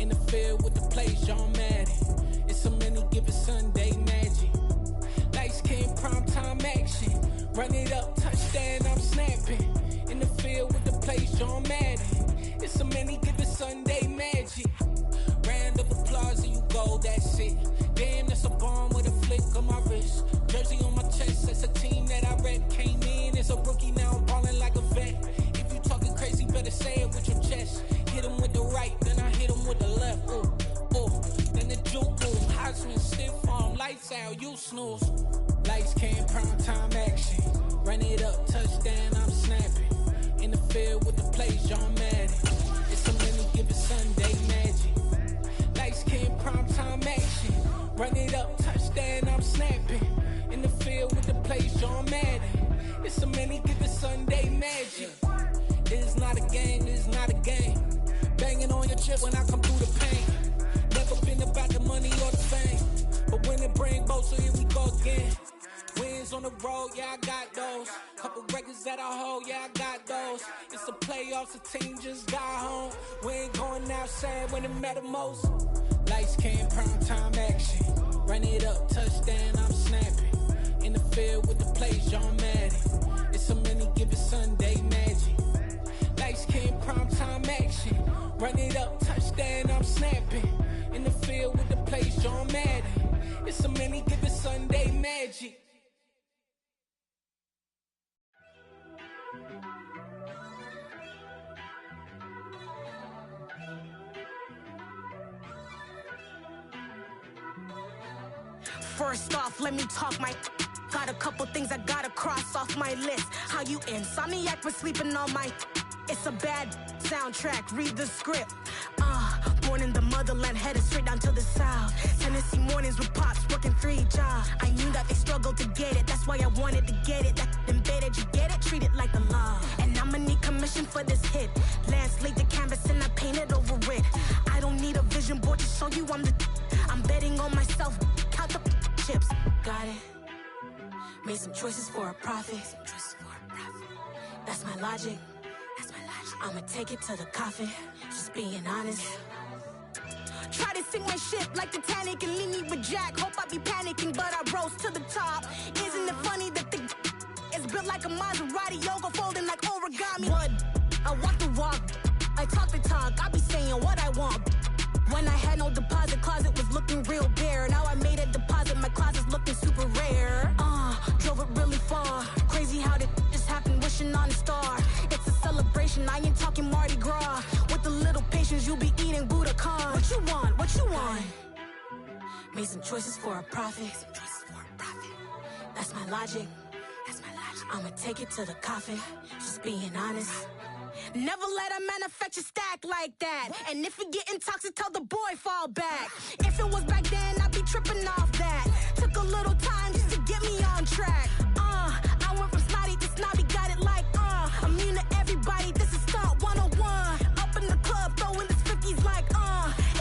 In the field with the plays, John Madden. It's a many given Sunday magic. Lights came prime time action. Run it up, touchdown, I'm snapping. In the field with the plays, John Madden. It's a many given Sunday magic. Round of applause and you go, that's it. Damn, that's a bomb with a flick on my wrist. Jersey on my chest, that's a team that I rep. Came in as a rookie, now I'm ballin' like a vet. If you talking crazy, better say it with your chest. Hit him with the right, then I hit him with the left. Ooh, ooh, then the juke boom. Heisman stiff arm, lights out, you snooze. Lights came, prime time action. Run it up, touchdown, I'm snapping. In the field with the plays, John Madden. It's a many given Sunday magic. Lights came, prime time action. Run it up, touchdown, I'm snapping. In the field with the plays, John Madden. It's a many given Sunday magic. It is not a game, it is not a game. Banging on your chip when I come through the pain. Never been about the money or the fame. But when it bring both, so here we go again. Wins on the road, yeah, I got those. Couple records that I hold, yeah, I got those. It's the playoffs, the team just got home. We ain't going outside when it matter most. Lights came, prime time action. Run it up, touchdown, I'm snapping. In the field with the plays, John Madden. It's a many given Sunday magic. Lights came, prime time action. Run it up, touchdown, I'm snapping. In the field with the plays, John Madden. It's a many given Sunday magic. First off, let me talk my... Got a couple things I gotta cross off my list. How you insomniac for sleeping on my... It's a bad soundtrack, read the script. Born in the motherland, headed straight down to the south. Tennessee mornings with pops, working 3 jobs. I knew that they struggled to get it, that's why I wanted to get it. That embedded, you get it, treat it like a law. And I'ma need commission for this hit. Lance laid the canvas and I painted over it. I don't need a vision board to show you I'm the... I'm betting on myself, count the chips. Got it. Made some choices for a profit. That's my logic. I'ma take it to the coffin, just being honest. Try to sink my ship like Titanic and leave me with Jack. Hope I be panicking, but I rose to the top. Isn't it funny that the is built like a Maserati, yoga folding like origami? What? I walk the walk, I talk the talk, I be saying what I want. When I had no deposit, closet was looking real bare. Now I made a deposit, my closet's looking super rare. Drove it really far. Crazy how did this happen, wishing on a star. It's a celebration, I ain't talking Mardi Gras. With a little patience, you'll be eating Budokan. What you want, what you want? Made some choices for a profit. That's my logic. I'ma take it to the coffin, just being honest. Never let a manufacture stack like that. And if you getting toxic, tell the boy fall back. If it was back then, I'd be tripping off that. Took a little time just to get me on track. I went from snotty to snobby, got it like, immune to everybody, this is stunt 101. Up in the club, throwing this 50s like,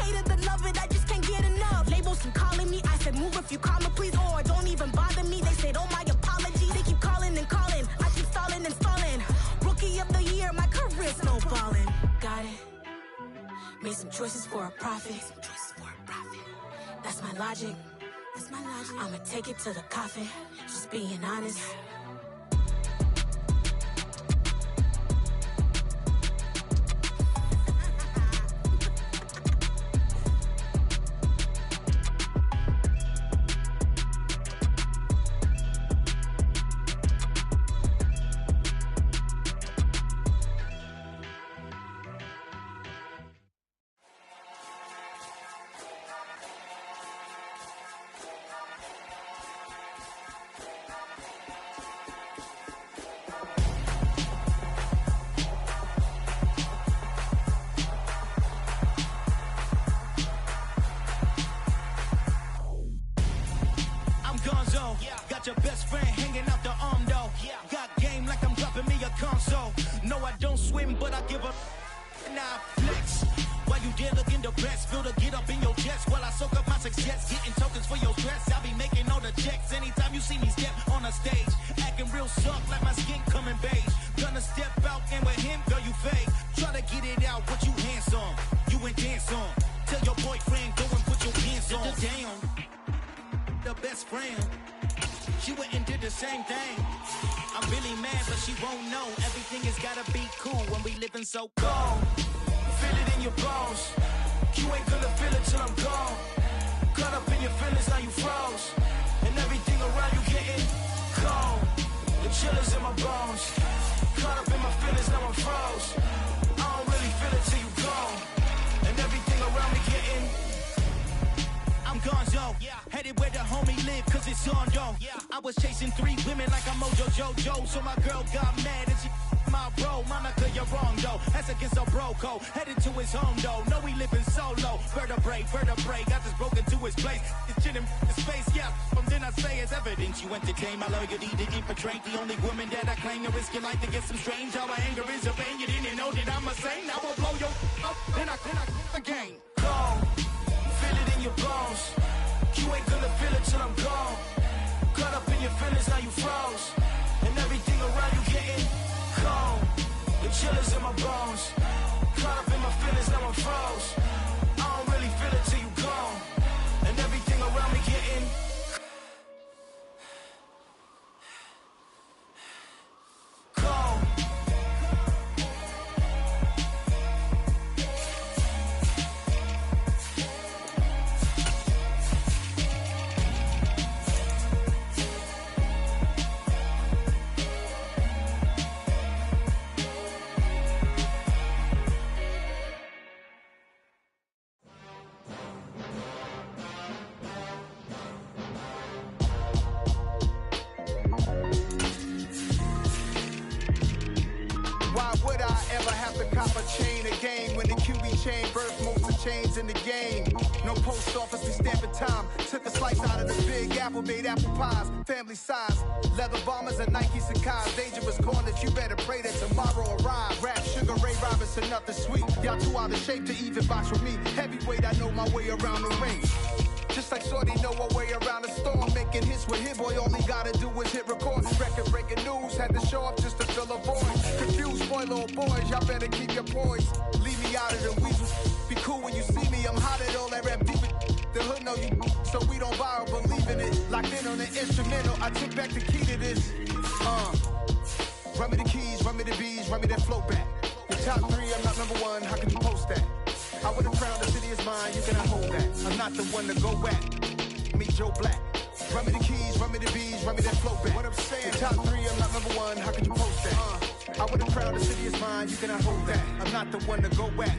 hate it, then love it, I just can't get enough. Labels from calling me, I said move if you call me please, or don't even bother me. They said, oh my apology, they keep calling and calling. I keep stalling and stalling. Rookie of the year, my career snowballing. Got it. Made some choices for a profit. That's my logic. I'ma take it to the coffin, just being honest. Got your best friend hanging out the arm though. Got game like I'm dropping me a console. No, I don't swim, but I give a now flex. While you there looking the best, feel the get up in your chest while I soak up my success. Getting tokens for your stress, I be making all the checks. Anytime you see me step on a stage, acting real soft like my skin coming beige. Gonna step out and with him, girl, you fake. Try to get it out, but you handsome. You ain't dance on. Till your boyfriend, go and put your hands on. Damn, the best friend. She went and did the same thing. I'm really mad, but she won't know. Everything has gotta be cool when we living so cold. Feel it in your bones. You ain't gonna feel it till I'm gone. Caught up in your feelings, now you froze. And everything around you getting cold. The chill is in my bones. Caught up in my feelings, now I'm froze. I don't really feel it till you gone. And everything around me getting I'm gonzo, headed where the homie live, cause it's on though. I was chasing 3 women like I'm Mojo Jojo, so my girl got mad and she my bro. Monica, you're wrong though, that's against a bro code. Headed to his home though, know he living solo. Vertebrae, got just broken to his place. It's chin in his face, from then I say it's evidence. You entertain my loyalty to infiltrate the only woman that I claim. You risk your life to get some strange. How my anger is a pain, you didn't know that I'm a saint. I will blow your up, then I again. Go. Feel it in your bones. You ain't gonna feel it till I'm gone. Caught up in your feelings, now you froze. And everything around you getting cold. The chill is in my bones. Caught up in my feelings, now I'm froze. I don't really feel it till you gone. And everything around me getting cold. Chains in the game. No post office, we stamping time. Took a slice out of the big apple, made apple pies. Family size, leather bombers and Nike Sacai's. Dangerous corners, you better pray that tomorrow arrive. Rap, Sugar Ray Robinson, nothing sweet. Y'all too out of shape to even box with me. Heavyweight, I know my way around the ring. Just like Shorty know her way around the storm. Making hits with Hit Boy, all he gotta do is hit record. Record breaking news, had to show up just to fill a void. Confused boy, little boys, y'all better keep your poise. Leave me out of the weasels. Be cool when you see me, I'm hot at all that rap deep. The hood know you, so we don't borrow, believe in it. Locked in on the instrumental, I took back the key to this. Run me the keys, run me the bees, run me that flow back. The top 3, I'm not number 1, how can you post that? I would've crowned the city is mine, you cannot hold that. I'm not the one to go at. Meet Joe Black. Run me the keys, run me the bees, run me that flow back. What I'm saying, the top 3, I'm not number 1, how can you post that? I would've crowned the city is mine, you cannot hold that. I'm not the one to go at.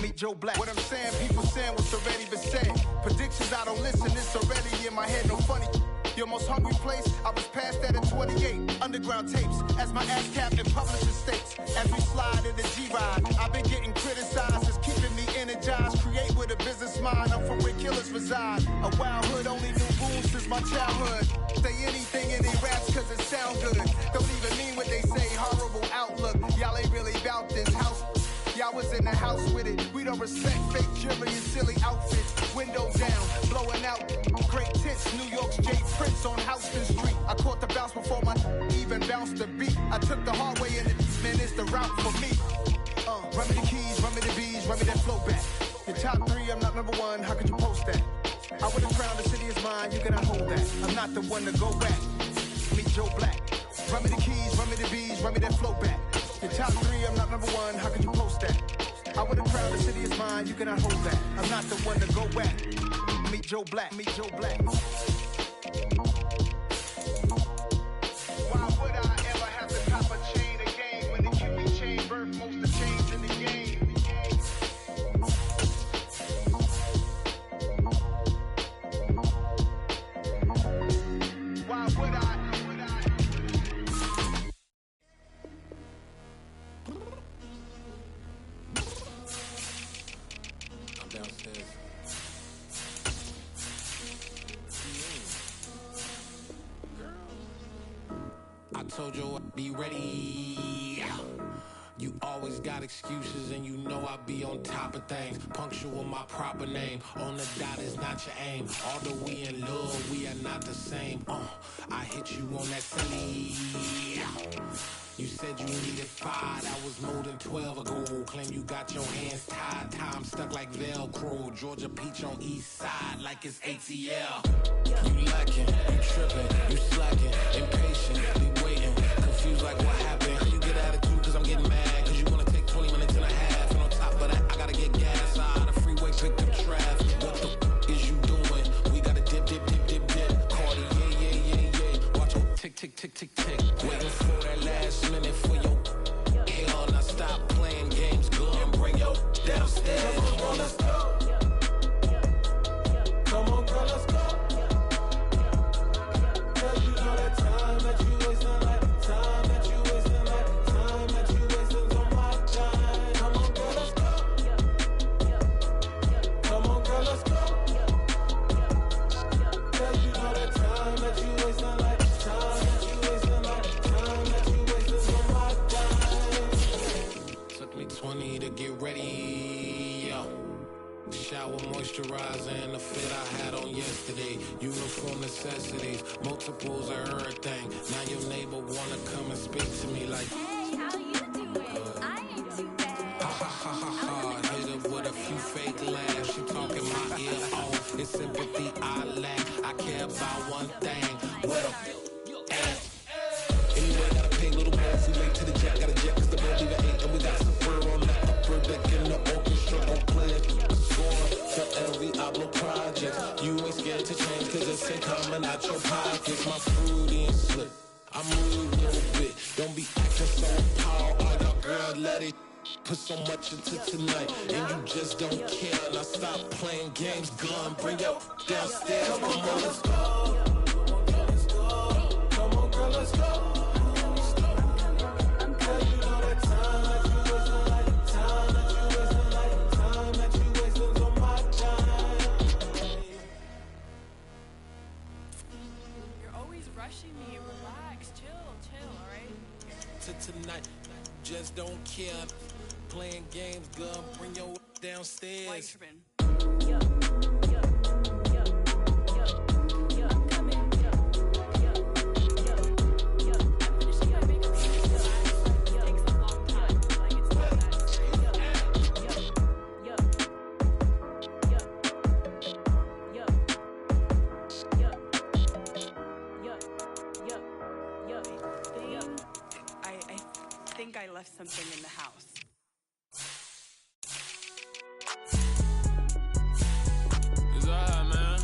Meet Joe Black. What I'm saying, people saying what's already been said. Predictions, I don't listen, it's already in my head, no funny. Your most hungry place, I was past that at 28. Underground tapes, as my ass cap in publishing states. As we slide in the G-Ride, I've been getting criticized, it's keeping me energized. Create with a business mind, I'm from where killers reside. A wild hood, only knew boom since my childhood. Say anything in they raps cause it sound good. Don't even mean what they say, horrible outlook. Y'all ain't really about this house. Y'all was in the house with it. We don't respect fake jewelry and silly outfits. Windows down, blowing out. Great tits, New York's J. Prince on Houston Street. I caught the bounce before my even bounced the beat. I took the hard way and man, it's the route for me. Run me the keys, run me the bees, run me that flow back. The top 3, I'm not number 1, how could you post that? I would've crowned the city is mine, you cannot hold that. I'm not the one to go back. Meet Joe Black. Run me the keys, run me the bees, run me that flow back. The top 3, I'm not number 1, how could you post that? I would've crowned the city is mine, you cannot hold that. I'm not the one to go at. Meet Joe Black, meet Joe Black. Why would I ever have to cop a chain again when the QB chain birthed most of the chains in the game? Why would I? I told you I'd be ready. You always got excuses and you know I be on top of things. Punctual my proper name. On the dot is not your aim. Although we in love, we are not the same. I hit you on that silly. You said you needed 5, that was more than 12 ago. Claim you got your hands tied, time stuck like Velcro. Georgia Peach on east side like it's ATL. You lacking, you tripping, you slacking, impatient, be waiting, confused like what happened. How you get attitude cause I'm getting mad, cause you wanna take 20 minutes and a half. And on top of that, I gotta get gas out of the freeway, pick up traffic. What the f is you doing? We gotta dip. Cardi, yeah. Watch your tick. Waiting for that last minute for your hell. Now stop playing games, go and bring your downstairs. Come on, let's go. Come on, girl, let's go. Cause you know that time that you wasting, like time that you wasting, like time that you wasting's on my time. Come on, girl, let's go. Come on, girl, let's go. Cause you know that time that you wasting, like time that you wasting, like time that you wasting's on my time. Took me 20 to get ready, yo. Shower, moisturizer, and the fit I had on yesterday. Uniform necessities, multiples of everything. Now your neighbor wanna come and speak to me like, hey, how you doing? I ain't too bad. ha. Hit her with a few fake laughs. She talking my ear off. It's sympathy I lack. I care about one thing. What a ass. Anyway, gotta pay a little more if we late to the jet. Got a jet cause the boat leave at 8. And we got some fur on that upper deck in the orchestra. Don't play it. For LV Ablo projects. You ain't scared to change cause it's in coming out your pockets. My fruity and slip. I'm rude a little bit. Don't be acting so power. All y'all girl, let it put so much into tonight. And you just don't care. Now stop playing games. Gun, bring your downstairs. Come on, let's go. Come on, girl, let's go. Me, relax, chill, alright? Tonight, just don't care. Playing games, girl, bring your downstairs. Why you tripping? I left something in the house. It's alright, man.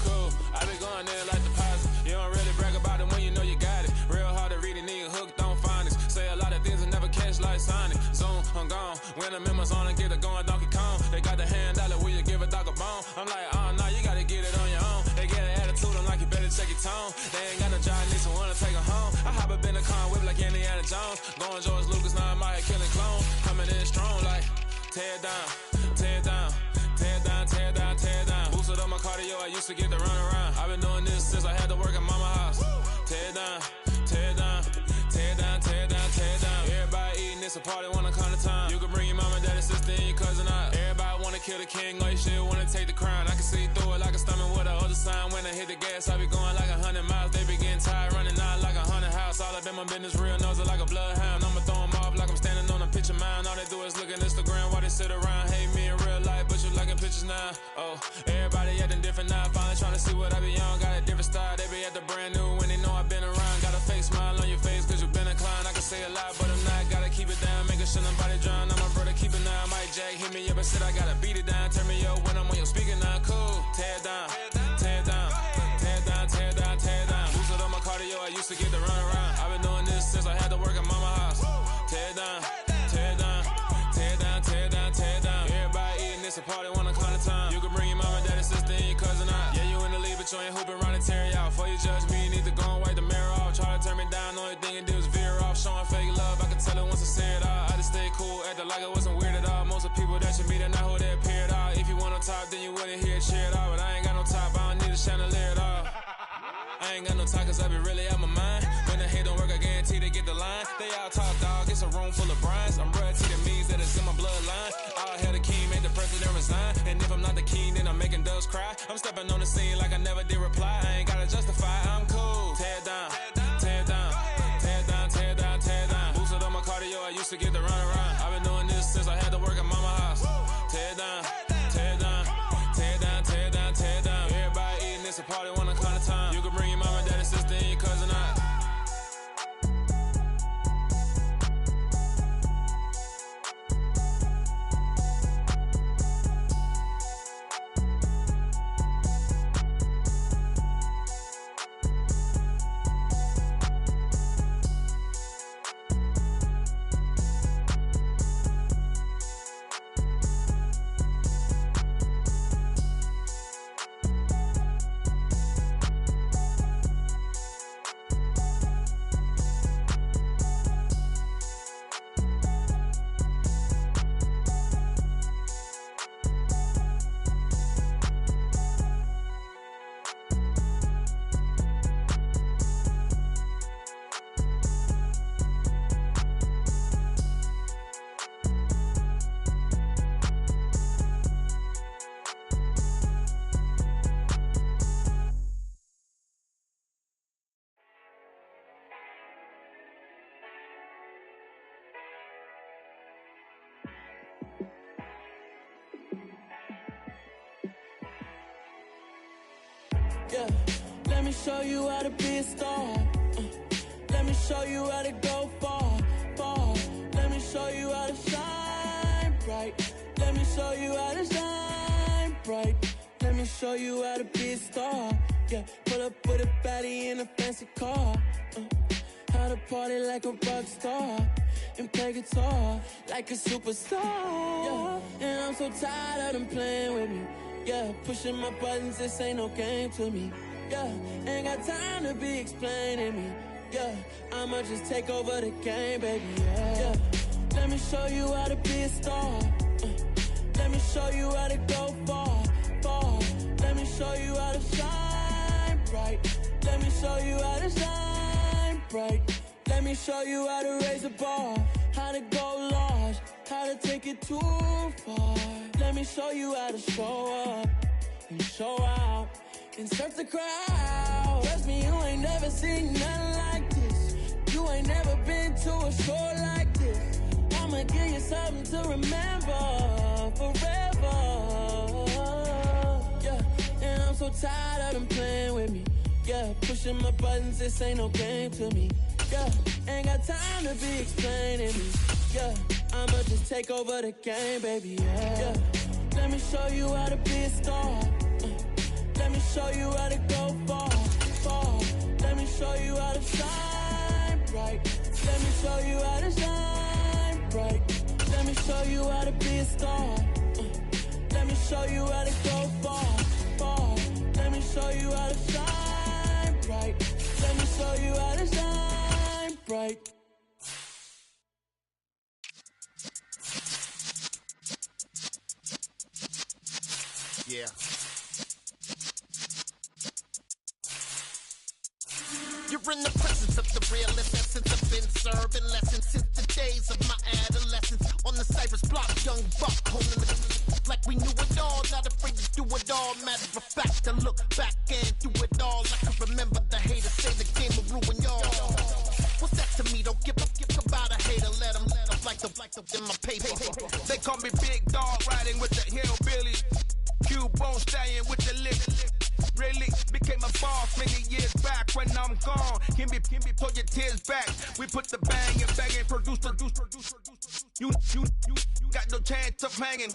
Cool. I been going there like deposit. You don't really brag about it when you know you got it. Real hard to read a nigga hooked on phonics. Say a lot of things and never catch like Sonic. Zoom, I'm gone. When the members on and get it going Donkey Kong. They got the hand dollar, will you give a dog a bone? I'm like, oh no, you gotta get it on your own. They get an attitude, I'm like, you better check your tone. They ain't got no job, need someone to take her home. I hop up in the car and whip like Indiana Jones. Going George Lucas, now I'm out here killing clones. Coming in strong like, tear down, tear down, tear down, tear down, tear down. Boosted up my cardio, I used to get to run around. I've been doing this since I had to work at mama house. Tear down, tear down, tear down, tear down, tear down. Everybody eating, it's a party, wanna come to time. You can bring your mama, daddy, sister, and your cousin out. Everybody wanna kill the king, or you shit wanna take the crown. I can see through it like a stomach with a other sign. When I hit the gas, I be going like 100 miles. They be getting tired, running out like 100 house. All up in my business, real nose it like a bloodhound. I'ma throw them off like I'm standing on a picture mound. All they do is look at Instagram while they sit around. Hate me in real life, but you liking pictures now. Oh, everybody acting different now. Finally trying to see what I be on. Got a different style, they be at the brand new when they know I've been around. Got a fake smile on your face cause you been inclined. I can say a lot, but I'm not. Gotta keep it down, making sure nobody drown. I'm my brother, keep it now. Mike Jack hit me up and said I gotta beat it down. Turn me up when I'm on your speaker now. Cool, tear down, tear down, tear down, tear down, tear down. Boosted up my cardio, I used to get to run around. I've been doing this since I had to work at mama house. Tear down, tear down, tear down, tear down, tear down. Everybody eating, it's a party, wanna come to time. You can bring your mama, daddy, sister, and your cousin out. Yeah, you in the lead, but you ain't hooping around and tear you out. Before you judge me, you need to go and wipe the mirror off. Try to turn me down, only thing it do is veer off. Showing fake love, I can tell it once I say it all. I just stay cool, acting like it wasn't weird at all. Most of the people that you meet are not who they appear at all. If you want on top, then you wouldn't hear it cheer at all. But I ain't got no top, I don't need a chandelier at all. I ain't got no talk cause I be really out my mind. When the hate don't work, I guarantee they get the line. They all talk dog, it's a room full of brinds. I'm royalty to me, that is in my bloodline. All hell the king, made the president resign. And if I'm not the king, then I'm making doves cry. I'm stepping on the scene like I never did reply. I ain't gotta justify, I'm cool. Tear down. since I had to work at mama house. Tear it down, tear it down, tear it down, tear it down, tear it down. Everybody eating, it's a party one kind of time. You can bring your mama, daddy, sister, and your cousin out. Yeah, let me show you how to be a star. Let me show you how to go far, far. Let me show you how to shine bright. Let me show you how to shine bright. Let me show you how to be a star. Yeah, pull up with a baddie in a fancy car. How to party like a rock star and play guitar like a superstar. Yeah, and I'm so tired of them playing with me. Yeah, pushing my buttons, this ain't no game to me. Yeah, ain't got time to be explaining me. Yeah, I'ma just take over the game, baby. Yeah, let me show you how to be a star. Let me show you how to go far, far. Let me show you how to shine bright. Let me show you how to shine bright. Let me show you how to raise a bar, how to go large, how to take it too far. Let me show you how to show up and show out and surf the crowd. Trust me, you ain't never seen nothing like this. You ain't never been to a show like this. I'ma give you something to remember forever. Yeah, and I'm so tired of them playing with me. Yeah, pushing my buttons, this ain't no game to me. Yeah, ain't got time to be explaining me. Yeah, I'ma just take over the game, baby. Yeah, let me show you how to be a star. Let me show you how to go far, far. Let me show you how to shine bright. Let me show you how to shine bright. Let me show you how to be a star. Let me show you how to go far, far. Let me show you how to shine bright. Let me show you how to shine bright. Yeah. You're in the presence of the realest essence. I've been serving lessons since the days of my adolescence. On the Cypress block, young buck, holding the like we knew it all. Not afraid to do it all. Matter of fact, to look back and do it all. I can remember the haters say the game will ruin y'all. What's that to me? Don't give about a hater. Let them like the in my paper. They call me Big Dog, riding with the hillbilly. Cubone staying with the lip. Really became a boss many years back. When I'm gone, can be pull your tears back. We put the bang and bang and produce. You got no chance of hanging.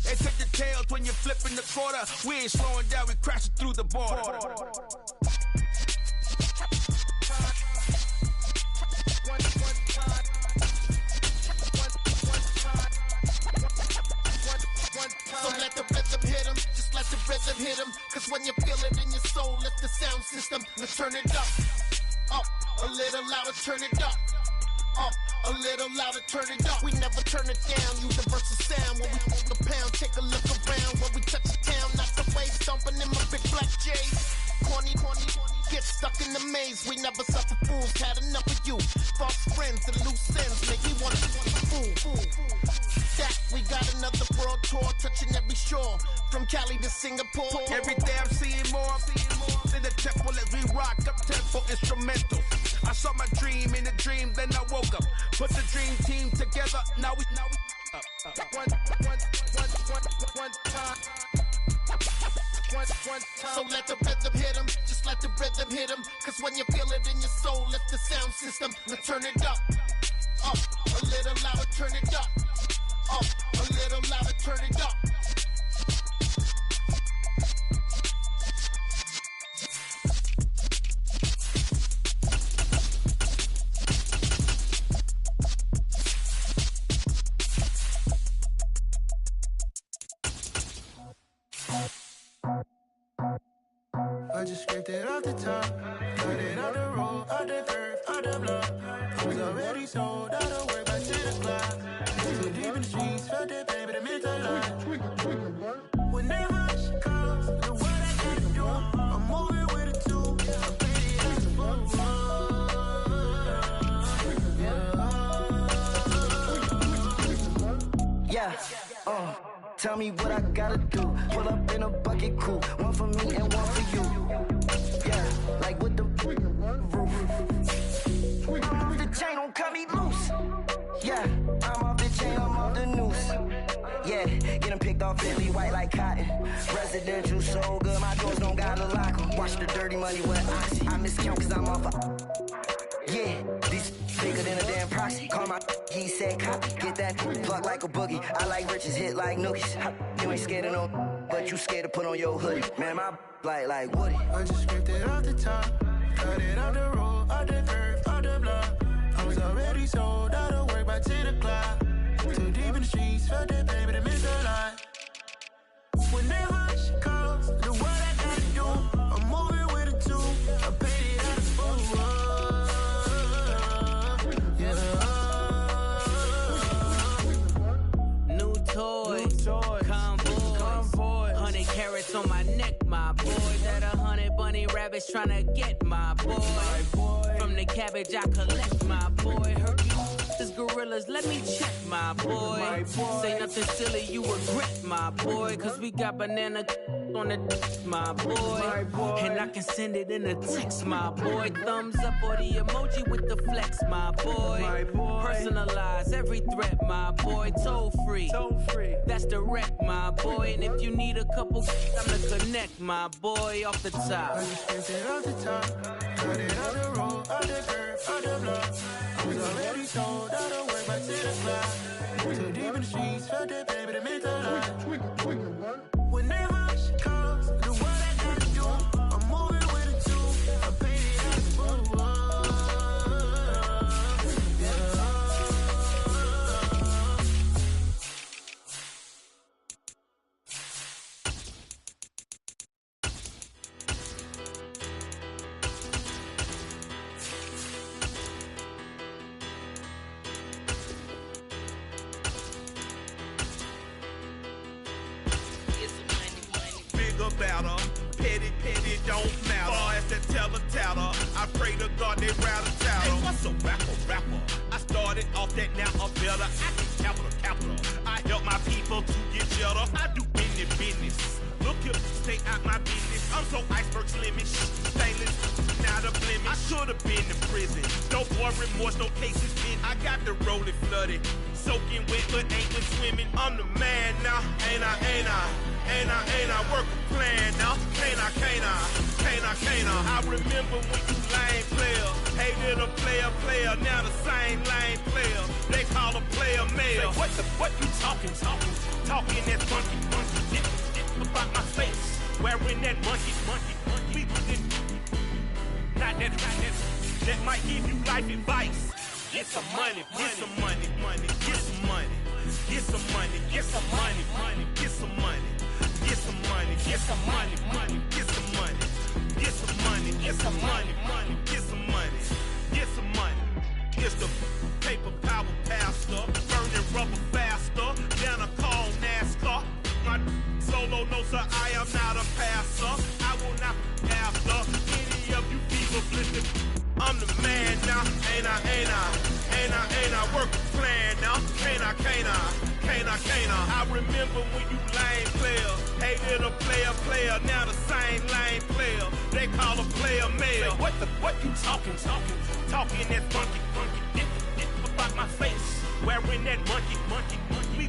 They take the tails when you're flipping the quarter. We ain't slowing down, we crashing through the border. So let the rhythm hit 'em, just let the rhythm hit 'em. Cause when you feel it in your soul, let the sound system, let's turn it up. Up, a little louder, turn it up. Up, a little louder, turn it up. We never turn it down, universal sound. When we hold the pound, take a look around. When we touch the town, not the way, stomping in my big black J's. Corny, get stuck in the maze. We never suffer fools, had enough of you. False friends and loose ends make me wanna fool. That we got another world tour, touching every shore, from Cali to Singapore. Every day I'm seeing more in the temple as we rock up tempo instrumental. I saw my dream in a dream, then I woke up. Put the dream team together, now we So let the rhythm hit 'em, just let the rhythm hit 'em. Cause when you feel it in your soul, lift the sound system. Now turn it up, a little louder, turn it up, a little louder, turn it up. I just scraped it off the top, cut it out the road, out the curve, out the block. I was already sold, out of work by 10 o'clock. Too deep in the streets, felt that baby, the mental line. Whenever she calls, the what I gotta do, I'm moving with a two. I paid it as a full. Yeah, tell me what I gotta do. Pull up in a bucket crew, one for me and one for you. Yeah, like with the roof. I'm off the chain, don't cut me loose. Yeah, I'm off the chain, I'm off the noose. Yeah, get them picked off Bentley white like cotton. Residential so good, my doors don't gotta lock 'em. Watch the dirty money with oxy. I miscount cause I'm off yeah, these bigger than a damn proxy. Call my he said copy. Get that plug like a boogie. I like riches, hit like nookies. You ain't scared of no, but you scared to put on your hoodie. Man, my like Woody. I just scraped it off the top, cut it out the road, out the curve, out the block. I was already sold, out of work by 10 o'clock. Too deep in the streets, felt that baby, the mental line. Whenever she calls, the what I gotta do, I'm moving with a two. I paid it out of full. Toy, convoy, 100 carats on my neck, my boy. That 100 bunny rabbits tryna get my boy. From the cabbage I collect, my boy. Hercules, gorillas, let me check, my boy. Say nothing silly, you regret, my boy. Cause we got banana on the my boy. And I can send it in a text, my boy. Thumbs up or the emoji with the flex, my boy. Personalize every threat, my boy. Toll free. That's direct, my boy. And if you need a couple, I'm to connect, my boy, off the top. I just scraped it off the top, cut it out the road, out the curve, out the block. I was already sold, out of work by 10 o'clock. Too deep in the streets, felt that baby, the mental line. Whenever she calls, the what I gotta do, I'm moving with a two. I paid it out of full. Better. Petty don't matter. Far as the teller, I pray to God they rather tattle. Hey, what's a rapper? I started off that, now I'm better. I get capital. I help my people to get cheddar. I do business. Look here, stay out my business. I'm so iceberg slimmish, stainless, not a blemish. I should've been in prison. No more remorse, no cases in. I got the rolling flooded, soaking wet, but ain't been swimming. I'm the man now, ain't I? Work a plan now, can't I? I remember when you lame player, hated a player, now the same lame player. They call a player mayor. Say, what you talking that funky, about my face, wearing that monkey. Not that might give you life advice. Get some money, get some money, get some money, get some money, get some money, get some money. Get some money, get some money, get some money, get some money, get some money, get some money, get some money. It's the paper power pastor, burning rubber faster than a call NASCAR. My solo knows that I am not a passer. I will not pastor any of you people flipping. I'm the man now, ain't I? Work a plan now, can't I? I remember when you lame player, hated a player, now the same lame player. They call a player mayor. Say, what you talking that funky, about my face, wearing that monkey. We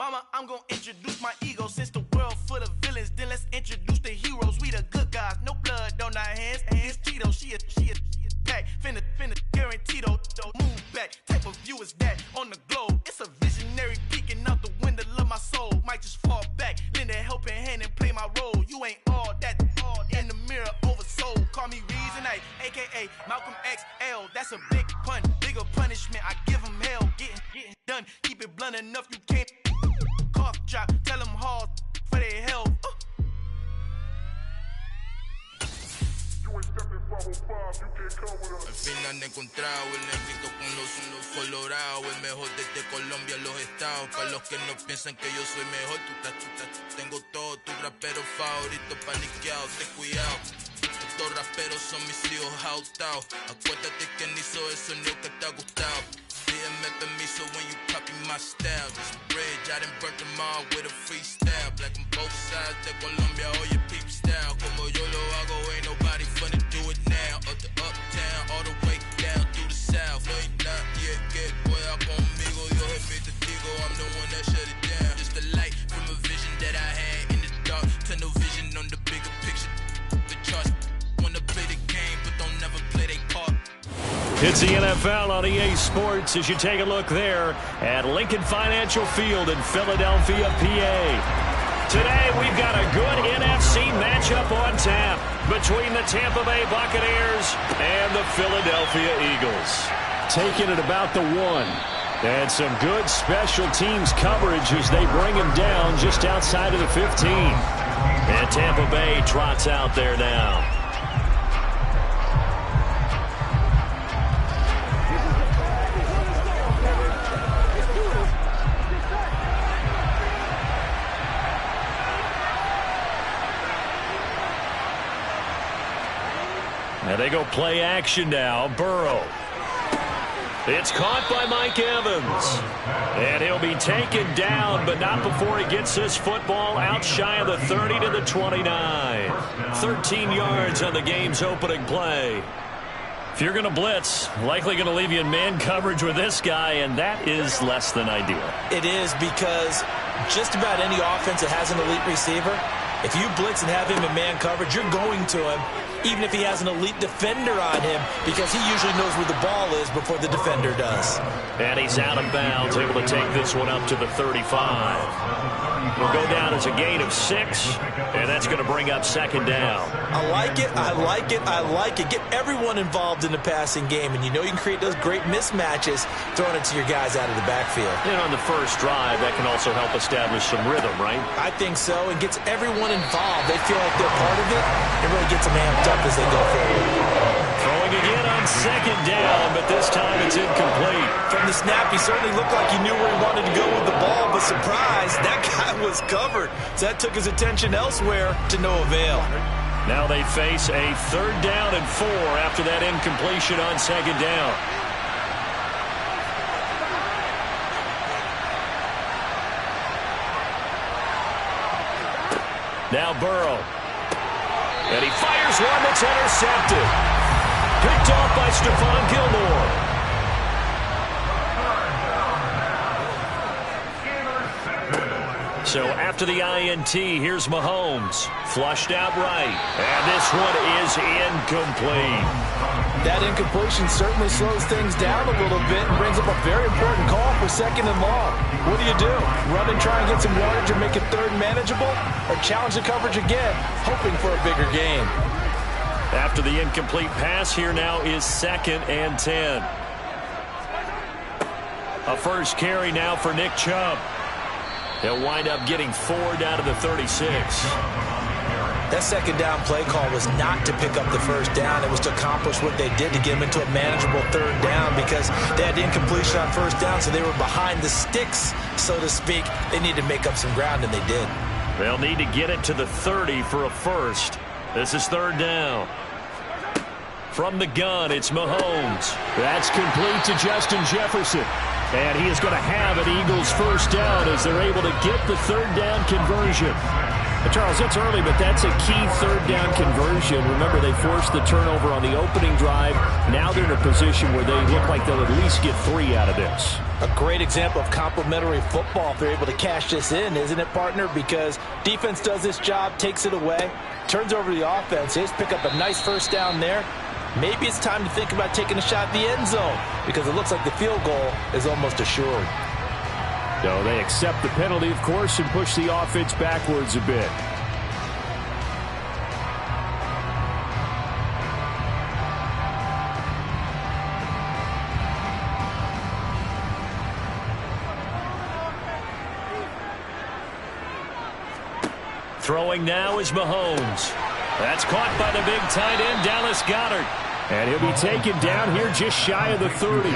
Mama, I'm gonna introduce my ego. Since the world full of villains, then let's introduce the heroes. We the good guys, no blood on our hands. Hands Cheeto, she a pack. Finna, guaranteed though. Move back, type of view is that on the globe. It's a visionary peeking out the window of my soul. Might just fall back, lend a helping hand and play my role. You ain't all that in the mirror oversold. Call me Reason A, aka Malcolm XL. That's a big pun, bigger punishment. I give him hell, getting done. Keep it blunt enough, you can't cough drop. Tell them hard for their health. Al final he encontrado el éxito con los colorados, el mejor desde Colombia a los estados. Para los que no piensan que yo soy mejor, tengo todo tus raperos favoritos paniqueados, ten cuidado. Estos raperos son mis hijos jautados. Acuérdate que ni hizo el sonido que te ha gustado. Pídeme permiso when you copy my style. This bridge, I done burnt them all with a freestyle. Black on both sides de Colombia, oye peep style. Como yo lo hago, ain't nobody finna do it now. Up to uptown, all the way down through the south. No hay nadie que pueda conmigo. Dios es mi testigo, I'm the one that shut it down. Just a light from a vision that I had in the dark. Tunnel vision on the bigger picture. The charts wanna play the game, but don't never play their part. It's the NFL on EA Sports as you take a look there at Lincoln Financial Field in Philadelphia, PA. Today, we've got a good NFC matchup on tap between the Tampa Bay Buccaneers and the Philadelphia Eagles. Taking it about the 1. And some good special teams coverage as they bring him down just outside of the 15. And Tampa Bay trots out there now. And they go play action now. Burrow. It's caught by Mike Evans. And he'll be taken down, but not before he gets this football out shy of the 30 to the 29. 13 yards on the game's opening play. If you're going to blitz, likely going to leave you in man coverage with this guy, and that is less than ideal. It is, because just about any offense that has an elite receiver, if you blitz and have him in man coverage, you're going to him, even if he has an elite defender on him, because he usually knows where the ball is before the defender does. And he's out of bounds, able to take this one up to the 35. Will go down as a gain of 6, and that's going to bring up second down. I like it, I like it, I like it. Get everyone involved in the passing game, and you know you can create those great mismatches throwing it to your guys out of the backfield. And on the first drive, that can also help establish some rhythm, right? I think so. It gets everyone involved. They feel like they're part of it. It really gets them amped up as they go forward. Throwing again on second down, but this time it's incomplete. From the snap, he certainly looked like he knew where he wanted to go with the ball, but surprise, that guy was covered. So that took his attention elsewhere to no avail. Now they face a 3rd down and 4 after that incompletion on second down. Now Burrow. And he fires one that's intercepted. Picked off by Stephon Gilmore. So after the INT, here's Mahomes. Flushed out right. And this one is incomplete. That incompletion certainly slows things down a little bit and brings up a very important call for 2nd and long. What do you do? Run and try and get some yardage and make it 3rd manageable? Or challenge the coverage again, hoping for a bigger gain? After the incomplete pass, here now is 2nd and 10. A first carry now for Nick Chubb. He'll wind up getting 4 down to the 36. That 2nd down play call was not to pick up the 1st down. It was to accomplish what they did to get them into a manageable 3rd down, because they had incompletion on 1st down, so they were behind the sticks, so to speak. They needed to make up some ground, and they did. They'll need to get it to the 30 for a first. This is 3rd down. From the gun, it's Mahomes. That's complete to Justin Jefferson. And he is going to have an Eagles 1st down as they're able to get the 3rd down conversion. Charles, that's early, but that's a key third down conversion. Remember, they forced the turnover on the opening drive. Now they're in a position where they look like they'll at least get 3 out of this. A great example of complementary football if they're able to cash this in, isn't it, partner? Because defense does this job, takes it away, turns over the offense. They just pick up a nice first down there. Maybe it's time to think about taking a shot at the end zone because it looks like the field goal is almost assured. No, they accept the penalty, of course, and push the offense backwards a bit. Throwing now is Mahomes. That's caught by the big tight end, Dallas Goedert. And he'll be taken down here just shy of the 30.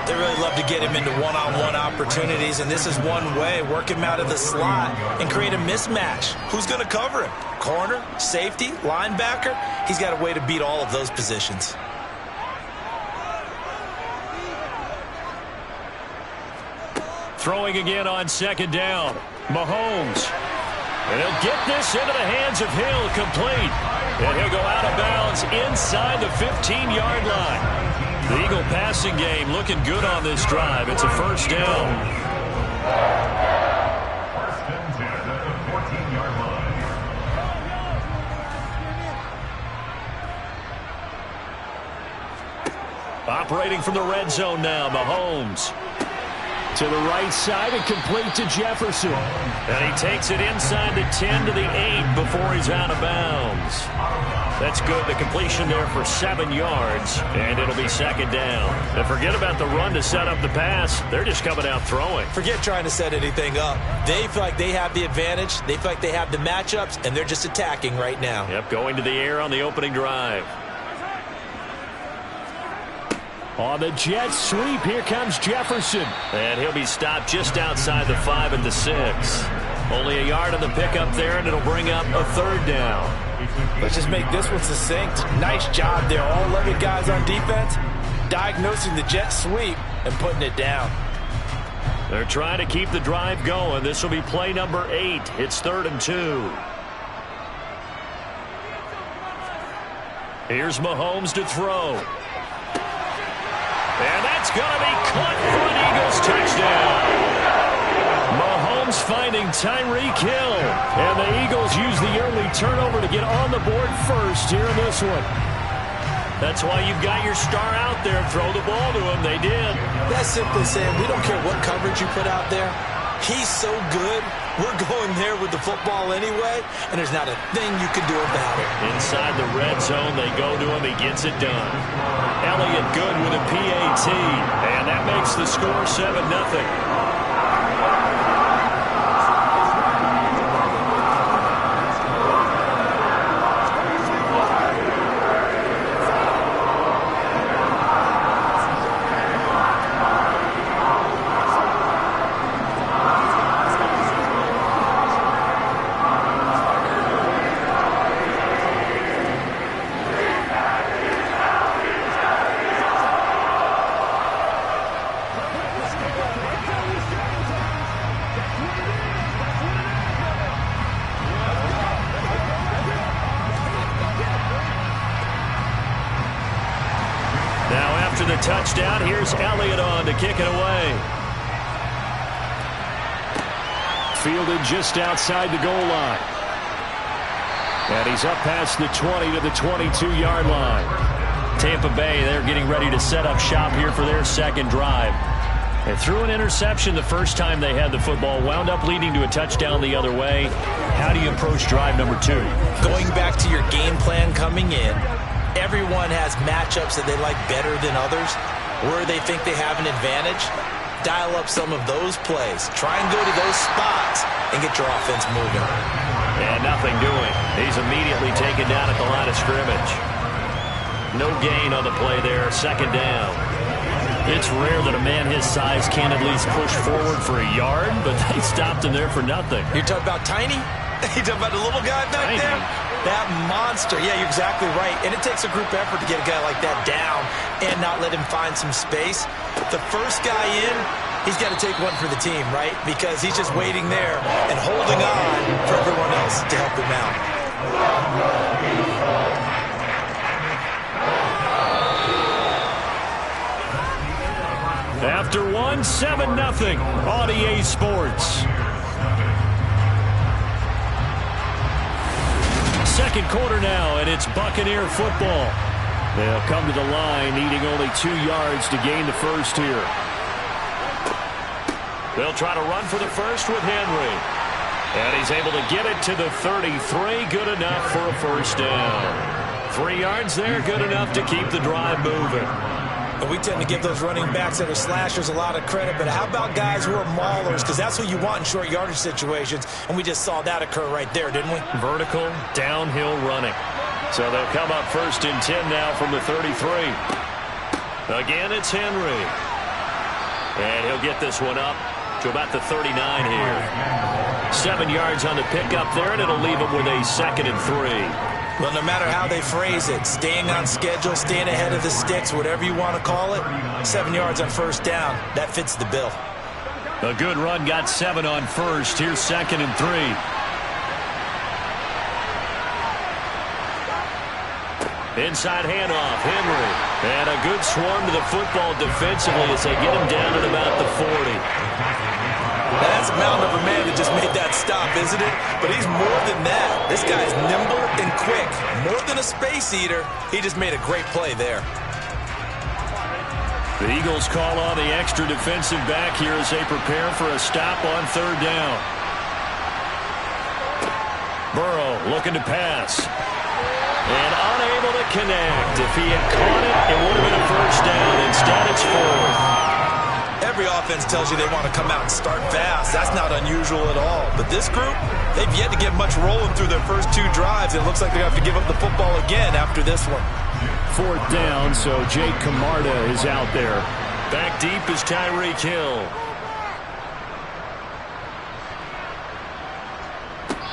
They really love to get him into one-on-one opportunities, and this is one way. Work him out of the slot and create a mismatch. Who's going to cover him? Corner, safety, linebacker? He's got a way to beat all of those positions. Throwing again on second down. Mahomes. And he'll get this into the hands of Hill, complete. And he'll go out of bounds inside the 15-yard line. The Eagle passing game looking good on this drive. It's a first down. First and 10 at the 14-yard line. Operating from the red zone now, Mahomes. To the right side and complete to Jefferson. And he takes it inside the 10 to the 8 before he's out of bounds. That's good. The completion there for 7 yards, and it'll be second down. And forget about the run to set up the pass. They're just coming out throwing. Forget trying to set anything up. They feel like they have the advantage. They feel like they have the matchups, and they're just attacking right now. Yep, going to the air on the opening drive. On the jet sweep, here comes Jefferson. And he'll be stopped just outside the 5 at the 6. Only a yard on the pickup there, and it'll bring up a third down. Let's just make this one succinct. Nice job there. All 11 guys on defense diagnosing the jet sweep and putting it down. They're trying to keep the drive going. This will be play number 8. It's 3rd and 2. Here's Mahomes to throw. And that's going to be caught for an Eagles touchdown. Mahomes finding Tyreek Hill. And the Eagles use the early turnover to get on the board first here in this one. That's why you've got your star out there. Throw the ball to him. They did. That's simply saying we don't care what coverage you put out there. He's so good. We're going there with the football anyway, and there's not a thing you can do about it. Inside the red zone, they go to him. He gets it done. Elliott good with a PAT, and that makes the score 7-0. Touchdown. Here's Elliott on to kick it away. Fielded just outside the goal line. And he's up past the 20 to the 22-yard line. Tampa Bay, they're getting ready to set up shop here for their second drive. They threw an interception the first time they had the football, wound up leading to a touchdown the other way. How do you approach drive number 2? Going back to your game plan coming in, everyone has matchups that they like better than others, where they think they have an advantage. Dial up some of those plays. Try and go to those spots and get your offense moving. And nothing doing. He's immediately taken down at the line of scrimmage. No gain on the play there. Second down. It's rare that a man his size can't at least push forward for a yard, but they stopped him there for nothing. You're talking about Tiny? You're talking about the little guy back there? That monster. Yeah, you're exactly right. And it takes a group effort to get a guy like that down and not let him find some space. The first guy in, he's got to take one for the team, right? Because he's just waiting there and holding on for everyone else to help him out. After one, 7-0 on EA Sports. Second quarter now, and it's Buccaneer football. They'll come to the line, needing only 2 yards to gain the first here. They'll try to run for the first with Henry. And he's able to get it to the 33. Good enough for a first down. 3 yards there, good enough to keep the drive moving. And we tend to give those running backs that are slashers a lot of credit, but how about guys who are maulers? Because that's what you want in short yardage situations, and we just saw that occur right there, didn't we? Vertical, downhill running. So they'll come up 1st and 10 now from the 33. Again, it's Henry. And he'll get this one up to about the 39 here. 7 yards on the pickup there, and it'll leave him with a 2nd and 3. Well, no matter how they phrase it, staying on schedule, staying ahead of the sticks, whatever you want to call it, 7 yards on first down, that fits the bill. A good run, got 7 on first. Here's 2nd and 3. Inside handoff, Henry. And a good swarm to the football defensively as they get him down at about the 40. Now, that's a mountain of a man that just made that stop, isn't it? But he's more than that. This guy's nimble and quick. More than a space eater, he just made a great play there. The Eagles call on the extra defensive back here as they prepare for a stop on 3rd down. Burrow looking to pass. And unable to connect. If he had caught it, it would have been a first down. Instead, it's 4th. Every offense tells you they want to come out and start fast. That's not unusual at all. But this group, they've yet to get much rolling through their first 2 drives. It looks like they're going to have to give up the football again after this one. 4th down, so Jake Camarda is out there. Back deep is Tyreek Hill.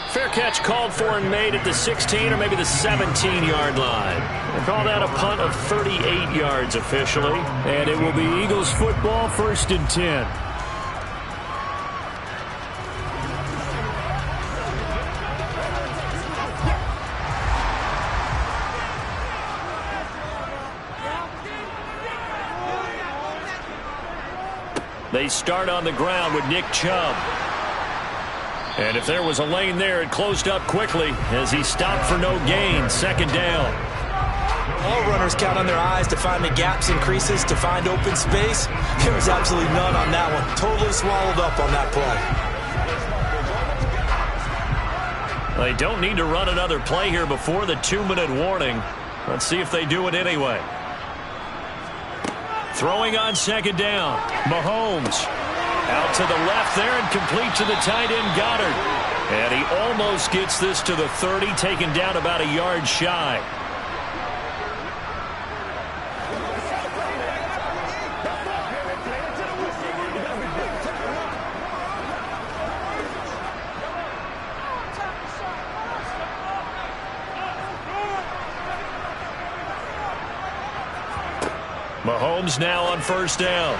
Fair catch called for and made at the 16 or maybe the 17-yard line. They call that a punt of 38 yards officially. And it will be Eagles football, 1st and 10. They start on the ground with Nick Chubb. And if there was a lane there, it closed up quickly as he stopped for no gain. 2nd down. All runners count on their eyes to find the gaps and creases, to find open space. There was absolutely none on that one. Totally swallowed up on that play. They don't need to run another play here before the 2-minute warning. Let's see if they do it anyway. Throwing on 2nd down. Mahomes. Out to the left there and complete to the tight end Goddard. And he almost gets this to the 30, taken down about a yard shy. Mahomes now on 1st down.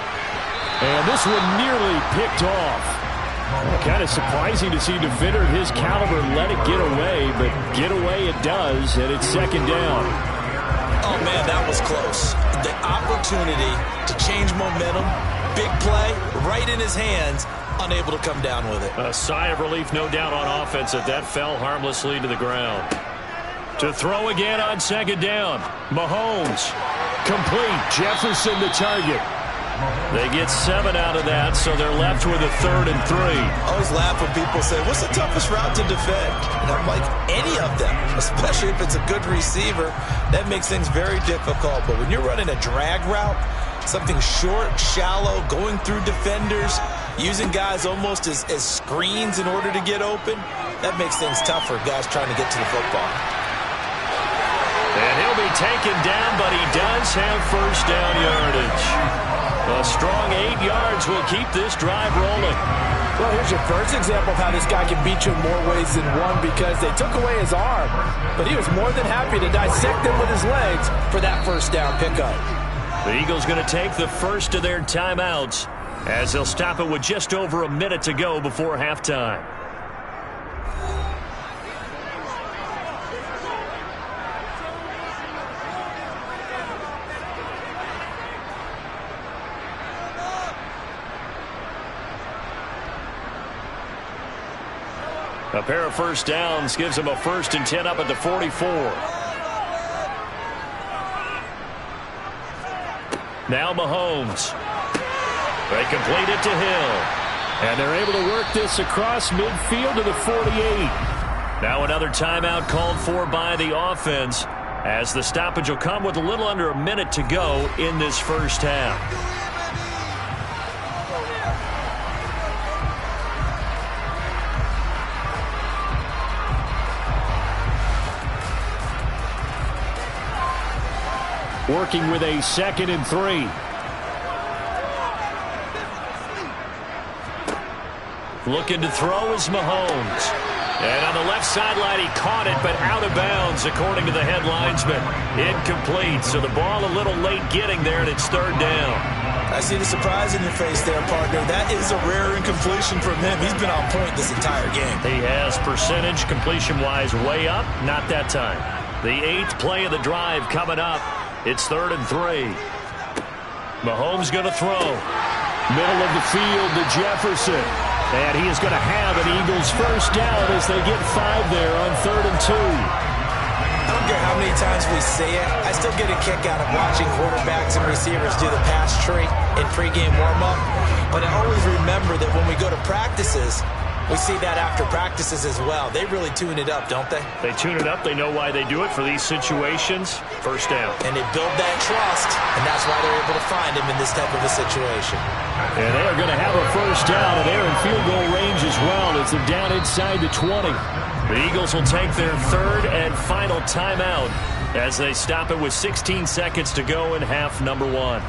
And this one nearly picked off. Kind of surprising to see a defender of his caliber let it get away, but get away it does, and it's 2nd down. Oh, man, that was close. The opportunity to change momentum, big play, right in his hands, unable to come down with it. A sigh of relief, no doubt, on offense that fell harmlessly to the ground. To throw again on 2nd down. Mahomes. Complete. Jefferson the target. They get 7 out of that, so they're left with a 3rd and 3. I always laugh when people say, what's the toughest route to defend? And I'm like, any of them, especially if it's a good receiver. That makes things very difficult. But when you're running a drag route, something short, shallow, going through defenders, using guys almost as screens in order to get open, that makes things tough for guys trying to get to the football. And he'll be taken down, but he does have 1st down yardage. A strong 8 yards will keep this drive rolling. Well, here's your first example of how this guy can beat you in more ways than one, because they took away his arm, but he was more than happy to dissect him with his legs for that 1st down pickup. The Eagles going to take the first of their timeouts as they'll stop it with just over a minute to go before halftime. A pair of first downs gives them a 1st and 10 up at the 44. Now Mahomes. They complete it to Hill. And they're able to work this across midfield to the 48. Now another timeout called for by the offense, as the stoppage will come with a little under a minute to go in this first half. Working with a 2nd and 3. Looking to throw is Mahomes. And on the left sideline, he caught it, but out of bounds, according to the head linesman. Incomplete, so the ball a little late getting there, and it's 3rd down. I see the surprise in your face there, partner. That is a rare incompletion from him. He's been on point this entire game. He has percentage, completion-wise, way up. Not that time. The 8th play of the drive coming up. It's 3rd and 3. Mahomes going to throw. Middle of the field to Jefferson. And he is going to have an Eagles first down as they get 5 there on 3rd and 2. I don't care how many times we say it. I still get a kick out of watching quarterbacks and receivers do the pass tree in pregame warm-up. But I always remember that when we go to practices, we see that after practices as well. They really tune it up, don't they? They tune it up. They know why they do it for these situations. First down. And they build that trust, and that's why they're able to find him in this type of a situation. And they are going to have a first down, and they're in field goal range as well as they're down inside the 20. The Eagles will take their 3rd and final timeout as they stop it with 16 seconds to go in half number 1.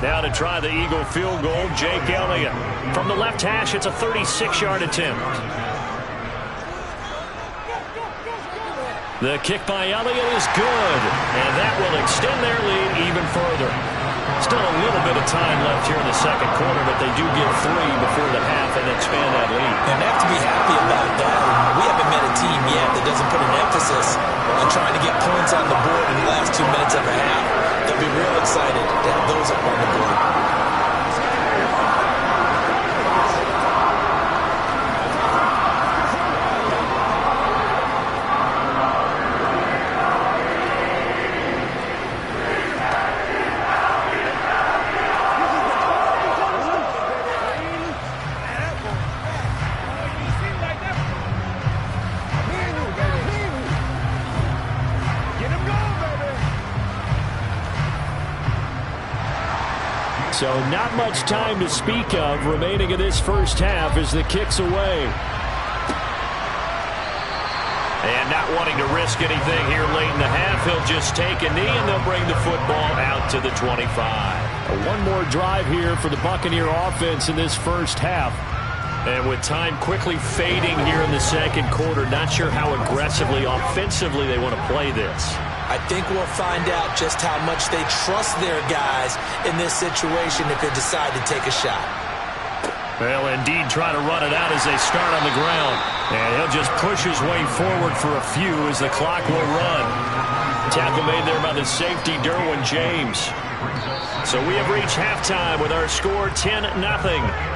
Now to try the Eagle field goal, Jake Elliott. From the left hash, it's a 36-yard attempt. The kick by Elliott is good, and that will extend their lead even further. Still a little bit of time left here in the second quarter, but they do get 3 before the half and expand that lead. And they have to be happy about that. We haven't met a team yet that doesn't put an emphasis on trying to get points on the board in the last 2 minutes of a half. They'll be real excited to have those up on the board. So not much time to speak of remaining in this first half as the kick's away. And not wanting to risk anything here late in the half, he'll just take a knee and they'll bring the football out to the 25. One more drive here for the Buccaneer offense in this first half. And with time quickly fading here in the second quarter, not sure how aggressively, offensively they want to play this. I think we'll find out just how much they trust their guys in this situation if they decide to take a shot. Well, indeed, try to run it out as they start on the ground. And he'll just push his way forward for a few as the clock will run. Tackle made there by the safety, Derwin James. So we have reached halftime with our score 10-0.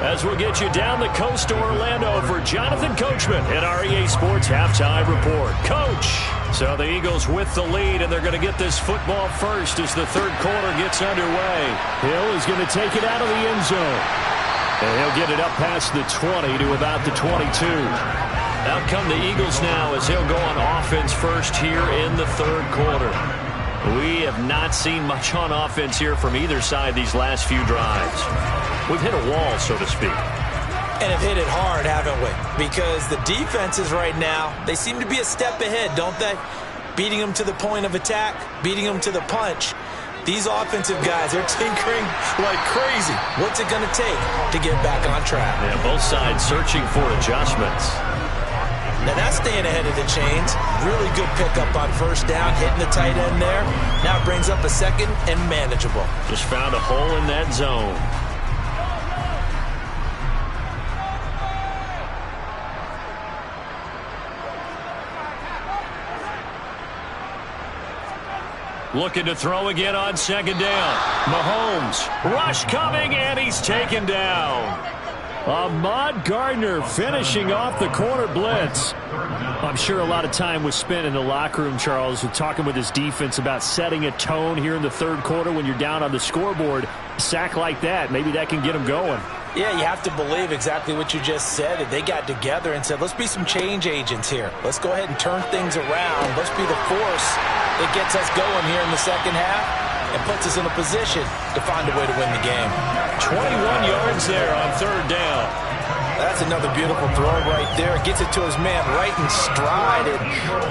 As we'll get you down the coast to Orlando for Jonathan Coachman at our EA Sports Halftime Report. Coach! So the Eagles with the lead, and they're going to get this football first as the third quarter gets underway. Hill is going to take it out of the end zone. And he'll get it up past the 20 to about the 22. Out come the Eagles now as he'll go on offense first here in the third quarter. We have not seen much on offense here from either side these last few drives. We've hit a wall, so to speak. And have hit it hard, haven't we? Because the defenses right now, they seem to be a step ahead, don't they? Beating them to the point of attack, beating them to the punch. These offensive guys, they're tinkering like crazy. What's it going to take to get back on track? Yeah, both sides searching for adjustments. Now that's staying ahead of the chains. Really good pickup on first down, hitting the tight end there. Now it brings up a second and manageable. Just found a hole in that zone. Looking to throw again on second down. Mahomes, rush coming, and he's taken down. Ahmad Gardner finishing off the corner blitz. I'm sure a lot of time was spent in the locker room, Charles, with talking with his defense about setting a tone here in the third quarter when you're down on the scoreboard. A sack like that, maybe that can get him going. Yeah, you have to believe exactly what you just said. That they got together and said, let's be some change agents here. Let's go ahead and turn things around. Let's be the force that gets us going here in the second half and puts us in a position to find a way to win the game. 21 yards there on third down. That's another beautiful throw right there. Gets it to his man right in stride. And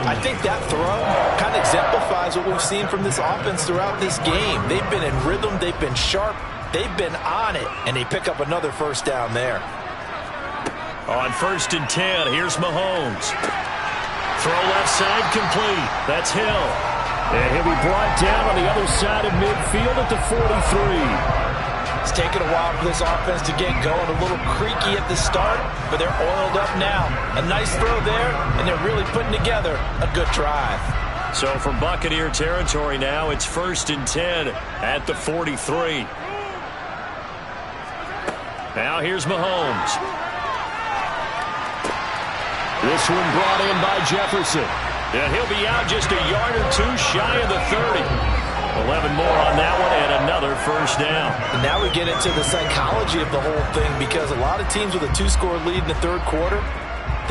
I think that throw kind of exemplifies what we've seen from this offense throughout this game. They've been in rhythm. They've been sharp. They've been on it. And they pick up another first down there. On 1st and 10, here's Mahomes. Throw left side complete. That's Hill. And he'll be brought down on the other side of midfield at the 43. It's taken a while for this offense to get going. A little creaky at the start, but they're oiled up now. A nice throw there, and they're really putting together a good drive. So from Buccaneer territory now, it's 1st and 10 at the 43. Now here's Mahomes. This one brought in by Jefferson. And he'll be out just a yard or two shy of the 30. 11 more on that one and another first down. And now we get into the psychology of the whole thing, because a lot of teams with a 2-score lead in the third quarter,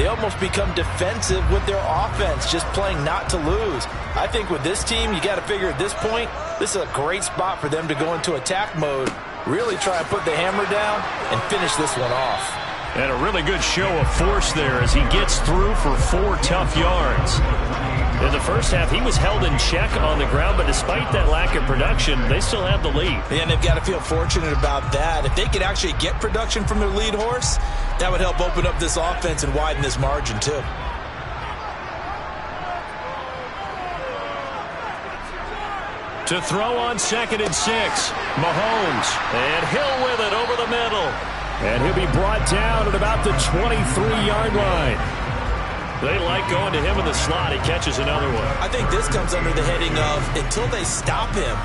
they almost become defensive with their offense, just playing not to lose. I think with this team, you got to figure at this point, this is a great spot for them to go into attack mode, really try and put the hammer down and finish this one off. And a really good show of force there as he gets through for 4 tough yards. In the first half, he was held in check on the ground, but despite that lack of production, they still have the lead. And they've got to feel fortunate about that. If they could actually get production from their lead horse, that would help open up this offense and widen this margin too. To throw on 2nd and 6, Mahomes, and Hill with it over the middle. And he'll be brought down at about the 23-yard line. They like going to him in the slot. He catches another one. I think this comes under the heading of, until they stop him,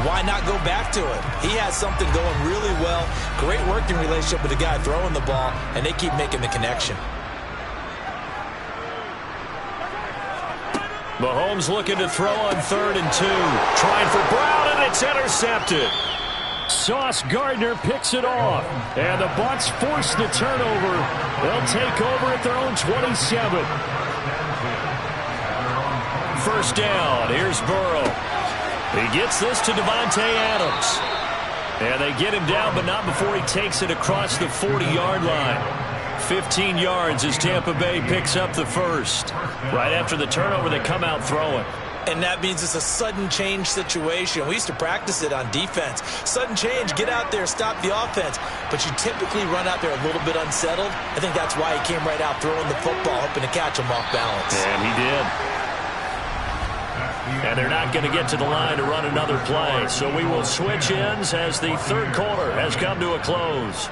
why not go back to it? He has something going really well. Great working relationship with the guy throwing the ball, and they keep making the connection. Mahomes looking to throw on 3rd and 2. Trying for Brown, and it's intercepted. Sauce Gardner picks it off. And the Bucs force the turnover. They'll take over at their own 27. First down. Here's Burrow. He gets this to Davante Adams. And they get him down, but not before he takes it across the 40-yard line. 15 yards as Tampa Bay picks up the first. Right after the turnover, they come out throwing. And that means it's a sudden change situation. We used to practice it on defense. Sudden change, get out there, stop the offense. But you typically run out there a little bit unsettled. I think that's why he came right out throwing the football, hoping to catch him off balance. And he did. And they're not going to get to the line to run another play. So we will switch ends as the third quarter has come to a close.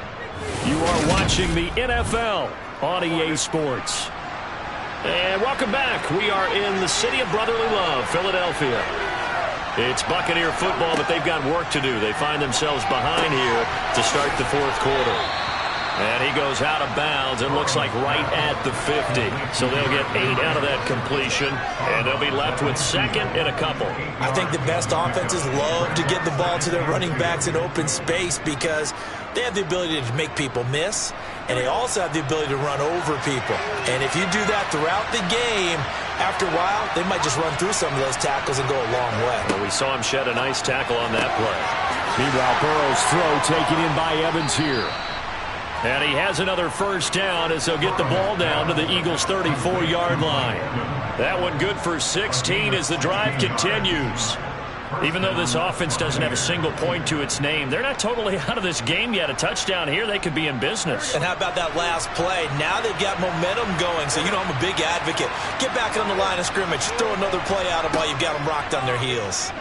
You are watching the NFL on EA Sports. And welcome back. We are in the city of brotherly love, Philadelphia. It's Buccaneer football, but they've got work to do. They find themselves behind here to start the fourth quarter. And he goes out of bounds and looks like right at the 50. So they'll get 8 out of that completion, and they'll be left with 2nd and a couple. I think the best offenses love to get the ball to their running backs in open space because they have the ability to make people miss, and they also have the ability to run over people. And if you do that throughout the game, after a while, they might just run through some of those tackles and go a long way. Well, we saw him shed a nice tackle on that play. Meanwhile, Burrow's throw taken in by Evans here. And he has another first down as they'll get the ball down to the Eagles' 34-yard line. That one good for 16 as the drive continues. Even though this offense doesn't have a single point to its name, they're not totally out of this game yet. A touchdown here, they could be in business. And how about that last play? Now they've got momentum going, so I'm a big advocate. Get back on the line of scrimmage. Throw another play at them while you've got them rocked on their heels.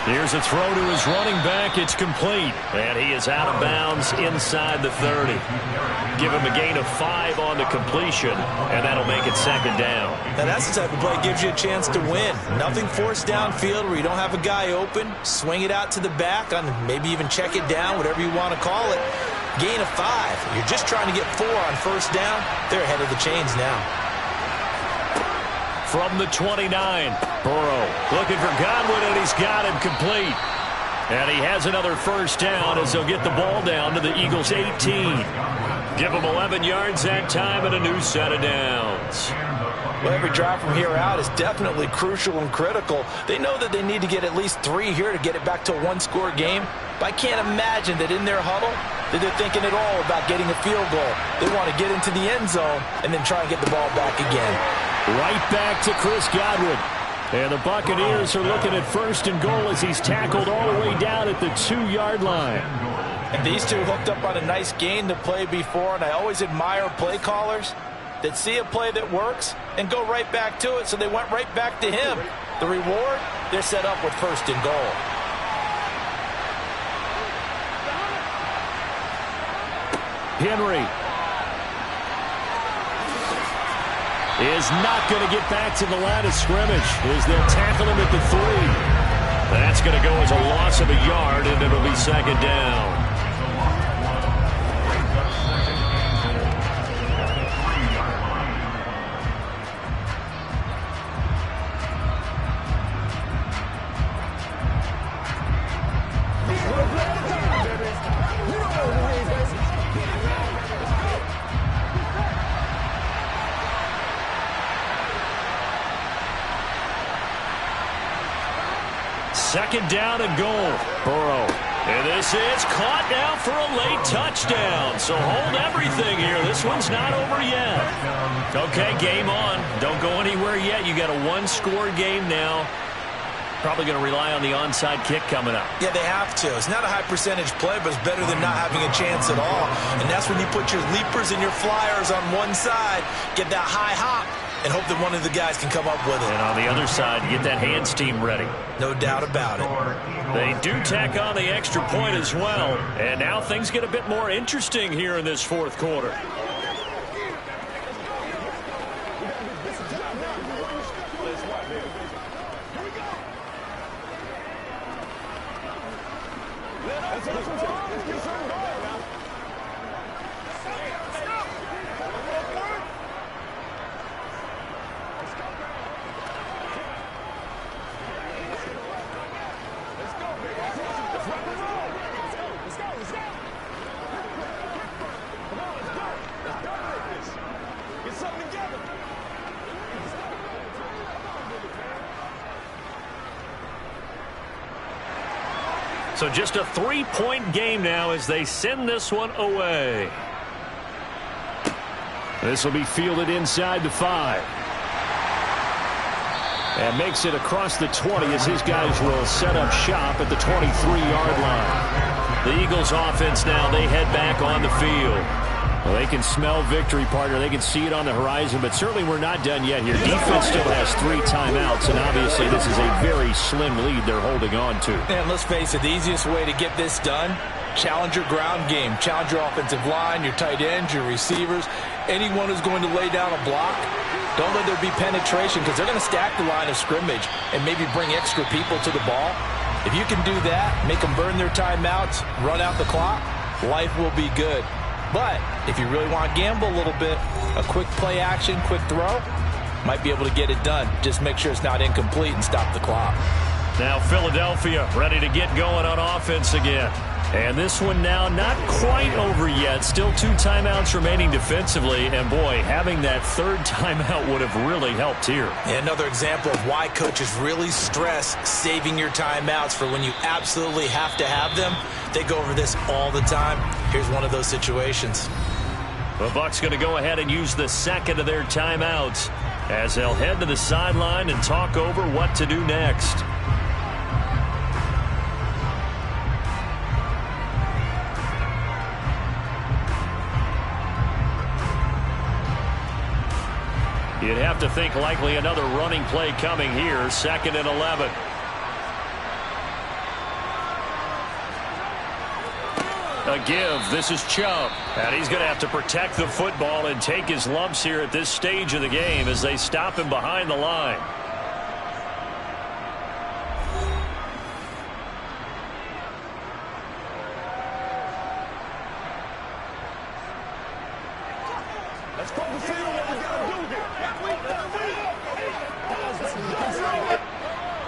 Here's a throw to his running back. It's complete. And he is out of bounds inside the 30. Give him a gain of 5 on the completion, and that'll make it second down. Now that's the type of play that gives you a chance to win. Nothing forced downfield where you don't have a guy open. Swing it out to the back, on maybe even check it down, whatever you want to call it. Gain of 5. You're just trying to get 4 on first down. They're ahead of the chains now. From the 29, Burrow looking for Godwin, and he's got him complete. And he has another first down as they'll get the ball down to the Eagles' 18. Give them 11 yards that time and a new set of downs. Well, every drive from here out is definitely crucial and critical. They know that they need to get at least 3 here to get it back to a one-score game. But I can't imagine that in their huddle that they're thinking at all about getting a field goal. They want to get into the end zone and then try and get the ball back again. Right back to Chris Godwin. And the Buccaneers are looking at first and goal as he's tackled all the way down at the 2-yard line. And these two hooked up on a nice gain to play before, and I always admire play callers that see a play that works and go right back to it, so they went right back to him. The reward, they're set up with first and goal. Henry is not going to get back to the line of scrimmage as they'll tackle him at the 3. That's going to go as a loss of a yard, and it'll be second down. Second down and goal. Burrow. And this is caught now for a late touchdown. So hold everything here. This one's not over yet. Okay, game on. Don't go anywhere yet. You got a one-score game now. Probably going to rely on the onside kick coming up. Yeah, they have to. It's not a high percentage play, but it's better than not having a chance at all. And that's when you put your leapers and your flyers on one side, get that high hop, and hope that one of the guys can come up with it. And on the other side, get that hands team ready. No doubt about it. They do tack on the extra point as well. And now things get a bit more interesting here in this fourth quarter. So just a 3-point game now as they send this one away. This will be fielded inside the 5. And makes it across the 20 as his guys will set up shop at the 23-yard line. The Eagles offense now, they head back on the field. Well, they can smell victory, partner. They can see it on the horizon, but certainly we're not done yet here. Defense still has 3 timeouts, and obviously this is a very slim lead they're holding on to. And let's face it, the easiest way to get this done, challenge your ground game. Challenge your offensive line, your tight ends, your receivers, anyone who's going to lay down a block. Don't let there be penetration because they're going to stack the line of scrimmage and maybe bring extra people to the ball. If you can do that, make them burn their timeouts, run out the clock, life will be good. But if you really want to gamble a little bit, a quick play action, quick throw, might be able to get it done. Just make sure it's not incomplete and stop the clock. Now Philadelphia ready to get going on offense again. And this one now not quite over yet. Still 2 timeouts remaining defensively. And, boy, having that 3rd timeout would have really helped here. And another example of why coaches really stress saving your timeouts for when you absolutely have to have them. They go over this all the time. Here's one of those situations. The Bucs going to go ahead and use the 2nd of their timeouts as they'll head to the sideline and talk over what to do next. You'd have to think likely another running play coming here, 2nd and 11. A give. This is Chubb. And he's going to have to protect the football and take his lumps here at this stage of the game as they stop him behind the line.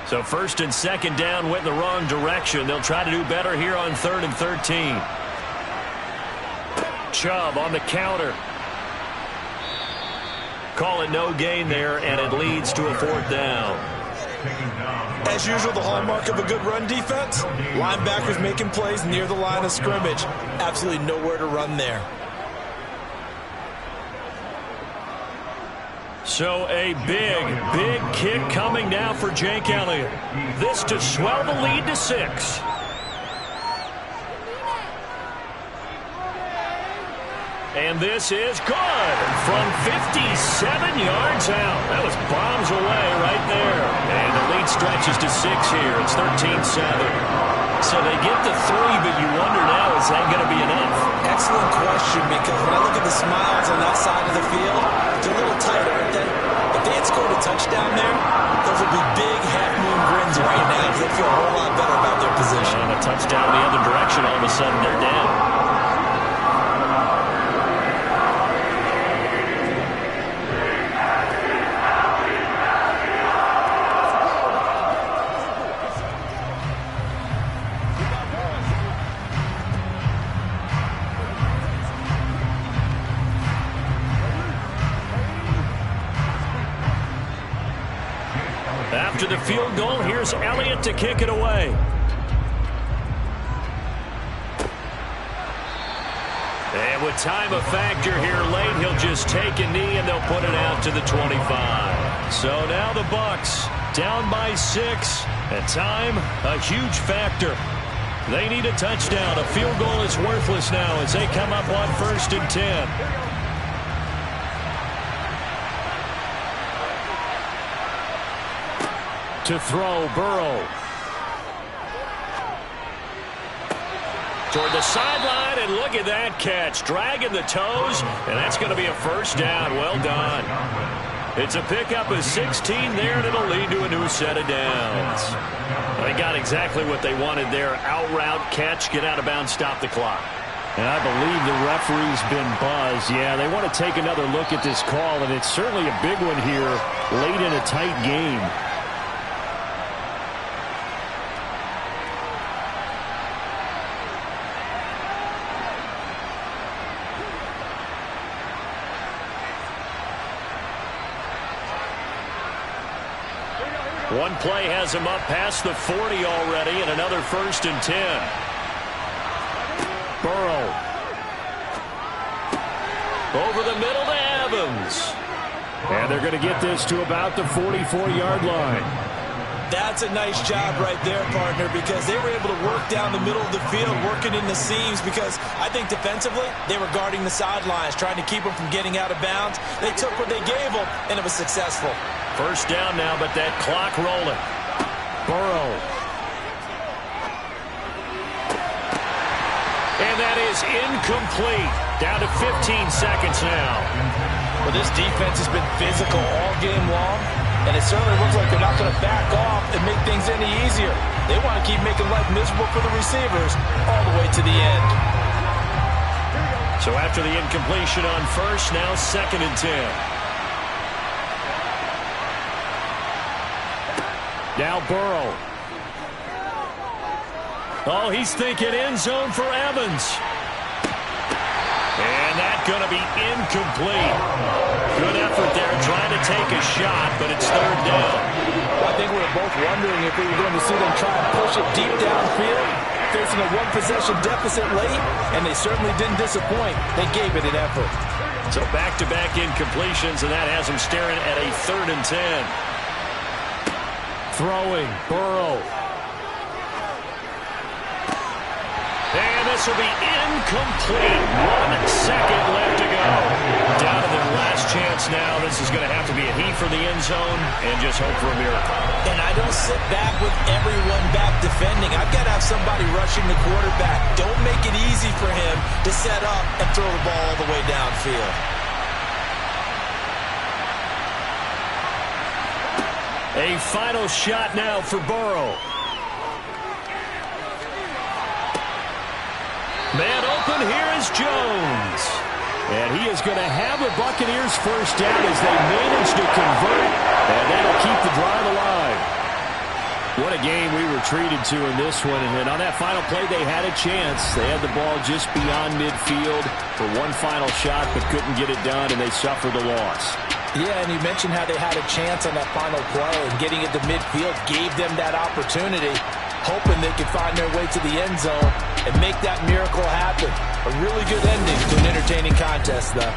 So 1st and 2nd down went in the wrong direction. They'll try to do better here on 3rd and 13. Chubb on the counter. Call it no gain there, and it leads to a 4th down. As usual, the hallmark of a good run defense, linebackers making plays near the line of scrimmage. Absolutely nowhere to run there. So a big kick coming now for Jake Elliott. This to swell the lead to 6. And this is good from 57 yards out. That was bombs away right there. And the lead stretches to 6 here. It's 13-7. So they get to 3, but you wonder now, is that going to be enough? Excellent question, because when I look at the smiles on that side of the field, they're a little tight, aren't they? If they had scored a touchdown there, those would be big half-moon grins right now because they feel a whole lot better about their position. And a touchdown the other direction, all of a sudden they're down. After the field goal, here's Elliott to kick it away. And with time a factor here late, he'll just take a knee and they'll put it out to the 25. So now the Bucs down by 6. And time, a huge factor. They need a touchdown. A field goal is worthless now as they come up on 1st and 10. To throw, Burrow. Toward the sideline, and look at that catch. Dragging the toes, and that's going to be a 1st down. Well done. It's a pickup of 16 there, and it'll lead to a new set of downs. They got exactly what they wanted there. Out route, catch, get out of bounds, stop the clock. And I believe the referee's been buzzed. Yeah, they want to take another look at this call, and it's certainly a big one here late in a tight game. One play has him up past the 40 already, and another 1st and 10. Burrow. Over the middle to Evans. And they're going to get this to about the 44-yard line. That's a nice job right there, partner, because they were able to work down the middle of the field, working in the seams, because I think defensively they were guarding the sidelines, trying to keep them from getting out of bounds. They took what they gave them, and it was successful. 1st down now, but that clock rolling. Burrow. And that is incomplete. Down to 15 seconds now. Well, this defense has been physical all game long, and it certainly looks like they're not going to back off and make things any easier. They want to keep making life miserable for the receivers all the way to the end. So after the incompletion on 1st, now 2nd and 10. Now Burrow. Oh, he's thinking end zone for Evans. And that's going to be incomplete. Good effort there trying to take a shot, but it's 3rd down. I think we were both wondering if we were going to see them try and push it deep downfield, facing a 1-possession deficit late, and they certainly didn't disappoint. They gave it an effort. So back-to-back incompletions, and that has him staring at a 3rd and 10. Throwing, Burrow. And this will be incomplete. 1 second left to go. Down to their last chance now. This is going to have to be a heave for the end zone and just hope for a miracle. And I don't sit back with everyone back defending. I've got to have somebody rushing the quarterback. Don't make it easy for him to set up and throw the ball all the way downfield. A final shot now for Burrow. Man open, here is Jones. And he is going to have the Buccaneers first down as they manage to convert. And that'll keep the drive alive. What a game we were treated to in this one. And on that final play, they had a chance. They had the ball just beyond midfield for one final shot, but couldn't get it done, and they suffered a loss. Yeah, and you mentioned how they had a chance on that final play, and getting it to midfield gave them that opportunity, hoping they could find their way to the end zone and make that miracle happen. A really good ending to an entertaining contest, though.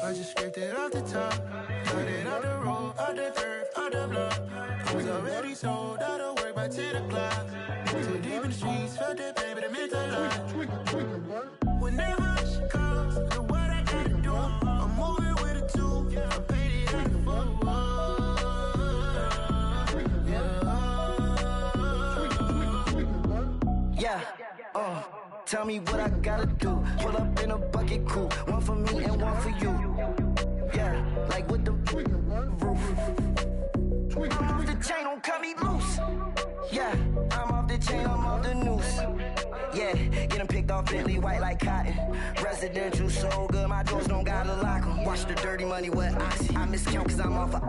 I just scraped it off the top, cut it off the road, off the turf, off the block. I was already sold out of work by 10 o'clock. Too deep in the streets, felt that pain, but it meant a lot. When that rush comes, know what I gotta do. I'm moving with a two, I paid it out the full. Yeah, tell me what I gotta do. Pull up in a bucket crew, one for me and one for you. Yeah, like with the roof. I'm off the chain, don't cut me loose. Yeah, I'm off the chain, I'm off the noose. Yeah, getting picked off Bentley, white like cotton. Residential so good, my doors don't gotta lock 'em. Watch the dirty money with oxy. I miscount cause I'm off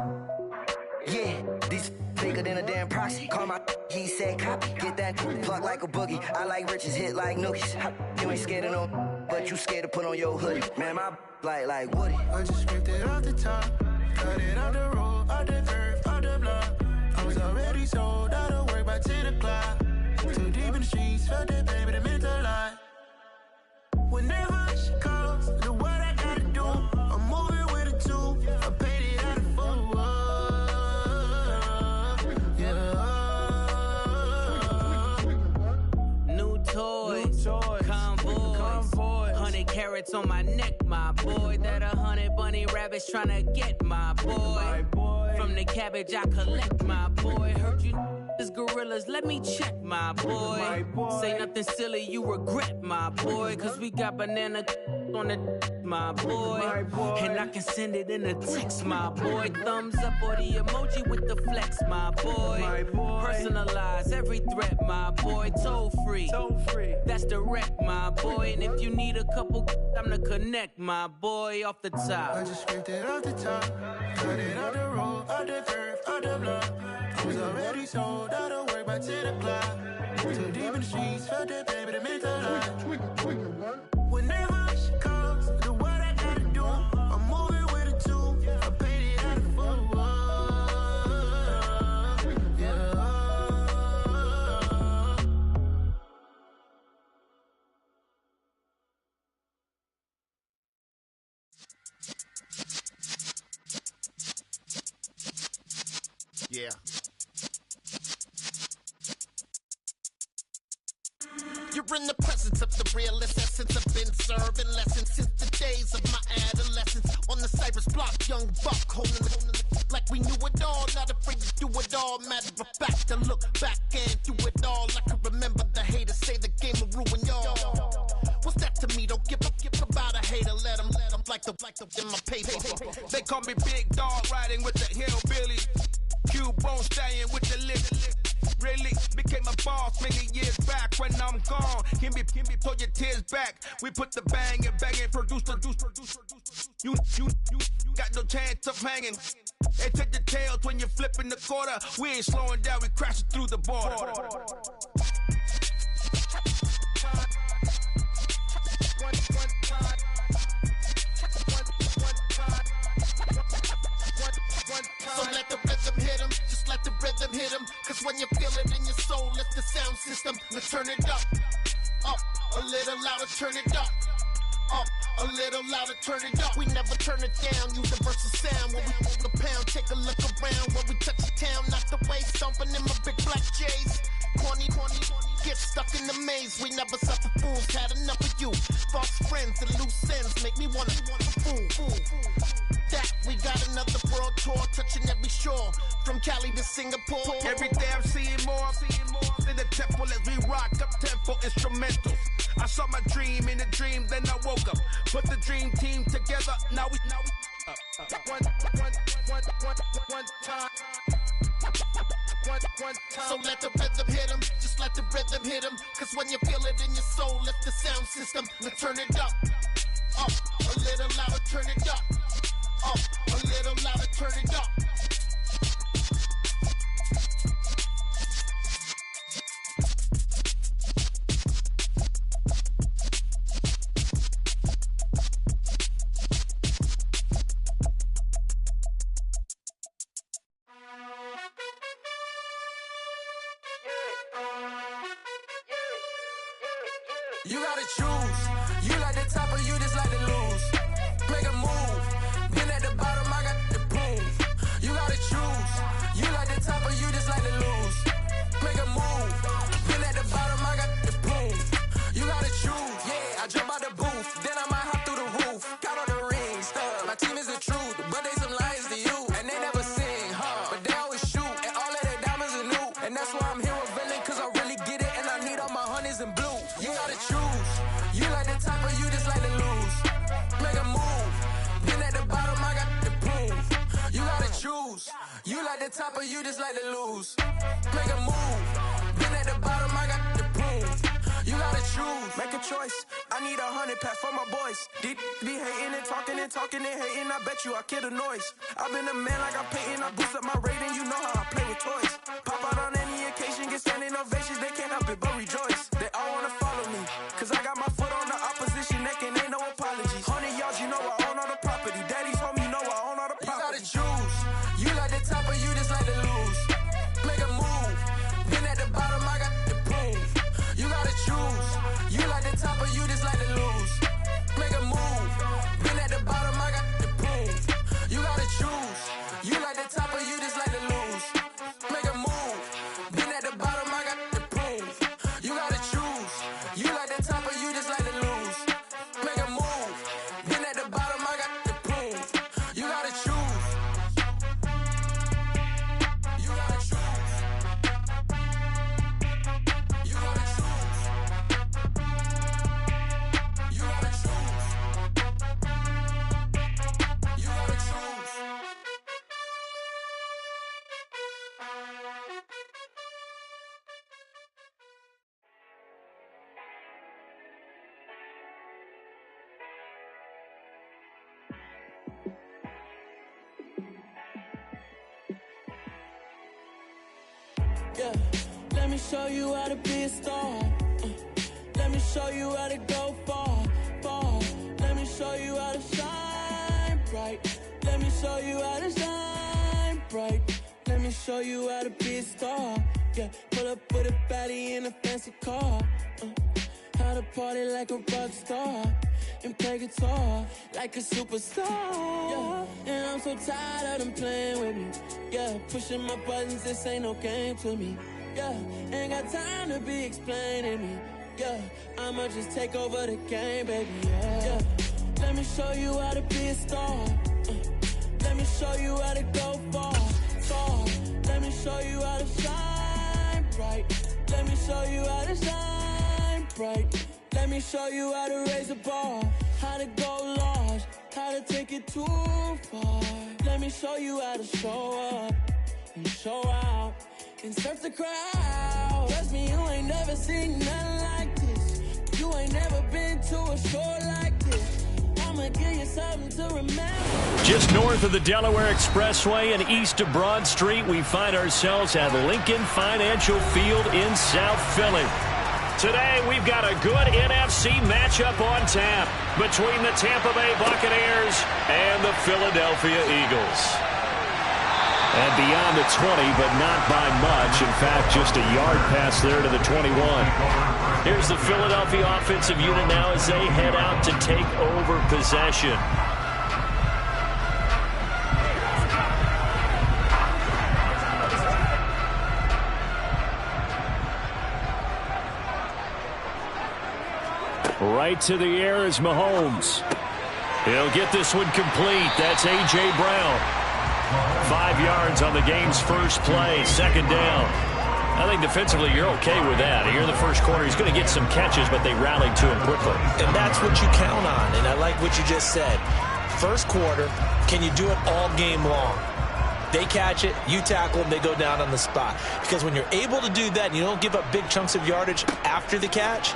yeah, these bigger than a damn proxy. Call my he said copy. Get that plug like a boogie. I like riches, hit like nookies. You ain't scared of no, but you scared to put on your hoodie. Man, my like Woody. I just scraped it off the top, cut it off the road, off the turf, off the block. I was already sold out of work by 10 o'clock. Too deep in the streets, felt that pain, but it meant a lot. When that rush comes, know what I gotta do. I'm moving with a two, I paid it out of full. Convoy, 100 carats on my neck, my boy. That 100 bunny rabbits tryna get my boy. From the cabbage I collect, my boy. Heard you is gorillas, let me check, my boy. Say nothing silly, you regret, my boy. Cause we got banana on the my boy. And I can send it in a text, my boy. Thumbs up or the emoji with the flex, my boy. Personalize every threat, my boy. Toll free. That's direct, my boy. And if you need a couple, I'm the connect, my boy, off the top. I just scraped it off the top, cut it off the road, off the turf, off the block. I was already sold out of work by 10 o'clock. Too deep in the streets, felt that pain, but it meant a lot. When that rush comes, know what I gotta do. I'm moving with a two, I paid it out of full. Yeah. You Never in the presence of the realest essence. I've been serving lessons since the days of my adolescence. On the Cypress block, young buck holding the like we knew it all. Not afraid to do it all. Matter of fact, to look back and do it all. I can remember the haters say the game will ruin y'all. What's that to me? Don't give about a hater. Let them like the in my paper. They call me Big Dog, riding with the hillbillies. Q-Bone Stallion with the lip. Really became a boss many years back. When I'm gone, can be pull your tears back. We put the bang and produce. You got no chance of hanging. They take the tails when you're flipping the quarter. We ain't slowing down, we crashing through the border. So let the rhythm hit him, just let the rhythm hit him. Cause when you feel it in your soul, lift the sound system. Let's turn it up, a little louder, turn it up. A little louder, turn it up. We never turn it down, universal sound. When we move the pound, take a look around. When we touch the town, knock the way, stomping in my big black J's. Corny, get stuck in the maze. We never suffer fools, had enough of you. False friends and loose ends make me wanna fool. That we got another world tour, touching every shore, from Cali to Singapore. Every day I'm seeing more in the temple as we rock up tempo instrumentals. I saw my dream in a dream, then I woke up. Put the dream team together, now we one time. So let the rhythm hit him, just let the rhythm hit him. Cause when you feel it in your soul, lift the sound system. Let's turn it up, a little louder, turn it up. A little louder, turn it up. You gotta choose. You like the top or you just like to lose. Make a move. Been at the bottom, I got the proof. You gotta choose. You like the top or you just like to lose. Make a move. Been at the bottom, I got the proof. You gotta choose. Yeah, I jump out the booth, then I might hop through the roof. Count on the rings, stuff. My team is the truth, but they some liars to you. And they never sing, but they always shoot. And all of their diamonds are new. And that's why I'm here with Villain, cause I really get it. And I need all my honeys in blue. You gotta choose. You like the top or you just like to lose. Make a move. Been at the bottom, I got the proof. You gotta choose. You like the top or you just like to lose. Make a move. Been at the bottom, I got the proof. You gotta choose. Make a choice. I need 100 pass for my boys. Be hating and talking and hating. I bet you I kill the noise. I've been a man like I'm Peyton. I boost up my rating. You know how I play with toys. Pop out on any occasion, get standing ovations. They can't help it but rejoice. They all wanna follow me, cause I got my foot on the opposition neck and ain't no apologies. 100 yards, you know I own all the property. Daddy's home, you know I own all the property. You gotta choose. You like the top or you just like to lose. Make a move. Been at the bottom, I got the proof. You gotta choose. You like the top or you just like to lose. Make a move. Been at the bottom, I got the proof. You gotta choose. You like the top or you just like to lose. Make a move. Been at the bottom, I got the proof. You gotta choose. You like the top or you just like to lose. Make a move. Been at the bottom, I got the proof. You gotta choose. You gotta choose. You gotta choose. You gotta choose. You gotta choose. Yeah, let me show you how to be a star. Let me show you how to go far, far. Let me show you how to shine bright. Let me show you how to shine bright. Let me show you how to be a star. Yeah, pull up with a baddie in a fancy car. How to party like a rock star and play guitar like a superstar. Yeah, and I'm so tired of them playing with me. Yeah, pushing my buttons, this ain't no game to me. Yeah, ain't got time to be explaining me. Yeah, I'ma just take over the game, baby, yeah. Let me show you how to be a star. Let me show you how to go far, far. Let me show you how to shine bright. Let me show you how to shine bright. Let me show you how to raise a bar, how to go large, how to take it too far. Let me show you how to show up and show out and surf the crowd. Trust me, you ain't never seen nothing like this. You ain't never been to a shore like this. I'ma give you something to remember. Just north of the Delaware Expressway and east of Broad Street, we find ourselves at Lincoln Financial Field in South Philly. Today, we've got a good NFC matchup on tap between the Tampa Bay Buccaneers and the Philadelphia Eagles. And beyond the 20, but not by much. In fact, just a yard pass there to the 21. Here's the Philadelphia offensive unit now as they head out to take over possession. Right to the air is Mahomes. He'll get this one complete. That's A.J. Brown. 5 yards on the game's first play, second down. I think defensively you're okay with that. Here in the first quarter, he's going to get some catches, but they rallied to him quickly. And that's what you count on, and I like what you just said. First quarter, can you do it all game long? They catch it, you tackle them, they go down on the spot. Because when you're able to do that and you don't give up big chunks of yardage after the catch,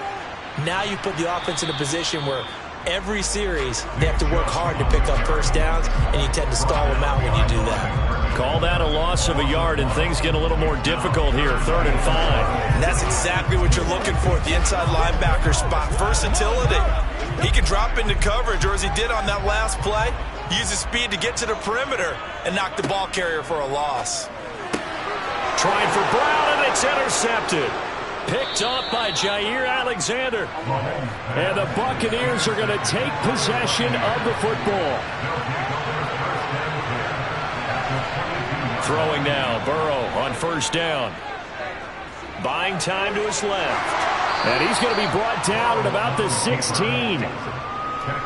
now you put the offense in a position where every series they have to work hard to pick up first downs, and you tend to stall them out when you do that. Call that a loss of a yard, and things get a little more difficult here, 3rd and 5. And that's exactly what you're looking for at the inside linebacker spot. Versatility. He can drop into coverage, or as he did on that last play, use his speed to get to the perimeter and knock the ball carrier for a loss. Trying for Brown, and it's intercepted. Picked off by Jair Alexander. And the Buccaneers are going to take possession of the football. Throwing now, Burrow on first down. Buying time to his left. And he's going to be brought down at about the 16.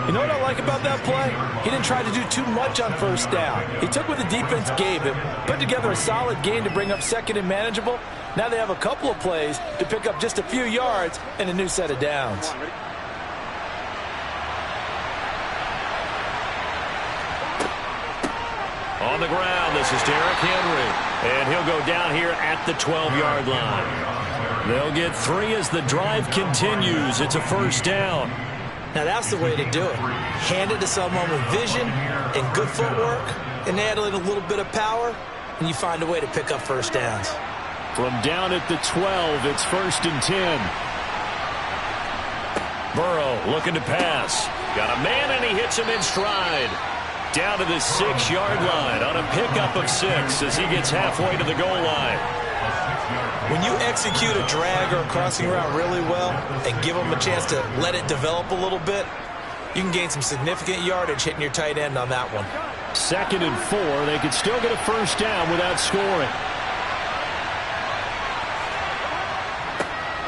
You know what I like about that play? He didn't try to do too much on first down. He took what the defense gave him, put together a solid game to bring up second and manageable. Now they have a couple of plays to pick up just a few yards and a new set of downs. On the ground, this is Derrick Henry. And he'll go down here at the 12-yard line. They'll get 3 as the drive continues. It's a first down. Now that's the way to do it. Hand it to someone with vision and good footwork, and add in a little bit of power, and you find a way to pick up first downs. From down at the 12, it's 1st and 10. Burrow looking to pass. Got a man, and he hits him in stride. Down to the 6-yard line on a pickup of 6 as he gets halfway to the goal line. When you execute a drag or a crossing route really well and give them a chance to let it develop a little bit, you can gain some significant yardage hitting your tight end on that one. 2nd and 4. They could still get a first down without scoring.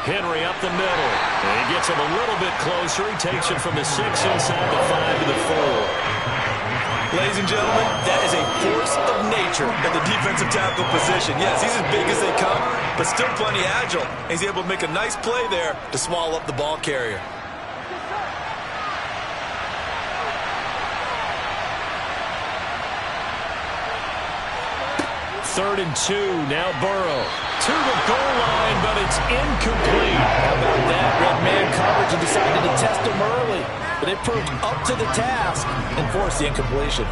Henry up the middle. And he gets him a little bit closer. He takes it from the 6 inside the 5 to the 4. Ladies and gentlemen, that is a force of nature at the defensive tackle position. Yes, he's as big as they come, but still plenty agile. He's able to make a nice play there to swallow up the ball carrier. Third and 2, now Burrow. To the goal line, but it's incomplete. How about that? Red man coverage and decided to test him early. But it proved up to the task and forced the incompletion.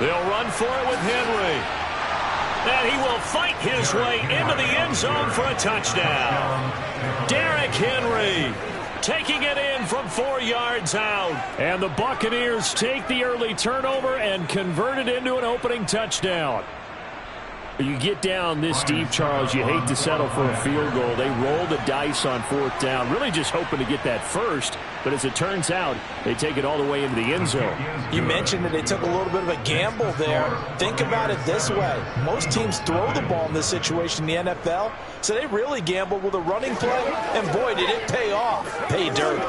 They'll run for it with Henry. And he will fight his way into the end zone for a touchdown. Derrick Henry taking it in from 4 yards out. And the Buccaneers take the early turnover and convert it into an opening touchdown. You get down this deep, Charles, you hate to settle for a field goal. They roll the dice on 4th down, really just hoping to get that first. But as it turns out, they take it all the way into the end zone. You mentioned that they took a little bit of a gamble there. Think about it this way. Most teams throw the ball in this situation in the NFL, so they really gambled with a running play, and boy, did it pay off. Pay dirt.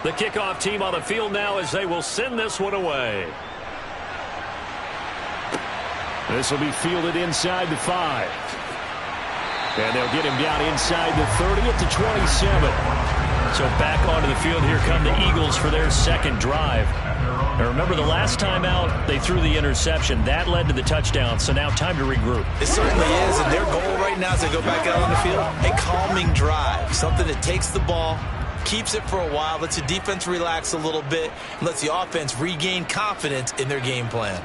The kickoff team on the field now as they will send this one away. This will be fielded inside the 5. And they'll get him down inside the 30 at the 27. So back onto the field, here come the Eagles for their second drive. Now remember, the last time out, they threw the interception. That led to the touchdown, so now time to regroup. It certainly is, and their goal right now as they go back out on the field, a calming drive, something that takes the ball, keeps it for a while, lets the defense relax a little bit, and lets the offense regain confidence in their game plan.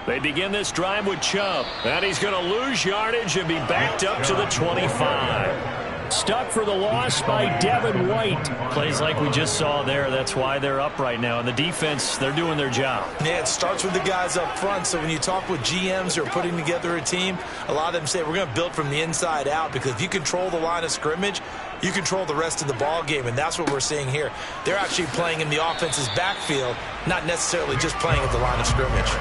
They begin this drive with Chubb, and he's going to lose yardage and be backed up to the 25. Stuck for the loss by Devin White. Plays like we just saw there. That's why they're up right now. And the defense, they're doing their job. Yeah, it starts with the guys up front. So when you talk with GMs who are putting together a team, a lot of them say we're going to build from the inside out, because if you control the line of scrimmage, you control the rest of the ball game, and that's what we're seeing here. They're actually playing in the offense's backfield, not necessarily just playing at the line of scrimmage.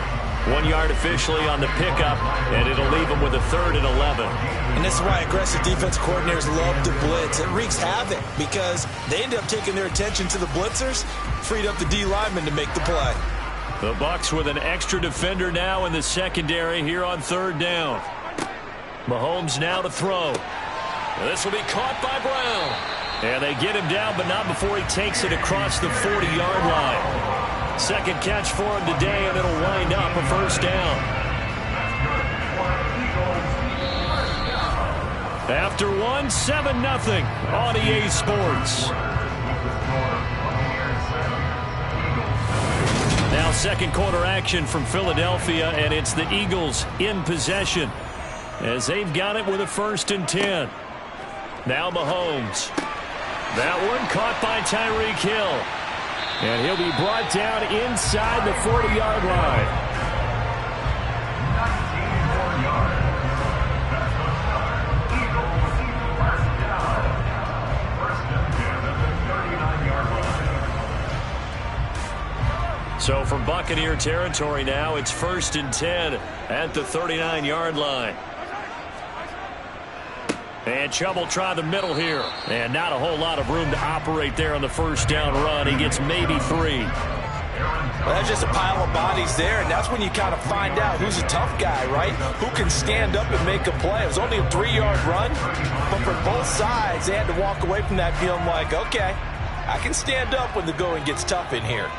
1 yard officially on the pickup, and it'll leave them with a 3rd and 11. And this is why aggressive defense coordinators love to blitz. It wreaks havoc because they end up taking their attention to the blitzers, freed up the D lineman to make the play. The Bucs with an extra defender now in the secondary here on 3rd down. Mahomes now to throw. This will be caught by Brown. And they get him down, but not before he takes it across the 40-yard line. Second catch for him today, and it'll wind up a 1st down. After 7-0 on EA Sports. Now second quarter action from Philadelphia, and it's the Eagles in possession as they've got it with a 1st and 10. Now Mahomes. That one caught by Tyreek Hill. And he'll be brought down inside the 40-yard line. So from Buccaneer territory now, it's 1st and 10 at the 39-yard line. And Chubb will try the middle here. And not a whole lot of room to operate there on the 1st down run. He gets maybe 3. Well, that's just a pile of bodies there, and that's when you kind of find out who's a tough guy, right? Who can stand up and make a play. It was only a 3-yard run, but for both sides, they had to walk away from that feeling like, okay, I can stand up when the going gets tough in here.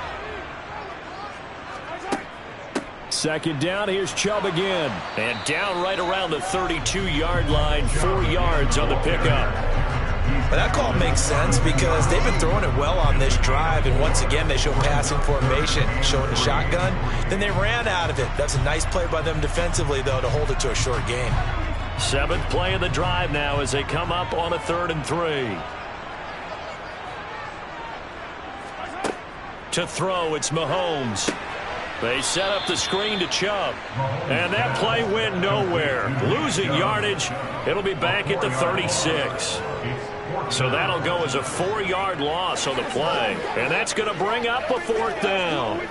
Second down, here's Chubb again. And down right around the 32-yard line, 4 yards on the pickup. But that call makes sense because they've been throwing it well on this drive, and once again they show passing formation, showing the shotgun. Then they ran out of it. That's a nice play by them defensively, though, to hold it to a short gain. 7th play of the drive now as they come up on a 3rd and 3. To throw, it's Mahomes. They set up the screen to Chubb. And that play went nowhere. Losing yardage. It'll be back at the 36. So that'll go as a 4-yard loss on the play. And that's going to bring up a 4th down.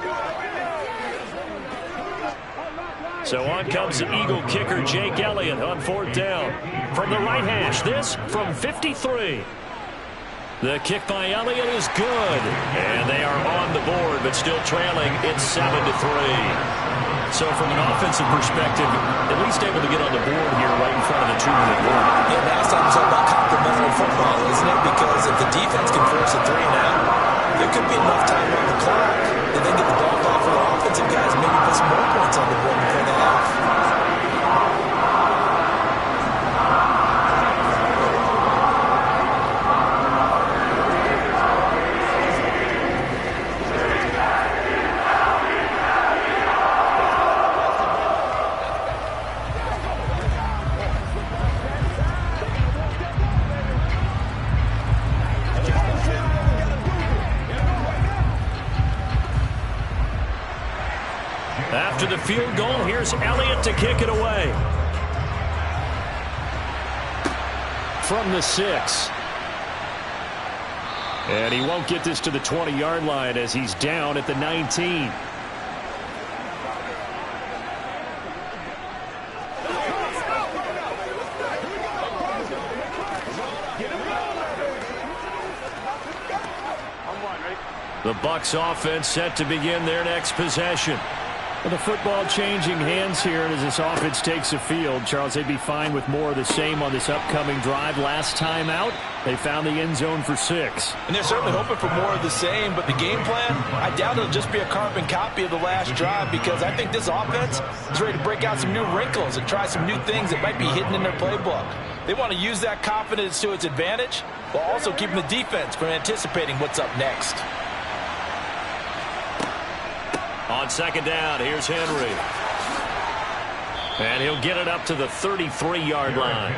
So on comes the Eagle kicker, Jake Elliott, on 4th down. From the right hash, this from 53. The kick by Elliott is good. And they are on the board, but still trailing. It's 7-3. So from an offensive perspective, at least able to get on the board here right in front of the 2-minute warning. Yeah, now it's time to talk about complementary football, isn't it? Because if the defense can force a 3-and-out, there could be enough time on the clock that they get the ball back for the offensive guys and maybe put some more points on the board before the half. After the field goal, here's Elliott to kick it away. From the 6. And he won't get this to the 20-yard line as he's down at the 19. The Bucs offense set to begin their next possession. Well, the football changing hands here as this offense takes the field. Charles, they'd be fine with more of the same on this upcoming drive. Last time out, they found the end zone for 6. And they're certainly hoping for more of the same, but the game plan, I doubt it'll just be a carbon copy of the last drive because I think this offense is ready to break out some new wrinkles and try some new things that might be hidden in their playbook. They want to use that confidence to its advantage while also keeping the defense from anticipating what's up next. On second down, here's Henry. And he'll get it up to the 33-yard line.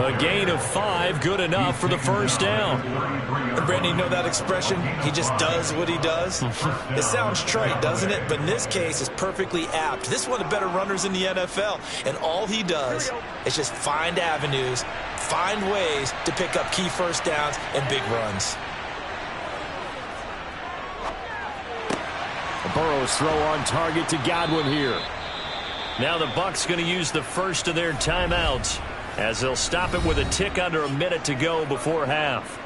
A gain of 5, good enough for the first down. And Brandon, you know that expression? He just does what he does? It sounds trite, doesn't it? But in this case, it's perfectly apt. This is one of the better runners in the NFL. And all he does is just find avenues, find ways to pick up key first downs and big runs. Burrow's throw on target to Godwin here. Now the Bucs going to use the first of their timeouts as they'll stop it with a tick under a minute to go before half.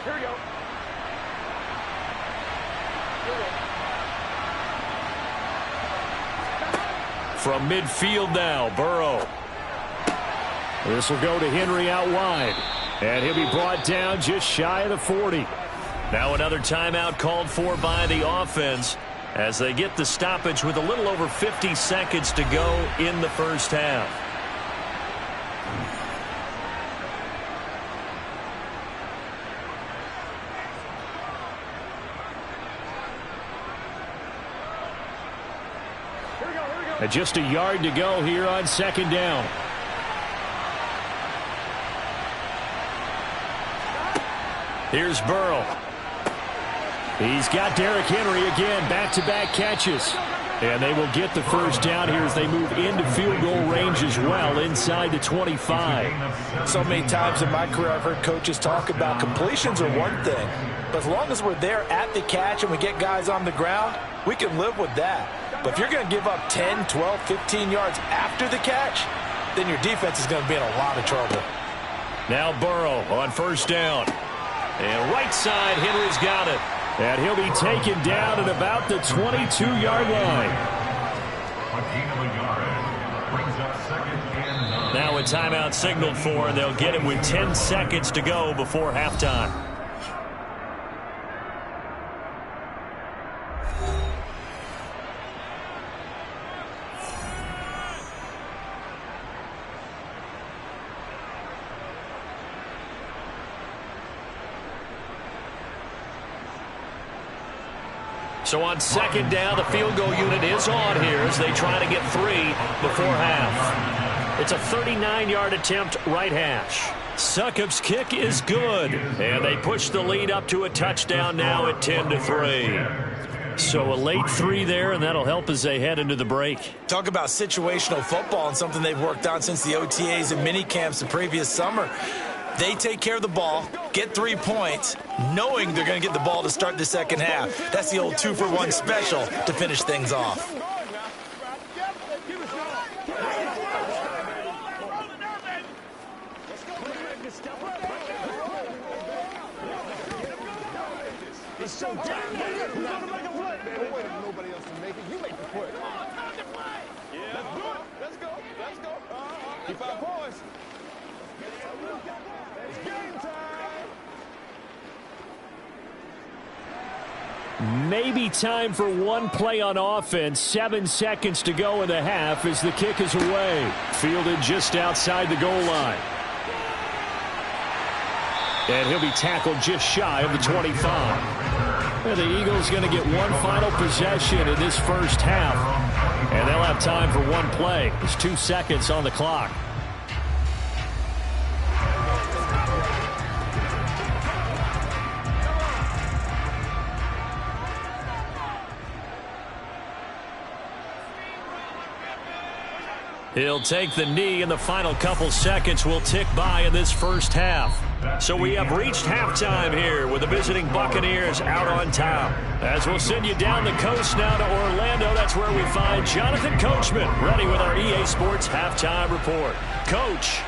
Here we go. From midfield now, Burrow. This will go to Henry out wide. And he'll be brought down just shy of the 40. Now another timeout called for by the offense as they get the stoppage with a little over 50 seconds to go in the first half. And just a yard to go here on second down. Here's Burrow. He's got Derrick Henry again, back-to-back catches. And they will get the first down here as they move into field goal range as well, inside the 25. So many times in my career I've heard coaches talk about completions are one thing, but as long as we're there at the catch and we get guys on the ground, we can live with that. But if you're going to give up 10, 12, 15 yards after the catch, then your defense is going to be in a lot of trouble. Now Burrow on first down. And right side, Henry's got it. And he'll be taken down at about the 22-yard line. Now a timeout signaled for, and they'll get it with 10 seconds to go before halftime. So on second down, the field goal unit is on here as they try to get 3 before half. It's a 39-yard attempt, right hash. Succop's kick is good, and they push the lead up to a touchdown now at 10-3. So a late 3 there, and that'll help as they head into the break. Talk about situational football and something they've worked on since the OTAs and mini camps the previous summer. They take care of the ball, get 3 points, knowing they're going to get the ball to start the second half. That's the old 2-for-1 special to finish things off. It's showtime. Who's gonna make a play? Don't wait for nobody else to make it. You make the play. Come on, time to play. Yeah. Let's do it. Let's go. Let's go. Keep our poise. It's game time. Maybe time for one play on offense. 7 seconds to go in the half as the kick is away. Fielded just outside the goal line. And he'll be tackled just shy of the 25. And the Eagles going to get one final possession in this first half. And they'll have time for one play. There's 2 seconds on the clock. He'll take the knee, and the final couple seconds will tick by in this first half. So we have reached halftime here with the visiting Buccaneers out on top. As we'll send you down the coast now to Orlando, that's where we find Jonathan Coachman ready with our EA Sports halftime report. Coach.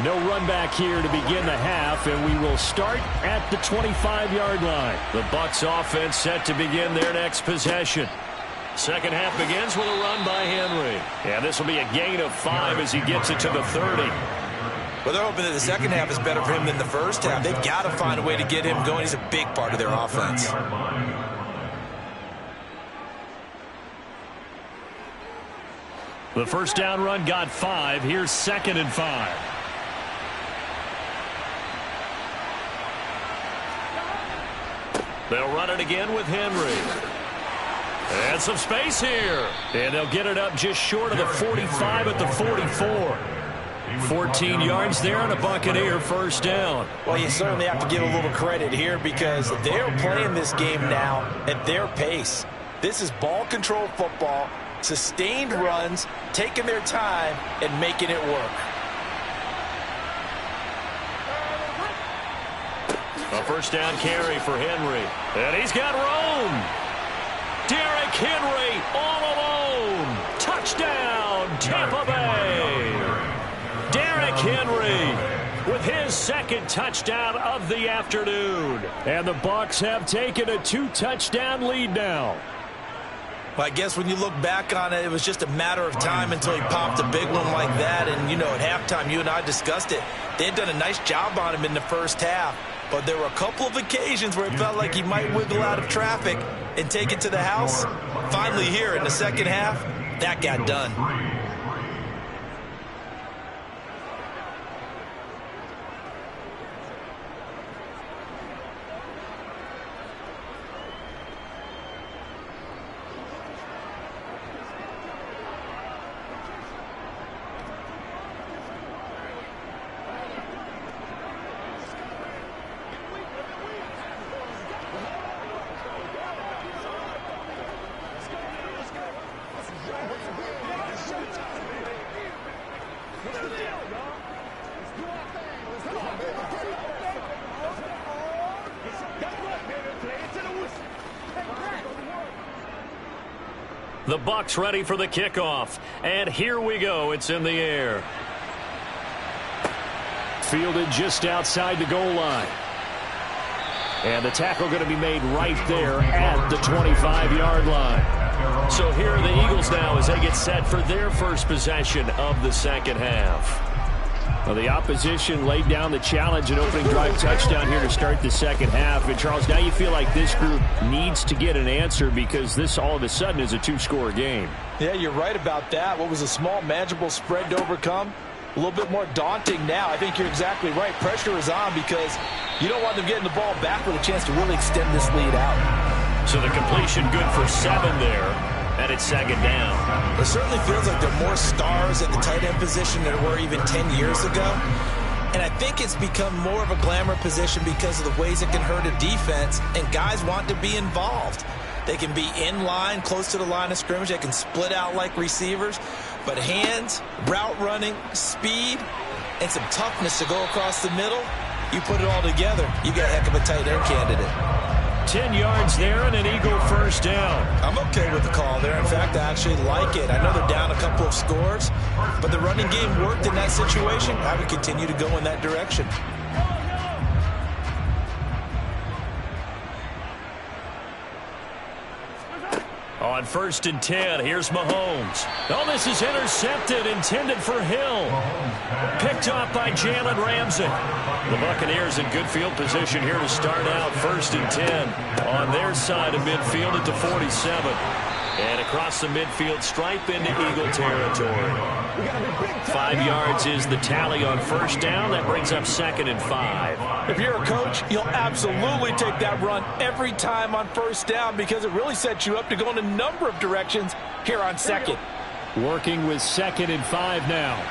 No run back here to begin the half, and we will start at the 25-yard line. The Bucs offense set to begin their next possession. Second half begins with a run by Henry. And this will be a gain of 5 as he gets it to the 30. Well, they're hoping that the second half is better for him than the first half. They've got to find a way to get him going. He's a big part of their offense. The first down run got 5. Here's 2nd and 5. They'll run it again with Henry. And some space here. And they'll get it up just short of the 45 at the 44. 14 yards there on a Buccaneer first down. Well, you certainly have to give a little credit here because they're playing this game now at their pace. This is ball control football, sustained runs, taking their time, and making it work. A first down carry for Henry. And he's got room. Derrick Henry all alone. Touchdown, Tampa Bay. Derrick Henry with his second touchdown of the afternoon. And the Bucs have taken a 2-touchdown lead now. Well, I guess when you look back on it, it was just a matter of time until he popped a big one like that. And, you know, at halftime, you and I discussed it. They had done a nice job on him in the first half. But there were a couple of occasions where it felt like he might wiggle out of traffic and take it to the house. Finally here in the second half, that got done. The Bucs ready for the kickoff. And here we go. It's in the air. Fielded just outside the goal line. And the tackle going to be made right there at the 25-yard line. So here are the Eagles now as they get set for their first possession of the second half. Well, the opposition laid down the challenge and opening drive touchdown here to start the second half. And, Charles, now you feel like this group needs to get an answer because this all of a sudden is a 2-score game. Yeah, you're right about that. What was a small, manageable spread to overcome, a little bit more daunting now. I think you're exactly right. Pressure is on because you don't want them getting the ball back with a chance to really extend this lead out. So the completion good for 7 there. And it's second down. It certainly feels like there are more stars at the tight end position than there were even 10 years ago. And I think it's become more of a glamour position because of the ways it can hurt a defense. And guys want to be involved. They can be in line, close to the line of scrimmage. They can split out like receivers. But hands, route running, speed, and some toughness to go across the middle, you put it all together, you got a heck of a tight end candidate. 10 yards there and an Eagle first down. I'm okay with the call there. In fact, I actually like it. I know they're down a couple of scores, but the running game worked in that situation. I would continue to go in that direction. On 1st and 10, here's Mahomes. Oh, this is intercepted, intended for Hill. Picked off by Jalen Ramsey. The Buccaneers in good field position here to start out 1st and 10 on their side of midfield at the 47. And across the midfield stripe into Eagle territory. 5 yards is the tally on 1st down. That brings up 2nd and 5. If you're a coach, you'll absolutely take that run every time on 1st down because it really sets you up to go in a number of directions here on 2nd. Working with 2nd and 5 now.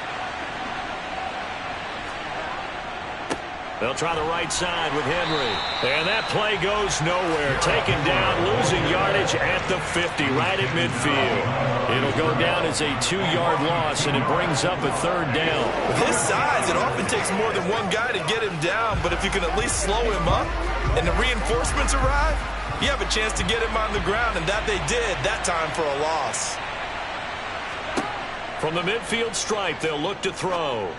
They'll try the right side with Henry. And that play goes nowhere. Taken down, losing yardage at the 50, right at midfield. It'll go down as a 2-yard loss, and it brings up a 3rd down. With his size, it often takes more than one guy to get him down, but if you can at least slow him up and the reinforcements arrive, you have a chance to get him on the ground, and that they did that time for a loss. From the midfield stripe, they'll look to throw.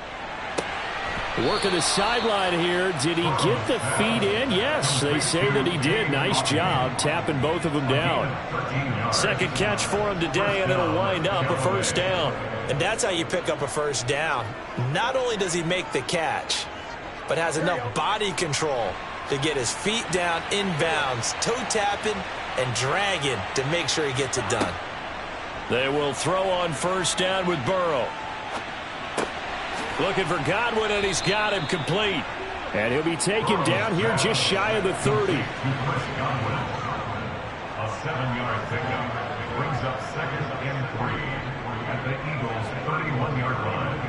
Working the sideline here. Did he get the feet in? Yes, they say that he did. Nice job tapping both of them down. 2nd catch for him today, and it'll wind up a 1st down. And that's how you pick up a 1st down. Not only does he make the catch, but has enough body control to get his feet down inbounds, toe tapping and dragging to make sure he gets it done. They will throw on 1st down with Burrow. Looking for Godwin, and he's got him complete. And he'll be taken down here just shy of the 30. A 7-yard pickup. It brings up 2nd and 3 at the Eagles' 31-yard line.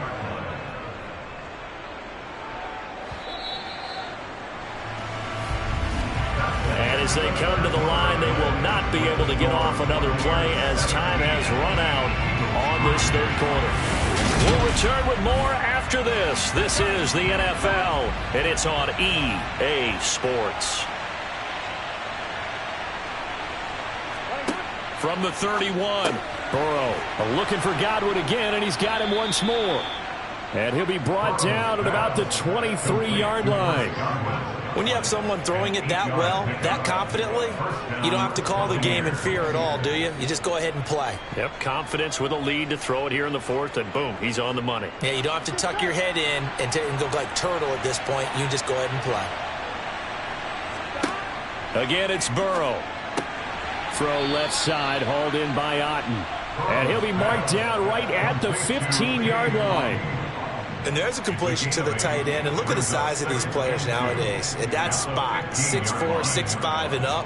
And as they come to the line, they will not be able to get off another play as time has run out on this 3rd quarter. We'll return with more after this. This is the NFL, and it's on EA Sports. From the 31, Burrow looking for Godwin again, and he's got him once more. And he'll be brought down at about the 23-yard line. When you have someone throwing it that well, that confidently, you don't have to call the game in fear at all, do you? You just go ahead and play. Yep, confidence with a lead to throw it here in the 4th, and boom, he's on the money. Yeah, you don't have to tuck your head in and go like turtle at this point. You just go ahead and play. Again, it's Burrow. Throw left side, hauled in by Otten. And he'll be marked down right at the 15-yard line. And there's a completion to the tight end. And look at the size of these players nowadays. At that spot, 6'4", 6'5", and up.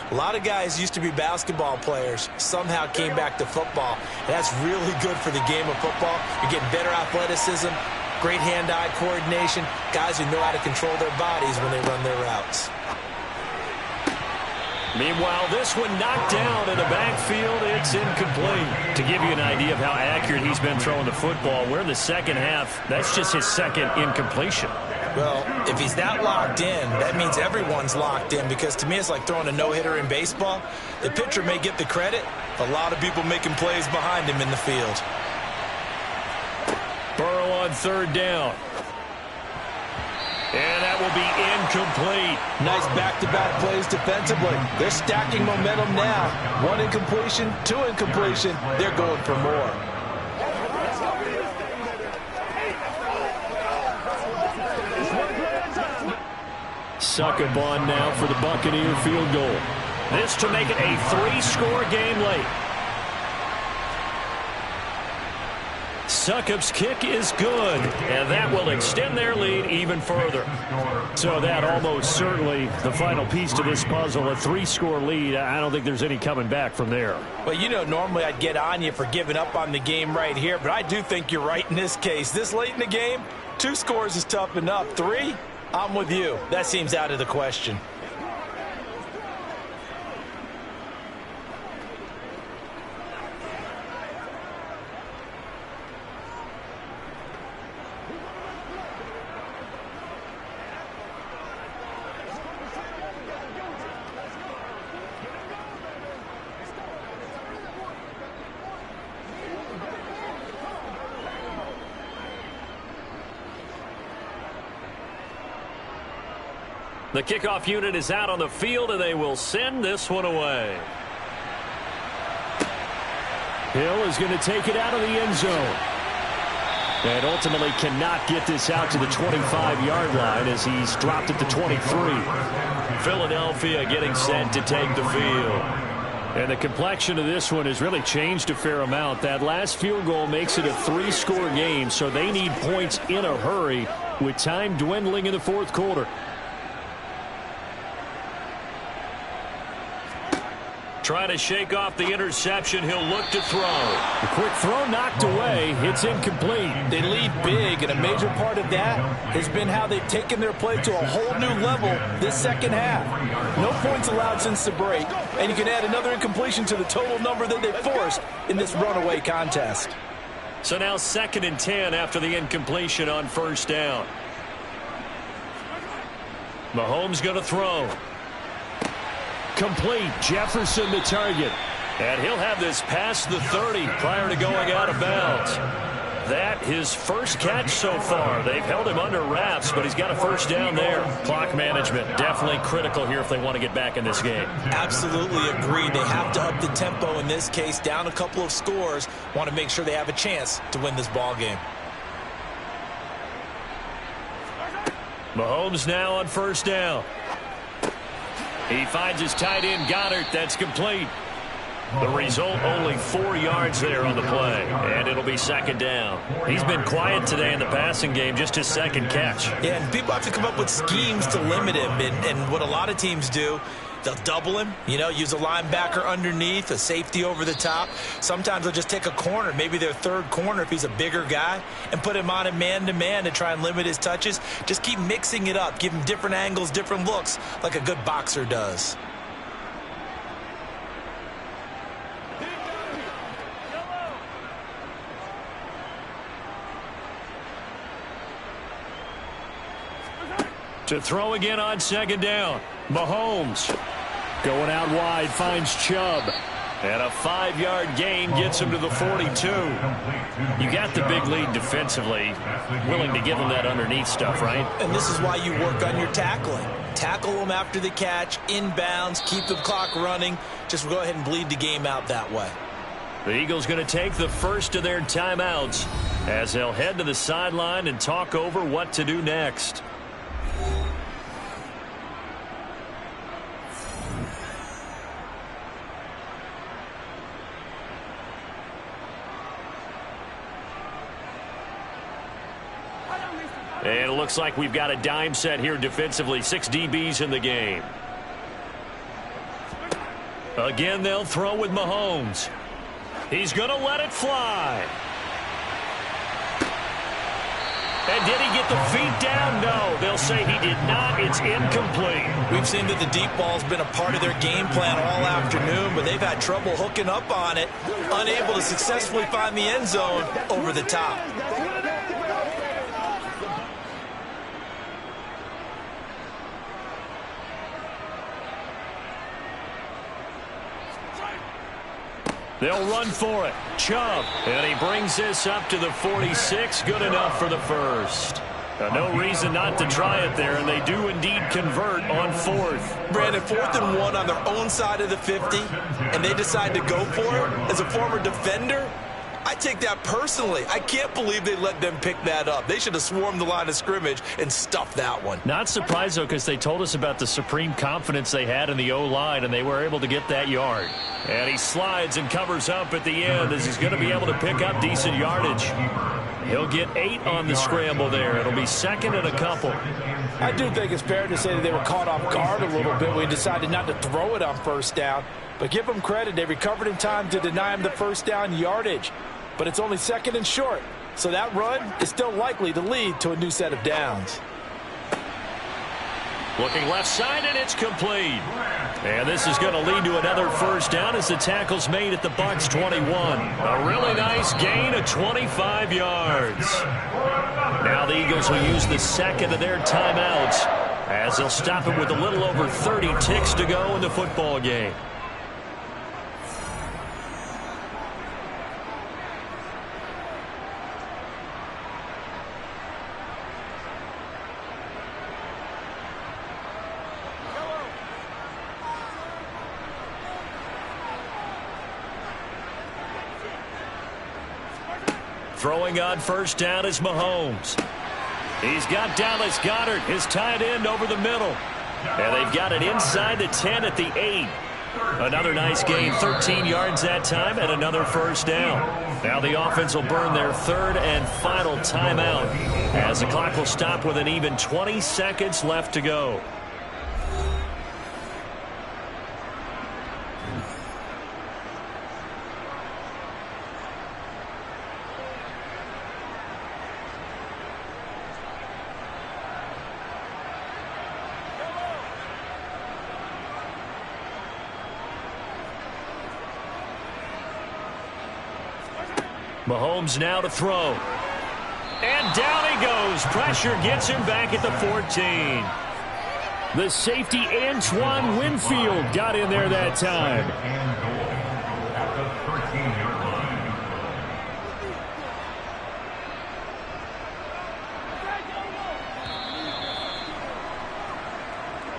A lot of guys used to be basketball players, somehow came back to football. And that's really good for the game of football. You're getting better athleticism, great hand-eye coordination, guys who know how to control their bodies when they run their routes. Meanwhile, this one knocked down in the backfield. It's incomplete. To give you an idea of how accurate he's been throwing the football, we're in the 2nd half. That's just his 2nd incompletion. Well, if he's that locked in, that means everyone's locked in, because to me it's like throwing a no-hitter in baseball. The pitcher may get the credit. A lot of people making plays behind him in the field. Burrow on 3rd down. And that will be incomplete. Nice back-to-back plays defensively. They're stacking momentum now. 1 incompletion, 2 incompletion. They're going for more. Succop on now for the Buccaneer field goal. This to make it a 3-score game late. Succop's kick is good, and that will extend their lead even further. So that almost certainly the final piece to this puzzle, a 3-score lead. I don't think there's any coming back from there. Well, you know, normally I'd get on you for giving up on the game right here, but I do think you're right in this case. This late in the game, 2 scores is tough enough. 3, I'm with you. That seems out of the question. The kickoff unit is out on the field, and they will send this one away. Hill is going to take it out of the end zone. And ultimately cannot get this out to the 25-yard line as he's dropped at the 23. Philadelphia getting set to take the field. And the complexion of this one has really changed a fair amount. That last field goal makes it a 3-score game, so they need points in a hurry with time dwindling in the fourth quarter. Trying to shake off the interception. He'll look to throw. The quick throw knocked away. It's incomplete. They lead big, and a major part of that has been how they've taken their play to a whole new level this second half. No points allowed since the break, and you can add another incompletion to the total number that they forced in this runaway contest. So now 2nd and 10 after the incompletion on first down. Mahomes going to throw. Complete. Jefferson the target. And he'll have this past the 30 prior to going out of bounds. That his first catch so far. They've held him under wraps, but he's got a first down there. Clock management definitely critical here if they want to get back in this game. Absolutely agree. They have to up the tempo in this case. Down a couple of scores. Want to make sure they have a chance to win this ball game. Mahomes now on first down. He finds his tight end, Goddard. That's complete. The result, only 4 yards there on the play. And it'll be 2nd down. He's been quiet today in the passing game, just his 2nd catch. Yeah, and people have to come up with schemes to limit him. And what a lot of teams do, they'll double him, use a linebacker underneath, a safety over the top. Sometimes they'll just take a corner, maybe their 3rd corner if he's a bigger guy, and put him on a man-to-man to try and limit his touches. Just keep mixing it up, give him different angles, different looks, like a good boxer does. To throw again on 2nd down. Mahomes going out wide, finds Chubb. And a 5-yard gain gets him to the 42. You got the big lead defensively. Willing to give him that underneath stuff, right? And this is why you work on your tackling. Tackle them after the catch, inbounds, keep the clock running. Just go ahead and bleed the game out that way. The Eagles going to take the first of their timeouts as they'll head to the sideline and talk over what to do next. And it looks like we've got a dime set here defensively. 6 DBs in the game. Again, they'll throw with Mahomes. He's going to let it fly. And did he get the feet down? No. They'll say he did not. It's incomplete. We've seen that the deep ball's been a part of their game plan all afternoon, but they've had trouble hooking up on it, unable to successfully find the end zone over the top. They'll run for it. Chubb. And he brings this up to the 46. Good enough for the first. No reason not to try it there, and they do indeed convert on 4th. Brandon, 4th and 1 on their own side of the 50, and they decide to go for it. As a former defender, I take that personally. I can't believe they let them pick that up. They should have swarmed the line of scrimmage and stuffed that one. Not surprised, though, because they told us about the supreme confidence they had in the O-line, and they were able to get that yard. And he slides and covers up at the end as he's going to be able to pick up decent yardage. He'll get 8 on the scramble there. It'll be 2nd and a couple. I do think it's fair to say that they were caught off guard a little bit when he decided not to throw it on first down. But give them credit. They recovered in time to deny him the first down yardage. But it's only 2nd and short. So that run is still likely to lead to a new set of downs. Looking left side, and it's complete. And this is going to lead to another first down as the tackle's made at the Bucs 21. A really nice gain of 25 yards. Now the Eagles will use the 2nd of their timeouts as they'll stop it with a little over 30 ticks to go in the football game. Throwing on first down is Mahomes. He's got Dallas Goedert, his tight end, over the middle. And they've got it inside the 10 at the 8. Another nice gain, 13 yards that time, and another first down. Now the offense will burn their third and final timeout as the clock will stop with an even 20 seconds left to go. Mahomes now to throw. And down he goes. Pressure gets him back at the 14. The safety Antoine Winfield got in there that time. At the 13-yard line.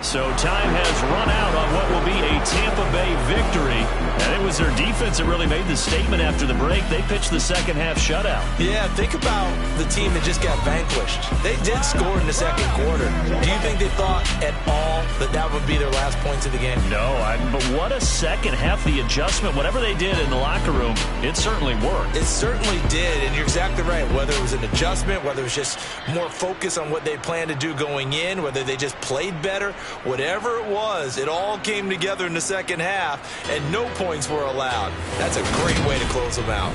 So time has run out on what will be a Tampa Bay victory. And it was their defense that really made the statement after the break. They pitched the second half shutout. Yeah, think about the team that just got vanquished. They did score in the second quarter. Do you think they thought at all that that would be their last points of the game? No, but what a second half. The adjustment, whatever they did in the locker room, it certainly worked. It certainly did, and you're exactly right. Whether it was an adjustment, whether it was just more focus on what they planned to do going in, whether they just played better, whatever it was, it all came together in the second half, and no points were allowed. That's a great way to close them out.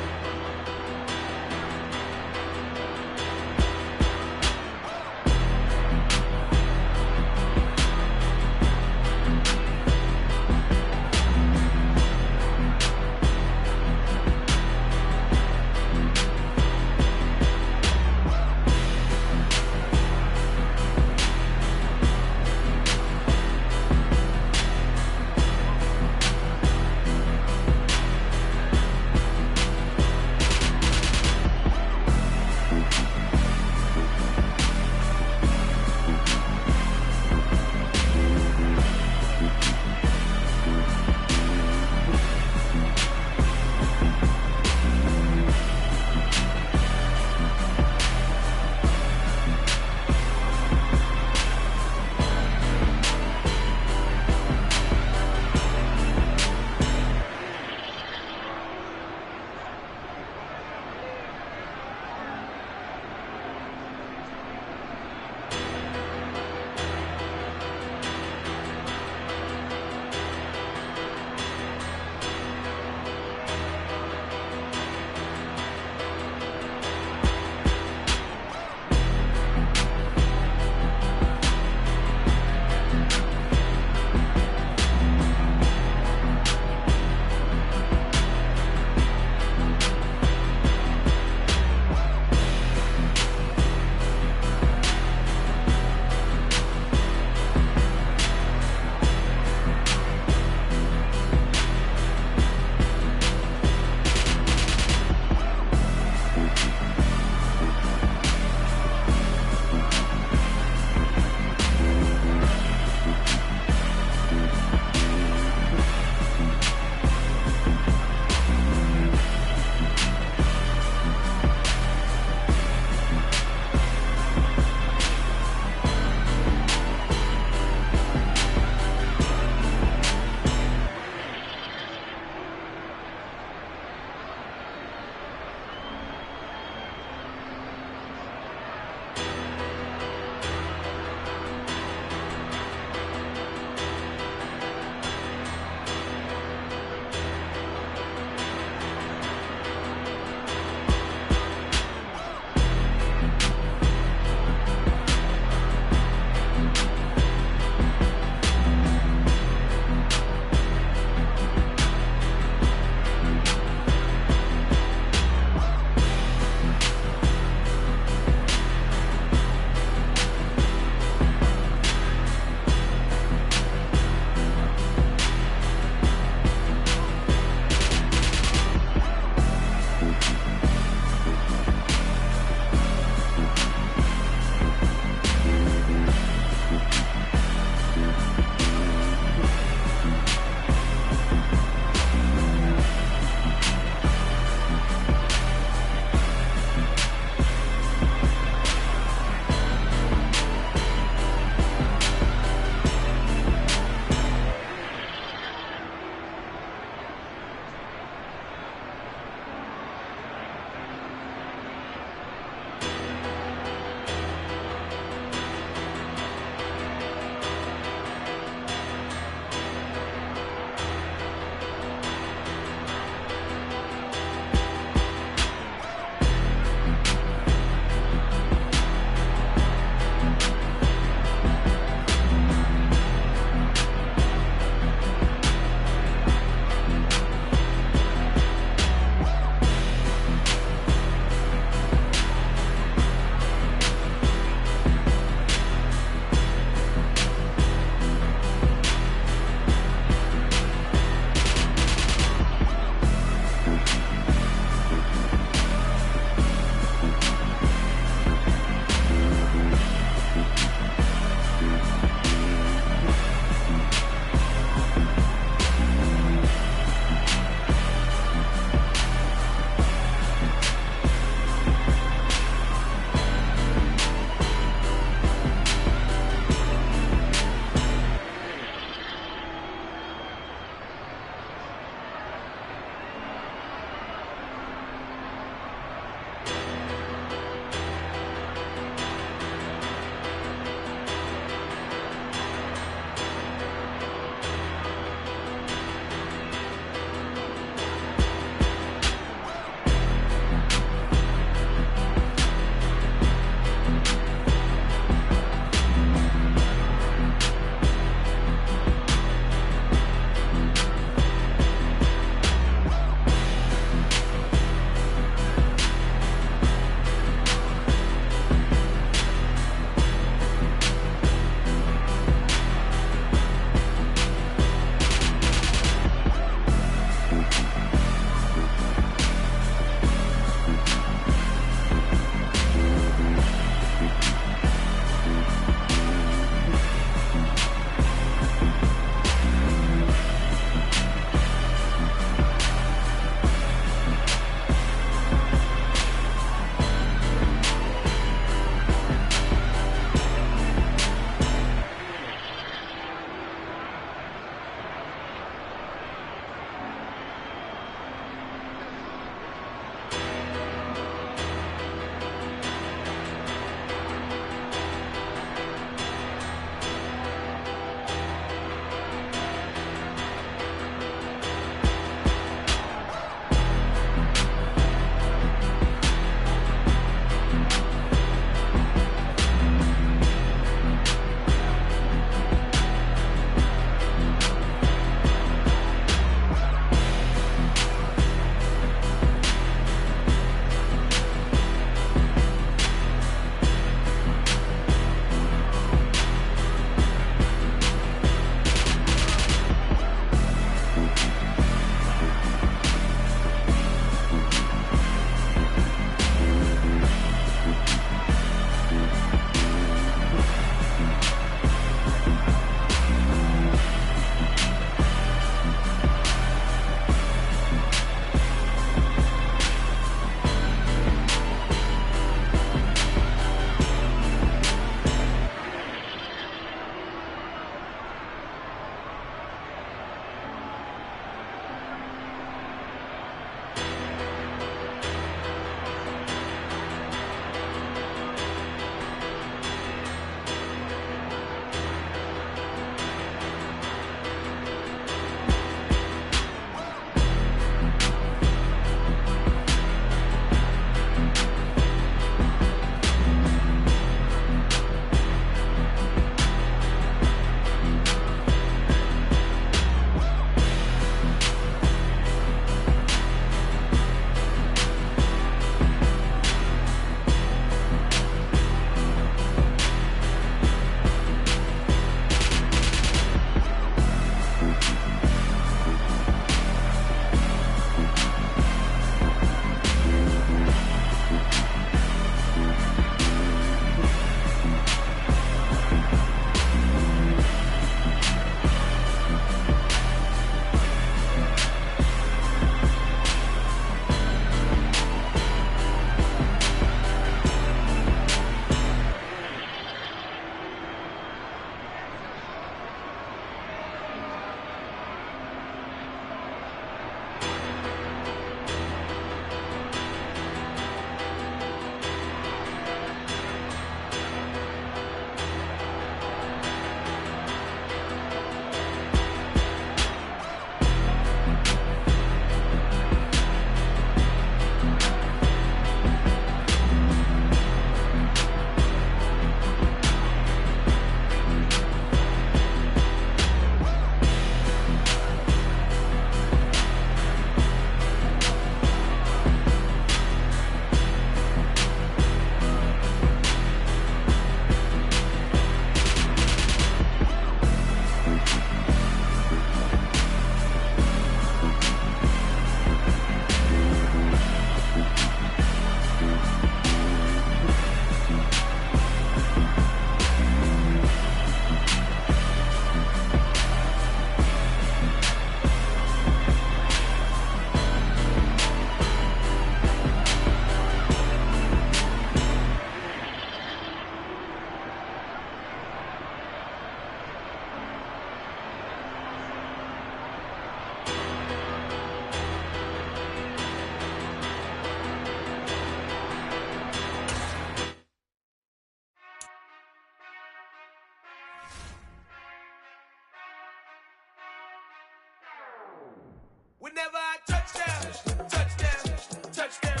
Whenever I touch down, touchdown, touchdown.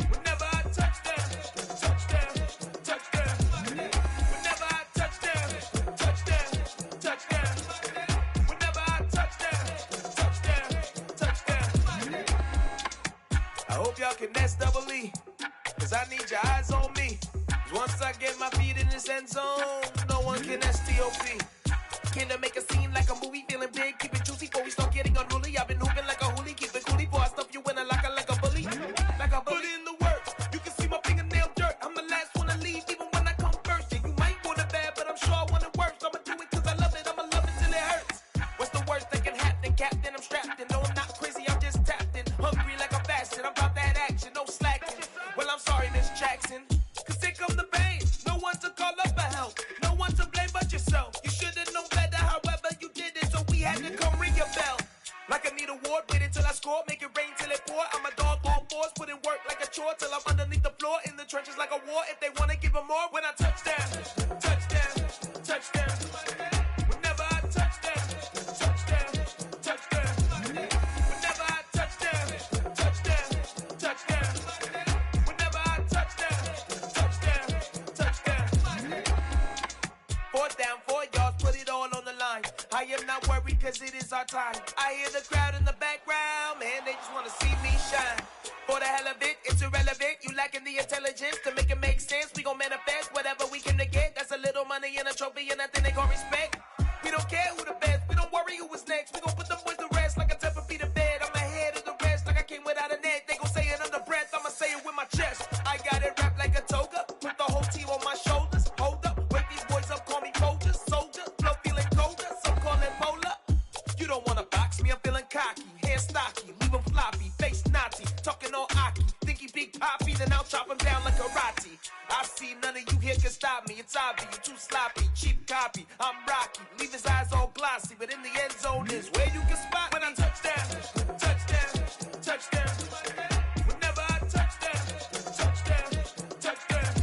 Whenever I touch down, touchdown, touchdown. Whenever I touch down, touchdown, touchdown. Whenever I touch down, touchdown, touchdown. I hope y'all can nest double E, cause I need your eyes on me. Cause once I get my feet in this end zone, no one can STOP. Came to make a scene like a movie, feeling big, keep it juicy before we start getting unruly. I've been hooping like a hoolie, keep it coolie before I stuff you in a locker like a bully. Like a bully. Put in the work, you can see my fingernail dirt. I'm the last one to leave, even when I come first. Yeah, you might want it bad, but I'm sure I want it worse. I'ma do it cause I love it, I'ma love it till it hurts. What's the worst that can happen, Captain? I'm strapped in, no I'm not crazy, I'm just tapped in. Hungry like I'm fasting, I'm about that action, no slacking. Well, I'm sorry, Miss Jackson, cause here come the pain. No one to call up for help, no one to blame but yourself. You should've known better, however you did it, so we had to come ring your bell. Like I need a ward, wait until I score, make it rain till it pour. I'm a dog on fours, put in work like a chore till I'm underneath the floor, in the trenches like a war. If they wanna give them more, when I touch down, touchdown, touchdown. Whenever I touch down, touchdown, touchdown. Whenever I touch down, touchdown, touchdown. Whenever I touch down, touchdown, touchdown. 4th down, 4 yards, put it all on the line. I am not worried cause it is our time. I hear the crowd in the background, man, they just wanna see me shine. For the hell of it, it's irrelevant. You lacking the intelligence to make it make sense. We gon' manifest whatever we came to get. That's a little money and a trophy and nothing they gon' respect. We don't care who the best, we don't worry who is next. We gon' put them boys to rest like a Tempur-Pedic bed. I'm ahead of the rest like I came without a net. They gon' say it under breath, I'ma say it with my chest. I got it wrapped like a toga, put the whole team on my shoulders. Hold up, wake these boys up, call me Folger, soldier. Flow feeling colder, some call it polar. You don't wanna box me, I'm feeling cocky. Hair stocky, leave him floppy, face Nazi. Talking all Aki, think he big poppy, then I'll chop him down like karate. I see none of you here can stop me. It's obvious, you too sloppy, cheap copy. I'm Rocky, leave his eyes all glossy, but in the end zone is where you can spot when I touch down, touchdown, touchdown. Whenever I touch down, touchdown, touchdown.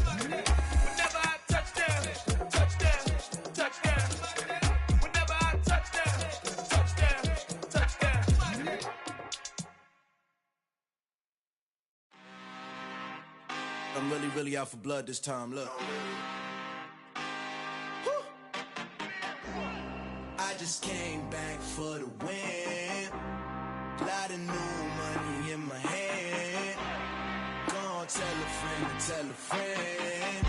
Whenever I touch down, touchdown, touchdown. Whenever I touch down, touchdown, touchdown. I'm really out for blood this time, look. I just came back for the win. Lot of new money in my hand. Gonna tell a friend to tell a friend.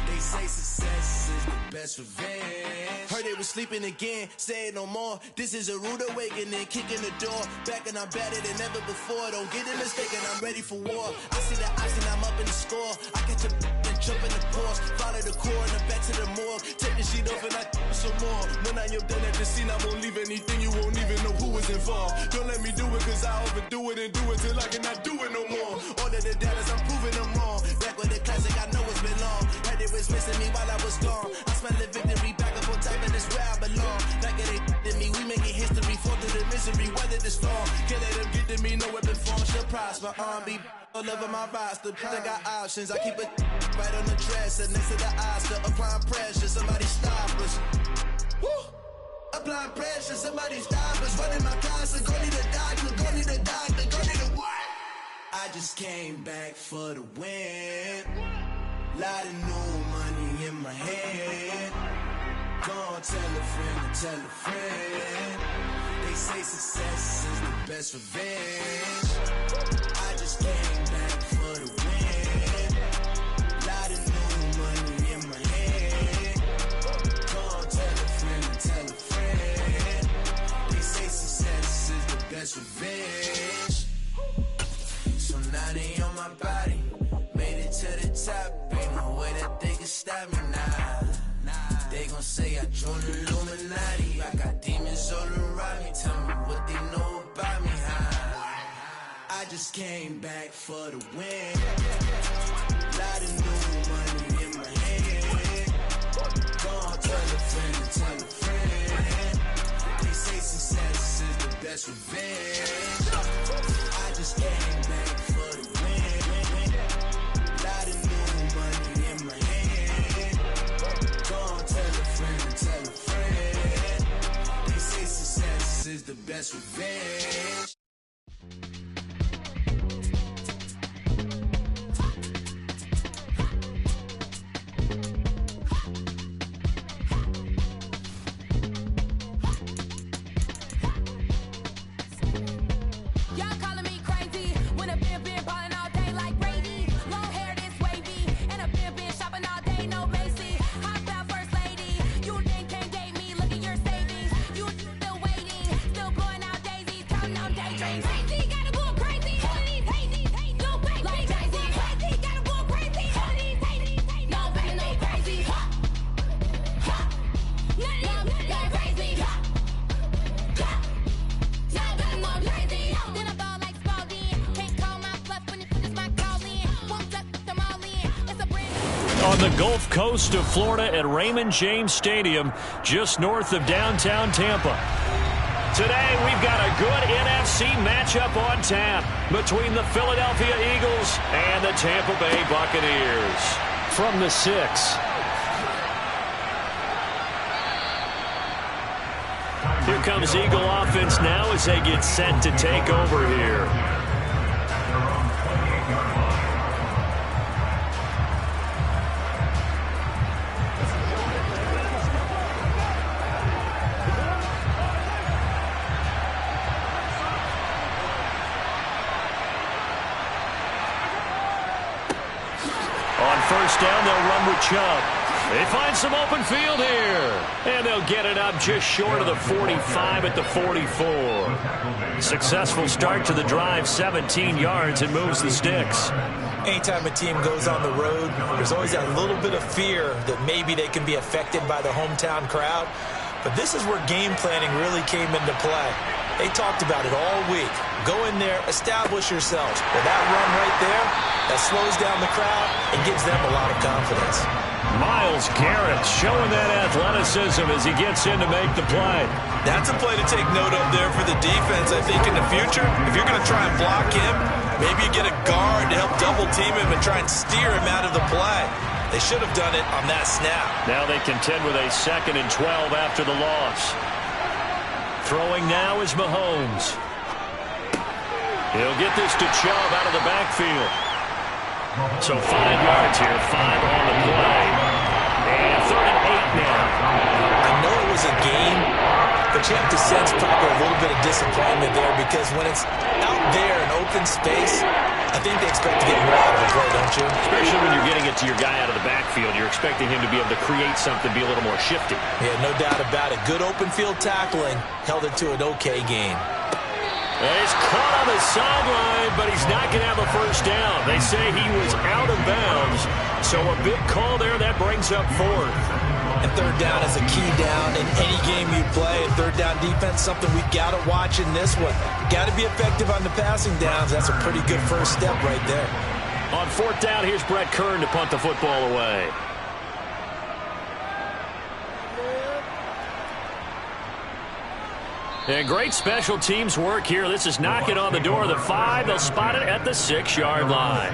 They say success is the best revenge. Heard they was sleeping again, say it no more. This is a rude awakening, kicking the door. Back and I'm better than ever before. Don't get it mistaken, I'm ready for war. I see the ice and I'm up in the score. I catch a and jump in the course. Follow the core and I'm back to the morgue. Take the sheet off and I some more. When I am done at the scene, I won't leave anything. You won't even know who was involved. Don't let me do it cause I overdo it and do it till I cannot do it no more. All of the doubters, I'm proving them wrong. Back with the classic, I know it's been long. Heard it was missing me while I was gone. I smell the victory back up on top and it's where I belong. Like it ain't to me, we making history. Fall through the misery, weather the storm. Can't let them get to me, no weapon form should prosper. R&B all over my roster. I got options, I keep it right on the dresser. Next to the Oscar, applying pressure. Somebody stop us. Woo! Applying pressure, somebody stop us. Running my closet, go need a doctor, go need a doctor, go need a what? I just came back for the win. Lot of new money in my hand. Gonna tell a friend to tell a friend. They say success is the best revenge. I just came back for the win. Lot of new money in my hand. Gonna tell a friend to tell a friend. They say success is the best revenge. So now they on my body. Made it to the top. Ain't no way that they can stop me now. They gon' say I joined the Illuminati. I got demons all around me. Tell me what they know about me, huh? I just came back for the win. Lot of new money in my hand. Gonna tell a friend to tell a friend. They say success is the best revenge. I just came back for the win. Lot of new money in my hand. Gonna tell a friend to tell a friend. They say success is the best revenge. On the Gulf Coast of Florida at Raymond James Stadium, just north of downtown Tampa. Today, we've got a good NFC matchup on tap between the Philadelphia Eagles and the Tampa Bay Buccaneers. From the 6. Here comes Eagle offense now as they get set to take over here. First down, they'll run with Chubb. They find some open field here. And they'll get it up just short of the 45 at the 44. Successful start to the drive, 17 yards, and moves the sticks. Anytime a team goes on the road, there's always that little bit of fear that maybe they can be affected by the hometown crowd. But this is where game planning really came into play. They talked about it all week. Go in there, establish yourselves. With that run right there, that slows down the crowd and gives them a lot of confidence. Myles Garrett showing that athleticism as he gets in to make the play. That's a play to take note of there for the defense, I think, in the future. If you're going to try and block him, maybe you get a guard to help double team him and try and steer him out of the play. They should have done it on that snap. Now they contend with a 2nd and 12 after the loss. Throwing now is Mahomes. He'll get this to Chubb out of the backfield. So 5 yards here, 5 on the play. And 3rd and 8 now. I know it was a game, but you have to sense probably a little bit of disappointment there because when it's out there in open space, I think they expect to get more out of the play, don't you? Especially when you're getting it to your guy out of the backfield. You're expecting him to be able to create something, be a little more shifty. Yeah, no doubt about it. Good open field tackling held it to an okay game. He's caught on the sideline, but he's not going to have a first down. They say he was out of bounds, so a big call there. That brings up 4th. And 3rd down is a key down in any game you play. And 3rd down defense, something we got to watch in this one. Got to be effective on the passing downs. That's a pretty good first step right there. On 4th down, here's Brett Kern to punt the football away. And great special teams work here. This is knocking on the door of the 5. They'll spot it at the 6-yard line.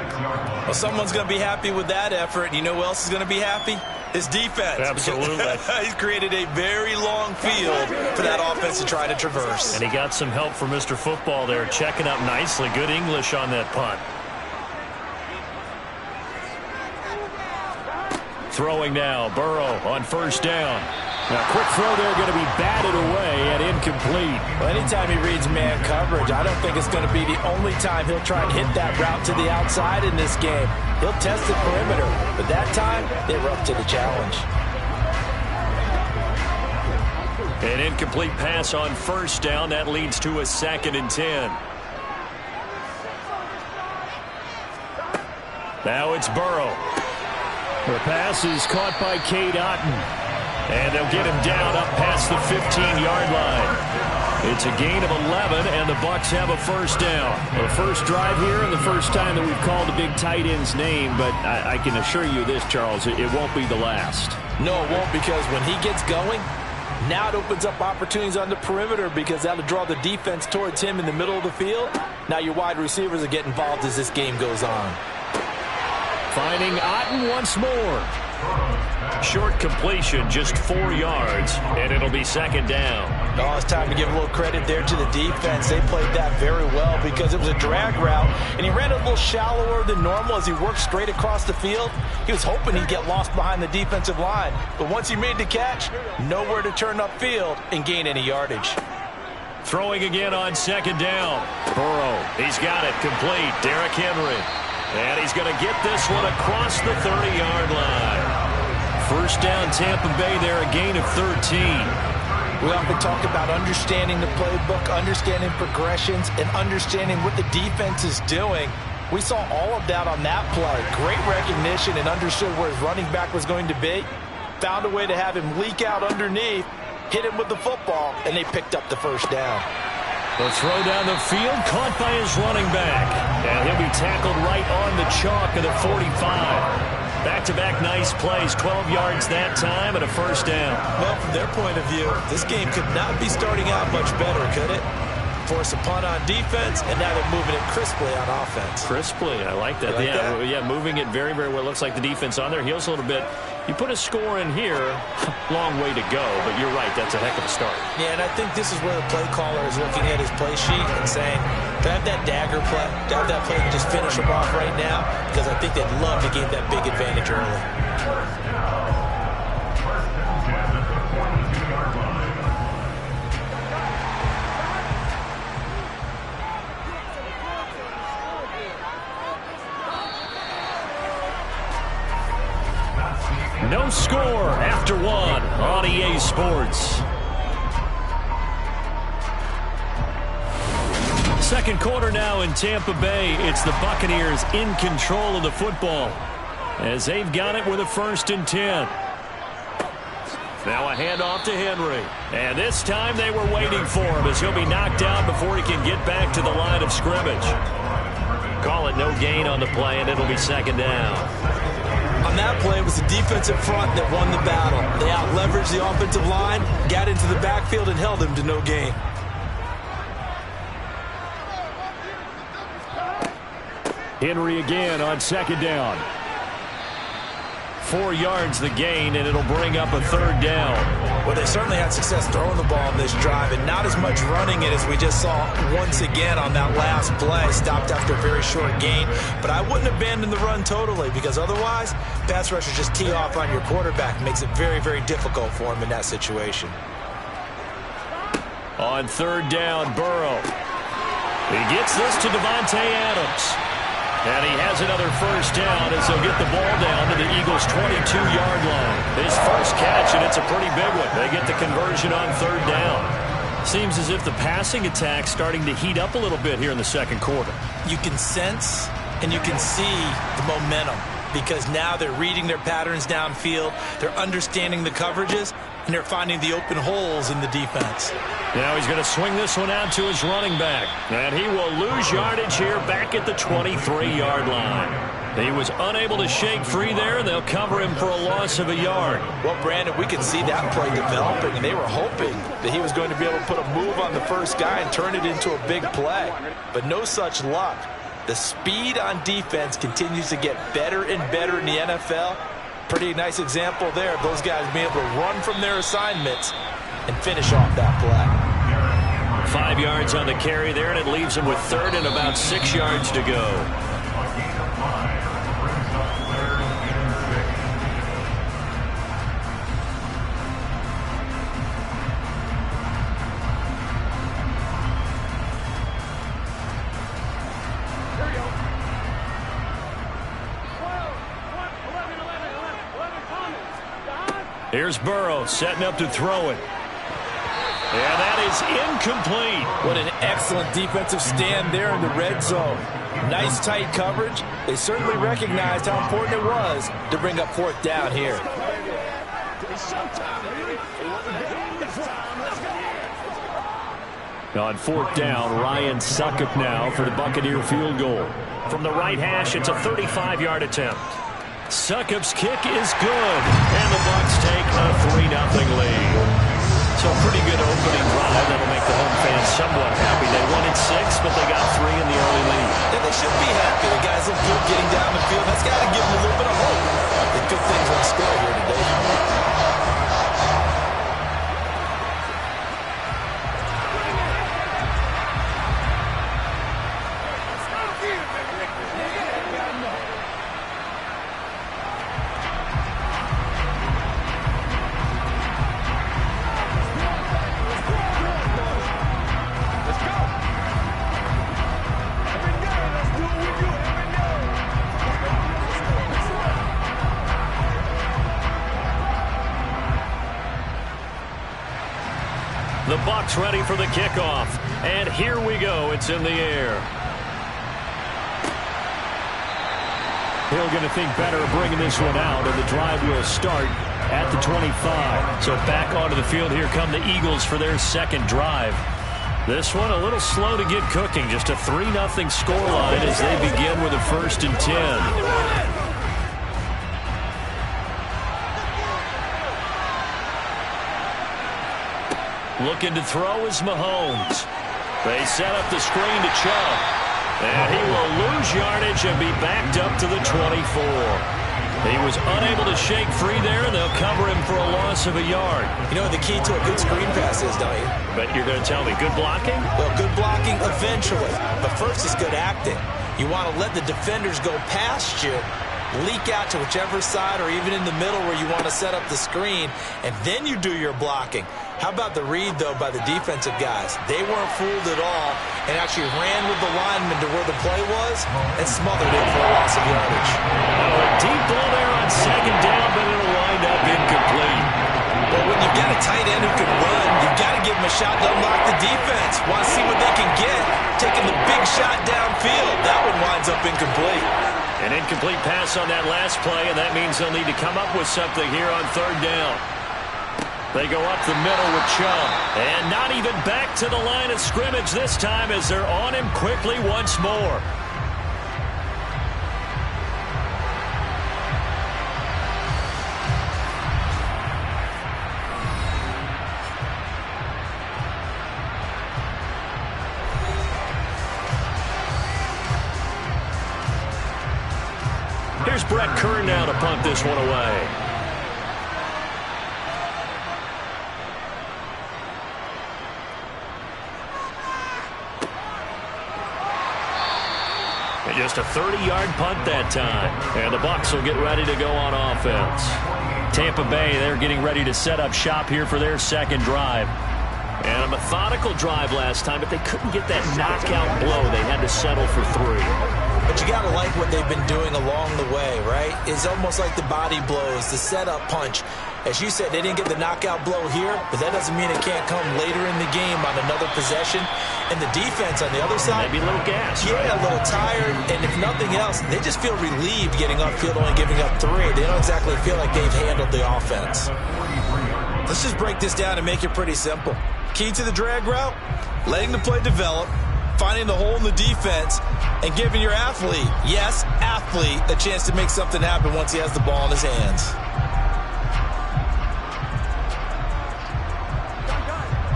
Well, someone's going to be happy with that effort. And you know who else is going to be happy? His defense. Absolutely. He's created a very long field for that offense to try to traverse. And he got some help from Mr. Football there, checking up nicely. Good English on that punt. Throwing now, Burrow on 1st down. Now, quick throw there, going to be batted away and incomplete. Well, anytime he reads man coverage, I don't think it's going to be the only time he'll try and hit that route to the outside in this game. He'll test the perimeter, but that time, they were up to the challenge. An incomplete pass on 1st down. That leads to a 2nd and 10. Now it's Burrow. The pass is caught by Cade Otton. And they'll get him down up past the 15-yard line. It's a gain of 11, and the Bucs have a 1st down. The first drive here and the first time that we've called a big tight end's name, but I can assure you this, Charles, it won't be the last. No, it won't, because when he gets going, now it opens up opportunities on the perimeter because that'll draw the defense towards him in the middle of the field. Now your wide receivers will get involved as this game goes on. Finding Otton once more. Short completion, just 4 yards, and it'll be 2nd down. Oh, it's time to give a little credit there to the defense. They played that very well because it was a drag route, and he ran a little shallower than normal as he worked straight across the field. He was hoping he'd get lost behind the defensive line, but once he made the catch, nowhere to turn upfield and gain any yardage. Throwing again on 2nd down. Burrow, he's got it complete. Derrick Henry. And he's going to get this one across the 30-yard line. 1st down, Tampa Bay there, a gain of 13. We often talk about understanding the playbook, understanding progressions, and understanding what the defense is doing. We saw all of that on that play. Great recognition and understood where his running back was going to be. Found a way to have him leak out underneath, hit him with the football, and they picked up the first down. The throw down the field, caught by his running back. And he'll be tackled right on the chalk of the 45. Back-to-back nice plays, 12 yards that time and a first down. Well, from their point of view, this game could not be starting out much better, could it? Force a punt on defense, and now they're moving it crisply on offense. Crisply, I like that. Yeah, moving it very, very well. Looks like the defense on their heels a little bit. You put a score in here, long way to go, but you're right, that's a heck of a start. Yeah, and I think this is where the play caller is looking at his play sheet and saying, do I have that dagger play? Do I have that play to just finish him off right now? Because I think they'd love to gain that big advantage early. No score after one on EA Sports. Second quarter now in Tampa Bay. It's the Buccaneers in control of the football as they've got it with a 1st and 10. Now a handoff to Henry. And this time they were waiting for him as he'll be knocked down before he can get back to the line of scrimmage. Call it no gain on the play, and it'll be 2nd down. On that play, it was the defensive front that won the battle. They out-leveraged the offensive line, got into the backfield, and held him to no gain. Henry again on 2nd down. 4 yards the gain, and it'll bring up a 3rd down. Well, they certainly had success throwing the ball in this drive, and not as much running it as we just saw once again on that last play. Stopped after a very short gain, but I wouldn't abandon the run totally, because otherwise, pass rushers just tee off on your quarterback. Makes it very, very difficult for him in that situation. On 3rd down, Burrow. He gets this to Davante Adams. And he has another first down as they'll get the ball down to the Eagles' 22-yard line. His first catch, and it's a pretty big one. They get the conversion on 3rd down. Seems as if the passing attack's starting to heat up a little bit here in the second quarter. You can sense and you can see the momentum because now they're reading their patterns downfield, they're understanding the coverages, and they're finding the open holes in the defense. Now he's going to swing this one out to his running back. And he will lose yardage here back at the 23-yard line. He was unable to shake free there, and they'll cover him for a loss of a yard. Well, Brandon, we could see that play developing, and they were hoping that he was going to be able to put a move on the first guy and turn it into a big play. But no such luck. The speed on defense continues to get better and better in the NFL. Pretty nice example there of those guys being able to run from their assignments and finish off that play. 5 yards on the carry there, and it leaves him with 3rd and about 6 yards to go. Here's Burrow setting up to throw it. And that is incomplete. What an excellent defensive stand there in the red zone. Nice tight coverage. They certainly recognized how important it was to bring up 4th down here. On 4th down, Ryan Succop now for the Buccaneer field goal. From the right hash, it's a 35-yard attempt. Succop's kick is good, and the Bucs take a 3-0 lead. So a pretty good opening drive that'll make the home fans somewhat happy. They won in 6, but they got 3 in the early lead. And they should be happy. The guys look good getting down the field. That's got to give them a little bit of hope. The good things on score here today. Bucs ready for the kickoff. And here we go. It's in the air. Hill going to think better of bringing this one out, and the drive will start at the 25. So back onto the field, here come the Eagles for their second drive. This one a little slow to get cooking. Just a 3-0 scoreline as they begin with a 1st and 10. Looking to throw is Mahomes. They set up the screen to Chubb. And he will lose yardage and be backed up to the 24. He was unable to shake free there, and they'll cover him for a loss of a yard. You know what the key to a good screen pass is, don't you? But you're going to tell me, good blocking? Well, good blocking eventually. But first is good acting. You want to let the defenders go past you, leak out to whichever side or even in the middle where you want to set up the screen, and then you do your blocking. How about the read, though, by the defensive guys? They weren't fooled at all and actually ran with the lineman to where the play was and smothered it for a loss of yardage. Oh, a deep ball there on 2nd down, but it'll wind up incomplete. Well, when you've got a tight end who can run, you've got to give him a shot to unlock the defense. Want to see what they can get. Taking the big shot downfield. That one winds up incomplete. An incomplete pass on that last play, and that means they'll need to come up with something here on 3rd down. They go up the middle with Chubb. And not even back to the line of scrimmage this time as they're on him quickly once more. Here's Brett Kern now to punt this one away. And just a 30-yard punt that time. And the Bucs will get ready to go on offense. Tampa Bay, they're getting ready to set up shop here for their second drive. And a methodical drive last time, but they couldn't get that knockout blow. They had to settle for 3. But you got to like what they've been doing along the way, right? It's almost like the body blows, the setup punch. As you said, they didn't get the knockout blow here, but that doesn't mean it can't come later in the game on another possession. And the defense on the other side, maybe a little gas. Yeah, right? A little tired. And if nothing else, they just feel relieved getting upfield, only giving up 3. They don't exactly feel like they've handled the offense. Let's just break this down and make it pretty simple. Key to the drag route, letting the play develop, finding the hole in the defense, and giving your athlete, yes, athlete, a chance to make something happen once he has the ball in his hands.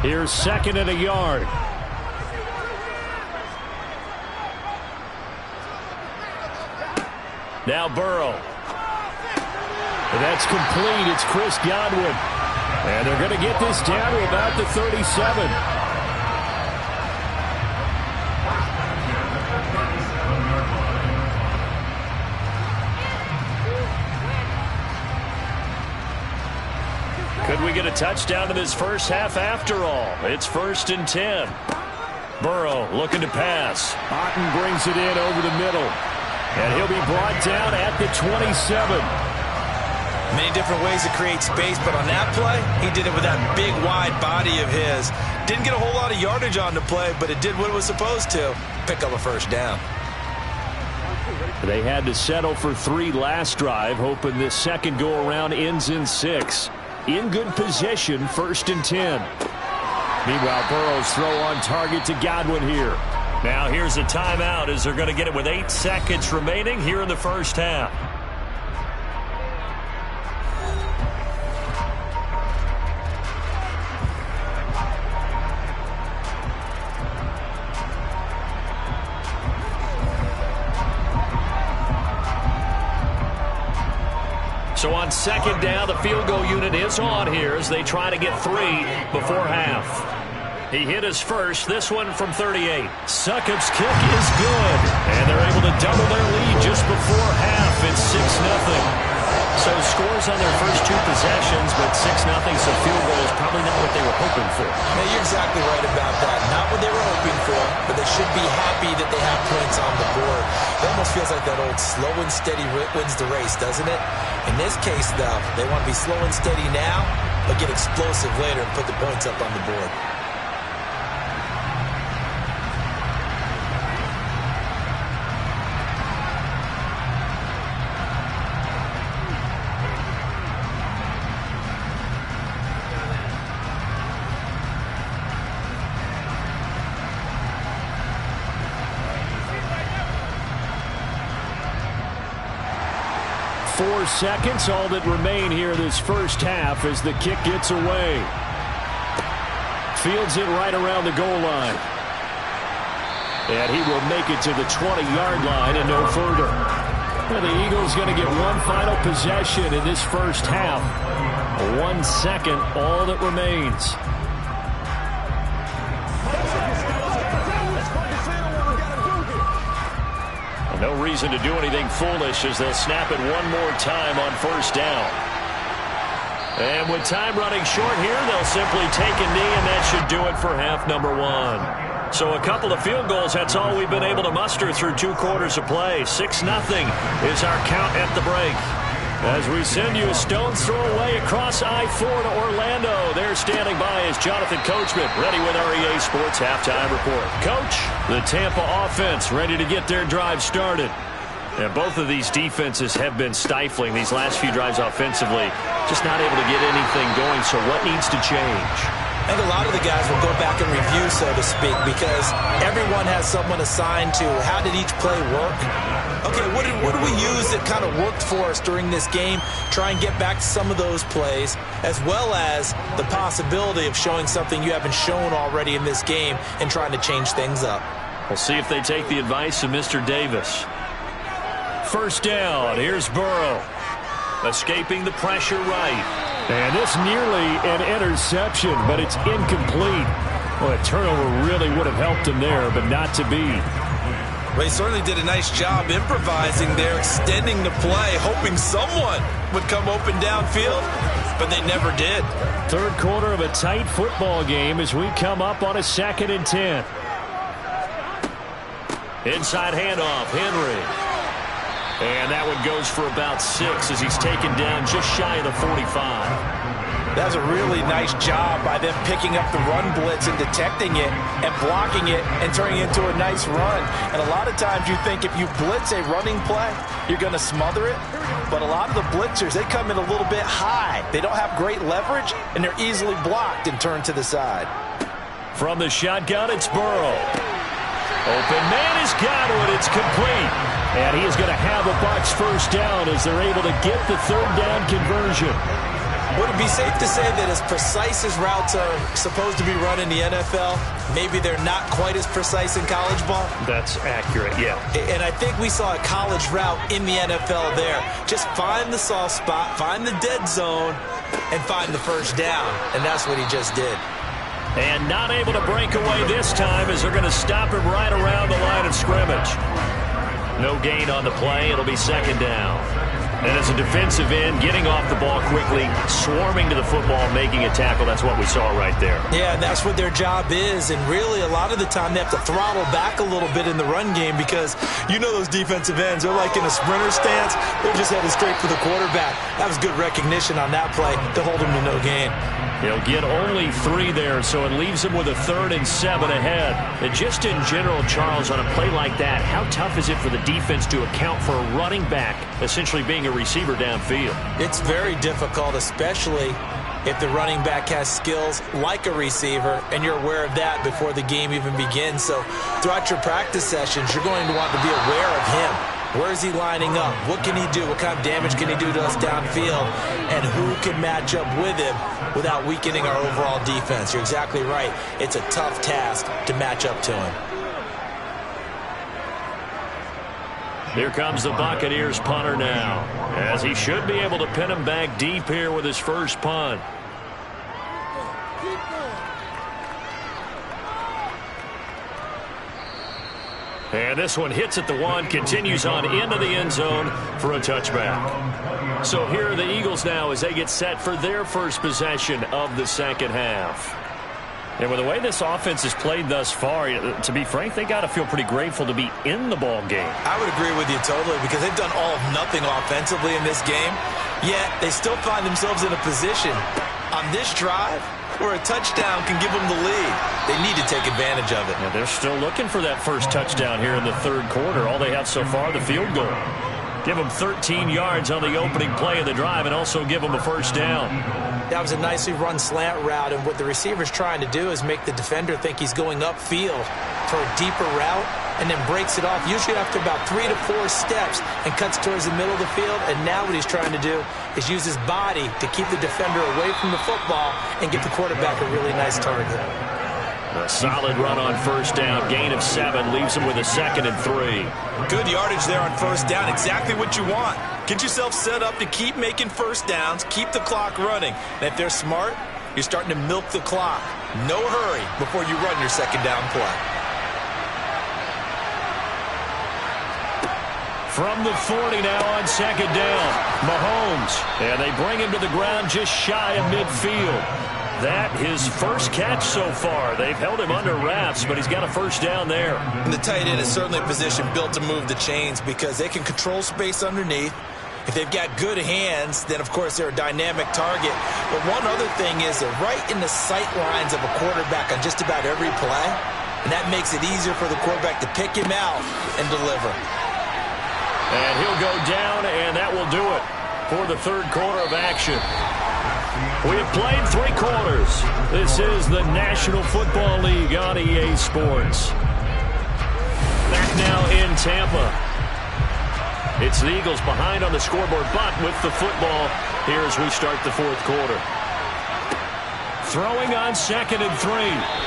Here's 2nd and a yard. Now Burrow. And that's complete. It's Chris Godwin. And they're going to get this down to about the 37. Could we get a touchdown in this first half after all? It's 1st and 10. Burrow looking to pass. Otten brings it in over the middle. And he'll be brought down at the 27. Many different ways to create space, but on that play, he did it with that big, wide body of his. Didn't get a whole lot of yardage on the play, but it did what it was supposed to. Pick up a 1st down. They had to settle for 3 last drive, hoping this second go-around ends in 6. In good position, 1st and 10. Meanwhile, Burrow's throw on target to Godwin here. Now here's a timeout as they're going to get it with 8 seconds remaining here in the first half. So on 2nd down, the field goal unit is on here as they try to get 3 before half. He hit his first, this one from 38. Succop's kick is good. And they're able to double their lead just before half. It's 6-0. So scores on their first 2 possessions, but 6-0, so field goal is probably not what they were hoping for. Yeah, you're exactly right about that. Not what they were hoping for, but they should be happy that they have points on the board. It almost feels like that old slow and steady wins the race, doesn't it? In this case, though, they want to be slow and steady now, but get explosive later and put the points up on the board. 4 seconds, all that remain here this first half as the kick gets away. Fields it right around the goal line. And he will make it to the 20-yard line and no further. Well, the Eagles going to get one final possession in this first half. 1 second, all that remains. No reason to do anything foolish as they'll snap it one more time on first down. And with time running short here, they'll simply take a knee, and that should do it for half number 1. So a couple of field goals, that's all we've been able to muster through 2 quarters of play. 6-0 is our count at the break. As we send you a stone's throw away across I-4 to Orlando. There standing by is Jonathan Coachman, ready with our EA Sports Halftime Report. Coach, the Tampa offense ready to get their drive started. And both of these defenses have been stifling these last few drives offensively. Just not able to get anything going, so what needs to change? I think a lot of the guys will go back and review, so to speak, because everyone has someone assigned to how did each play work. Okay, what did we use that kind of worked for us during this game? Try and get back to some of those plays, as well as the possibility of showing something you haven't shown already in this game and trying to change things up. We'll see if they take the advice of Mr. Davis. First down, here's Burrow. Escaping the pressure right. And this nearly an interception, but it's incomplete. Well, a turnover really would have helped him there, but not to be. Well, he certainly did a nice job improvising there, extending the play, hoping someone would come open downfield, but they never did. Third quarter of a tight football game as we come up on a 2nd and 10. Inside handoff, Henry. And that one goes for about 6 as he's taken down just shy of the 45. That was a really nice job by them picking up the run blitz and detecting it and blocking it and turning it into a nice run. And a lot of times you think if you blitz a running play, you're going to smother it. But a lot of the blitzers, they come in a little bit high. They don't have great leverage, and they're easily blocked and turned to the side. From the shotgun, it's Burrow. Open man has got it. It's complete. And he is going to have a Bucs first down as they're able to get the 3rd down conversion. Would it be safe to say that as precise as routes are supposed to be run in the NFL, maybe they're not quite as precise in college ball? That's accurate, yeah. And I think we saw a college route in the NFL there. Just find the soft spot, find the dead zone, and find the first down. And that's what he just did. And not able to break away this time as they're going to stop him right around the line of scrimmage. No gain on the play. It'll be 2nd down. And as a defensive end, getting off the ball quickly, swarming to the football, making a tackle. That's what we saw right there. Yeah, and that's what their job is. And really, a lot of the time, they have to throttle back a little bit in the run game because you know those defensive ends, they're like in a sprinter stance. They're just headed straight for the quarterback. That was good recognition on that play to hold him to no gain. He'll get only 3 there, so it leaves him with a 3rd and 7 ahead. And just in general, Charles, on a play like that, how tough is it for the defense to account for a running back essentially being a receiver downfield? It's very difficult, especially if the running back has skills like a receiver, and you're aware of that before the game even begins. So throughout your practice sessions, you're going to want to be aware of him. Where is he lining up? What can he do? What kind of damage can he do to us downfield? And who can match up with him without weakening our overall defense? You're exactly right. It's a tough task to match up to him. Here comes the Buccaneers punter now, as he should be able to pin him back deep here with his first punt. And this one hits at the 1, continues on into the end zone for a touchback. So here are the Eagles now as they get set for their first possession of the 2nd half. And with the way this offense has played thus far, to be frank, they got to feel pretty grateful to be in the ball game. I would agree with you totally because they've done all of nothing offensively in this game, yet they still find themselves in a position on this drive where a touchdown can give them the lead. They need to take advantage of it. Yeah, they're still looking for that first touchdown here in the 3rd quarter. All they have so far, the field goal. Give them 13 yards on the opening play of the drive and also give them a first down. That was a nicely run slant route, and what the receiver's trying to do is make the defender think he's going upfield for a deeper route, and then breaks it off, usually after about 3 to 4 steps, and cuts towards the middle of the field. And now what he's trying to do is use his body to keep the defender away from the football and get the quarterback a really nice target. A solid run on first down. Gain of 7 leaves him with a 2nd and 3. Good yardage there on first down. Exactly what you want. Get yourself set up to keep making first downs, keep the clock running. And if they're smart, you're starting to milk the clock. No hurry before you run your second down play. From the 40 now on second down, Mahomes. And they bring him to the ground just shy of midfield. That his first catch so far. They've held him under wraps, but he's got a first down there. And the tight end is certainly a position built to move the chains because they can control space underneath. If they've got good hands, then, of course, they're a dynamic target. But one other thing is they're right in the sight lines of a quarterback on just about every play, and that makes it easier for the quarterback to pick him out and deliver. And he'll go down, and that will do it for the third quarter of action. We have played 3 quarters. This is the National Football League on EA Sports. Back now in Tampa. It's the Eagles behind on the scoreboard, but with the football here as we start the fourth quarter. Throwing on 2nd and 3.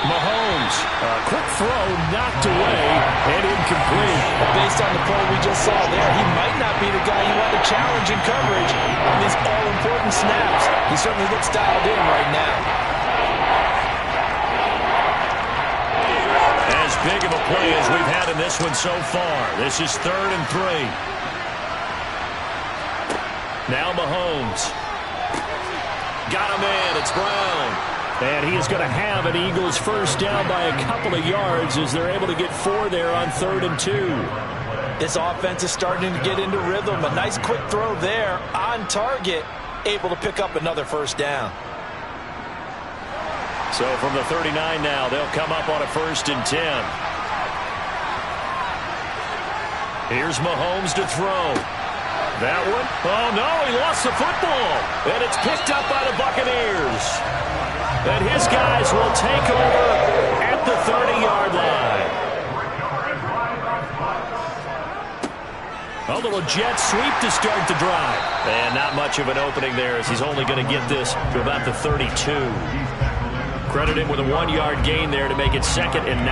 Mahomes. A quick throw knocked away and incomplete. Based on the play we just saw there, he might not be the guy you want to challenge in coverage on these all-important snaps. He certainly looks dialed in right now. As big of a play as we've had in this one so far. This is 3rd and 3. Now Mahomes. Got a man. It's Brown. And he is going to have an Eagles first down by a couple of yards as they're able to get 4 there on 3rd and 2. This offense is starting to get into rhythm. A nice quick throw there on target, able to pick up another first down. So from the 39 now, they'll come up on a 1st and 10. Here's Mahomes to throw. That one. Oh, no, he lost the football. And it's picked up by the Buccaneers. And his guys will take over at the 30-yard line. A little jet sweep to start the drive. And not much of an opening there as he's only going to get this to about the 32. Credit him with a 1-yard gain there to make it 2nd and 9.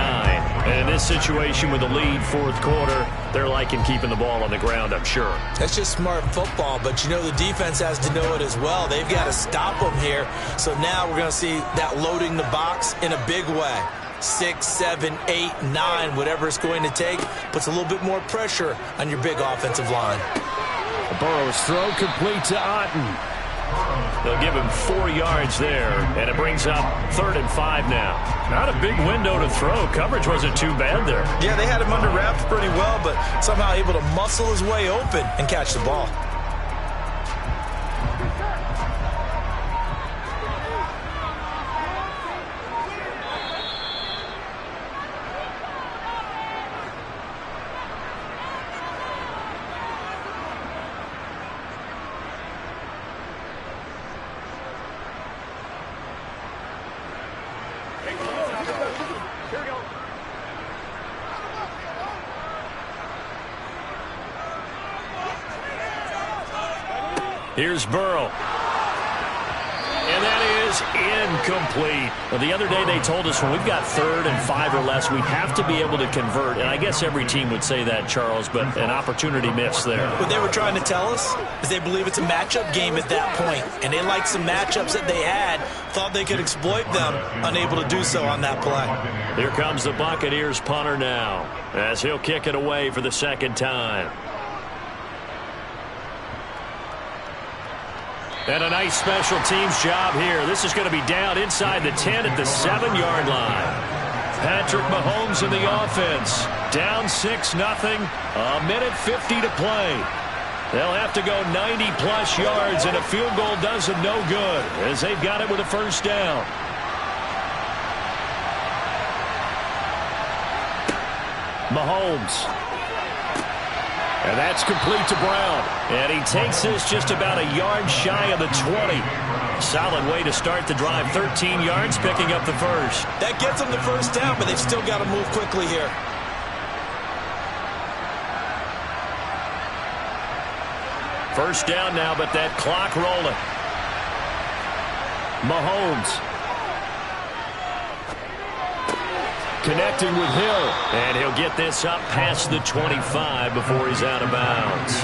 And in this situation with the lead, fourth quarter, they're liking keeping the ball on the ground, I'm sure. That's just smart football, but you know the defense has to know it as well. They've got to stop them here. So now we're going to see that loading the box in a big way. 6, 7, 8, 9, whatever it's going to take, puts a little bit more pressure on your big offensive line. Burrow's throw complete to Otten. They'll give him 4 yards there, and it brings up 3rd and 5 now. Not a big window to throw. Coverage wasn't too bad there. Yeah, they had him under wraps pretty well, but somehow able to muscle his way open and catch the ball. Here's Burrow. And that is incomplete. Well, the other day they told us when we've got 3rd and 5 or less, we have to be able to convert. And I guess every team would say that, Charles, but an opportunity missed there. What they were trying to tell us is they believe it's a matchup game at that point. And they liked some matchups that they had, thought they could exploit them, unable to do so on that play. Here comes the Buccaneers punter now as he'll kick it away for the 2nd time. And a nice special teams job here. This is going to be down inside the 10 at the 7-yard line. Patrick Mahomes in the offense. Down 6-0. 1:50 to play. They'll have to go 90-plus yards, and a field goal does them no good as they've got it with a first down. Mahomes. And that's complete to Brown. And he takes this just about a yard shy of the 20. Solid way to start the drive. 13 yards, picking up the first. That gets them the first down, but they've still got to move quickly here. First down now, but that clock rolling. Mahomes. Connecting with Hill. And he'll get this up past the 25 before he's out of bounds.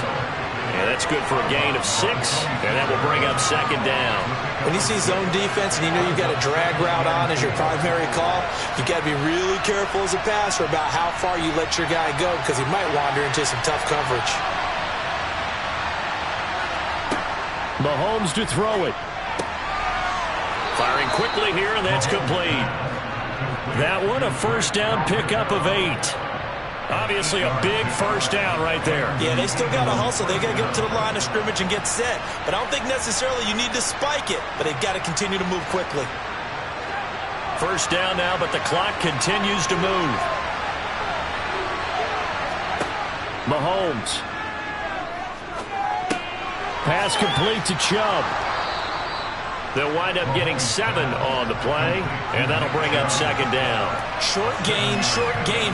And that's good for a gain of 6. And that will bring up second down. When you see zone defense and you know you've got a drag route on as your primary call, you've got to be really careful as a passer about how far you let your guy go because he might wander into some tough coverage. Mahomes to throw it. Firing quickly here, and that's complete. That one, a first down pickup of 8. Obviously a big first down right there. Yeah, they still got to hustle. They got to get up to the line of scrimmage and get set. But I don't think necessarily you need to spike it, but they've got to continue to move quickly. First down now, but the clock continues to move. Mahomes. Pass complete to Chubb. They'll wind up getting 7 on the play, and that'll bring up second down. Short gain,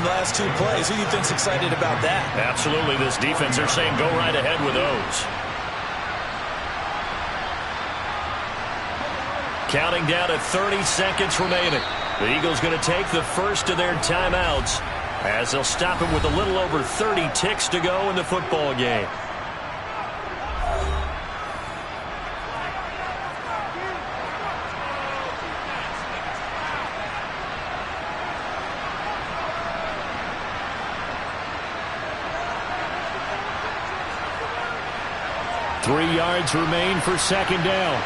last 2 plays. Who do you think's excited about that? Absolutely. This defense, they're saying go right ahead with those. Counting down to 30 seconds remaining. The Eagles going to take the first of their timeouts as they'll stop it with a little over 30 ticks to go in the football game. Three yards remain for second down.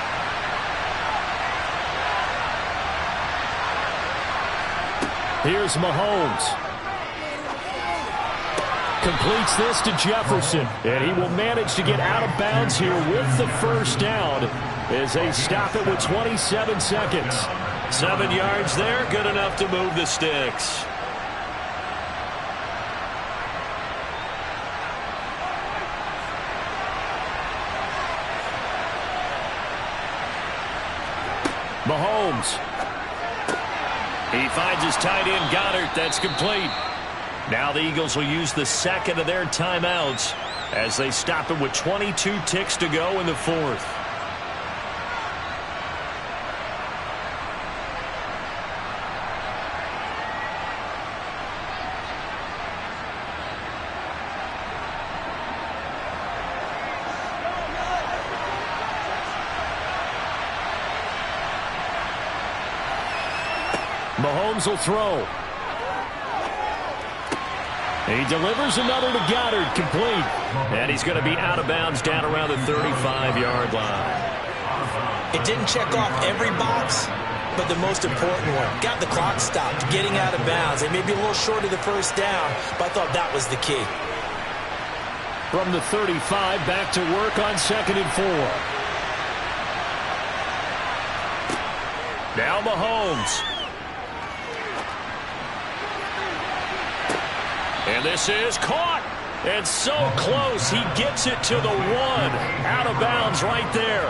Here's Mahomes. Completes this to Jefferson. And he will manage to get out of bounds here with the first down as they stop it with 27 seconds. 7 yards there, good enough to move the sticks. Mahomes. He finds his tight end, Goddard. That's complete. Now the Eagles will use the second of their timeouts as they stop it with 22 ticks to go in the fourth. Mahomes will throw. He delivers another to Goddard, complete. And he's going to be out of bounds down around the 35-yard line. It didn't check off every box, but the most important one. Got the clock stopped, getting out of bounds. They may be a little short of the first down, but I thought that was the key. From the 35, back to work on 2nd and 4. Now Mahomes. And this is caught. And so close. He gets it to the 1. Out of bounds right there.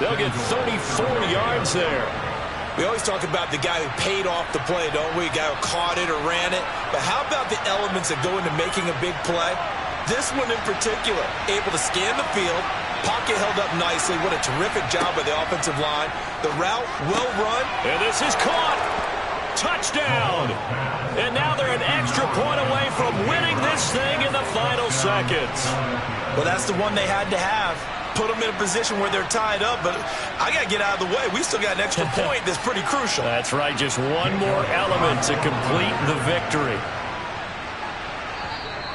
They'll get 34 yards there. We always talk about the guy who paid off the play, don't we? The guy who caught it or ran it. But how about the elements that go into making a big play? This one in particular, able to scan the field. Pocket held up nicely. What a terrific job by the offensive line. The route, well run. And this is caught. Touchdown. And now they're an extra point away from winning this thing in the final seconds. Well, that's the one they had to have. Put them in a position where they're tied up, but I got to get out of the way. We still got an extra point that's pretty crucial. That's right. Just one more element to complete the victory.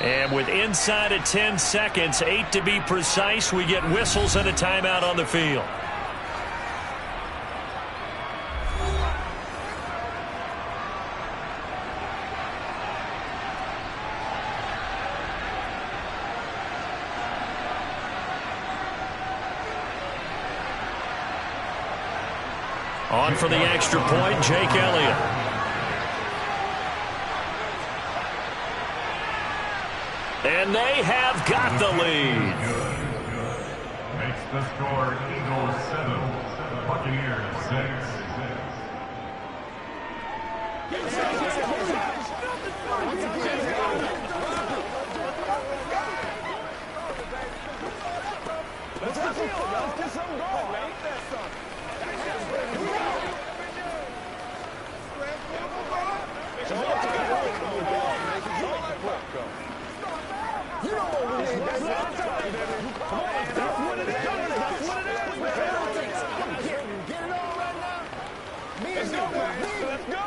And with inside of 10 seconds, 8 to be precise, we get whistles and a timeout on the field. On for the extra point, Jake Elliott. And they have got the lead. Makes the score Eagles 7, Buccaneers 6. Let's get some going, man. You know what we need, baby. That's what it is. That's what it is, man. Get it on right now. Let's go, man. Let's go.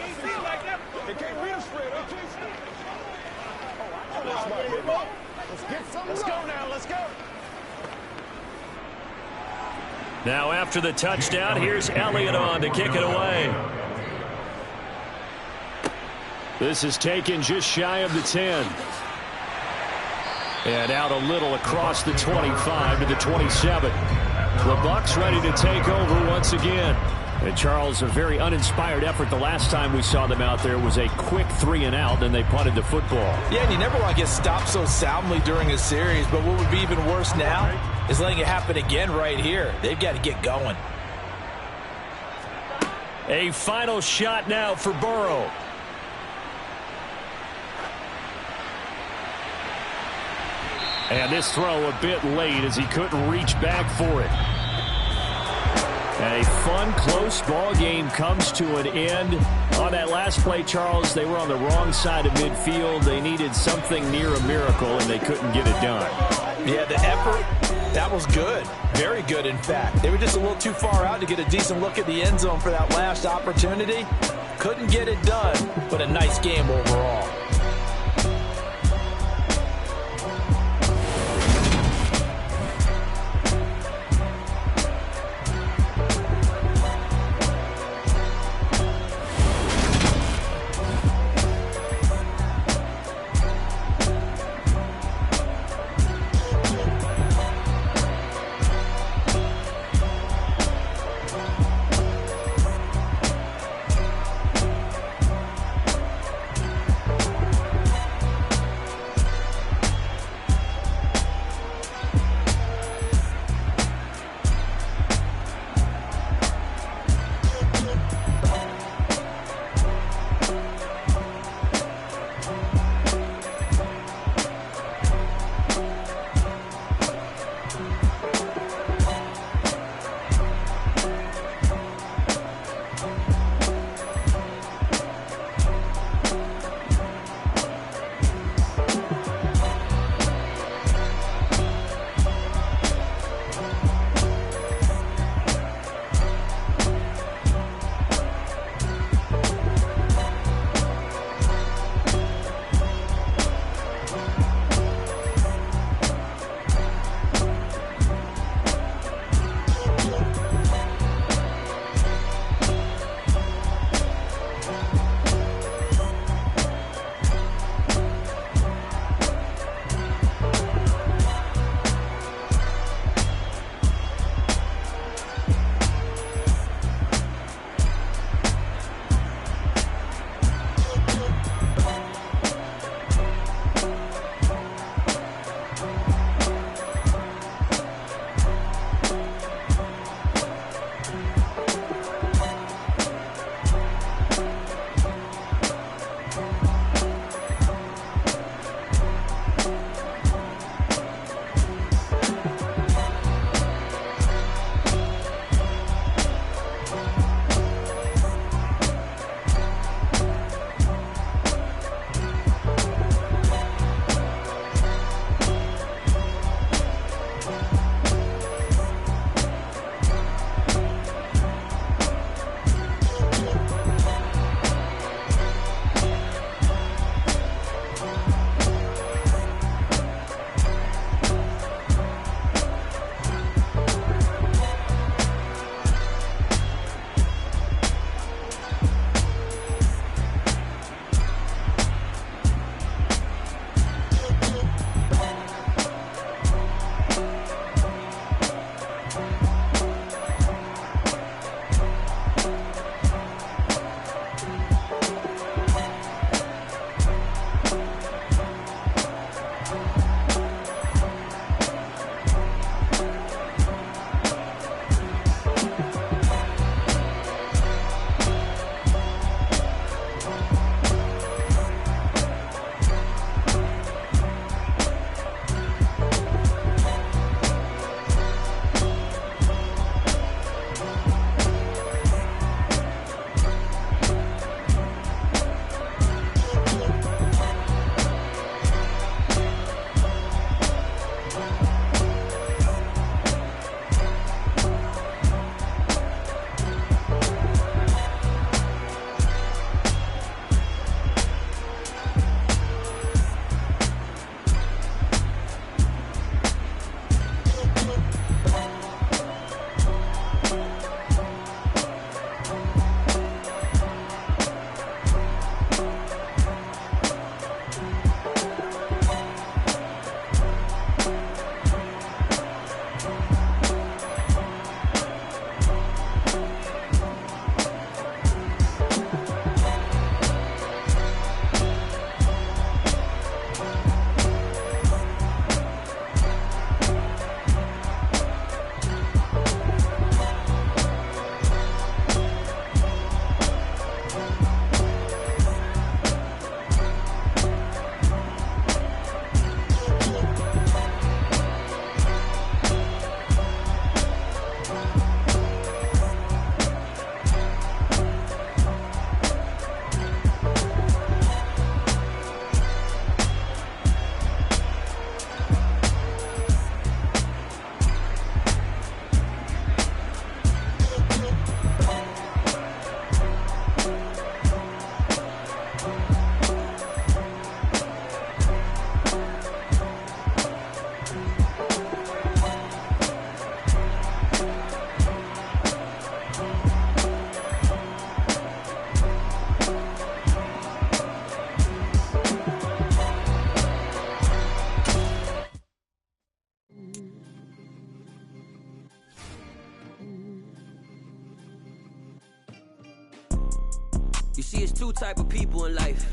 Easy like that. It can't beat us straight up. Let's get some. Let's go now. Let's go. Now after the touchdown, here's Elliott on to kick it away. This is taken just shy of the 10. And out a little across the 25 to the 27. The Bucs ready to take over once again. And Charles, a very uninspired effort. The last time we saw them out there was a quick 3-and-out, and they punted the football. Yeah, and you never want to get stopped so soundly during a series, but what would be even worse now is letting it happen again right here. They've got to get going. A final shot now for Burrow. And this throw a bit late as he couldn't reach back for it. And a fun, close ball game comes to an end. On that last play, Charles, they were on the wrong side of midfield. They needed something near a miracle, and they couldn't get it done. Yeah, the effort, that was good. Very good, in fact. They were just a little too far out to get a decent look at the end zone for that last opportunity. Couldn't get it done, but a nice game overall. type of people in life.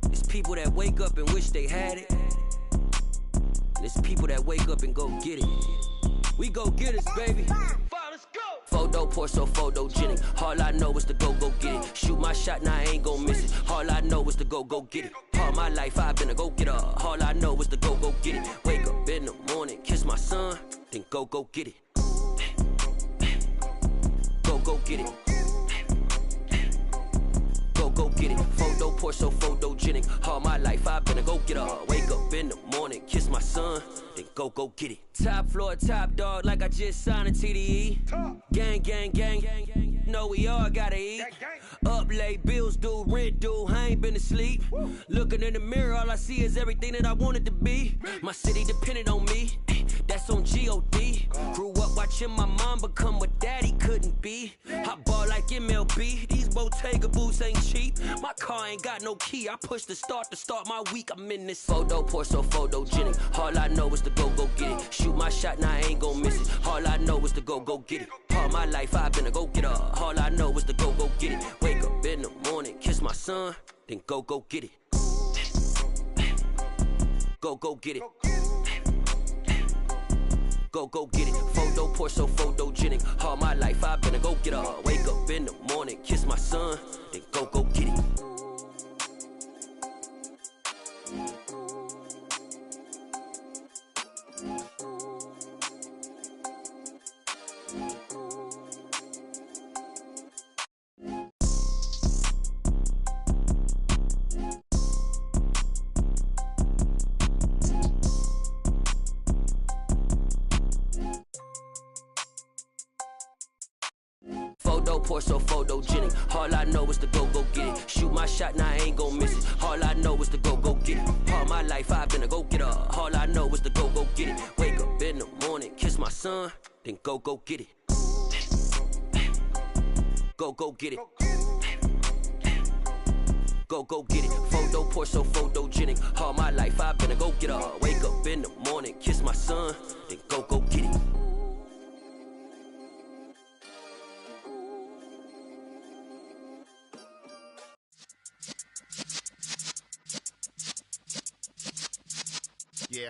It's people that wake up and wish they had it. And it's people that wake up and go get it. We go get it, baby. Photo pour so photogenic. All I know is to go get it. Shoot my shot, now I ain't gon' miss it. All I know is to go get it. All my life I've been a go-getter. All I know is to go get it. Wake up in the morning, kiss my son, then go get it. Go get it. Go get it. Photo pour so photogenic. All my life I've been a go-getter. Wake up in the morning, kiss my son, then go get it. Top floor, top dog, like I just signed a TDE. Gang, gang, gang, gang. Know we all gotta eat. Up late, bills due, rent due, I ain't been asleep. Looking in the mirror, all I see is everything that I wanted to be. My city depended on me, that's on G.O.D. Grew up watching my mom become what daddy couldn't be. I ball like MLB, these Bottega boots ain't cheap. My car ain't got no key, I push the start to start my week. I'm in this photo pour so photogenic. All I know is to go get it. Shoot my shot, now I ain't gon' miss it. All I know is to go get it. All my life I've been a go-getter. All I know is to go get it. Wake up in the morning, kiss my son, then go get it. Go get it. Go get it. Photo pour so photogenic. All my life I've been a go-getter. Wake up in the morning, kiss my son, then go get it. Photo pour so photogenic. All I know is to go get it. Shoot my shot, now I ain't gon' miss it. All I know is to go get it. All my life I've been a go-getter. All I know is to go get it. Wake up in the morning, kiss my son, then go get it. Go get it. Go get it. Photo pour so photogenic. All my life I've been a go-getter. Wake up in the morning, kiss my son, then go get it. Yeah.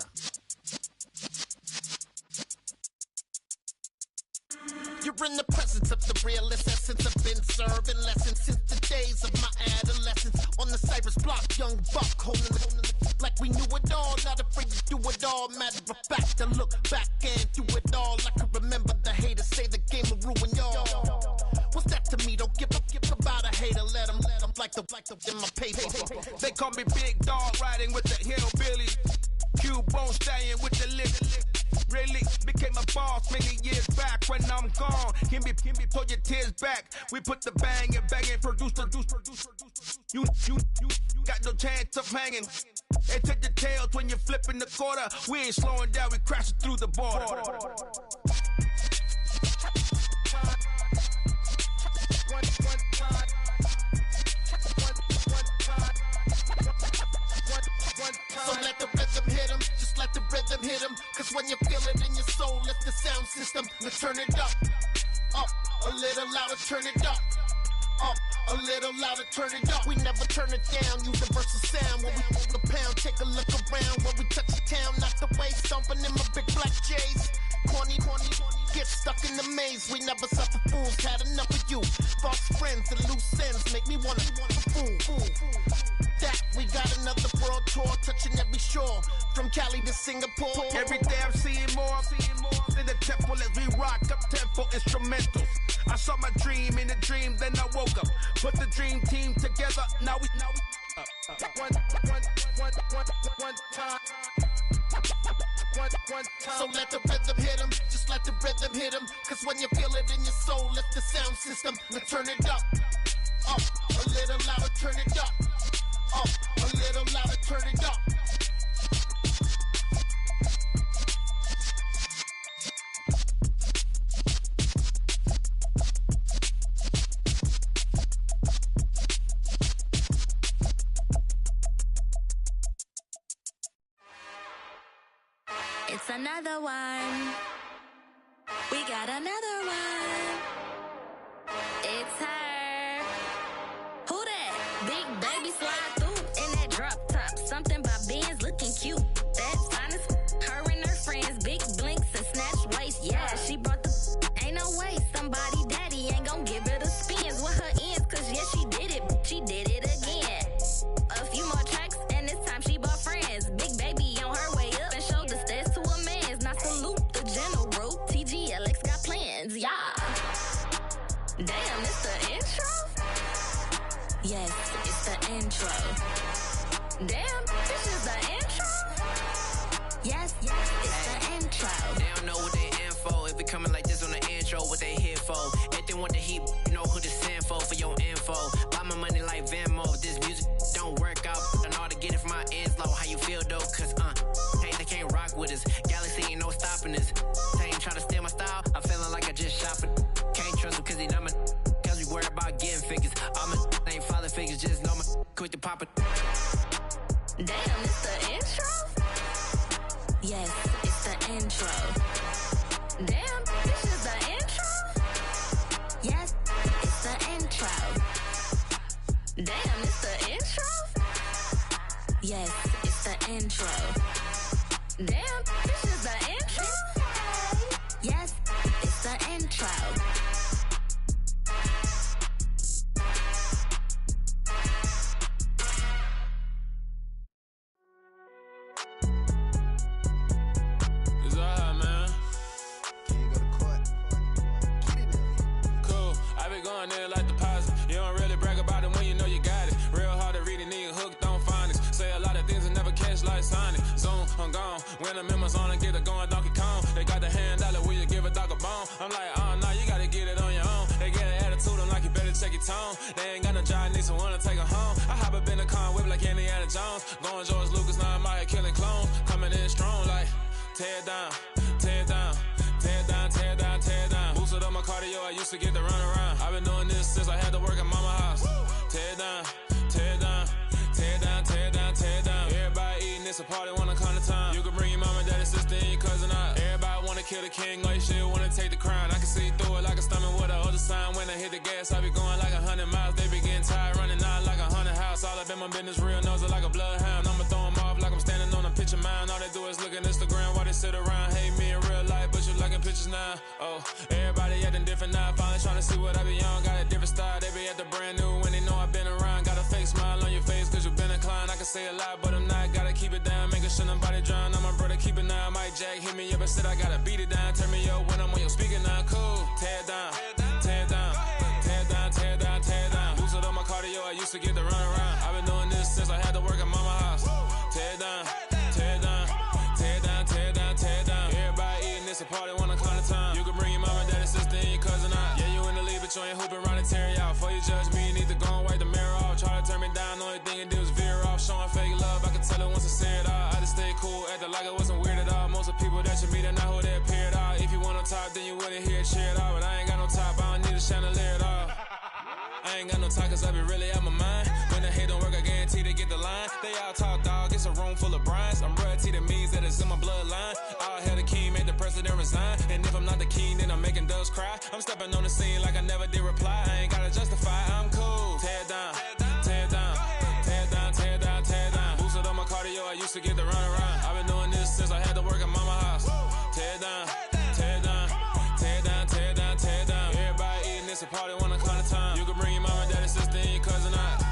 You're in the presence of the realest essence. I've been serving lessons since the days of my adolescence. On the Cypress block, young buck holding the like we knew it all. Not afraid to do it all. Matter of fact, to look back and do it all. I can remember the haters say the game will ruin y'all. What's that to me? Don't give about a hater. Let them like the in my paper. They call me Big Dog, riding with the hillbilly. Cubone staying with the lip. Really became a boss many years back. When I'm gone, can be pull your tears back. We put the bang and produce. You got no chance of hanging. They take the tails when you're flipping the quarter. We ain't slowing down, we crashing through the border. So let the rhythm hit him, just let the rhythm hit him. Cause when you feel it in your soul, lift the sound system. Let's turn it up, a little louder, turn it up, a little louder, turn it up. We never turn it down, universal sound. When we move the pound, take a look around. When we touch the town, not the way, stomping in my big black J's. Corny, get stuck in the maze. We never suffer fools, had enough of you. False friends and loose ends make me wanna fool. That we got another world tour, touching every shore, from Cali to Singapore. Every day I'm seeing more in the temple as we rock up tempo instrumentals. I saw my dream in a dream, then I woke up. Put the dream team together. Now we one time. So let the rhythm hit him, just let the rhythm hit him. Cause when you feel it in your soul, lift the sound system. Let's turn it up, a little louder, turn it up, a little louder, turn it up. It's another one. We got another one. It's her. baby slide through in that drop top. Something by Benz looking cute. That's fine as her and her friends. Big blinks and snatch waist. Yeah, she brought the ain't no way. Somebody daddy ain't gon' give her the spins with her ends. Cause yeah, she did it. She did it again. A few more tracks and this time she bought friends. Big baby on her way up and showed the stairs to a man's. Now salute the general. TGLX got plans. Yeah. Damn, it's the intro? Yes, it's the intro. Damn, this is the intro? Yes, it's the intro. They don't know what they in for. If it coming like this on the intro, what they here for? If they want the heat, you know who to send for your info. Buy my money like Venmo. If this music don't work out, I know how to get it from my ends low. How you feel though? Cause hey, they can't rock with us. Galaxy ain't no stopping us. They ain't try to steal my style. I'm feeling like I just shop it. Can't trust him cause he not my. Cause we worried about getting figures. All my ain't father figures, just know my quick to pop it. Damn, it's the intro? Yes, it's the intro. Damn, this is the intro? Yes, it's the intro. Damn, it's the intro? Yes, it's the intro. Damn, this is the intro? Yes, it's the intro. Going there like deposit. You don't really brag about it when you know you got it. Real hard to read a nigga hooked on phonics. Say a lot of things and never catch like Sonic. Zoom, I'm gone. When the members on and get it going Donkey Kong. They got the hand dollar, will you give a dog a bone? I'm like, oh no, you gotta get it on your own. They get an attitude, I'm like, you better check your tone. They ain't got no job, need someone to take her home. I hop up in the car, whip like Indiana Jones. Going George Lucas, now I'm out here killing clones. Coming in strong like, tear down, tear down. Tear down, tear down, tear down. Boosted up my cardio, I used to get to run around. I've been doing this since I had to work at mama house. Tear down, tear down, tear down, tear down, tear down. Everybody eating, it's a party, wanna come to time. You can bring your mama, daddy, sister, and your cousin out. Everybody wanna kill the king, like shit, wanna take the crown. I can see through it like a stomach with a other sign. When I hit the gas, I be going like 100 miles. They be getting tired, running out like 100 house. All up in my business, real nose like a bloodhound. I'ma throw them off like I'm standing on a picture mound. All they do is look at Instagram while they sit around. Hate me in real life, but you liking pictures now. Oh, everybody acting different now. Finally trying to see what I be on. Got a different style, they be at the brand new when they know I've been around. Got a fake smile on your face cause you been inclined. I can say a lot, but I'm not. Gotta keep it down, making sure nobody drown. I'm my brother, keep it now. Mike Jack hit me up and said I gotta beat it down. Turn me up when I'm on your speaker now. Cool, tear down, tear down, tear down, tear down, tear down. Boosted up my cardio, I used to get to run around. I've been doing this since I had to work at mama house. Tear down, tear down, tear down, tear down, tear down. Everybody eating, it's a party, wanna come to time. You can bring your mama, daddy, sister, and your cousin out. Yeah, you in the league, but you ain't hooping around and tear you out. Before you judge me, you need to go and wipe the mirror off. Try to turn me down, only thing it do is veer off. Showing fake love, I can tell it once I see it all. I just stay cool, acting like it wasn't weird at all. Most of the people that you meet are not who they appear at all. If you want on top, then you wouldn't hear it cheer at all. But I ain't got no top, I don't need a chandelier at all. I ain't got no talk cause I be really out my mind. When the hate don't work, I guarantee they get the line. They all talk dog, it's a room full of brinds. I'm royalty, that means that it's in my bloodline. All hell the king, made the president resign. And if I'm not the king, then I'm making doves cry. I'm stepping on the scene like I never did reply. I ain't gotta justify, I'm cool. Tear down, tear down, tear down, tear down, tear down. Boosted up my cardio, I used to get to run around. I've been doing this since I had to work at mama house. Tear down, tear down, tear down, tear down, tear down. Everybody eating, it's a party, wanna come to time. You can bring your mama, daddy, sister, and your cousin out.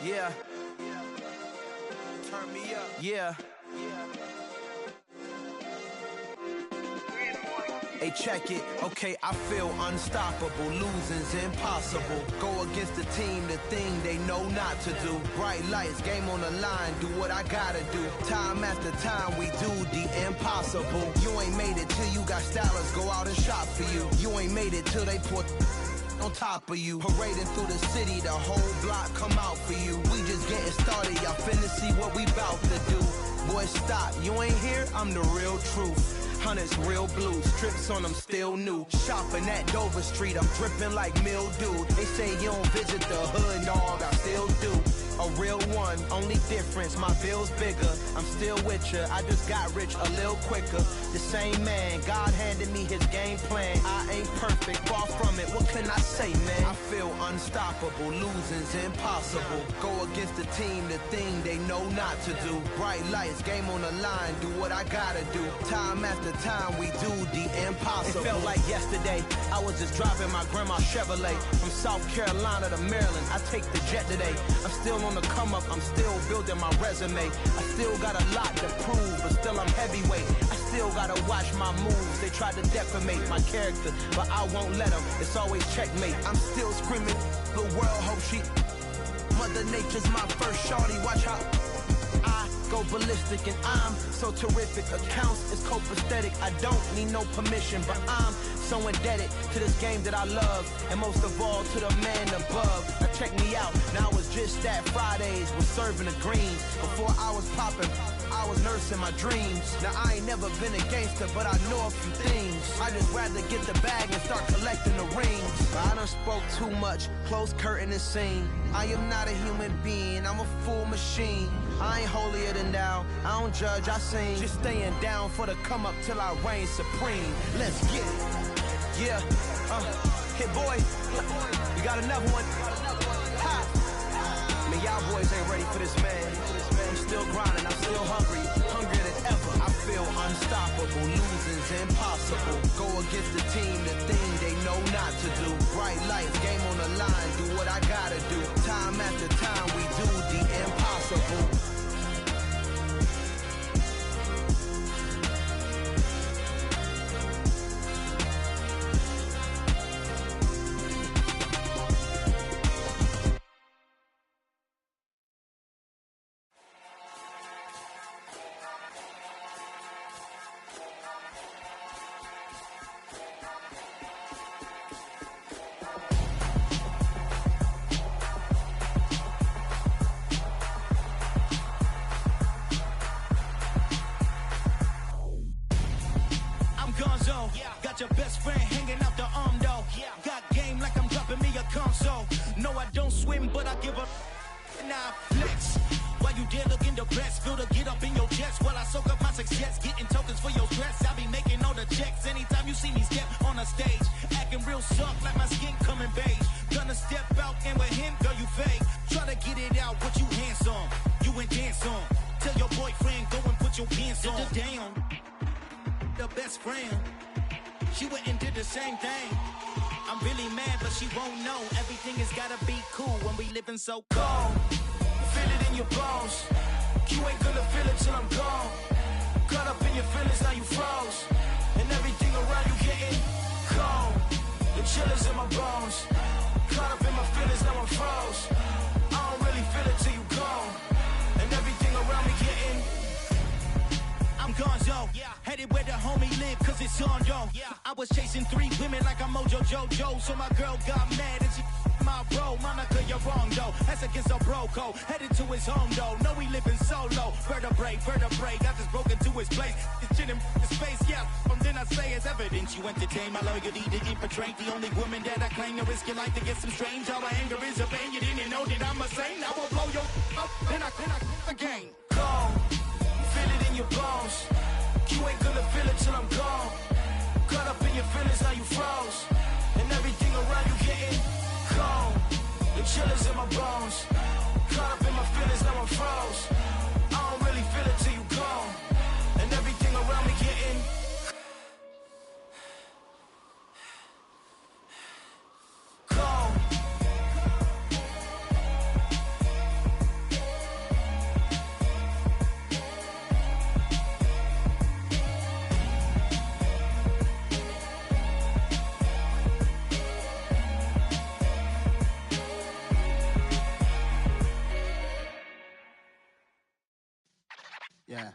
Yeah. Turn me up. Yeah. Hey, check it. Okay, I feel unstoppable. Losing's impossible. Go against the team, the thing they know not to do. Bright lights, game on the line, do what I gotta do. Time after time, we do the impossible. You ain't made it till you got stylers go out and shop for you. You ain't made it till they put on top of you. Parading through the city, the whole block come out for you. We just getting started, y'all finna see what we bout to do. Boy, stop, you ain't here, I'm the real truth. Hunters, real blue, strips on them still new. Shopping at Dover Street, I'm dripping like mildew. They say you don't visit the hood, dog, I still do. A real one, only difference, my bill's bigger. I'm still with ya, I just got rich a little quicker. The same man, God handed me his game plan. I ain't perfect, far from it, what can I say, man? I feel unstoppable, losing's impossible. Go against the team, the thing they know not to do. Bright lights, game on the line, do what I gotta do. Time after time, we do the impossible. It felt like yesterday, I was just driving my grandma's Chevrolet. From South Carolina to Maryland, I take the jet today. I'm still on the come up, I'm still building my resume. I still got a lot to prove, but still I'm heavyweight. I still gotta watch my moves. They tried to defamate my character, but I won't let them. It's always checkmate. I'm still screaming, the world hope she. Mother Nature's my first shorty, watch how I go ballistic, and I'm so terrific. Accounts is copacetic. I don't need no permission, but I'm so indebted to this game that I love, and most of all to the man above. Now check me out, now I was just at Fridays, was serving the greens. Before I was popping, I was nursing my dreams. Now I ain't never been a gangster, but I know a few things. I just rather get the bag and start collecting the rings. But I done spoke too much, close curtain and scene. I am not a human being, I'm a full machine. I ain't holier than thou, I don't judge, I sing. Just staying down for the come up till I reign supreme. Let's get it. Yeah, hit boy, we got another one. Ha! Man, y'all boys ain't ready for this, man. I'm still grinding, I'm still hungry, hungrier than ever. I feel unstoppable, losing's impossible. Go against the team, the thing they know not to do. Bright lights, game on the line, do what I gotta do. Time after time, we do the impossible. Got your best friend hanging out the arm though. Got game like I'm dropping me a console. No, I don't swim, but I give up. Nah, flex. While you there looking the best, feel the get up in your chest while I soak up my success. Getting tokens for your stress. I be making all the checks anytime you see me step on a stage. Acting real soft like my skin coming beige. Gonna step out and with him, girl, you fake. Try to get it out, but you handsome. You ain't dance on. Tell your boyfriend, go and put your pants on. Down. The best friend. She went and did the same thing. I'm really mad, but she won't know. Everything has gotta be cool when we living so cold. Feel it in your bones. You ain't gonna feel it till I'm gone. Caught up in your feelings, now you froze. And everything around you getting cold. The chill is in my bones. Caught up in my feelings, now I'm froze. I don't really feel it till you gone. And everything around me getting I'm gonzo, headed where the homie live, cause it's on, yo. I was chasing 3 women like I'm Mojo Jojo, so my girl got mad and she my bro. Monica, you're wrong, though. That's against a bro code. Headed to his home, though. No, he living solo. Vertebrae, I just broke into his place. It's chin in his face, yeah. From then I say it's evidence. You entertain my loyalty to infiltrate. The only woman that I claim to risk your life to get some strange. All my anger is a pain. You didn't know that I'm a saint. I will blow your up, then I again. Cold. Feel it in your bones. You ain't gonna feel it till I'm gone. Caught up in your feelings, now you froze. And everything around you getting cold. The chill is in my bones. Caught up in my feelings, now I'm froze. I don't really feel it till you gone. And everything around me getting cold. Yeah.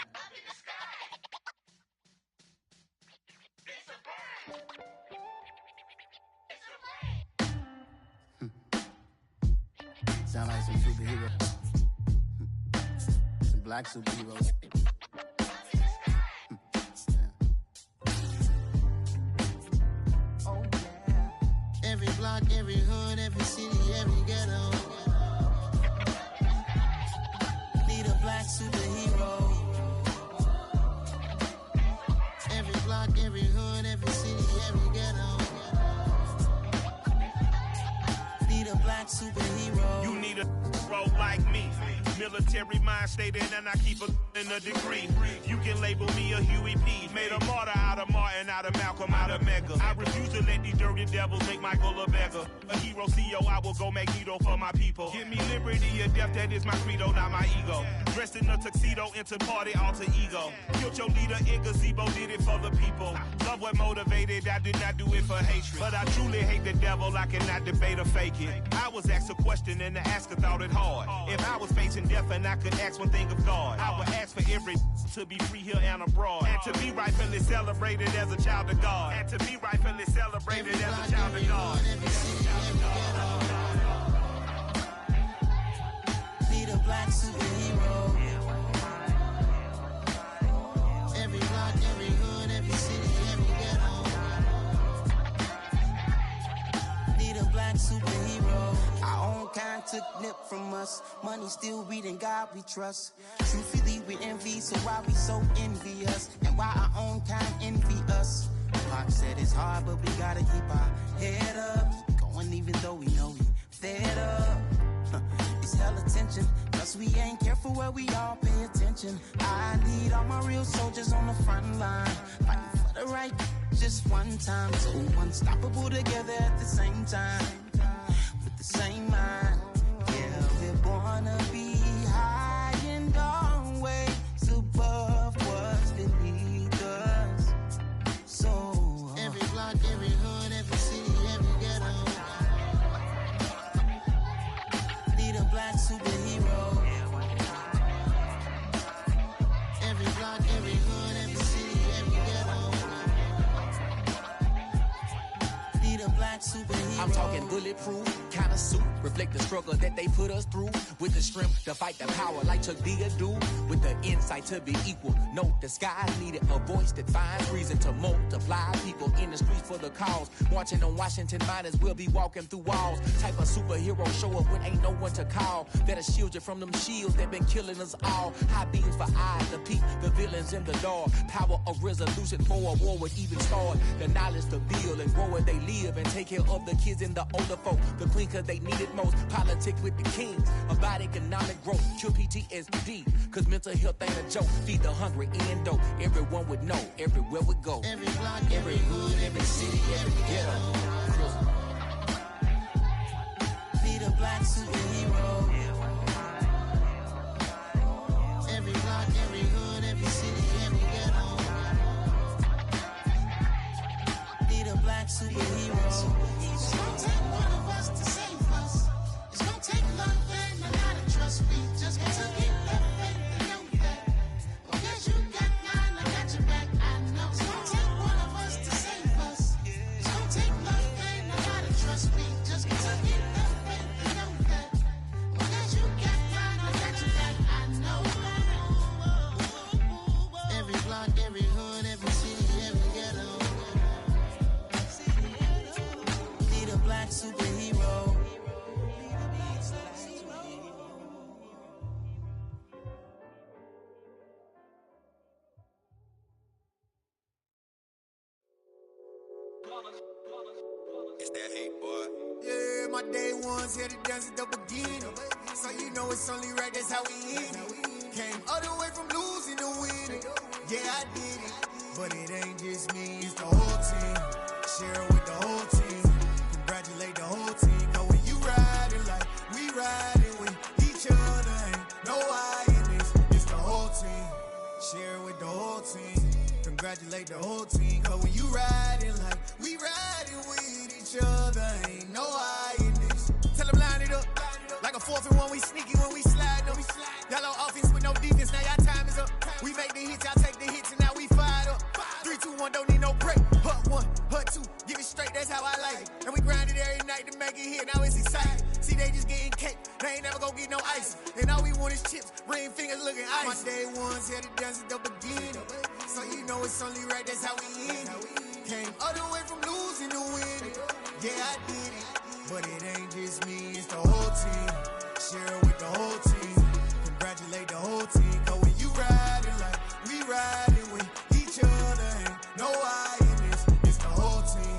Sound like some superheroes. Some black superheroes. Oh, yeah. Every block, every hood, every city, every ghetto. Need a black superhero. Every block, every hood, every city, every ghetto. Need a black superhero. You need a bro like me. Military mind stated, and I keep a degree. You can label me a Huey P. Made a martyr out of Martin, out of Malcolm, out of Mega. I refuse to let these dirty devils make Michael a beggar. A hero CEO, I will go Magneto for my people. Give me liberty or death, that is my credo, not my ego. Dressed in a tuxedo, into party, alter ego. Killed your leader in gazebo, did it for the people. Love what motivated, I did not do it for hatred. But I truly hate the devil, I cannot debate or fake it. I was asked a question and the asker thought it hard. If I was facing death and I could ask one thing of God, I would ask for every to be free here and abroad, and to be rightfully celebrated as a child of God, and to be rightfully celebrated as a child of God. Need a black superhero. Every block, every hood, every city, every ghetto. Need a black superhero. Our own kind took nip from us. Money still reading God we trust. Truthfully we envy, so why we so envious? And why our own kind envy us? Pac said it's hard, but we gotta keep our head up. Going even though we know we fed up. It's hella tension, plus we ain't careful where we all pay attention. I need all my real soldiers on the front line, fighting for the right just one time. So unstoppable together at the same time, with the same mind. Yeah, we're born to be high and always above what's beneath us. So every block, every hood, every city, every ghetto. Need a black superhero. Every block, every hood, every city, every ghetto. Need a black superhero. I'm talking bulletproof kind of suit, reflect the struggle that they put us through, with the strength to fight the power like Chuck D do, with the insight to be equal. Note the sky needed a voice that finds reason to multiply people in the streets for the cause. Marching on Washington, might as well be walking through walls. Type of superhero show up when ain't no one to call. That'll shield you from them shields that been killing us all. High beams for eyes to peep the villains in the dark. Power of resolution for a war would even start. The knowledge to build and grow where they live and take care of the kids and the older folk. The clean cause they need it most. Politics with the kings about economic growth. Cure PTSD cause mental health ain't a joke. Feed the hungry and dope. Everyone would know everywhere we go. Every block, every hood, every city, every ghetto. Need a black superhero. Every block, every hood, every city, every ghetto. Need a black superhero. It's gonna take one of us to save us. It's gonna take love and a lot of trust. We just got to get that faith and know that. Because you got mine, I got your back. I know it's gonna take one of us to save us. It's gonna take love and a lot of trust. We just got to get that faith and know that. Because you got mine, I got your back. I know. Every block, every hood, every city, every ghetto. Need a black superhero. It's that hate, boy. Yeah, my day ones here to dance at the beginning. So you know it's only right, that's how we hit it. Came all the way from losing to winning. Yeah, I did it. But it ain't just me, it's the whole team. Share it with the whole team. Congratulate the whole team. Cause when you riding like we riding with each other, ain't no I in this. It's the whole team. Share it with the whole team. Congratulate the whole team. Cause when you riding like we riding with each other, ain't no I in this. Tell them line it up. Like a 4th and 1, we sneaky when we slide them. Y'all on offense with no defense, now y'all time is up. We And all we want is chips, ring fingers looking ice. My day ones had to dance at the beginning. So you know it's only right, that's how we end it. Came all the way from losing to winning. Yeah, I did it. But it ain't just me, it's the whole team. Share it with the whole team. Congratulate the whole team. Cause when you riding like we riding with each other, ain't no I in this. It's the whole team.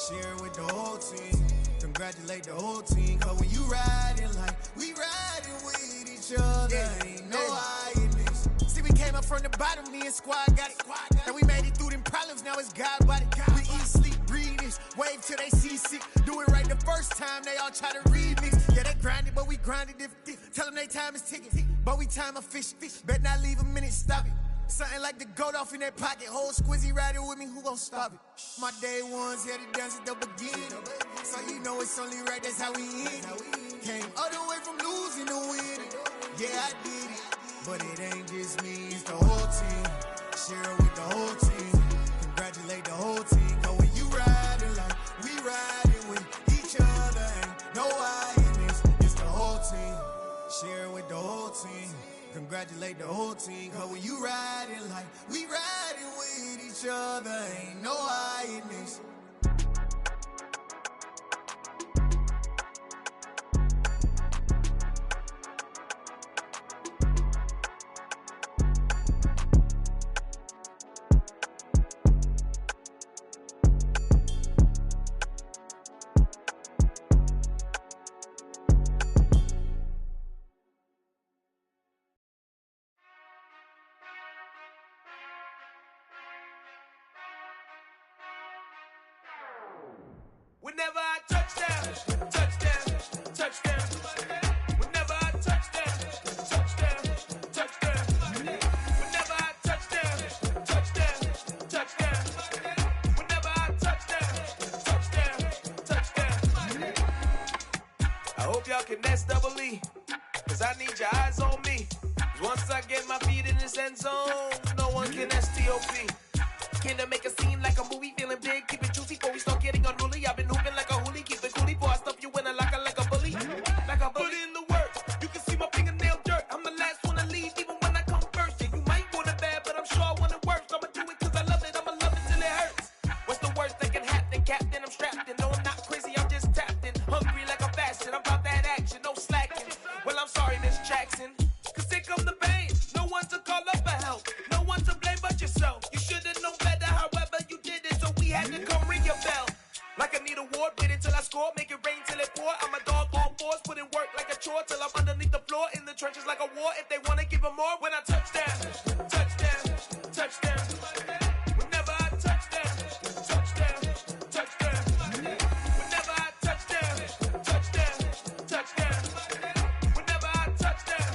Share it with the whole team. Congratulate the whole team. Cause when you riding like we riding with each other, ain't no I in this. See, we came up from the bottom, me and squad got it. And we made it through them problems, now it's God body. We eat, sleep, breathe this. Wave till they see sick. Do it right the first time, they all try to remix. Yeah, they grinded, but we grinded different. Tell them they time is ticking, but we time a fish. Bet not leave a minute, stop it. Something like the goat off in that pocket. Whole squizzy riding with me, who gon' stop it? My day ones had to dance at the beginning. So you know it's only right, that's how we end it. Came all the way from losing to winning. Yeah, I did it. But it ain't just me, it's the whole team. Share it with the whole team. Congratulate the whole team. Cause when you riding like we riding with each other, ain't no I in this. It's the whole team. Share it with the whole team. Congratulate the whole team. Cause when you riding like we riding with each other, ain't no I in this. Whenever I touchdown, touchdown, touchdown. Whenever I touchdown, touchdown, touchdown. Whenever I touchdown, touchdown, touchdown. Whenever I touchdown, touchdown, touchdown. I hope y'all can nest double E, cause I need your eyes on me. Cause once I get my feet in this end zone, no one can STOP. Can I make a scene like a movie, feeling big, keep it juicy before we start getting unruly. I've been hooping like a hoolie, keep it coolie before I stuff you in a locker like a bully. Like a bully. Put in the work, you can see my fingernail dirt. I'm the last one to leave, even when I come first. Yeah, you might want it bad, but I'm sure I want it worse. I'ma do it cause I love it, I'ma love it till it hurts. What's the worst that can happen, Captain? I'm strapped in, no I'm not crazy, I'm just tapped in. Hungry like a fashion, I'm about that action, no slacking. Well, I'm sorry, Miss Jackson, cause here come the pain. No one to call up for help, no one to blame but yourself. You should've known better, however you did it, so we had to come ring your bell. Like I need a ward, wait until I score, make it rain till it pour. I'm a dog on fours, put in work like a chore till I'm underneath the floor, in the trenches like a war. If they wanna give them more, when I touchdown, touchdown, touchdown. Whenever I touchdown, touchdown, touchdown. Whenever I touchdown, touchdown, touchdown. Whenever I touchdown,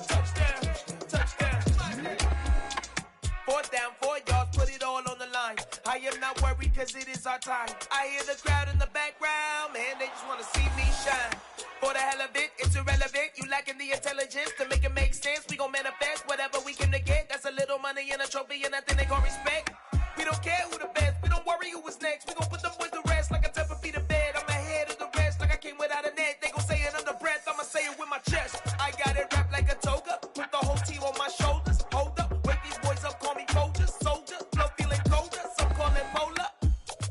touchdown, touchdown. Fourth down, 4 yards, put it all on the line. I am not worried cause it is our time. I hear the crowd in the background, man, they just wanna see me shine. For the hell of it, it's irrelevant. You lacking the intelligence to make it make sense. We gon' manifest whatever we came to get. That's a little money and a trophy and nothing they gon' respect. We don't care who the best, we don't worry who was next. We gon' put them boys to rest like a temper feet of bed. I'm ahead of the rest like I came without a net. They gon' say it under breath, I'ma say it with my chest. I got it wrapped like a toga, put the whole team on my shoulders. Hold up, wake these boys up, call me Folger, soldier. Flow feeling colder, some call it polar.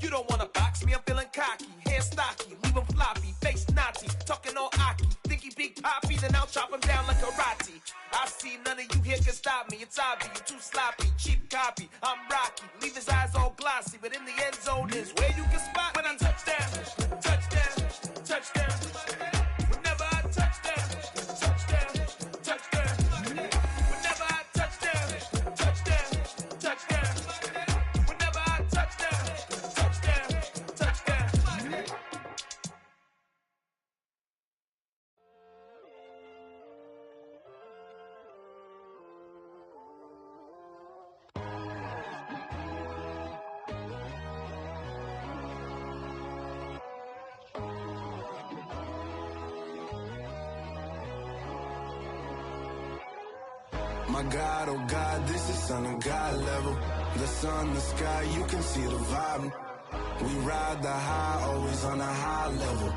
You don't wanna box me, I'm feeling cocky. Hair stocky, leave him floppy, face naughty. Talking all aki, think he big poppy, then I'll chop him down like karate. I see none of you here can stop me. It's obvious, you too sloppy, cheap copy. I'm Rocky, leave his eyes all glossy, but in the end zone is where you can spot when I touchdown, touchdown, touchdown. Whenever I touchdown, touchdown, touchdown. Whenever I touchdown, touchdown, touchdown. Whenever I touchdown, touchdown, touchdown. My God, oh God, this is Son of God level. The sun, the sky, you can see the vibe. We ride the high, always on a high level.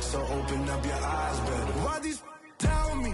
So open up your eyes better. Why these tell me?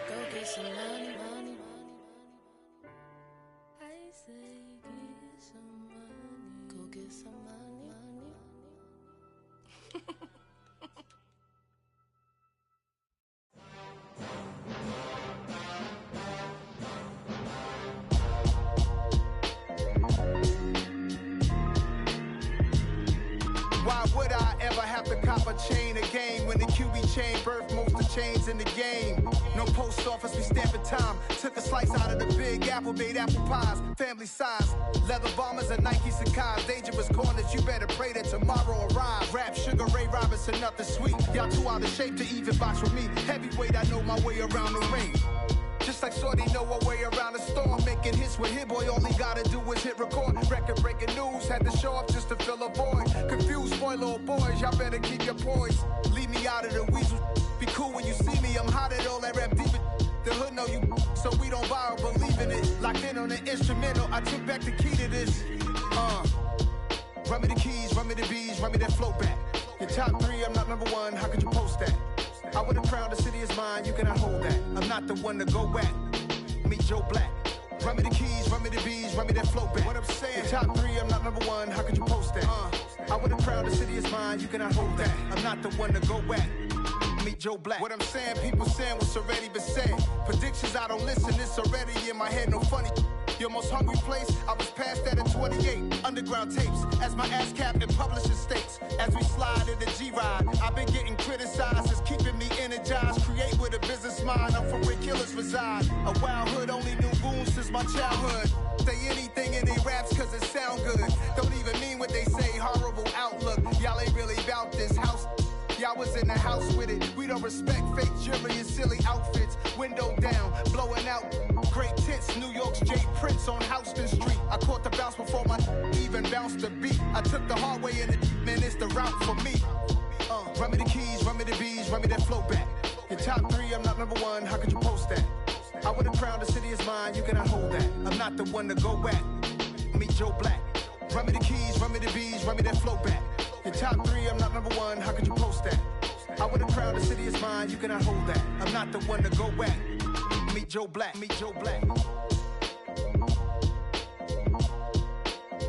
chain birth most of chains in the game. No post office, we stamping time. Took a slice out of the big apple, made apple pies. Family size, leather bombers and Nike Sacai's. Dangerous corners, you better pray that tomorrow arrive. Rap, Sugar Ray Robinson, nothing sweet. Y'all too out of shape to even box with me. Heavyweight, I know my way around the ring. Just like Shorty know her way around the storm. Making hits with Hit Boy, all he gotta do is hit record. Record breaking news, had to show up just to fill a void. Confused boy, little boys, y'all better keep your poise. Leave me out of the weasel. Be cool when you see me, I'm hot at all that rap deep. The hood know you, so we don't borrow, believe in it. Locked in on the instrumental, I took back the key to this. Run me the keys, run me the bees, run me that flow back. Your top 3, I'm not number 1, how could you post that? I would have crowned the city is mine, you cannot hold that. I'm not the one to go back. Meet Joe Black. Run me the keys, run me the bees, run me that flow back. What I'm saying, your top 3, I'm not number 1, how could you post that? I would have crowned the city is mine, you cannot hold that. I'm not the one to go back. Meet Joe Black. What I'm saying, people saying what's already been said. Predictions, I don't listen, it's already in my head, no funny. Your most hungry place, I was past that at 28. Underground tapes, as my ass capped in publishing states. As we slide in the G-Ride, I've been getting criticized, it's keeping me energized. Create with a business mind, I'm from where killers reside. A wild hood, only knew goons since my childhood. Say anything in they raps cause it sound good. Don't even mean what they say, horrible outlook. Y'all ain't really about this house. Y'all was in the house with it. We don't respect fake jewelry and silly outfits. Window down, blowing out great tits. New York's Jay Prince on Houston Street. I caught the bounce before my even bounced the beat. I took the hard way in it, man, it's the route for me. Run me the keys, run me the bees, run me that flow back. Your top 3, I'm not number 1, how could you post that? I would have crowned the city is mine, you cannot hold that. I'm not the one to go back. Meet Joe Black. Run me the keys, run me the bees, run me that flow back. Your top 3, I'm not number 1, how could you post that? I would have crowned the city is mine, you cannot hold that. I'm not the one to go back. Meet Joe Black, meet Joe Black.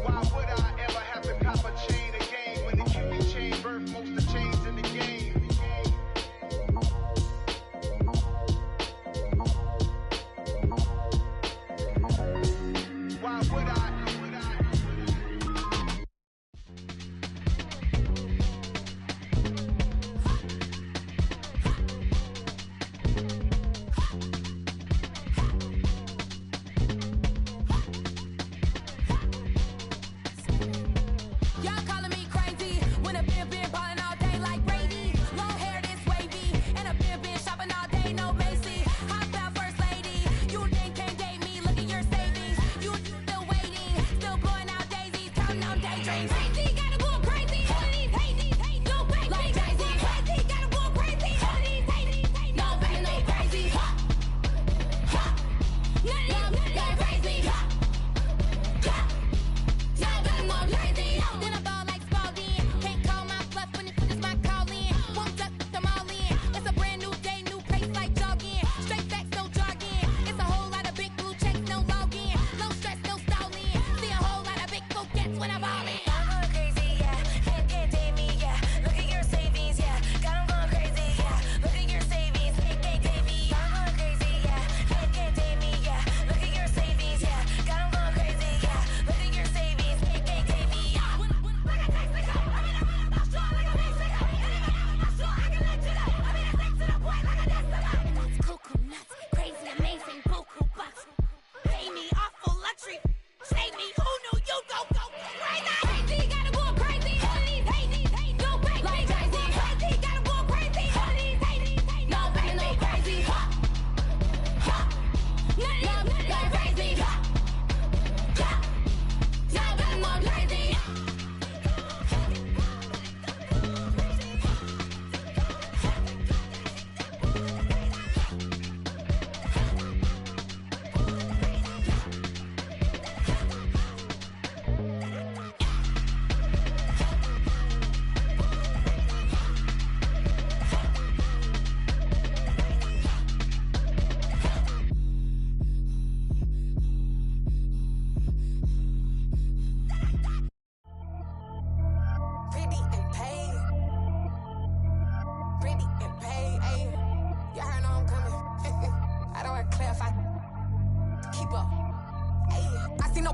Why would I ever have to cop a chain again when the QB chain birth most of chains in the game? Why would I?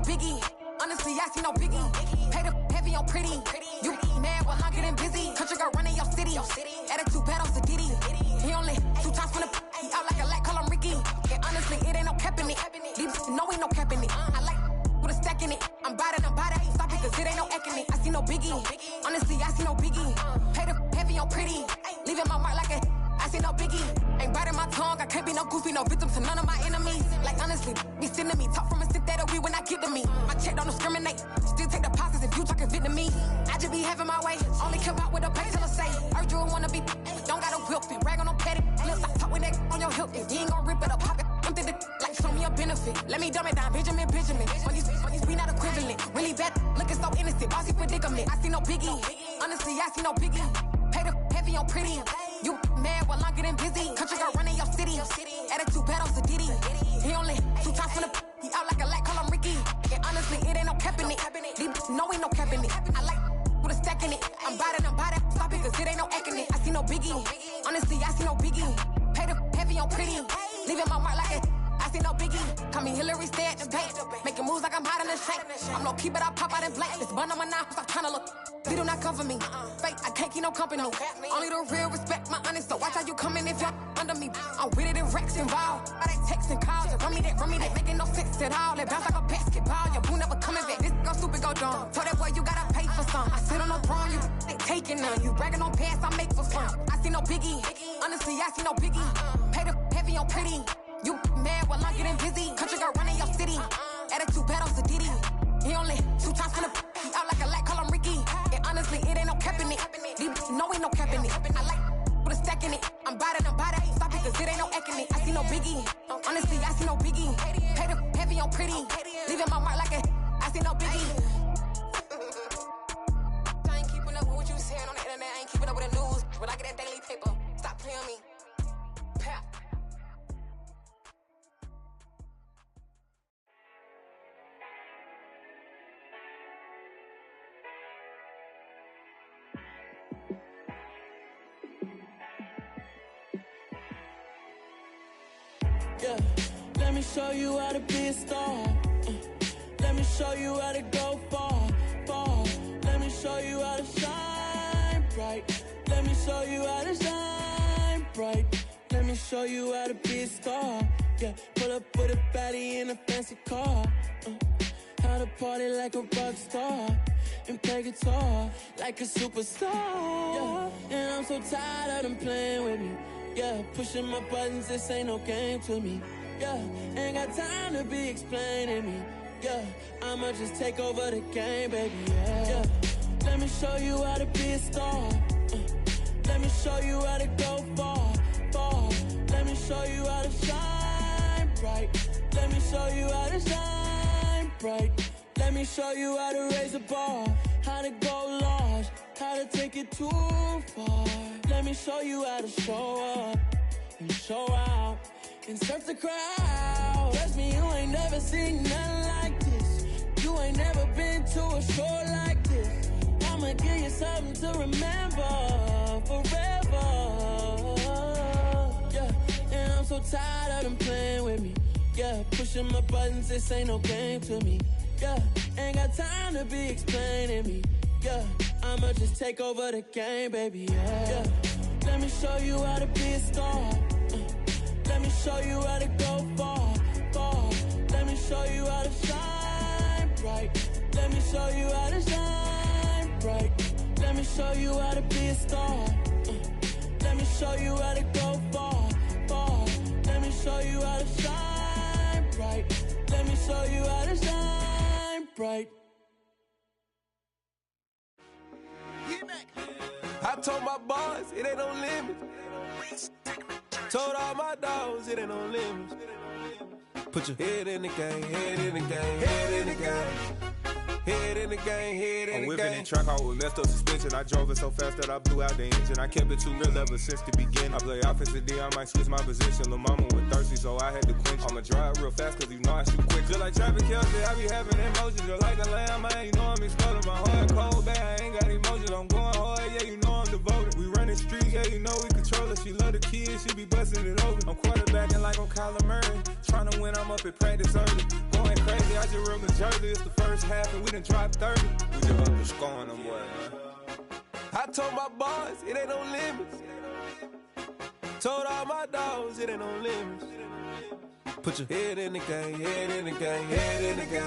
Biggie. Honestly, I see no biggie. Pay the heavy on pretty. You mad, well, I'm getting busy. Country girl running your city. Attitude bad on Sadiddy. He only 2 times from the he out like a light, call him Ricky. And honestly, it ain't no cap in it. These no ain't no cap in it. I like with a stack in it. I'm bad it. Stop it, cause it ain't no eck in it. I see no biggie. Honestly, I see no biggie. Pay the heavy on pretty. Leaving my mark like a I see no biggie. Ain't biting my tongue. I can't be no goofy, no victim to none of my enemies. Like honestly, be sending me talk from a stick that'll be when I get to me. My check don't discriminate. Still take deposits if you talking Vietnamese. I just be having my way. Only come out with a pay till I say. Urge you wanna be. Don't gotta whip it. Rag on no petty. Flips. I talk with that on your hip. You ain't gon' rip it up. Pop it. Empty the like show me a benefit. Let me dumb it down. Benjamin. When these we not equivalent. Really bad. Looking so innocent. Bossy predicament. I see no biggie. Honestly, I see no biggie. Pay the heavy on pretty. You mad while I'm getting busy. Country girl running your city. Attitude bad on Diddy. He only 2 times from the he out like a light, call him Ricky. And honestly, it ain't no cap in it. No ain't no cap in it. I like with a stack in it. I'm bad it. Stop it, cause it ain't no eck in it. I see no biggie. Honestly, I see no biggie. Pay the heavy on pretty. Leaving my mark like a I see no biggie. Call me Hillary, stay at the bank. Making moves like I'm hot in the shank. I'm low key, but I pop out in blank. This bun on my knife, stop trying to look. They do not cover me. Fake, I can't keep no company. Only the real respect my honest. So watch how you coming if you're under me. I'm with it in Rex involved. All that text and calls. Run me that, making no sense at all. They bounce like a basketball. Your boo never coming back. This go stupid, go dumb. Told that boy you gotta pay for some. I sit on the throne, you they taking none. You bragging on past, I make for fun. I see no biggie. Honestly, I see no biggie. Pay the heavy on pretty. You mad while I'm getting busy. Country girl running your city. Attitude bad on Diddy. He only 2 times from the he out like a light, call him Ricky. And honestly, it ain't no cap in it. No ain't no cap in it. I like with a stack in it. I'm bad it. Stop it, cause it ain't no eck in it. I see no biggie. Honestly, I see no biggie. Pay the heavy on pretty. Leaving my mark like a I see no biggie. I ain't keeping up with what you saying on the internet. I ain't keeping up with the news. When I get that daily paper, stop playing me. Pap. Yeah, let me show you how to be a star. Let me show you how to go far. Let me show you how to shine bright. Let me show you how to shine bright. Let me show you how to be a star. Yeah, pull up with a baddie in a fancy car. How to party like a rock star and play guitar like a superstar. Yeah, and I'm so tired of them playing with me. Yeah, pushing my buttons, this ain't no game to me. Yeah, ain't got time to be explaining me. Yeah, I'ma just take over the game, baby. Yeah, let me show you how to be a star. Let me show you how to go far. Let me show you how to shine bright. Let me show you how to shine bright. Let me show you how to raise the bar, how to go large, how to take it too far. Let me show you how to show up and show out and surf the crowd. Trust me, you ain't never seen nothing like this. You ain't never been to a show like this. I'ma give you something to remember forever. Yeah, and I'm so tired of them playing with me. Yeah, pushing my buttons, this ain't no game to me. Yeah, ain't got time to be explaining me. Yeah, I'ma just take over the game, baby. Yeah, let me show you how to be a star. Let me show you how to go far. Let me show you how to shine bright. Let me show you how to shine bright. Let me show you how to be a star. Let me show you how to go far. Let me show you how to shine bright. Let me show you how to shine bright. I told my boys, it ain't no limits. Told all my dogs, it ain't no limits. Put your head in the game, head in the game, head in the game. Head in the game, head in the game. I'm whipping in track out with messed up suspension. I drove it so fast that I blew out the engine. I kept it too real ever since the beginning. I play offensive D, I might switch my position. Lil' mama was thirsty, so I had to quench. I'ma drive real fast, cause you know I shoot quick. Just like Travis Kelce, I be having emotions. Just like a lamb, man, you know I'm exploding. My heart cold, bad, I ain't got emotions. I'm going hard, yeah, you know I'm devoted. We running streets, yeah, you know we control it. She love the kids, she be busting it over. I'm quarterbacking like I'm Kyler Murray. Trying to win, I'm up at practice early. Going crazy, I just real Jersey. It's the first half and we done dropped 30. We just up to scoring them, boy, man. I told my boys, it ain't no limits. Told all my dogs it ain't no limits. Put your head in the game, head in the game, head in the game.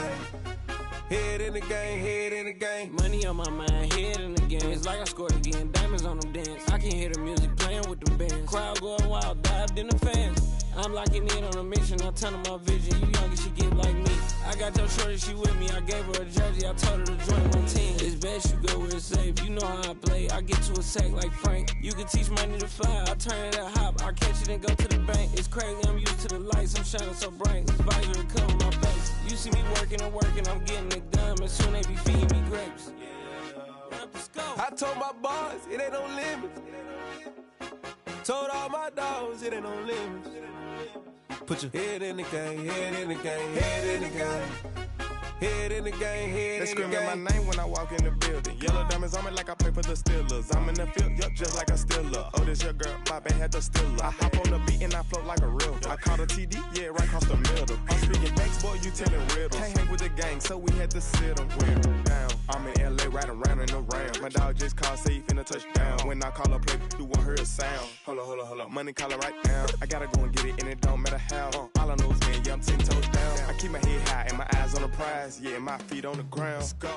Head in the game, head in the game. Money on my mind, head in the game. It's like I scored again, diamonds on them dance. I can hear the music playing with the bands. Crowd going wild, dived in the fans. I'm locking in on a mission, I turn on my vision. You younger, she get like me. I got your shorty, she with me. I gave her a jersey, I told her to join my team. It's best you go where it's safe. You know how I play. I get to a sack like Frank. You can teach money to fly. I turn it at hop. I catch it and go to the bank. It's crazy, I'm used to the lights. I'm shining so bright. This visor will cover my face. You see me working and working, I'm getting it done. And soon they be feeding me grapes. I told my boys it ain't no limits. Told all my dogs it ain't no limits. Put your head in the game, head in the game, head in the game. Head in the game, head in the game. They screaming my name when I walk in the building. Yellow diamonds on me like I play for the Steelers. I'm in the field, yup, just like a Steeler. Oh, this your girl, my bad had the Steeler. I hop on the beat and I float like a real. I caught a TD, yeah, right across the middle. I'm speaking facts, boy, you telling riddles. Can't hang with the gang, so we had to sit them down. I'm in LA, riding round and around. My dog just called, say he finna touch down. When I call a play, you won't hear a sound. Hold up, money calling right now. I gotta go and get it, and it don't matter how. All I know is, man, yeah, I'm 10 toes down. I keep my head high and my eyes on the prize. Yeah, my feet on the ground. Let's go.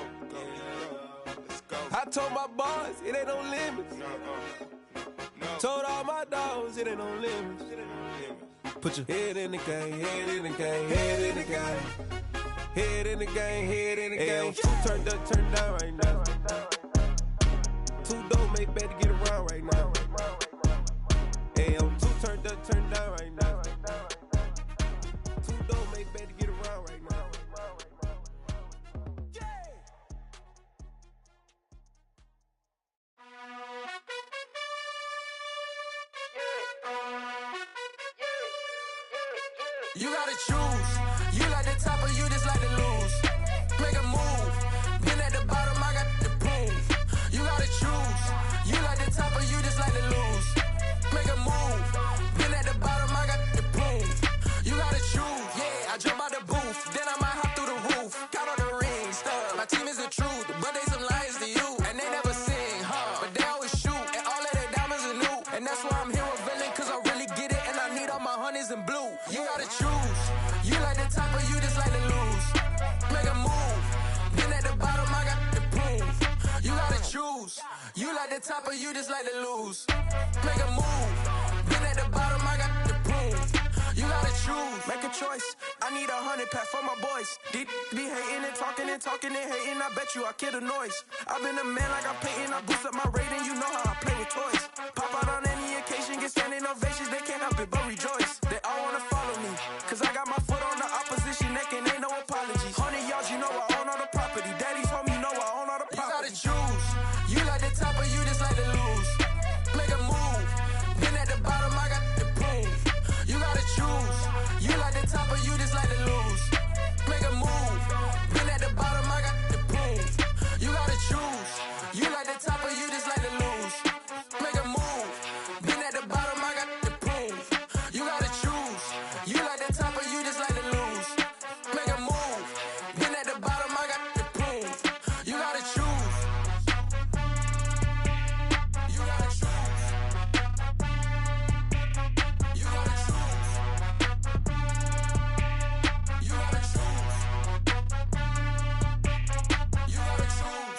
I told my boys it ain't no limits. Told all my dogs it ain't no limits. Put your head in the game, head in the game, head in the game. Head in the game, head in the game. Turned up, turned down right now. Two dope make better get around right now. Hey, I'm two turned up, turned down right now. Two dope make better get around right now. You gotta choose. You like the top or you just like to lose. Make a move. Been at the bottom, I got the proof. You gotta choose. You like the top or you just like to lose. Make a move. Been at the bottom, I got the proof. You gotta choose. Yeah, I jump out the booth. Then I might hop through the roof. Count on the ring stuff. My team is the truth, but they some liars to you. And they never sing, but they always shoot. And all of their diamonds are new. And that's why I'm here villain, cause I really get it. And I need all my honeys in blue. You gotta choose. You like the top or you just like to lose. Make a move. Been at the bottom, I got the proof. You gotta choose. You like the top or you just like to lose. Make a move. Been at the bottom, I got the proof. You gotta choose. Make a choice. I need 100 pack for my boys. Be hating and talking and hating. I bet you I kill the noise. I've been a man like I'm Peyton. I boost up my rating. You know how I play with toys. Pop out on any occasion, get standing ovations. They can't help it but rejoice. They all wanna follow me, cause I got my foot on the opposition neck and ain't no apologies. 100 yards, you know I own all the property. Daddy's home, you know I own all the property. You gotta choose. You like the top or you just like to lose. Make a move. Been at the bottom, I got the proof. You gotta choose. You like the top or you just like to lose. Make a move. Been at the bottom, I got the proof. You gotta choose. You like the top or you just like to lose. Make a move. Been at the bottom, I got the proof. You gotta choose. You like the top or you just like to lose. Make a move. Been at the bottom, I got the proof. You gotta choose. You gotta choose. You gotta choose. You gotta choose. You gotta choose.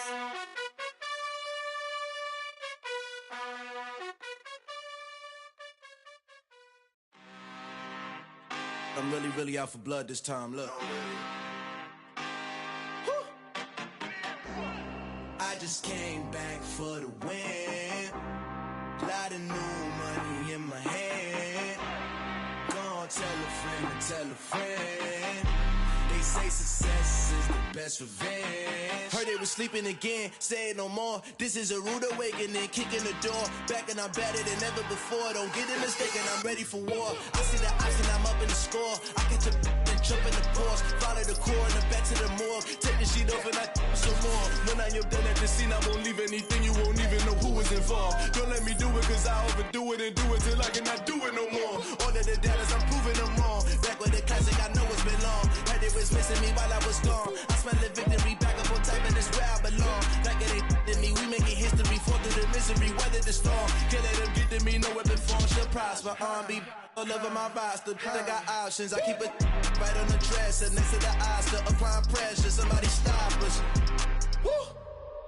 I'm really out for blood this time, look. I just came back for the win. Lot of new money in my hand. Gonna tell a friend to tell a friend. They say success is the best revenge. Heard they was sleeping again, say it no more. This is a rude awakening, kicking the door. Back and I'm better than ever before. Don't get it mistaken, I'm ready for war. I see the option, I'm up in the score. I catch a and jump in the Porsche. Follow the core and then back to the morgue. Take the sheet off and I some more. When I am done at the scene, I won't leave anything. You won't even know who was involved. Don't let me do it, cause I overdo it and do it till I cannot do it no more. All of the doubters, I'm proving them wrong. Back with the classic, I know it's been long. Heard it was missing me while I was gone. I smell the victory, back up on type, and it's where I belong. Like it ain't to me, we making history, fall through the misery, weather the storm. Can't let them get to me, no weapon form. She'll prosper. Be all over my roster. I got options. I keep it right on the dresser next to the Oscar. Applying pressure, somebody stop us. Woo!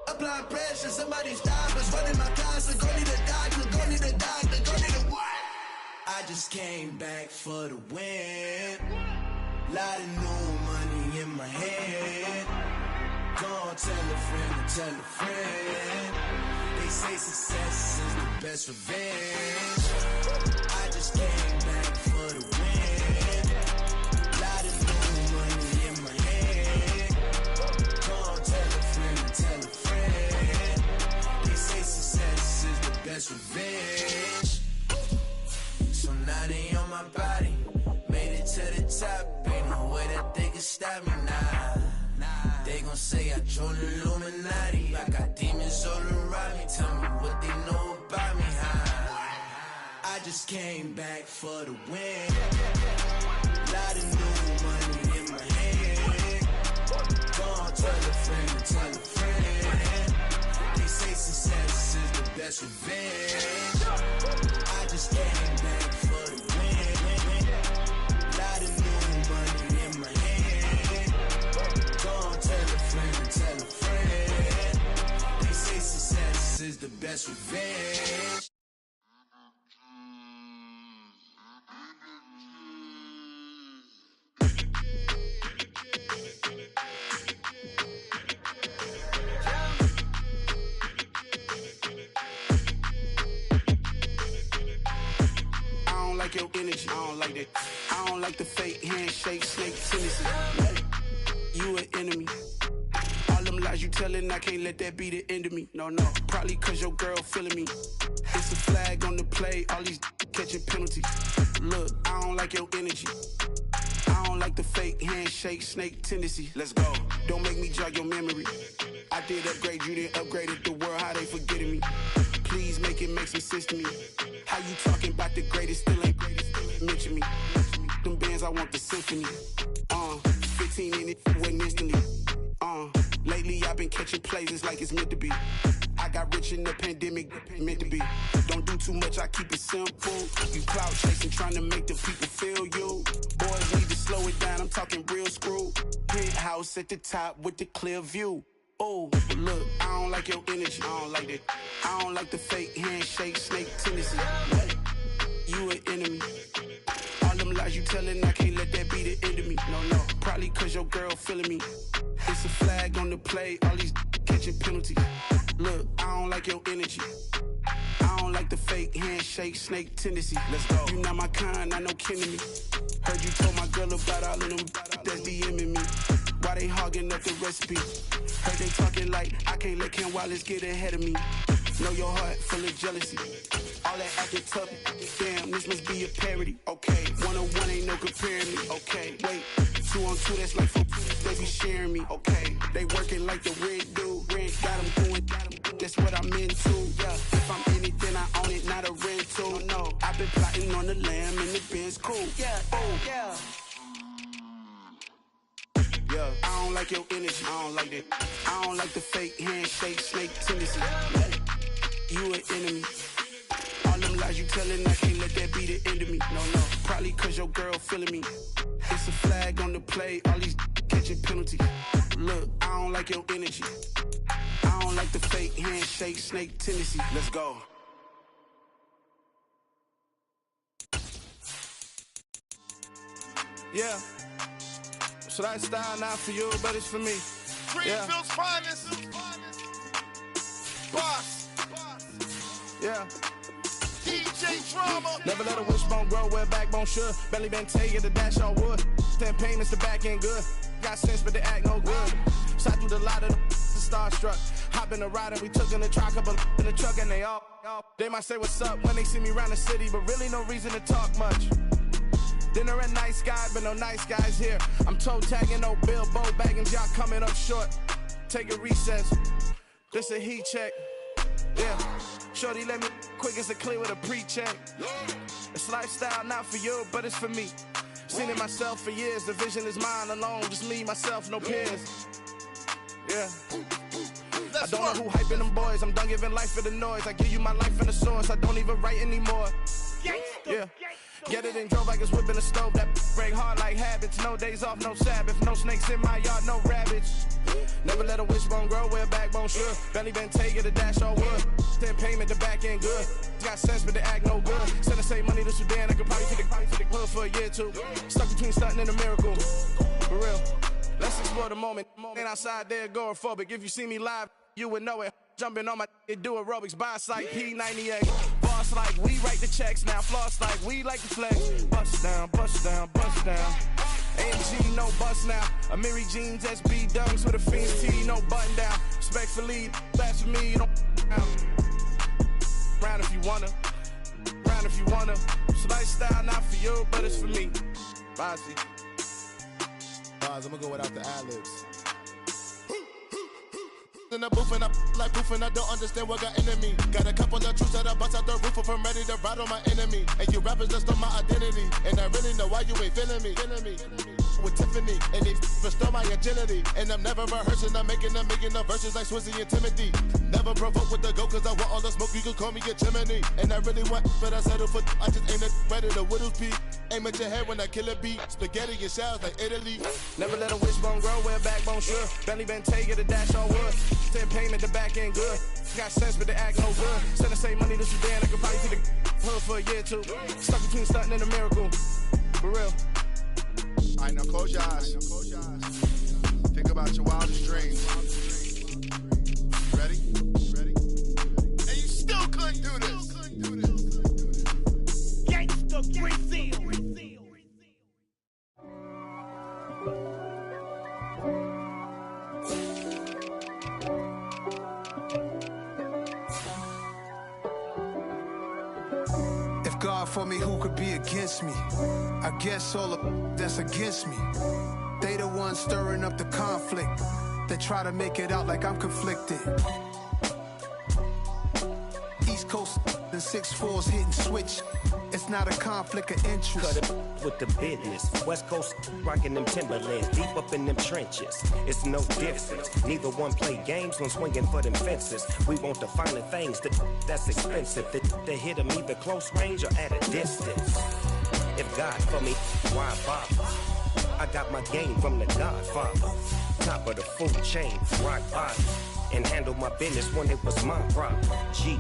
Applying pressure, somebody stop us. Running my closet, go need a doctor, go need a doctor, go need a what? I just came back for the win. Lot of new money in my head. Go tell a friend, tell a friend. They say success is the best revenge. I just came back for the win. Lot of new money in my head. Go tell a friend, tell a friend. They say success is the best revenge. So now they on my body. Made it to the top. Ain't no way that they can stop me now. They gon' say I joined the Illuminati. I got demons all around me. Tell me what they know about me, huh? I just came back for the win. Lot of new money in my head. Gone tell a friend, tell a friend. They say success is the best revenge. I just came back for the win. Lot of new money in my head. Gone tell a friend, tell a friend. They say success is the best revenge. Like your energy, I don't like that. I don't like the fake handshake, snake tendency. You an enemy. All them lies you telling, I can't let that be the end of me. No, probably cause your girl feeling me. It's a flag on the play, all these catching penalties. Look, I don't like your energy. I don't like the fake handshake, snake tendency. Let's go. Don't make me jog your memory. I did upgrade, you didn't upgrade it. The world, how they forgetting me. Please make it make some sense to me. How you talking about the greatest, still ain't greatest, mention me. Them bands, I want the symphony. 15 in it, wasn't instantly. Lately I've been catching plays, it's like it's meant to be. I got rich in the pandemic, meant to be. Don't do too much, I keep it simple. You clout chasing, trying to make the people feel you. Boys need to slow it down, I'm talking real screw. Penthouse at the top with the clear view. Oh, look, I don't like your energy. I don't like that. I don't like the fake handshake, snake tendency. You an enemy. All them lies you telling, I can't let that be the end of me. No, probably cause your girl feeling me. It's a flag on the play, all these catching penalties. Look, I don't like your energy. I don't like the fake handshake, snake tendency. Let's go. You not my kind, I know kin to me. Heard you told my girl about all of them that's DMing me. Why they hogging up the recipe? Heard they talking like I can't let Ken Wallace get ahead of me. Know your heart full of jealousy. All that acting tough, damn, this must be a parody. Okay, 1-on-1 ain't no comparing me. Okay, wait, 2-on-2, that's like for they be sharing me. Okay, they working like the red dude. Red got them going, that's what I'm into. Yeah, if I'm anything, I own it, not a rental. No, I've been plotting on the lamb and the Benz cool. Yeah, oh, yeah. Yeah, I don't like your energy, I don't like that. I don't like the fake handshake, snake tendency. You an enemy. All them lies you telling, I can't let that be the end of me. No, probably cause your girl feeling me. It's a flag on the play, all these catching penalties. Look, I don't like your energy. I don't like the fake handshake, snake tendency. Let's go. Yeah. So that style not for you, but it's for me. Greenfield's finest. Boss. Yeah. DJ Drama. Never let a wishbone grow where backbone should. Belly been taking the dash on wood. Stand payments, the back end good. Got sense, but they act no good. Shot through the lot of the starstruck. Hop in the ride and we took in the truck, couple in the truck and they all. They might say what's up when they see me around the city, but really no reason to talk much. Dinner at Nice Guy, but no nice guys here. I'm toe tagging, no Bilbo bagging, y'all coming up short. Take a recess. This a heat check. Yeah. Shorty let me quick as a clear with a pre-check. It's lifestyle not for you, but it's for me. Seen it myself for years. The vision is mine alone. Just me, myself, no peers. Yeah. I don't know who hyping them boys. I'm done giving life for the noise. I give you my life in the source. I don't even write anymore. Yeah. Get it and drove like it's whipping a stove. That break hard like habits. No days off, no Sabbath. No snakes in my yard, no rabbits. Never let a wishbone grow where a backbone should. Belly been taking the dash all wood. Then payment, the back end good. Got sense, but they act no good. Send the same money to Sudan. I could probably take the hood for a year or two. Stuck between stunting and a miracle. For real. Let's explore the moment. Ain't outside there agoraphobic. If you see me live, you would know it. Jumping on my do aerobics. Boss like P98. Boss like we write the checks now. Floss like we like the flex. Bust down, bust down, bust down. AMG, no bust now. Amiri jeans, SB dunks with a Fiends T, no button down. Respectfully, that's for me, you don't round if you wanna. Round if you wanna. It's a lifestyle, not for you, but it's for me. Bossy. I'm gonna go without the ad-libs. In the booth and I like proof and I don't understand what got into me. Got a couple of truths that I bust out the roof if I'm ready to ride on my enemy. And you rappers just stole my identity. And I really know why you ain't feeling me. With Tiffany, and they restore my agility. And I'm never rehearsing, I'm making them verses like Swizzy and Timothy. Never provoke with the go, cause I want all the smoke, you can call me a chimney. And I really want, but I settle for, I just ain't ready to whittles pee. Aim at your head when I kill a beat. Spaghetti and shells like Italy. Never let a wishbone grow where a backbone should. Belly been taking the dash all wood. Send payment, the back end good. Got sense, but they act no good. Send the same money to Sudan, I could probably take the hood for a year or two. Stuck between stunting and a miracle. For real. Alright, now close your eyes. Think about your wildest dreams. Ready? And you still couldn't do this. Gangsta Brazil. God for me, who could be against me? I guess all of that's against me. They the ones stirring up the conflict. They try to make it out like I'm conflicted. East Coast and 6'4's hitting switch. It's not a conflict of interest. Cut it with the business. West Coast rocking them Timberlands, deep up in them trenches. It's no difference. Neither one play games when swinging for them fences. We want the finer things that's expensive. That hit them either close range or at a distance. If God for me, why bother? I got my game from the Godfather. Top of the food chain, rock bottom. And handle my business when it was my problem. G.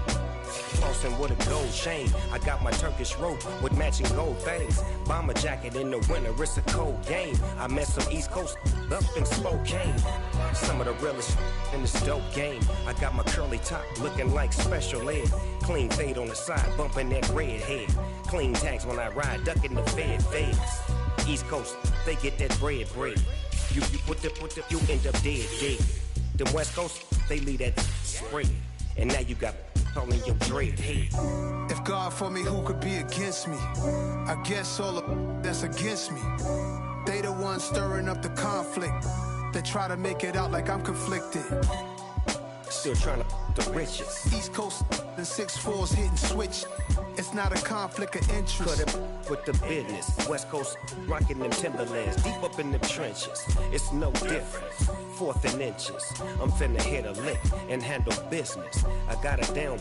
Flossing with a gold chain. I got my Turkish rope with matching gold things. Bomber jacket in the winter, it's a cold game. I met some East Coast up in Spokane. Some of the realest in this dope game. I got my curly top looking like special ed. Clean fade on the side, bumping that red head. Clean tags when I ride, ducking the feds. East Coast, they get that bread. You you end up dead. Them West Coast, they leave that spread. And now you got calling your dread head. If God for me, who could be against me? I guess all of that's against me. They the ones stirring up the conflict. They try to make it out like I'm conflicted. Still trying to the riches. East Coast and 6'4's hitting switch. It's not a conflict of interest. Cut it with the business. West Coast rocking them Timberlands, deep up in them trenches. It's no difference. 4th and inches. I'm finna hit a lick and handle business. I got her down,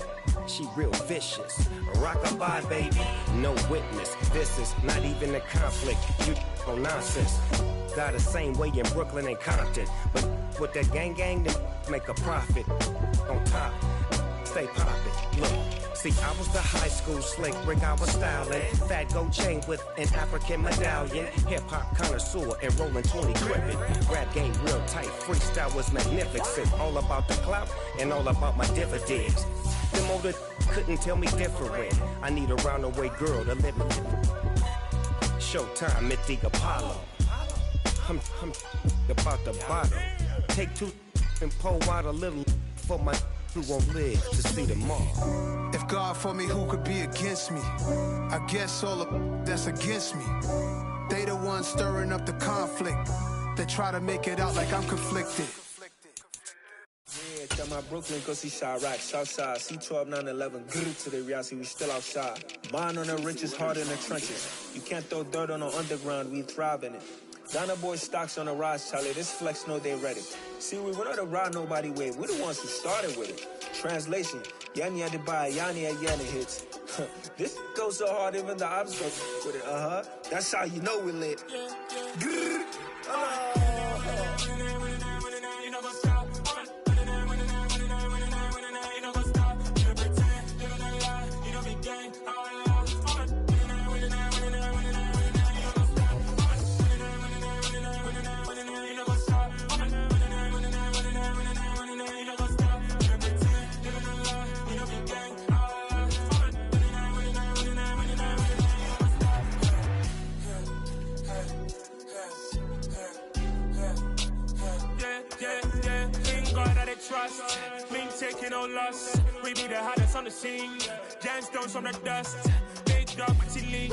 she real vicious. Rock-a-bye, baby, no witness. This is not even a conflict. You on nonsense. Got the same way in Brooklyn and Compton. But with that gang, then make a profit. On top, stay poppin'. Look. See, I was the high school slick Rick, I was styling. Fat gold chain with an African medallion. Hip-hop connoisseur and rolling 20 crippin'. Rap game real tight, freestyle was magnificent. All about the clout and all about my dividends. Them older couldn't tell me different. I need a roundaway girl to live in. Showtime at the Apollo. I'm about the bottom. Take 2 and pour out a little for my who won't live to see tomorrow. If God for me, who could be against me? I guess all of that's against me. They the ones stirring up the conflict. They try to make it out like I'm conflicted. Yeah, tell my Brooklyn, cause he shot rock, Southside, C12, 911, grrr to the reality, we still outside. Bond on the richest, hard in the trenches. You can't throw dirt on the underground, we thrive in it. Ghana boys stocks on the rise, Charlie. This flex know they ready. See, we're not the ride nobody wave. We're the ones who started with it. Translation: Yani had to buy Yani at Yani hits. This goes so hard, even the ops go with it. That's how you know we lit. Grrr. Trust, been taking no loss. We be the hottest on the scene. Gemstones from the dust. Big dog, pretty leash.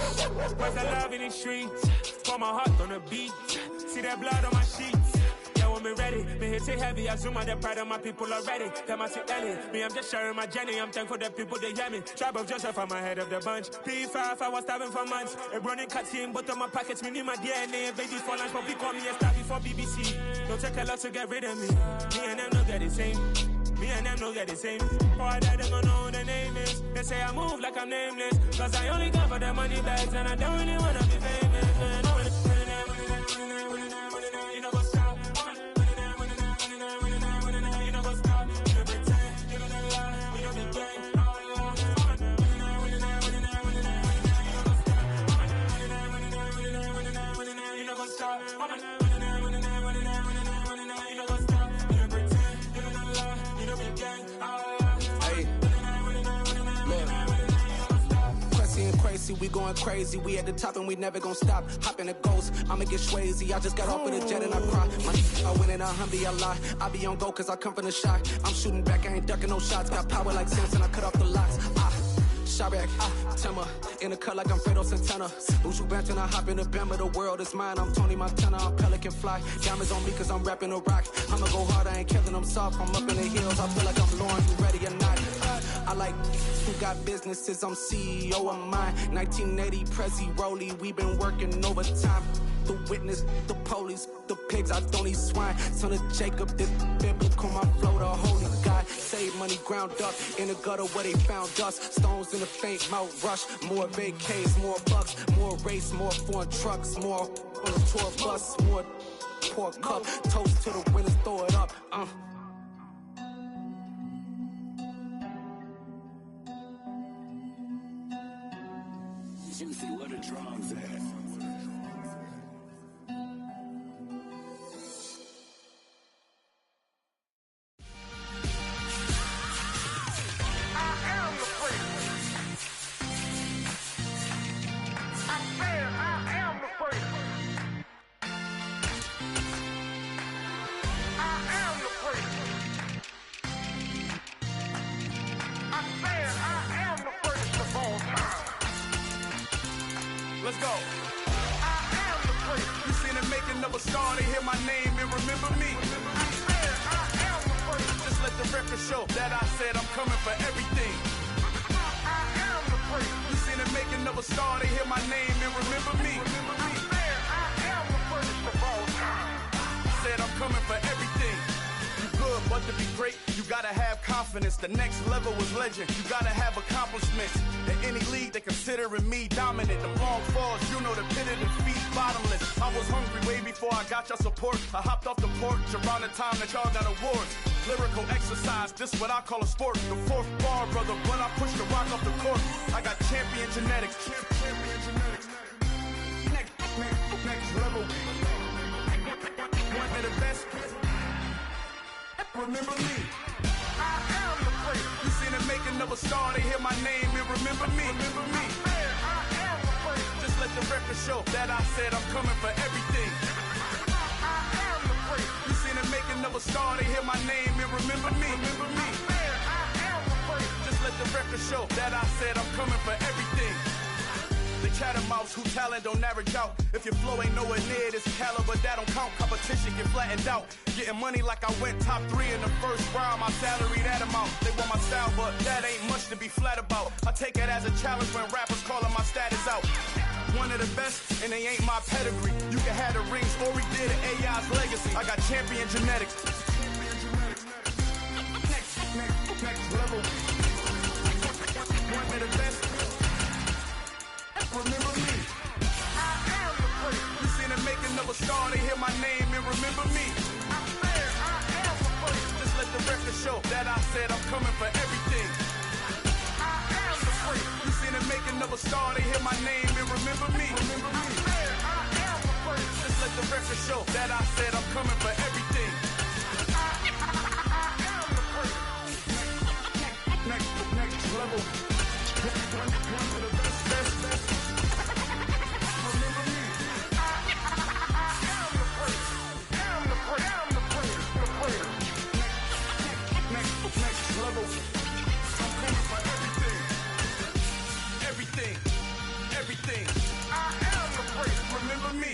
Where's the love in the streets? Pour my heart on the beat. See that blood on my sheets. Yeah, when me ready, me hit it heavy. I zoom on the pride of my people already. Them I see Ellie. Me, I'm just sharing my journey. I'm thankful the people they hear me. Tribe of Joseph, I'm ahead of the bunch. P5, I was starving for months. A running cut in both of my pockets. Me need my DNA. Baby for lunch, but we call me a star before BBC. Don't take a lot to get rid of me. Me and them no get the same. Me and them no get the same. For I die, they gon' know who the name is. They say I move like I'm nameless. Cause I only come for the money bags. And I don't really wanna be famous, man. You know what's up. You know what's up. You know pretend. You know the lie. We don't be gang. You know what's up. We going crazy, we at the top and we never gon' stop. Hop in a ghost, I'ma get swayzy. I just got off with a jet and I cry. I win in a Humvee, I lie. I be on go cause I come from the shot. I'm shooting back, I ain't ducking no shots. Got power like Samson, I cut off the locks. Shabak, Timmer, in the cut like I'm Fredo Santana. Buju Banton, I hop in the Bama, the world is mine. I'm Tony Montana, I'm Pelican Fly. Diamonds on me cause I'm rapping a rock. I'ma go hard, I ain't killing them soft. I'm up in the hills, I feel like I'm Lauren, you ready or not? I like who got businesses, I'm CEO of mine. 1980 Prezi Rolly, we been working overtime. The witness, the police, the pigs, I don't eat swine. Son of Jacob, this biblical, my flow, the holy God. Save money ground up in the gutter where they found us. Stones in the faint mouth rush. More vacays, more bucks, more race, more foreign trucks, more on the tour bus, more pour cup. Toast to the winners, throw it up. Juicy, where the drums at? Let's go. I am the first. You seen it making of a star, they hear my name and remember me. I am the first. Just let the record show that I said I'm coming for everything. I am the first. You seen it making of a star, they hear my name and remember me. I am the first of all time. Said I'm coming for everything. You good, but to be great, you gotta have confidence. The next level was legend. You gotta have accomplishments. In any league, they considering me dominant. The long falls, you know the pit of defeat, bottomless. I was hungry way before I got your support. I hopped off the porch around the time that y'all got awards. Lyrical exercise, this what I call a sport. The fourth bar, brother, when I push the rock off the court. I got champion genetics. Champion genetics. Next level. One of the best. Remember me. I am the first. You seen it making of a star, they hear my name and remember me. Remember me. I am the first. Just let the record show that I said I'm coming for everything. I am the first. You seen it making of a star, they hear my name and remember me. Remember me. I am the first. Just let the record show that I said I'm coming for everything. The chattermouths who talent don't average out. If your flow ain't nowhere near this caliber, that don't count. Competition get flattened out. Getting money like I went top 3 in the first round. My salary that amount. They want my style, but that ain't much to be flat about. I take it as a challenge when rappers calling my status out. One of the best, and they ain't my pedigree. You can have the rings, or we did it, AI's legacy. I got champion genetics. Next level. One of the best. remember me. I am the prince. You seen the making of a star, they hear my name and remember me. I am the prince. Just let the record show that I said I'm coming for everything. I am the prince. You seen the making of a star, they hear my name and remember me. Remember me. I am the prince. Just let the record show that I said I'm coming for everything. Next level. One of the best. Remember me. I am the prince. I'm the prince. Next level. I'm coming for everything. I am the prince. Remember me.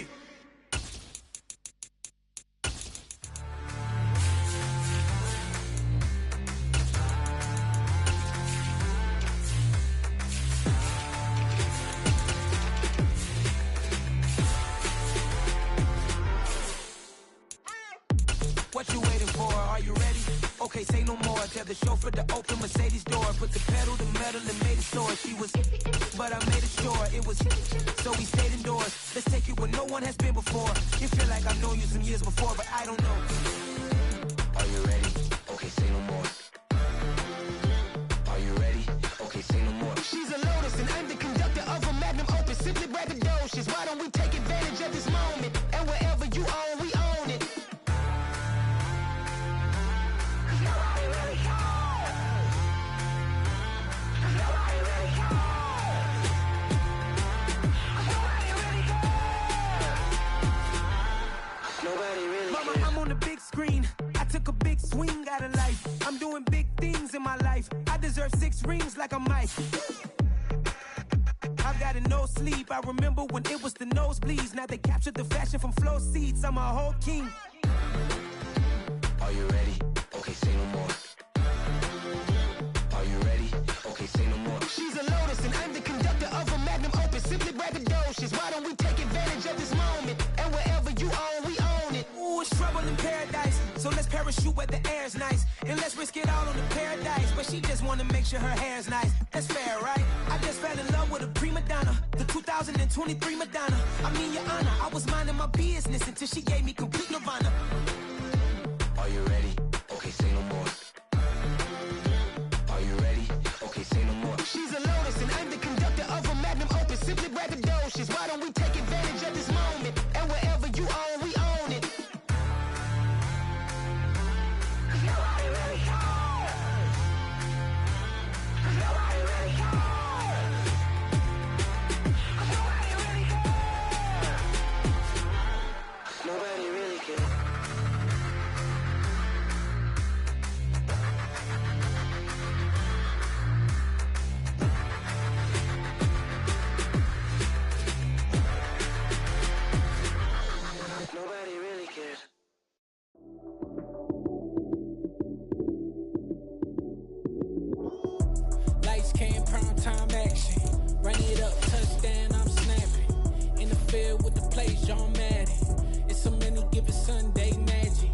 What you waiting for? Are you ready? Okay, say no more. Tell the chauffeur to open Mercedes door. Put the pedal to metal and made it soar. She was, but I made it sure it was. So we stayed indoors. Let's take it where no one has been before. You feel like I've known you some years before, but I don't know. Are you ready? Okay, say no more. Are you ready? Okay, say no more. She's a Lotus and I'm the conductor of a Magnum Opus. Simply braggadocious. Why don't we take advantage of this moment? And wherever you own, we own it. Mama, I'm on the big screen. I took a big swing out of life. I'm doing big things in my life. I deserve 6 rings like I'm Mike. I've got no sleep. I remember when it was the nosebleeds. Now they captured the fashion from flow seats. I'm a whole king. Are you ready? Okay, say no more. Are you ready? Okay, say no more. She's a Lotus and I'm the conductor of a Magnum Opus. Simply braggadocious. Why don't we take advantage of this moment? And wherever you own, we own it. Ooh, it's trouble in paradise. So let's parachute where the air's nice. And let's risk it all on the paradise. But she just wanna make sure her hair's nice. That's fair, right? I just fell in love with a prima donna. The 2023 Madonna. I mean, your honor, I was minding my business until she gave me complete nirvana. Are you ready? Okay, say no more. Are you ready? Okay, say no more. She's a Lotus and I'm the conductor of a Magnum Opus. Simply braggadocious. Why don't we take advantage of this moment? And wherever you own, we own it. Nobody really cares. Nobody really cares. Nobody really cares. Nobody really cares. Nobody really cares. Lights came, prime time action. Run it up, touchdown, I'm snapping. In the field with the plays, John Madden. It's so many given Sunday magic.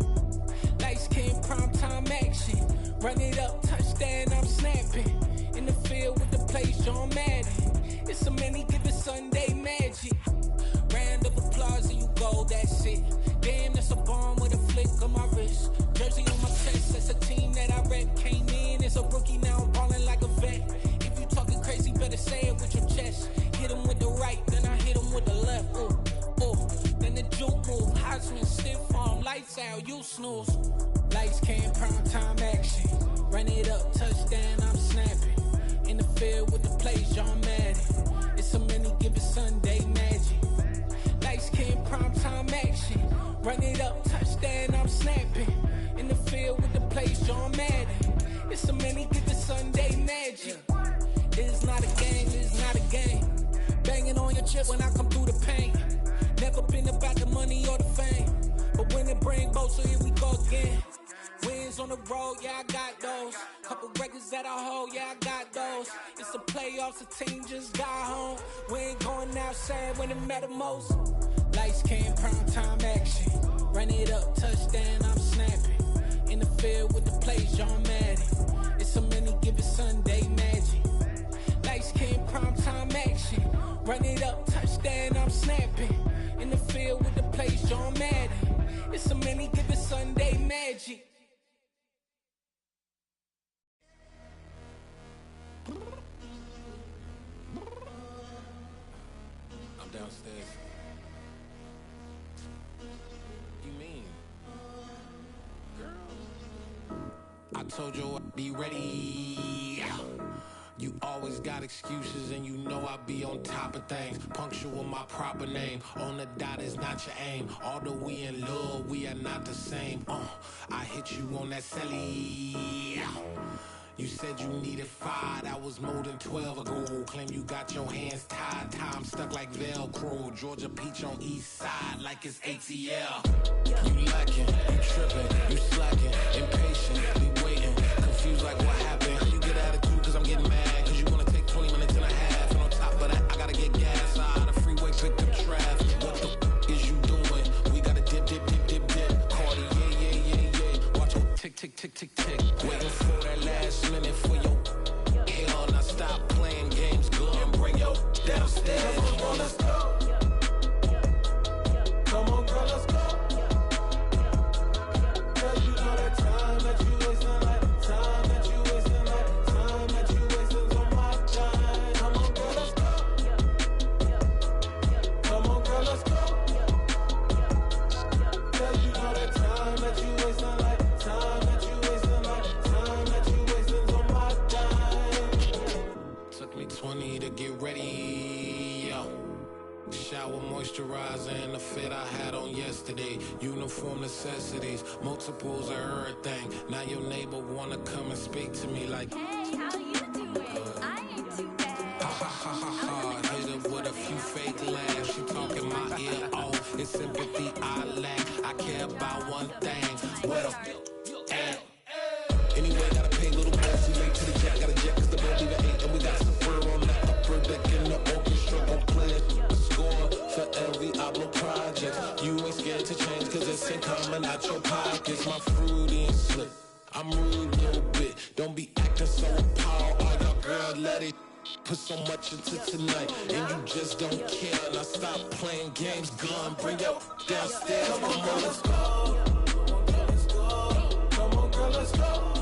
Lights came, prime time action. Run it up, touchdown, I'm snapping. In the field with the plays, John Madden. It's so many given Sunday magic. Round of applause and you go, that's it. Damn, that's a bomb with a flick on my wrist. Jersey on my chest, that's a team that I rep. Came in as a rookie, now I'm ballin' like a vet. If you talking crazy, better say it with your chest. Hit him with the right, then I hit him with the left. Ooh, ooh. Then the juke move, Heisman, stiff arm, lights out, you snooze. Lights came, prime time action. Run it up, touchdown, I'm snapping. In the field with the plays, John Madden. It's so many given Sunday magic. Lights came, prime time action. Run it up, touchdown, I'm snapping. In the field with the plays, John Madden. It's so many given Sunday magic. It's not a game, it's not a game. Banging on your chip when I come through the pain. Never been about the money or the fame. But when it bring both, so here we go again. Wins on the road, yeah, I got those. Couple records that I hold, yeah, I got those. It's the playoffs, the team just got home. We ain't going outside when it matter most. Lights came, prime time action. Run it up, touchdown, I'm snapping. In the field with the plays, John Madden. It's so many given Sunday magic. Lights came, prime time action. Run it up, touchdown, I'm snapping. In the field with the plays, John Madden. It's so many given Sunday magic. I'm downstairs. You mean? Girl. I told you I'd be ready. You always got excuses and you know I be on top of things. Punctual my proper name. On the dot is not your aim. Although we in love, we are not the same. I hit you on that celly. You said you needed 5, that was more than 12 ago. Claim you got your hands tied, time stuck like Velcro. Georgia Peach on east side like it's ATL. You lacking, you tripping, you slacking, impatient, be waiting, confused like what happened. How you get attitude cause I'm getting mad, cause you wanna take 20 minutes and a half. And on top of that, I gotta get gas out of the freeway, pick up traffic. What the is you doing? We gotta dip, dip, dip, dip, dip. Cardi, yeah. Watch your tick, tick, tick, tick, tick. Waiting for that last minute for your hell. Now stop playing games, go and bring your downstairs. Come on, let's go. Come on, girl, let's go. Cause you know that time that you wasting, like time that you wasting, like time that you wasting on my time. Come on, girl, let's go. Come on, girl, let's go. Cause you know that time that you wasting, like time that you wasting, like time that you wasting on my time. Took me 20 to get ready, yo. Shower, moisturizer, and the fit I had on yesterday. Uniform necessities, multiples of everything. Now your neighbor wanna come and speak to me like, hey, how you doing? I ain't too bad. Ha ha ha ha ha. Hit her with a few fake laughs. She talking my ear off. It's sympathy I lack. I care about one thing. What a at? Anyway, gotta pay little boss. We late to the jack. Got a jet cause the boat even ate. And we got some fur on that upper deck in the orchestra. Go play a score for every Oblo project. You ain't scared to change cause it's ain't coming out your pockets. My fruity and slip. I'm rude a little bit. Don't be acting so appalled. All y'all girl, let it put so much into tonight. And you just don't care. Now stop playing games. Gun, bring your downstairs. Come on, let's go. Come on, girl, let's go.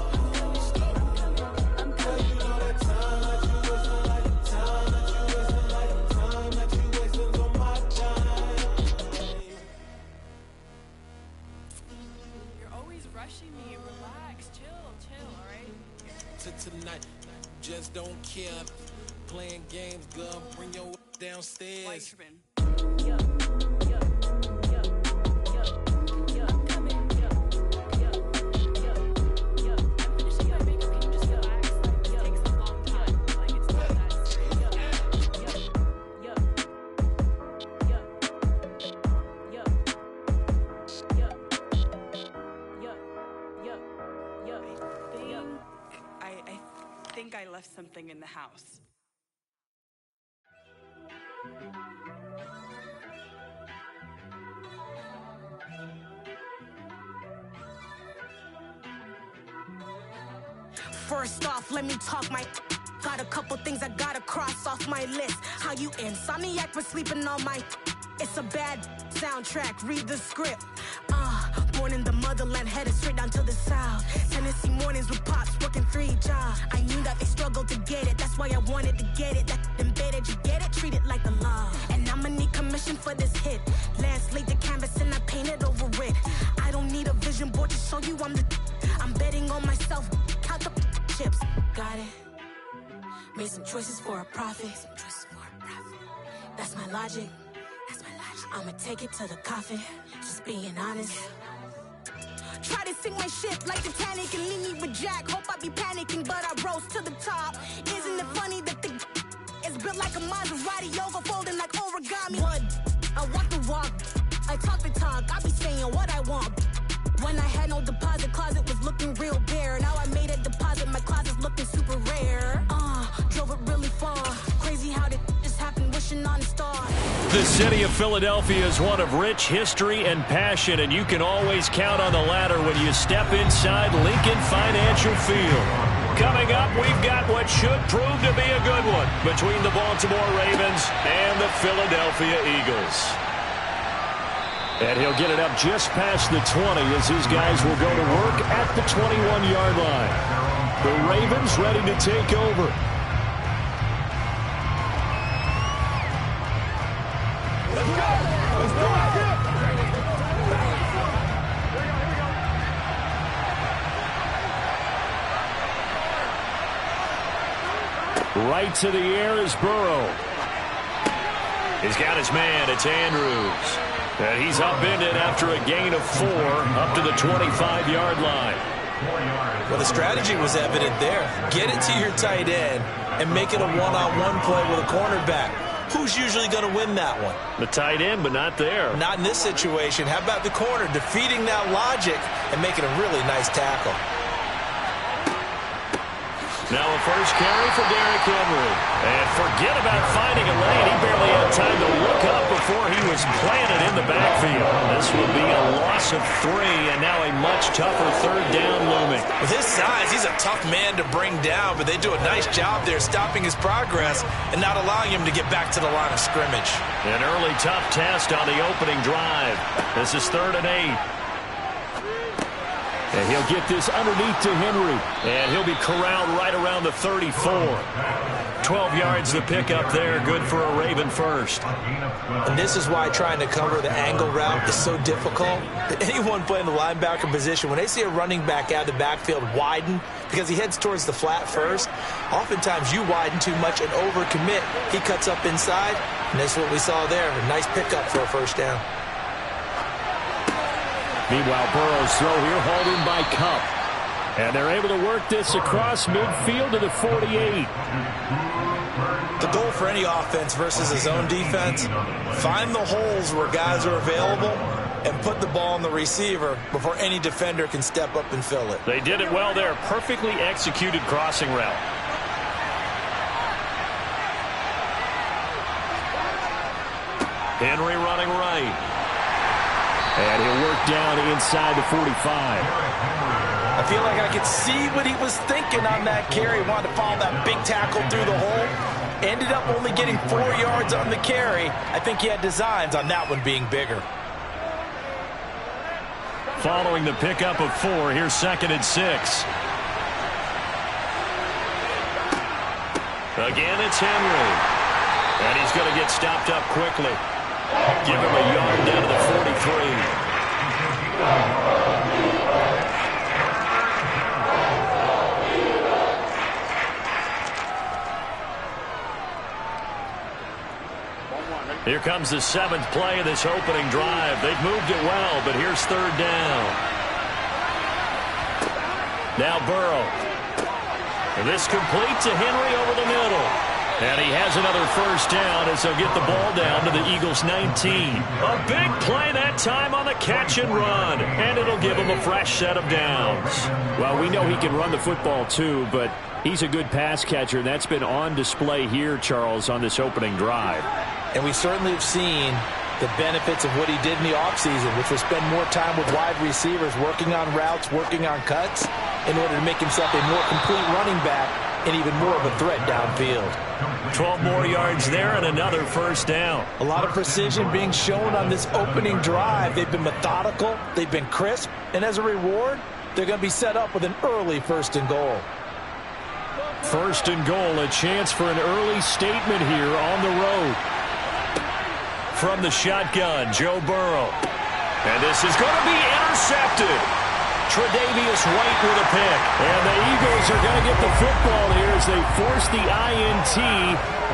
Me, relax, chill, alright? Tonight, just don't care. Playing games, girl, bring your downstairs. I think I left something in the house. First off, let me talk my. Got a couple things I gotta cross off my list. How you insomniac for sleeping on my. It's a bad soundtrack, read the script. Born in the motherland, headed straight down to the south. Tennessee mornings with pops, working 3 jobs. I knew that they struggled to get it, that's why I wanted to get it. That embedded, you get it, treat it like a law. And I'ma need commission for this hit. Lance laid the canvas and I painted over it. I don't need a vision board to show you I'm betting on myself, count the chips. Got it. Made some choices for a profit. That's my logic. I'ma take it to the coffin, just being honest. Try to sink my ship like Titanic and leave me with Jack. Hope I be panicking, but I rose to the top. Isn't it funny that the is built like a Maserati, overfolding like origami? What? I walk the walk, I talk the talk, I be saying what I want. When I had no deposit, closet was looking real bare. Now I made a deposit, my closet's looking super rare. Drove it really far. Crazy how did this happen, wishing on a star. The city of Philadelphia is one of rich history and passion, and you can always count on the latter when you step inside Lincoln Financial Field. Coming up, we've got what should prove to be a good one between the Baltimore Ravens and the Philadelphia Eagles. And he'll get it up just past the 20 as his guys will go to work at the 21-yard line. The Ravens ready to take over. Let's go! Let's do it! Right to the air is Burrow. He's got his man. It's Andrews. And he's upended after a gain of 4 up to the 25-yard line. Well, the strategy was evident there. Get it to your tight end and make it a one-on-one play with a cornerback. Who's usually going to win that one? The tight end, but not there. Not in this situation. How about the corner defeating that logic and making a really nice tackle? Now a first carry for Derrick Henry. And forget about finding a lane. He barely had time to look up before he was planted in the backfield. This will be a loss of 3, and now a much tougher third down looming. With his size, he's a tough man to bring down, but they do a nice job there stopping his progress and not allowing him to get back to the line of scrimmage. An early tough test on the opening drive. This is 3rd and 8. And he'll get this underneath to Henry. And he'll be corralled right around the 34. 12 yards to pick up there. Good for a Raven first. And this is why trying to cover the angle route is so difficult. Anyone playing the linebacker position, when they see a running back out of the backfield widen because he heads towards the flat first, oftentimes you widen too much and overcommit. He cuts up inside, and that's what we saw there. A nice pickup for a first down. Meanwhile, Burrow's throw here hauled in by Kupp. And they're able to work this across midfield to the 48. The goal for any offense versus a zone defense, find the holes where guys are available and put the ball on the receiver before any defender can step up and fill it. They did it well there. Perfectly executed crossing route. Henry running right. And he'll work down inside the 45. I feel like I could see what he was thinking on that carry. Wanted to follow that big tackle through the hole. Ended up only getting 4 yards on the carry. I think he had designs on that one being bigger. Following the pickup of 4, here's 2nd and 6. Again, it's Henry. And he's going to get stopped up quickly. Give him a yard down to the 43. Here comes the 7th play of this opening drive. They've moved it well, but here's 3rd down. Now Burrow. And this complete to Henry over the middle. And he has another first down as they'll get the ball down to the Eagles' 19. A big play that time on the catch and run. And it'll give him a fresh set of downs. Well, we know he can run the football too, but he's a good pass catcher. And that's been on display here, Charles, on this opening drive. And we certainly have seen the benefits of what he did in the offseason, which was spend more time with wide receivers, working on routes, working on cuts, in order to make himself a more complete running back and even more of a threat downfield. 12 more yards there and another first down. A lot of precision being shown on this opening drive. They've been methodical, they've been crisp, and as a reward, they're going to be set up with an early 1st and goal. 1st and goal, a chance for an early statement here on the road. From the shotgun, Joe Burrow. And this is going to be intercepted. Tre'Davious White with a pick. And the Eagles are going to get the football here as they force the INT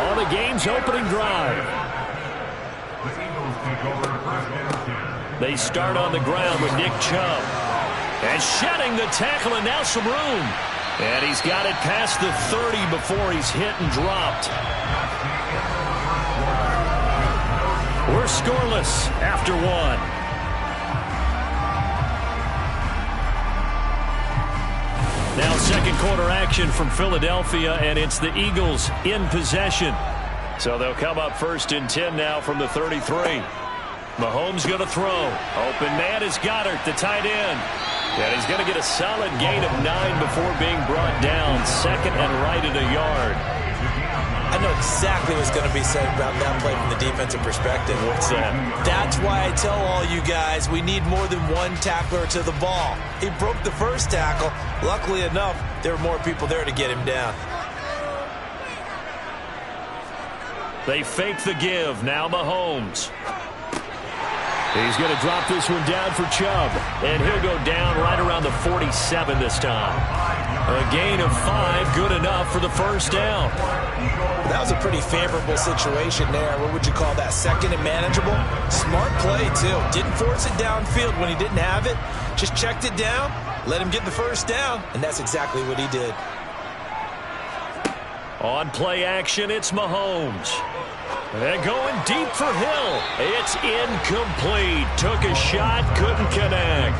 on the game's opening drive. They start on the ground with Nick Chubb. And shedding the tackle and now some room. And he's got it past the 30 before he's hit and dropped. We're scoreless after 1. Now 2nd quarter action from Philadelphia, and it's the Eagles in possession. So they'll come up 1st and 10 now from the 33. Mahomes going to throw. Open man is Goddard, the tight end. And he's going to get a solid gain of 9 before being brought down. Second and right at a yard. I know exactly what's going to be said about that play from the defensive perspective. What's that? That's why I tell all you guys we need more than one tackler to the ball. He broke the first tackle. Luckily enough, there were more people there to get him down. They fake the give. Now Mahomes. He's going to drop this one down for Chubb. And he'll go down right around the 47 this time. A gain of 5, good enough for the first down. That was a pretty favorable situation there. What would you call that? Second and manageable? Smart play, too. Didn't force it downfield when he didn't have it. Just checked it down, let him get the first down, and that's exactly what he did. On play action, it's Mahomes. They're going deep for Hill. It's incomplete. Took a shot, couldn't connect.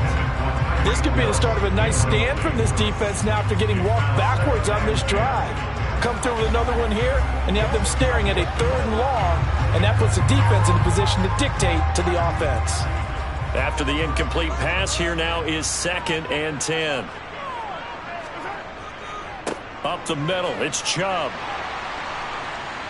This could be the start of a nice stand from this defense now after getting walked backwards on this drive. Come through with another one here, and you have them staring at a 3rd and long, and that puts the defense in a position to dictate to the offense. After the incomplete pass, here now is 2nd and 10. Up the middle, it's Chubb.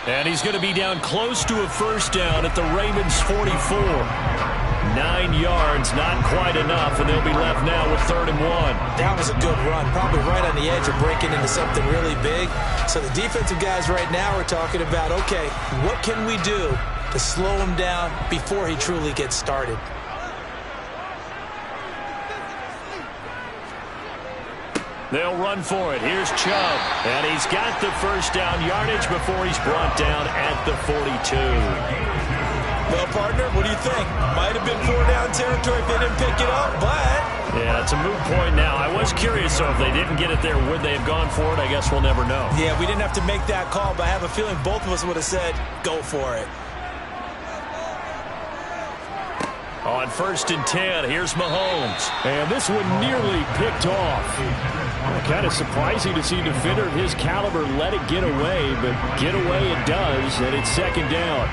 And he's going to be down close to a first down at the Ravens 44. 9 yards, not quite enough, and they'll be left now with 3rd and 1. That was a good run, probably right on the edge of breaking into something really big. So the defensive guys right now are talking about, okay, what can we do to slow him down before he truly gets started? They'll run for it. Here's Chubb. And he's got the first down yardage before he's brought down at the 42. Well, partner, what do you think? Might have been 4-down territory if they didn't pick it up, but... Yeah, it's a moot point now. I was curious, so if they didn't get it there, would they have gone for it? I guess we'll never know. Yeah, we didn't have to make that call, but I have a feeling both of us would have said, go for it. On 1st and 10, here's Mahomes. And this one nearly picked off. Kind of surprising to see a defender of his caliber let it get away, but get away it does, and it's 2nd down.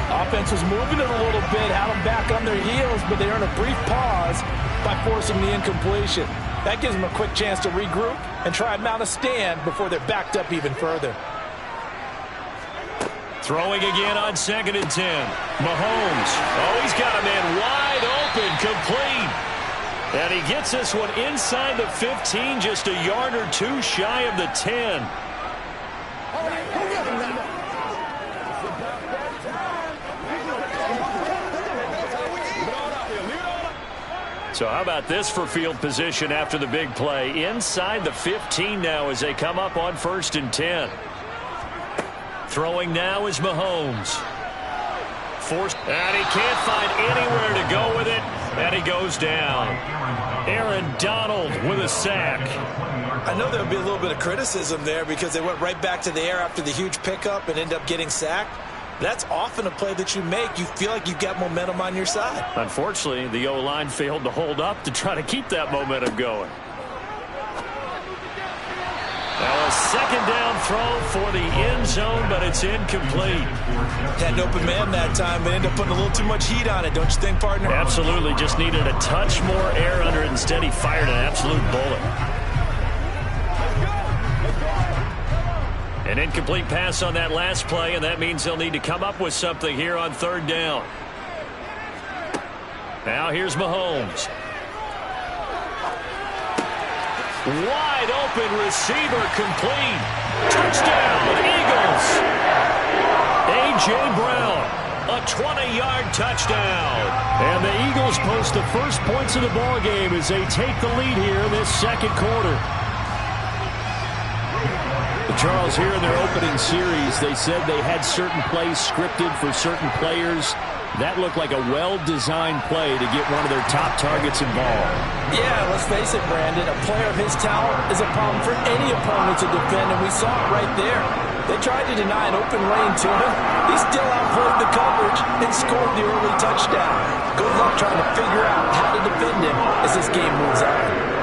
Offense was moving it a little bit, had them back on their heels, but they earned a brief pause by forcing the incompletion. That gives them a quick chance to regroup and try and mount a stand before they're backed up even further. Throwing again on 2nd and 10. Mahomes. Oh, he's got a man wide open, complete. And he gets this one inside the 15, just a yard or 2 shy of the 10. So how about this for field position after the big play? Inside the 15 now as they come up on 1st and 10. Throwing now is Mahomes. Forced, and he can't find anywhere to go with it, and he goes down. Aaron Donald with a sack. I know there would be a little bit of criticism there because they went right back to the air after the huge pickup and end up getting sacked. That's often a play that you make. You feel like you've got momentum on your side. Unfortunately, the O-line failed to hold up to try to keep that momentum going. Now a 2nd down throw for the end zone, but it's incomplete. Had an open man that time, but ended up putting a little too much heat on it, don't you think, partner? Absolutely. Just needed a touch more air under it. Instead, he fired an absolute bullet. An incomplete pass on that last play, and that means they'll need to come up with something here on 3rd down. Now here's Mahomes. Wide open receiver, complete. Touchdown, Eagles. A.J. Brown, a 20-yard touchdown. And the Eagles post the first points of the ball game as they take the lead here in this 2nd quarter. Charles, here in their opening series, they said they had certain plays scripted for certain players. That looked like a well-designed play to get one of their top targets involved. Yeah, let's face it, Brandon. A player of his talent is a problem for any opponent to defend, and we saw it right there. They tried to deny an open lane to him. He still outplayed the coverage and scored the early touchdown. Good luck trying to figure out how to defend him as this game moves on.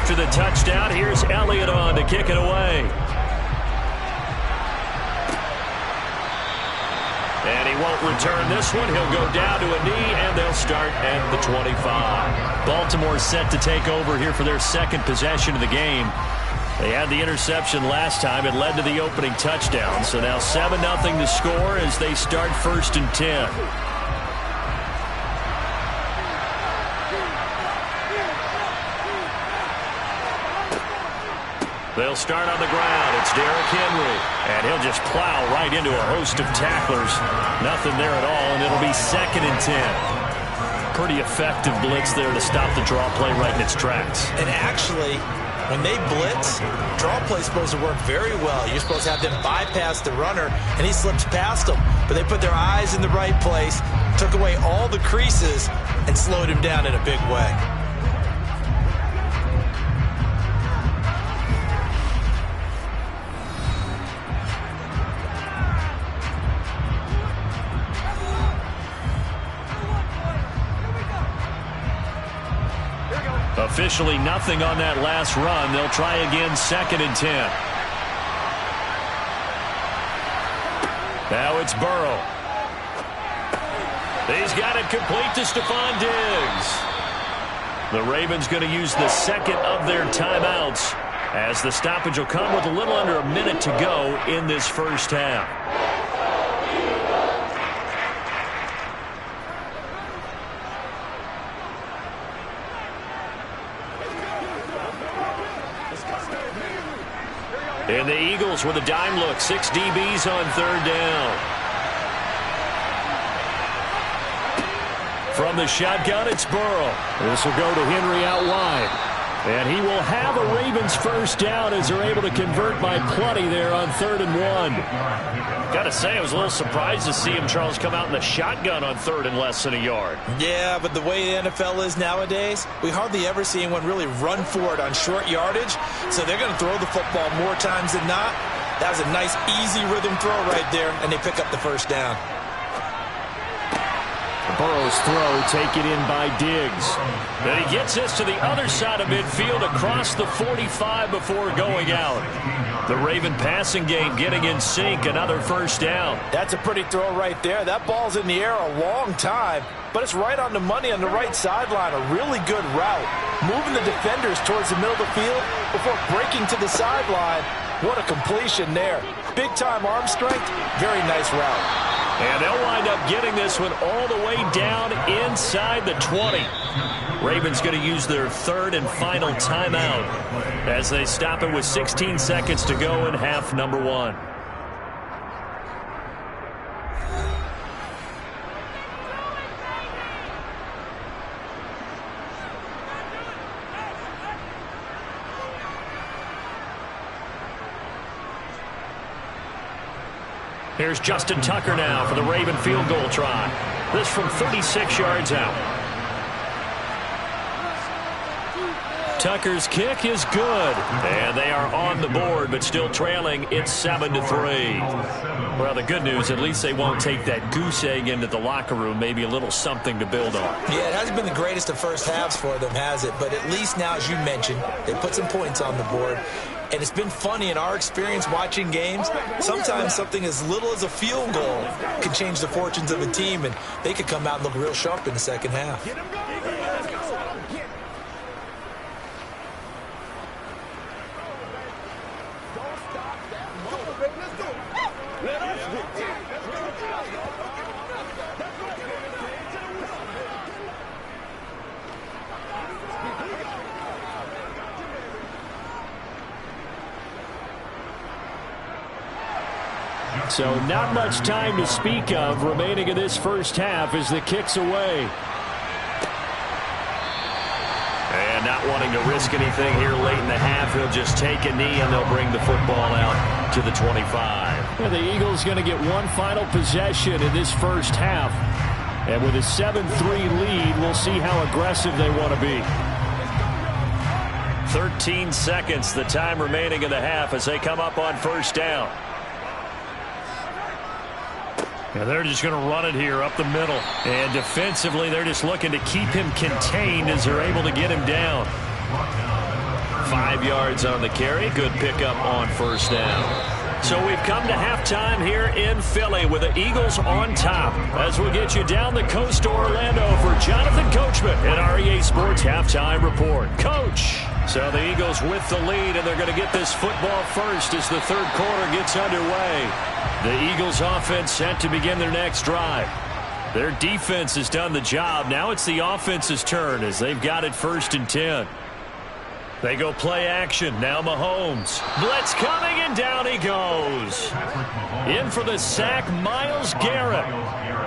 after the touchdown. Here's Elliott on to kick it away. And he won't return this one. He'll go down to a knee, and they'll start at the 25. Baltimore set to take over here for their second possession of the game. They had the interception last time. It led to the opening touchdown. So now 7-0 to score as they start 1st and 10. They'll start on the ground. It's Derrick Henry. And he'll just plow right into a host of tacklers. Nothing there at all, and it'll be 2nd and 10. Pretty effective blitz there to stop the draw play right in its tracks. And actually, when they blitz, draw play is supposed to work very well. You're supposed to have them bypass the runner, and he slips past them. But they put their eyes in the right place, took away all the creases, and slowed him down in a big way. Officially nothing on that last run. They'll try again 2nd and 10. Now it's Burrow. He's got it complete to Stephon Diggs. The Ravens going to use the second of their timeouts as the stoppage will come with a little under a minute to go in this first half. And the Eagles with a dime look. 6 DBs on 3rd down. From the shotgun, it's Burrow. This will go to Henry out wide. And he will have a Ravens first down as they're able to convert by plenty there on 3rd and 1. Got to say, I was a little surprised to see him, Charles, come out in the shotgun on 3rd and less than a yard. Yeah, but the way the NFL is nowadays, we hardly ever see anyone really run for it on short yardage. So they're going to throw the football more times than not. That was a nice, easy rhythm throw right there, and they pick up the first down. Burrow's throw taken in by Diggs. Then he gets this to the other side of midfield across the 45 before going out. The Raven passing game getting in sync. Another first down. That's a pretty throw right there. That ball's in the air a long time, but it's right on the money on the right sideline. A really good route. Moving the defenders towards the middle of the field before breaking to the sideline. What a completion there. Big-time arm strength. Very nice route. And they'll wind up getting this one all the way down inside the 20. Ravens going to use their 3rd and final timeout as they stop it with 16 seconds to go in half number 1. Here's Justin Tucker now for the Raven field goal try. This from 36 yards out. Tucker's kick is good. And they are on the board, but still trailing. It's 7-3. Well, the good news, at least they won't take that goose egg into the locker room. Maybe a little something to build on. Yeah, it hasn't been the greatest of first halves for them, has it? But at least now, as you mentioned, they put some points on the board. And it's been funny in our experience watching games. Sometimes something as little as a field goal can change the fortunes of a team, and they could come out and look real sharp in the second half. So not much time to speak of remaining in this first half as the kick's away. And not wanting to risk anything here late in the half, he'll just take a knee and they'll bring the football out to the 25. And the Eagles going to get one final possession in this first half. And with a 7-3 lead, we'll see how aggressive they want to be. 13 seconds, the time remaining in the half as they come up on first down. And they're just going to run it here up the middle. And defensively, they're just looking to keep him contained as they're able to get him down. 5 yards on the carry. Good pickup on first down. So we've come to halftime here in Philly with the Eagles on top. As we'll get you down the coast to Orlando for Jonathan Coachman at REA Sports Halftime Report. Coach! So the Eagles with the lead, and they're going to get this football first as the third quarter gets underway. The Eagles offense set to begin their next drive. Their defense has done the job. Now it's the offense's turn as they've got it 1st and 10. They go play action. Now Mahomes. Blitz coming, and down he goes. In for the sack, Myles Garrett.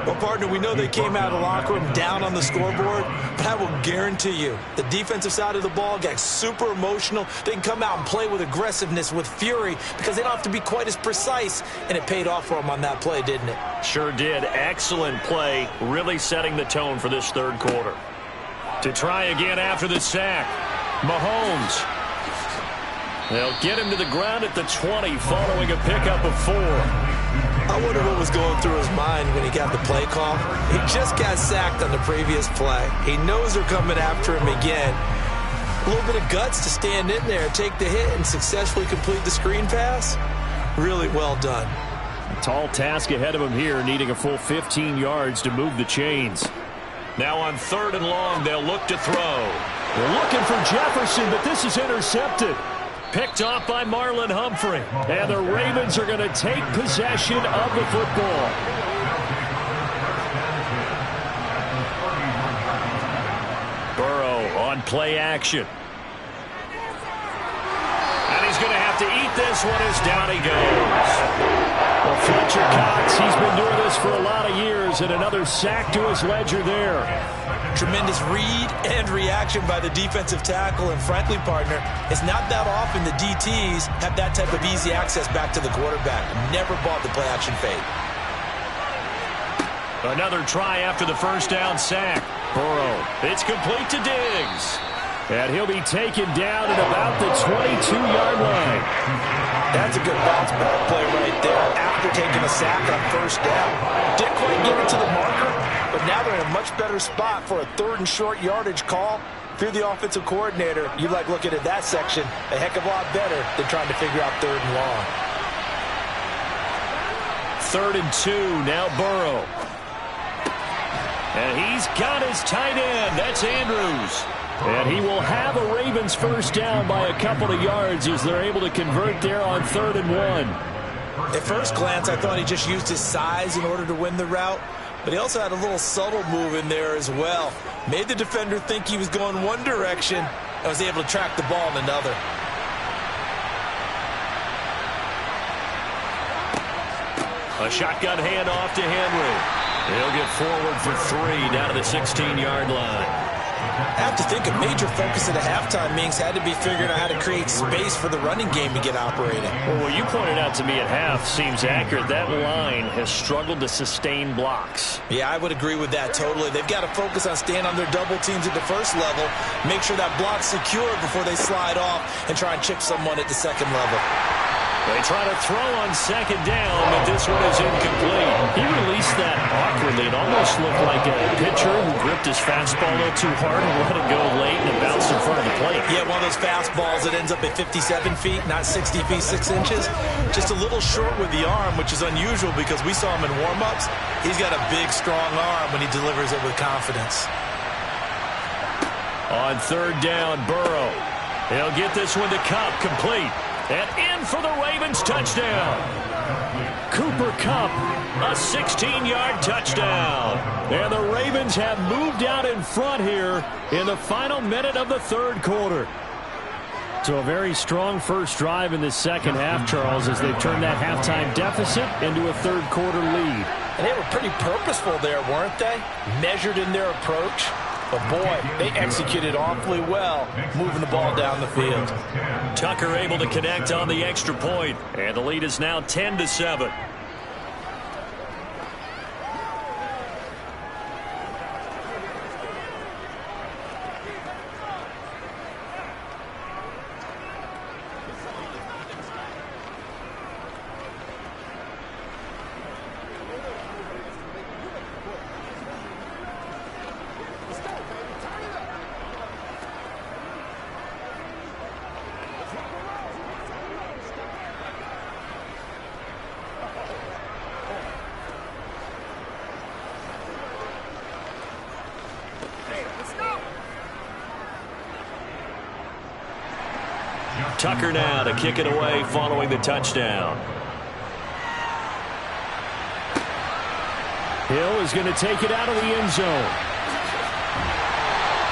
Well, partner, we know they came out of the locker room down on the scoreboard, but I will guarantee you the defensive side of the ball got super emotional. They can come out and play with aggressiveness, with fury, because they don't have to be quite as precise, and it paid off for them on that play, didn't it? Sure did. Excellent play, really setting the tone for this third quarter. To try again after the sack. Mahomes. They'll get him to the ground at the 20 following a pickup of 4. I wonder what was going through his mind when he got the play call. He just got sacked on the previous play. He knows they're coming after him again. A little bit of guts to stand in there, take the hit, and successfully complete the screen pass. Really well done. A tall task ahead of him here, needing a full 15 yards to move the chains. Now on 3rd and long, they'll look to throw. They're looking for Jefferson, but this is intercepted. Picked off by Marlon Humphrey. And the Ravens are going to take possession of the football. Burrow on play action. And he's going to have to eat this one as down he goes. Well, Fletcher Cox, he's been doing this for a lot of years, and another sack to his ledger there. Tremendous read and reaction by the defensive tackle, and frankly, partner, it's not that often the DTs have that type of easy access back to the quarterback. Never bought the play-action fade. Another try after the first down sack. Burrow, it's complete to Diggs. And he'll be taken down at about the 22-yard line. That's a good bounce-back play right there after taking a sack on first down. Didn't quite get it to the marker, but now they're in a much better spot for a 3rd and short yardage call. If you're the offensive coordinator, you like looking at that section a heck of a lot better than trying to figure out 3rd and long. 3rd and 2, now Burrow. And he's got his tight end. That's Andrews. And he will have a Ravens first down by a couple of yards as they're able to convert there on 3rd and 1. At first glance, I thought he just used his size in order to win the route, but he also had a little subtle move in there as well. Made the defender think he was going one direction and was able to track the ball in another. A shotgun handoff to Henry. He'll get forward for 3 down to the 16-yard line. I have to think a major focus of the halftime meetings had to be figuring out how to create space for the running game to get operating. Well, what you pointed out to me at half seems accurate. That line has struggled to sustain blocks. Yeah, I would agree with that totally. They've got to focus on staying on their double teams at the first level, make sure that block's secure before they slide off and try and chip someone at the second level. They try to throw on 2nd down, but this one is incomplete. He released that awkwardly. It almost looked like a pitcher who gripped his fastball a little too hard and let it go late and it bounced in front of the plate. Yeah, one of those fastballs that ends up at 57 feet, not 60 feet, 6 inches. Just a little short with the arm, which is unusual because we saw him in warm-ups. He's got a big, strong arm when he delivers it with confidence. On 3rd down, Burrow. He'll get this one to Kupp, complete. And in for the Ravens touchdown. Cooper Kupp, a 16-yard touchdown. And the Ravens have moved out in front here in the final minute of the 3rd quarter. So a very strong first drive in the second half, Charles, as they've turned that halftime deficit into a 3rd quarter lead. And they were pretty purposeful there, weren't they? Measured in their approach. But, boy, they executed awfully well, moving the ball down the field. Tucker able to connect on the extra point, and the lead is now 10-7. Tucker now to kick it away following the touchdown. Hill is going to take it out of the end zone.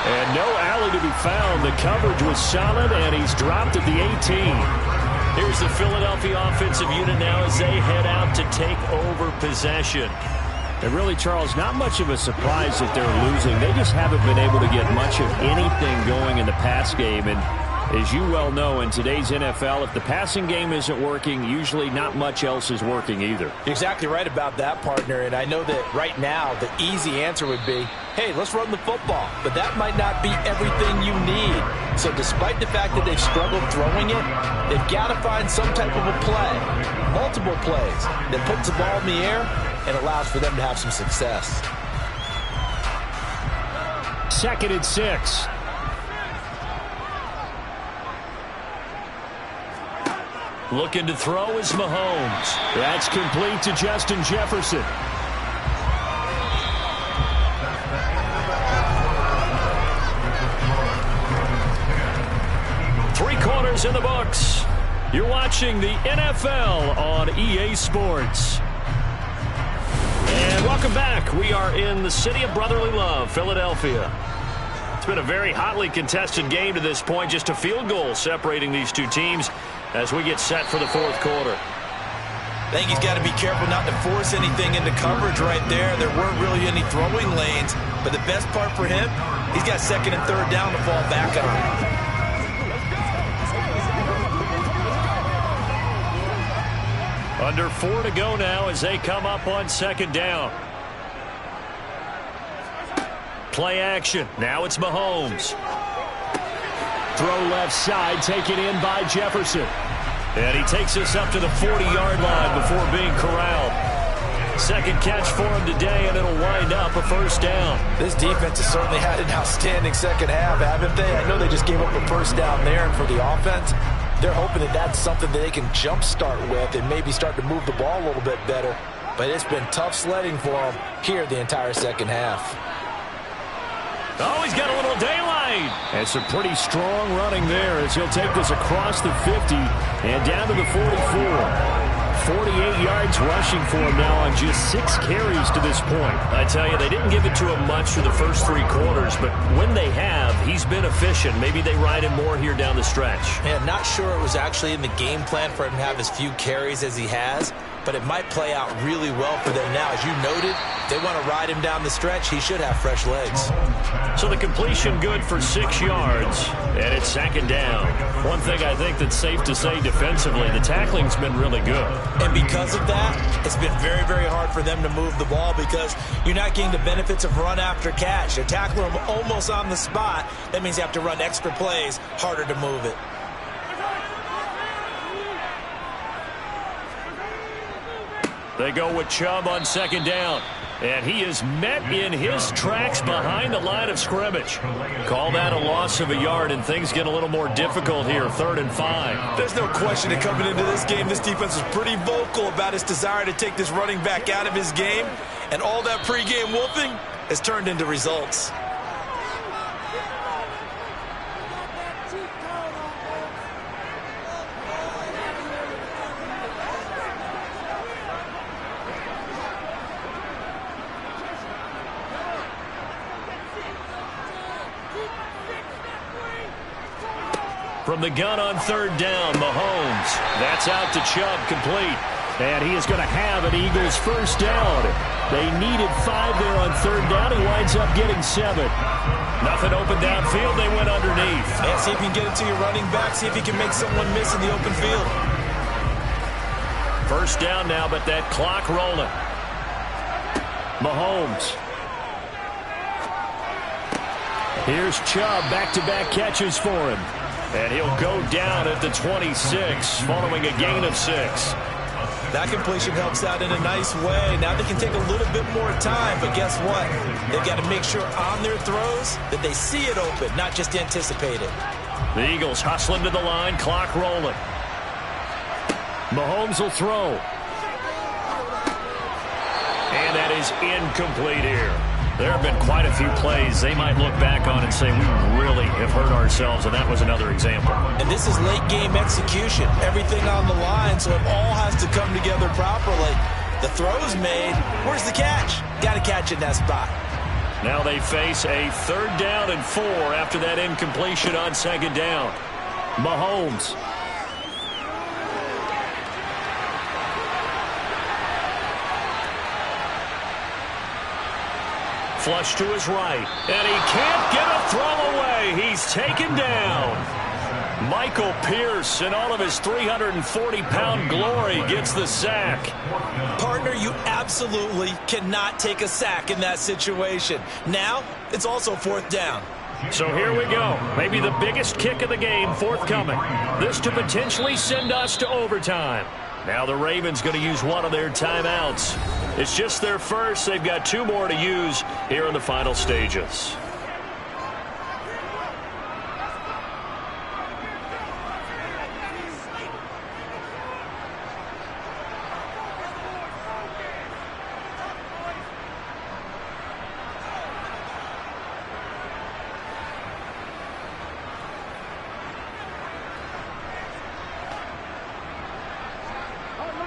And no alley to be found. The coverage was solid, and he's dropped at the 18. Here's the Philadelphia offensive unit now as they head out to take over possession. And really, Charles, not much of a surprise that they're losing. They just haven't been able to get much of anything going in the pass game. And as you well know, in today's NFL, if the passing game isn't working, usually not much else is working either. You're exactly right about that, partner. And I know that right now the easy answer would be, hey, let's run the football. But that might not be everything you need. So despite the fact that they've struggled throwing it, they've got to find some type of a play, multiple plays, that puts the ball in the air and allows for them to have some success. 2nd and 6. Looking to throw is Mahomes. That's complete to Justin Jefferson. Three quarters in the books. You're watching the NFL on EA Sports. And welcome back. We are in the city of brotherly love, Philadelphia. It's been a very hotly contested game to this point. Just a field goal separating these two teams as we get set for the fourth quarter. I think he's got to be careful not to force anything into coverage right there. There weren't really any throwing lanes, but the best part for him, he's got 2nd and 3rd down to fall back on. Under 4 to go now as they come up on 2nd down. Play action. Now it's Mahomes. Throw left side, taken in by Jefferson. And he takes us up to the 40-yard line before being corralled. Second catch for him today, and it'll wind up a 1st down. This defense has certainly had an outstanding second half, haven't they? I know they just gave up a 1st down there, and for the offense, they're hoping that that's something that they can jumpstart with and maybe start to move the ball a little bit better. But it's been tough sledding for them here the entire second half. Oh, he's got a little daylight. And some pretty strong running there as he'll take this across the 50 and down to the 44. 48 yards rushing for him now on just 6 carries to this point. I tell you, they didn't give it to him much for the first 3 quarters, but when they have, he's been efficient. Maybe they ride him more here down the stretch. Yeah, not sure it was actually in the game plan for him to have as few carries as he has, but it might play out really well for them now. As you noted, if they want to ride him down the stretch, he should have fresh legs. So the completion good for 6 yards, and it's 2nd down. One thing I think that's safe to say defensively, the tackling's been really good. And because of that, it's been very, very hard for them to move the ball because you're not getting the benefits of run after catch. You tackle them almost on the spot. That means you have to run extra plays, harder to move it. They go with Chubb on 2nd down. And he is met in his tracks behind the line of scrimmage. Call that a loss of a yard, and things get a little more difficult here, 3rd and 5. There's no question that coming into this game, this defense is pretty vocal about its desire to take this running back out of his game. And all that pregame wolfing has turned into results. From the gun on 3rd down, Mahomes. That's out to Chubb, complete. And he is going to have an Eagles 1st down. They needed 5 there on 3rd down. He winds up getting 7. Nothing open downfield. They went underneath. And see if you can get it to your running back. See if you can make someone miss in the open field. 1st down now, but that clock rolling. Mahomes. Here's Chubb, back-to-back catches for him. And he'll go down at the 26, following a gain of 6. That completion helps out in a nice way. Now they can take a little bit more time, but guess what? They've got to make sure on their throws that they see it open, not just anticipate it. The Eagles hustling to the line, clock rolling. Mahomes will throw. And that is incomplete here. There have been quite a few plays they might look back on and say, we really have hurt ourselves, and that was another example. And this is late-game execution. Everything on the line, so it all has to come together properly. The throw's made. Where's the catch? Got to catch in that spot. Now they face a 3rd down and 4 after that incompletion on 2nd down. Mahomes. Flush to his right, and he can't get a throw away. He's taken down. Michael Pierce, in all of his 340-pound glory, gets the sack. Partner, you absolutely cannot take a sack in that situation. Now, it's also 4th down. So here we go. Maybe the biggest kick of the game forthcoming. This to potentially send us to overtime. Now the Ravens going to use one of their timeouts. It's just their first. They've got 2 more to use here in the final stages.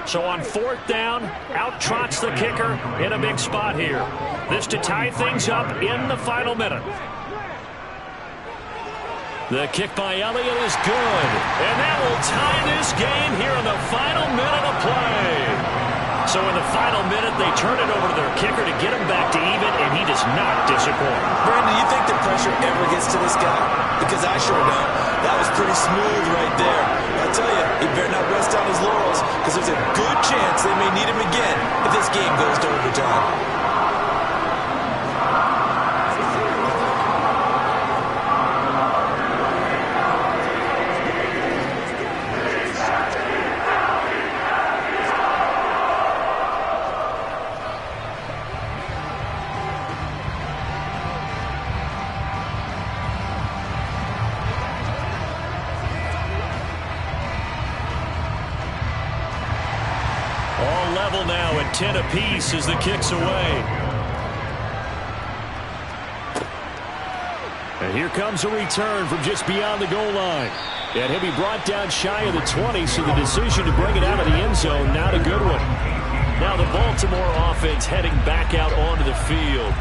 So on 4th down, out trots the kicker in a big spot here. This to tie things up in the final minute. The kick by Elliott is good. And that will tie this game here in the final minute of play. So in the final minute, they turn it over to their kicker to get him back to even, and he does not disappoint. Brandon, you think the pressure ever gets to this guy? Because I sure don't. That was pretty smooth right there. I tell you, he better not rest on his laurels, because there's a good chance they may need him again if this game goes to overtime. Now at 10 apiece as the kick's away. And here comes a return from just beyond the goal line. And he'll be brought down shy of the 20, so the decision to bring it out of the end zone, not a good one. Now the Baltimore offense heading back out onto the field.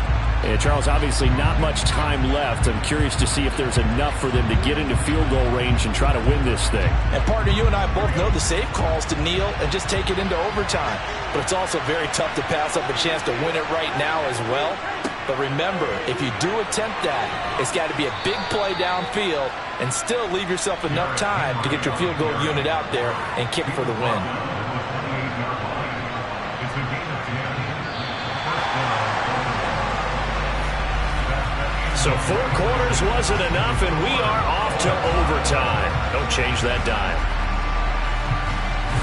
And Charles, obviously not much time left. I'm curious to see if there's enough for them to get into field goal range and try to win this thing. And partner, you and I both know the safe calls to kneel and just take it into overtime. But it's also very tough to pass up a chance to win it right now as well. But remember, if you do attempt that, it's got to be a big play downfield and still leave yourself enough time to get your field goal unit out there and kick for the win. So 4 quarters wasn't enough, and we are off to overtime. Don't change that dime.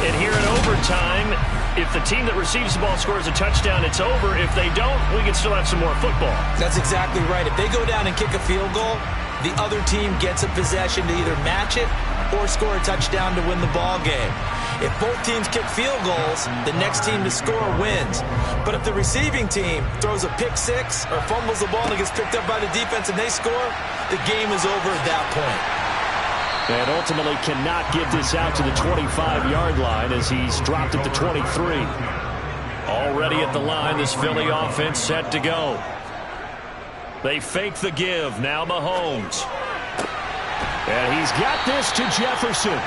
And here in overtime, if the team that receives the ball scores a touchdown, it's over. If they don't, we can still have some more football. That's exactly right. If they go down and kick a field goal, the other team gets a possession to either match it or score a touchdown to win the ball game. If both teams kick field goals, the next team to score wins. But if the receiving team throws a pick six or fumbles the ball and it gets picked up by the defense and they score, the game is over at that point. And ultimately cannot get this out to the 25-yard line as he's dropped at the 23. Already at the line, this Philly offense set to go. They fake the give. Now Mahomes. And he's got this to Jefferson.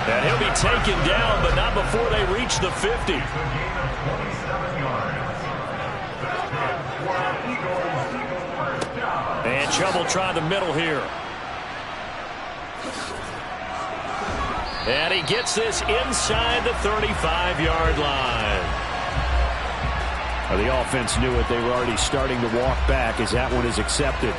And he'll be taken down, but not before they reach the 50. And Chubb will try the middle here. And he gets this inside the 35-yard line. Well, the offense knew it. They were already starting to walk back as that one is accepted.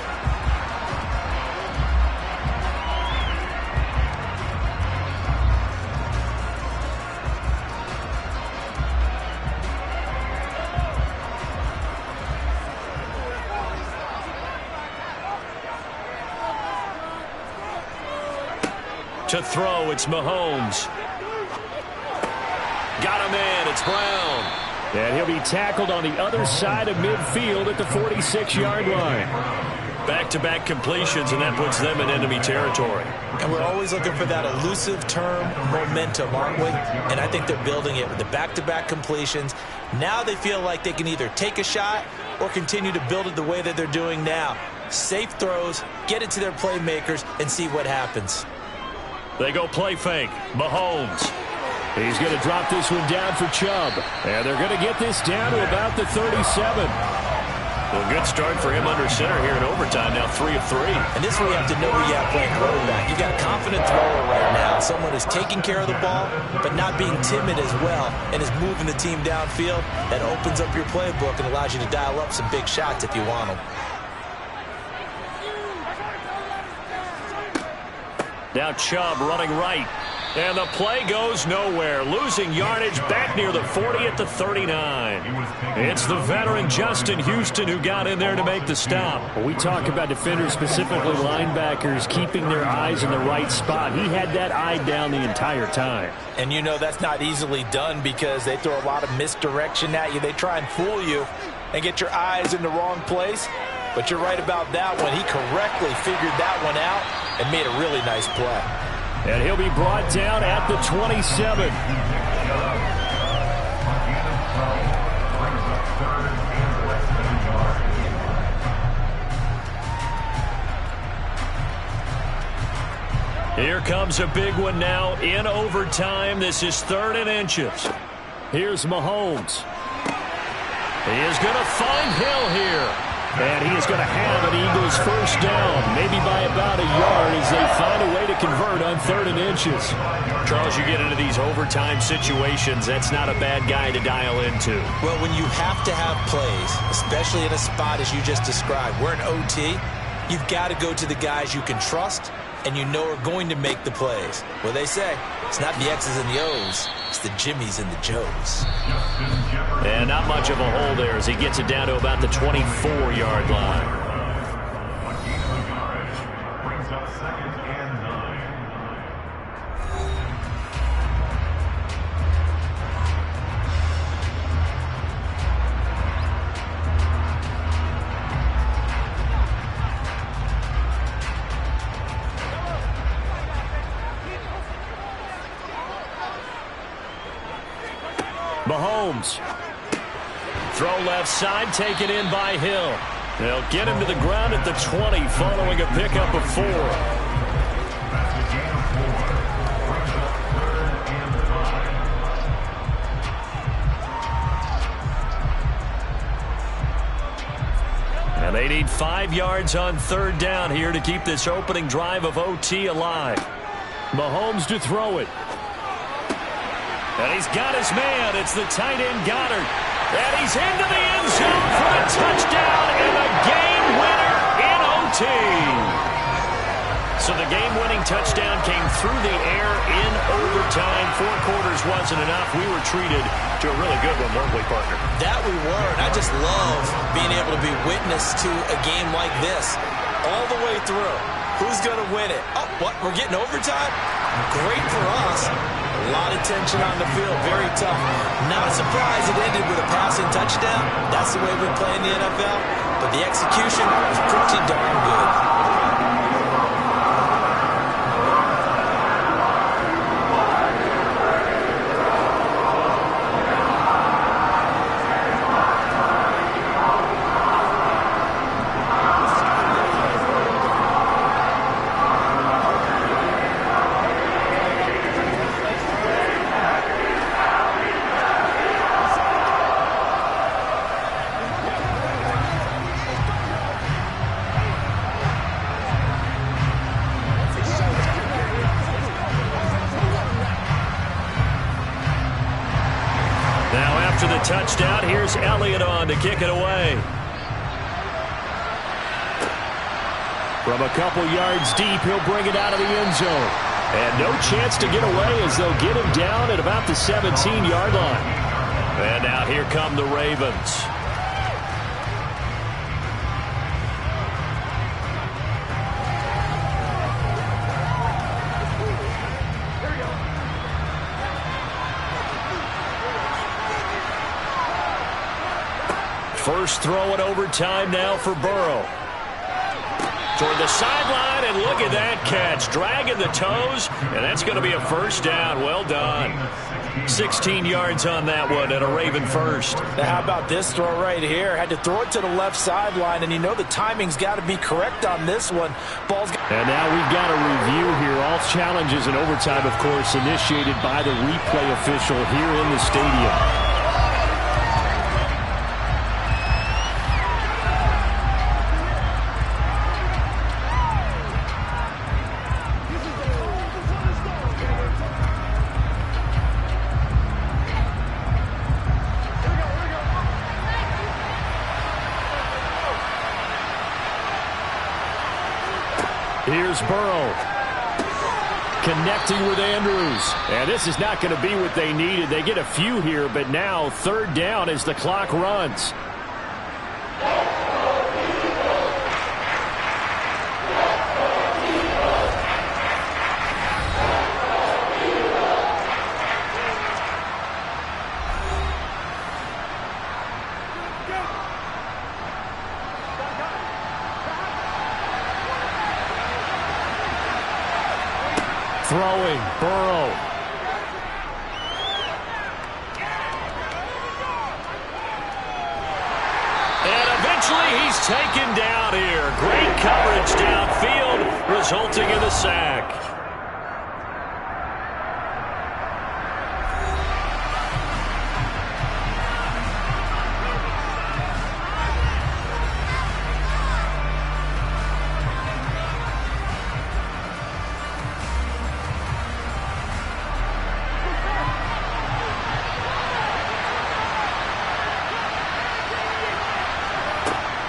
To throw, it's Mahomes. Got him in, it's Brown. And he'll be tackled on the other side of midfield at the 46-yard line. Back-to-back completions, and that puts them in enemy territory. And we're always looking for that elusive term, momentum, aren't we? And I think they're building it with the back-to-back completions. Now they feel like they can either take a shot or continue to build it the way that they're doing now. Safe throws, get it to their playmakers, and see what happens. They go play fake. Mahomes. He's going to drop this one down for Chubb. And they're going to get this down to about the 37. Well, good start for him under center here in overtime. Now 3 of 3. And this is where you have to know who you have playing quarterback. You've got a confident thrower right now, someone who's taking care of the ball, but not being timid as well, and is moving the team downfield. That opens up your playbook and allows you to dial up some big shots if you want them. Now Chubb running right. And the play goes nowhere. Losing yardage back near the 40 at the 39. It's the veteran Justin Houston who got in there to make the stop. When we talk about defenders, specifically linebackers, keeping their eyes in the right spot. He had that eye down the entire time. And you know that's not easily done because they throw a lot of misdirection at you. They try and fool you and get your eyes in the wrong place. But you're right about that one. He correctly figured that one out and made a really nice play. And he'll be brought down at the 27. Here comes a big one now in overtime. This is 3rd and inches. Here's Mahomes. He is going to find Hill here. And he is going to have an Eagles first down, maybe by about a yard as they find a way to convert on 3rd and inches. Charles, you get into these overtime situations, that's not a bad guy to dial into. Well, when you have to have plays, especially in a spot as you just described, we're in OT, you've got to go to the guys you can trust and you know are going to make the plays. Well, they say it's not the X's and the O's, it's the Jimmys and the Joes. And not much of a hole there as he gets it down to about the 24-yard line. Mahomes. Throw left side, taken in by Hill. They'll get him to the ground at the 20 following a pickup of 4. And they need 5 yards on 3rd down here to keep this opening drive of OT alive. Mahomes to throw it. And he's got his man. It's the tight end Goddard. And he's into the end zone for a touchdown and a game winner in OT. So the game-winning touchdown came through the air in overtime. 4 quarters wasn't enough. We were treated to a really good one, weren't we, partner? That we were, and I just love being able to be witness to a game like this all the way through. Who's going to win it? Oh, what? We're getting overtime? Great for us. A lot of tension on the field. Very tough. Not a surprise it ended with a passing touchdown. That's the way we play in the NFL. But the execution was pretty darn good. Touchdown. Here's Elliott on to kick it away. From a couple yards deep, he'll bring it out of the end zone. And no chance to get away as they'll get him down at about the 17-yard line. And now here come the Ravens. First throw in overtime now for Burrow. Toward the sideline, and look at that catch. Dragging the toes, and that's going to be a first down. Well done. 16 yards on that one and a Raven first. Now how about this throw right here? Had to throw it to the left sideline, and you know the timing's got to be correct on this one. And now we've got a review here. All challenges in overtime, of course, initiated by the replay official here in the stadium. Here's Burrow connecting with Andrews. And this is not going to be what they needed. They get a few here, but now third down as the clock runs. Throwing, Burrow. And eventually he's taken down here. Great coverage downfield, resulting in the sack.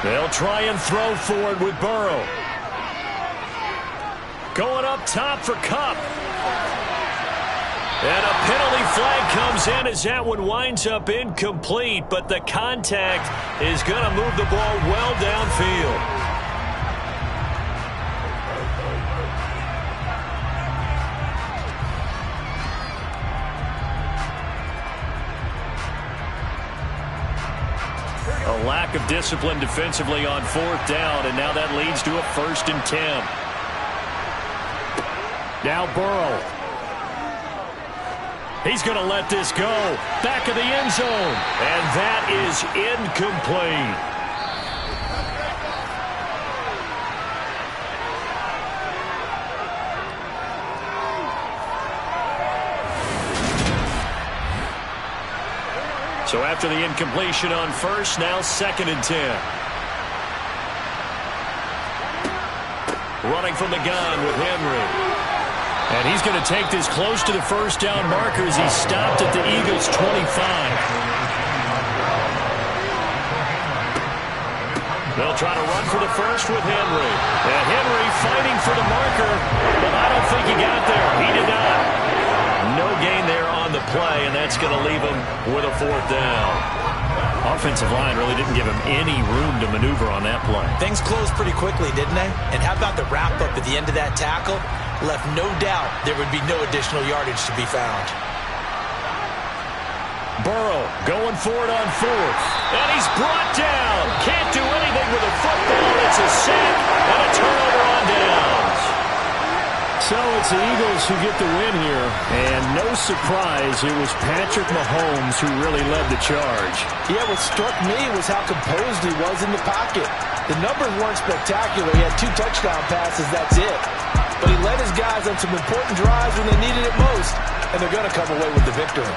They'll try and throw for it with Burrow. Going up top for Kupp. And a penalty flag comes in as that one winds up incomplete, but the contact is going to move the ball well downfield. A lack of discipline defensively on fourth down, and now that leads to a 1st and 10. Now Burrow. He's going to let this go. Back of the end zone. And that is incomplete. So after the incompletion on first, now 2nd and 10. Running from the gun with Henry. And he's going to take this close to the first down marker as he's stopped at the Eagles' 25. They'll try to run for the first with Henry. And Henry fighting for the marker, but I don't think he got there. He did not. No gain there on the play, and that's going to leave him with a 4th down. Offensive line really didn't give him any room to maneuver on that play. Things closed pretty quickly, didn't they? And how about the wrap-up at the end of that tackle? Left no doubt there would be no additional yardage to be found. Burrow going for it on 4th. And he's brought down. Can't do anything with a football. It's a sack and a turnover on downs. So it's the Eagles who get the win here. And no surprise, it was Patrick Mahomes who really led the charge. Yeah, what struck me was how composed he was in the pocket. The numbers weren't spectacular. He had 2 touchdown passes, that's it. But he led his guys on some important drives when they needed it most. And they're going to come away with the victory.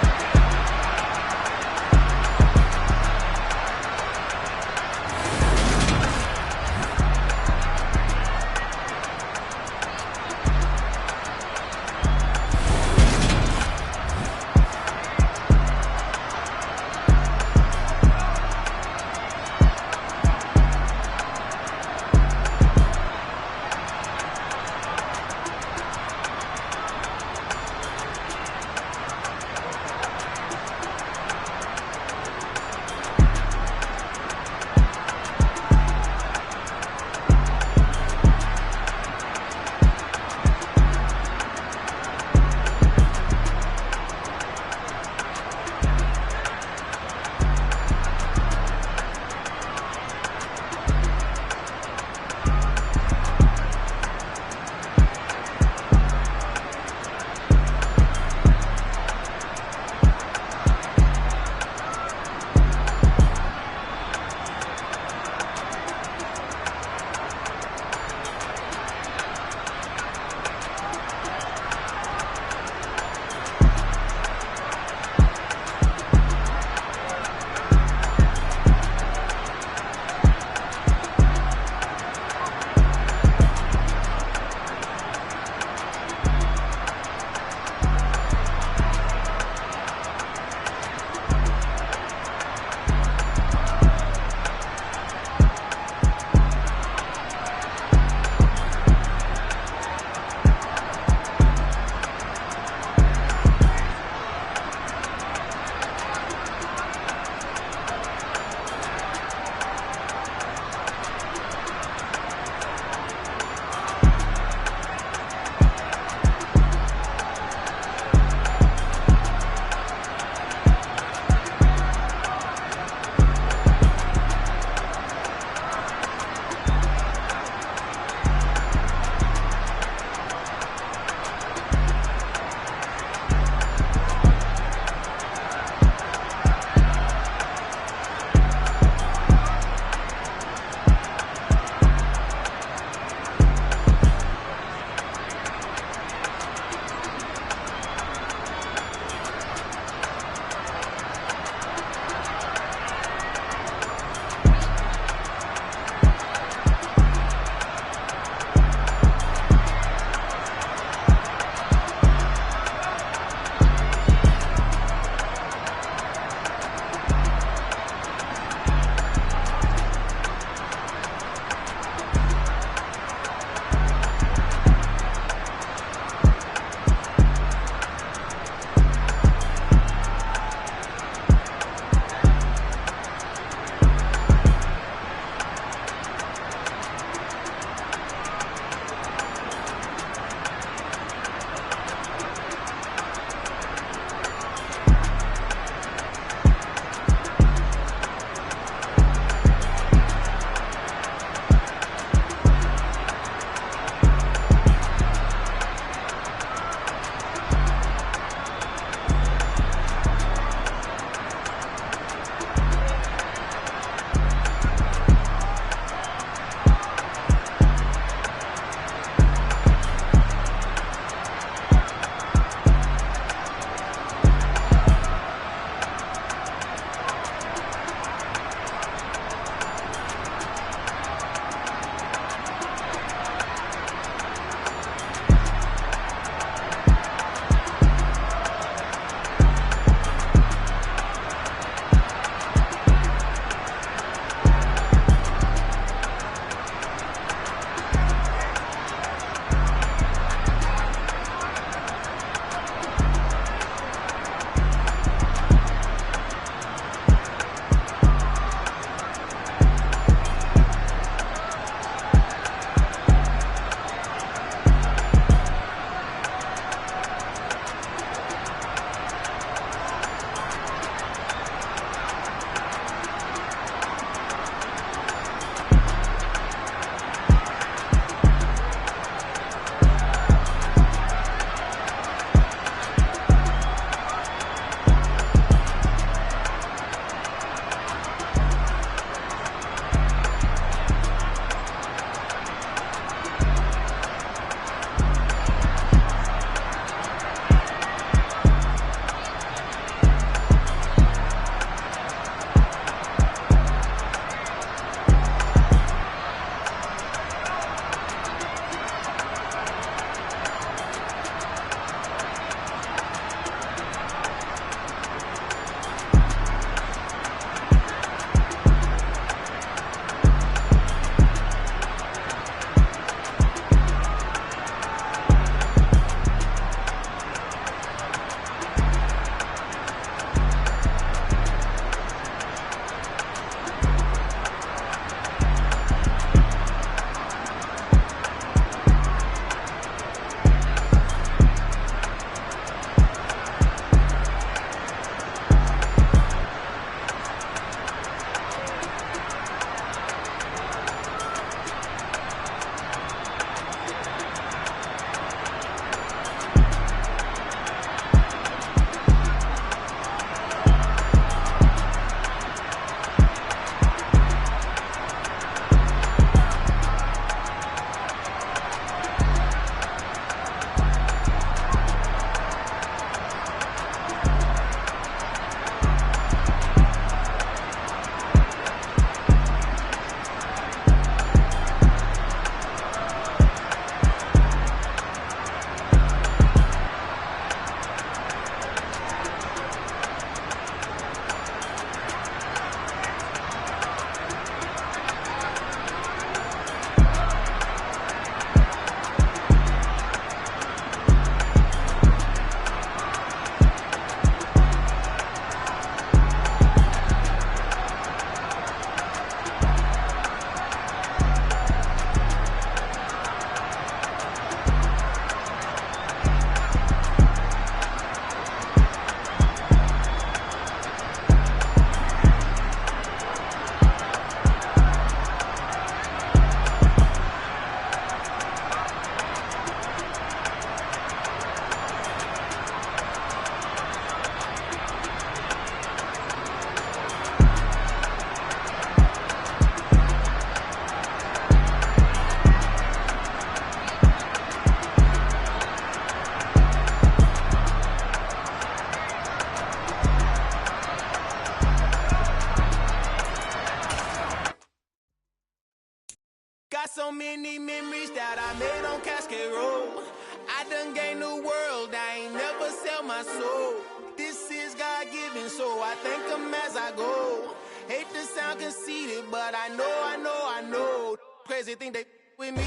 Got so many memories that I made on Cascade Road. I done gained the world, I ain't never sell my soul. This is God-given, so I thank him as I go. Hate to sound conceited, but I know. Crazy thing they with me.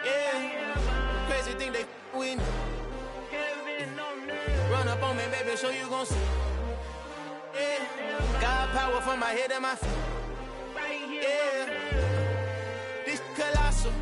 Yeah, crazy thing they with me. Run up on me, baby, so you gon' see. Yeah, got power from my head and my feet. Yeah, this colossal.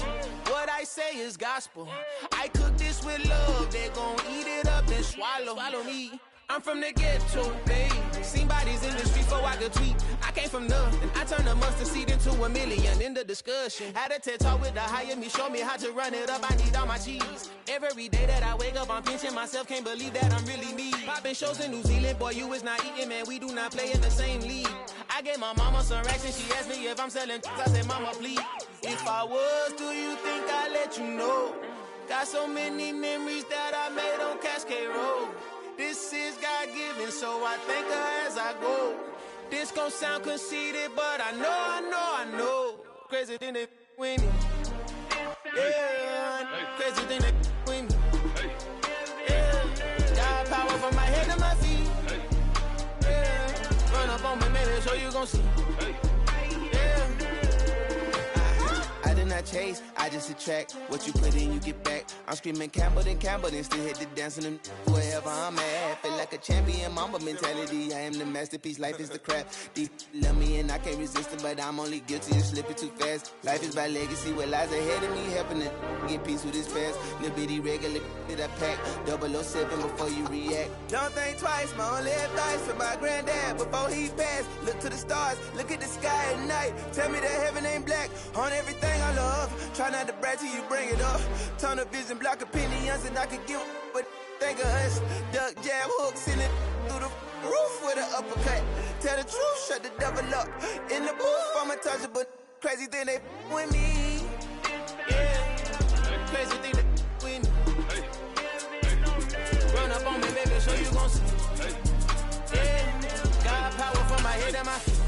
What I say is gospel. I cook this with love. They gon' eat it up and swallow me. I'm from the ghetto, babe. Seen bodies in the street before I could tweet. I came from nothing. I turned a mustard seed into a million. In the discussion, had a TED talk with the higher me. Show me how to run it up. I need all my cheese. Every day that I wake up, I'm pinching myself. Can't believe that I'm really me. Popping shows in New Zealand, boy, you is not eating, man. We do not play in the same league. I gave my mama some racks and she asked me if I'm selling. I said, mama, please. If I was, do you think I'd let you know? Got so many memories that I made on Cascade Road. This is God-given, so I thank her as I go. This gon' sound conceited, but I know. Crazy thing they with me. Yeah, crazy thing they with me. Yeah, got power from my head to my feet. Yeah, run up on me, maybe so you gon' see. Yeah. I did not chase, I just attract. What you put in, you get back. I'm screaming Campbell, then still hit the dance and them wherever I'm at. Feel like a champion, mamba mentality. I am the masterpiece, life is the crap. Deep love me and I can't resist it, but I'm only guilty of slipping too fast. Life is by legacy, what lies ahead of me, helping to get peace with this past. Little bitty regular that I pack, 007 before you react. Don't think twice, my only advice for my granddad before he passed. Look to the stars, look at the sky at night. Tell me that heaven ain't black on everything I love. Try not to brag till you bring it up. Tunnel vision, block opinions, and I could give but think of us. Duck jab hooks in it through the roof with an uppercut. Tell the truth, shut the devil up. In the booth, I'm untouchable. Crazy thing they with me. Yeah, crazy thing they with me. Run up on me, baby, so you gon' see. Yeah, got power from my head and my feet.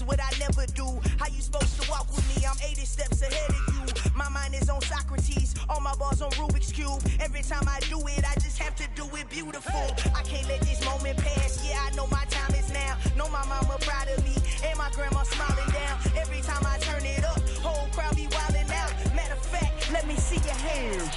What I never do. How you supposed to walk with me? I'm 80 steps ahead of you. My mind is on Socrates, all my bars on Rubik's Cube. Every time I do it, I just have to do it beautiful. I can't let this moment pass. Yeah, I know my time is now. Know my mama proud of me, and my grandma smiling down. Every time I turn it up, whole crowd be wilding out. Matter of fact, let me see your hands.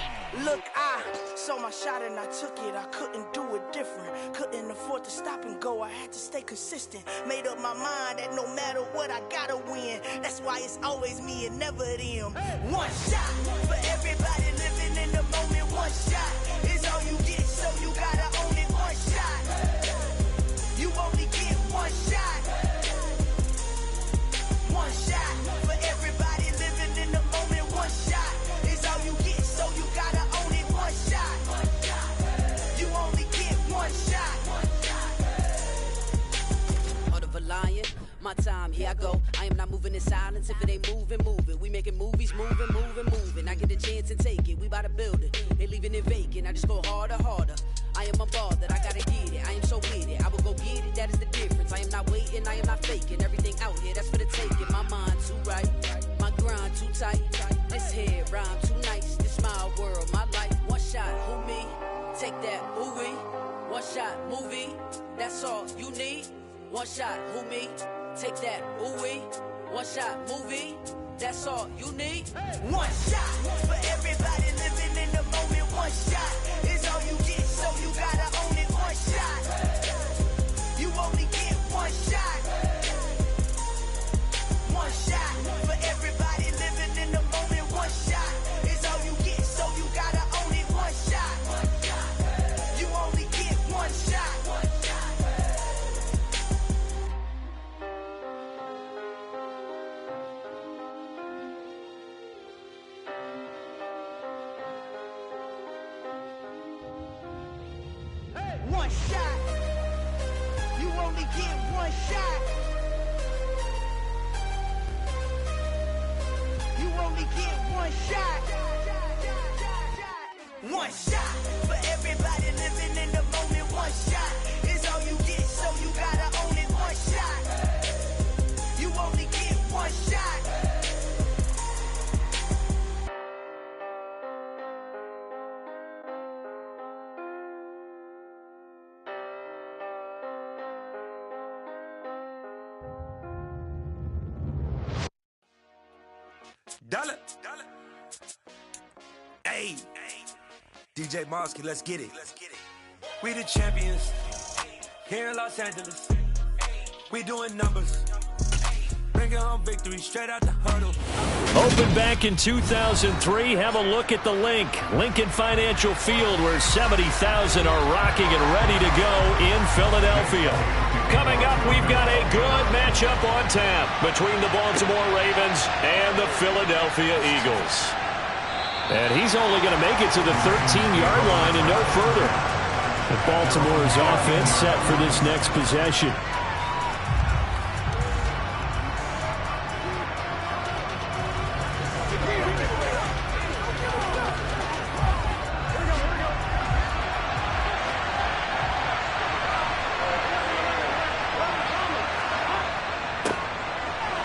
Look, I saw my shot and I took it. I couldn't do it different. Couldn't afford to stop and go. I had to stay consistent. Made up my mind that no matter what, I gotta win. That's why it's always me and never them. One shot for everybody living in the moment. One shot is all you get, so you gotta own it. One shot. You only get one shot. One shot for everybody living in the moment. One shot is all you get, so you gotta own it. One shot. You only get one shot. Heart of a lion, my time, here I go. I am not moving in silence. If it ain't moving, move it. We making movies, moving. I get a chance and take it. We bout to build it. They leaving it vacant. I just go harder. I am a ball that I gotta get it. I am so with it. I will go get it. That is the difference. I am not waiting. I am not faking. Everything out here, that's for the taking. My mind too right. My grind too tight. This head rhyme too nice. This my world, my life. One shot, who me? Take that, movie. One shot, movie. That's all you need. One shot, who me? Take that, ooh-wee. One shot, movie. That's all you need. One shot for everybody living in the moment. One shot is all you get, so you gotta own it. One shot. You only get one shot. One shot for everybody living in the moment. One shot is all you get, so you gotta own it. One shot. You only get one shot. one shot. You only get one shot. You only get one shot. One shot for everybody living in the moment. One shot is all you get, so you gotta own it. One shot. You only get one shot. Dollar. Hey. DJ Mosky, let's get it. We the champions here in Los Angeles. We doing numbers. Bringing home victory straight out the huddle. Opened back in 2003. Have a look at the link. Lincoln Financial Field, where 70,000 are rocking and ready to go in Philadelphia. Coming up, we've got a good matchup on tap between the Baltimore Ravens and the Philadelphia Eagles. And he's only going to make it to the 13-yard line and no further. And Baltimore's offense set for this next possession.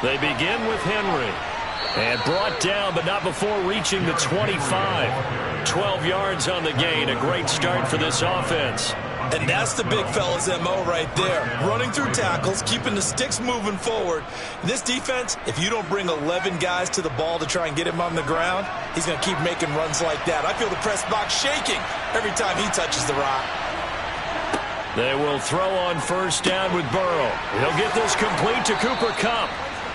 They begin with Henry. And brought down, but not before reaching the 25. 12 yards on the gain. A great start for this offense. And that's the big fella's MO right there. Running through tackles, keeping the sticks moving forward. This defense, if you don't bring 11 guys to the ball to try and get him on the ground, he's going to keep making runs like that. I feel the press box shaking every time he touches the rock. They will throw on first down with Burrow. He'll get this complete to Cooper Kupp.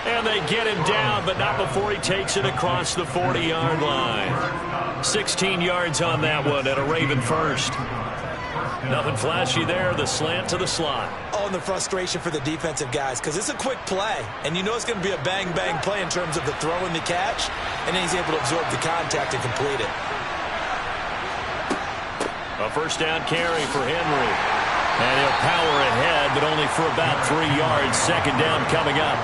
And they get him down, but not before he takes it across the 40-yard line. 16 yards on that one and a Raven first. Nothing flashy there, the slant to the slot. Oh, and the frustration for the defensive guys, because it's a quick play. And you know it's going to be a bang-bang play in terms of the throw and the catch. And then he's able to absorb the contact and complete it. A first down carry for Henry. And he'll power ahead, but only for about 3 yards. Second down coming up.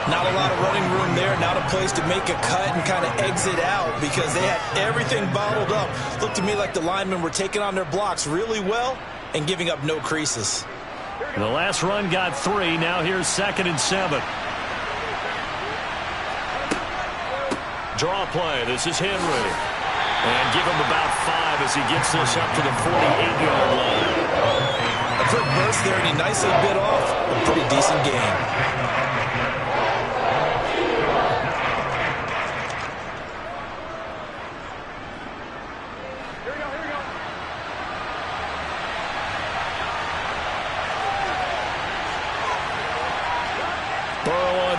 Not a lot of running room there. Not a place to make a cut and kind of exit out because they had everything bottled up. Looked to me like the linemen were taking on their blocks really well and giving up no creases. The last run got 3. Now here's 2nd and 7. Draw play. This is Henry. And give him about 5 as he gets this up to the 48-yard line. A quick burst there, and he nicely bit off a pretty decent game.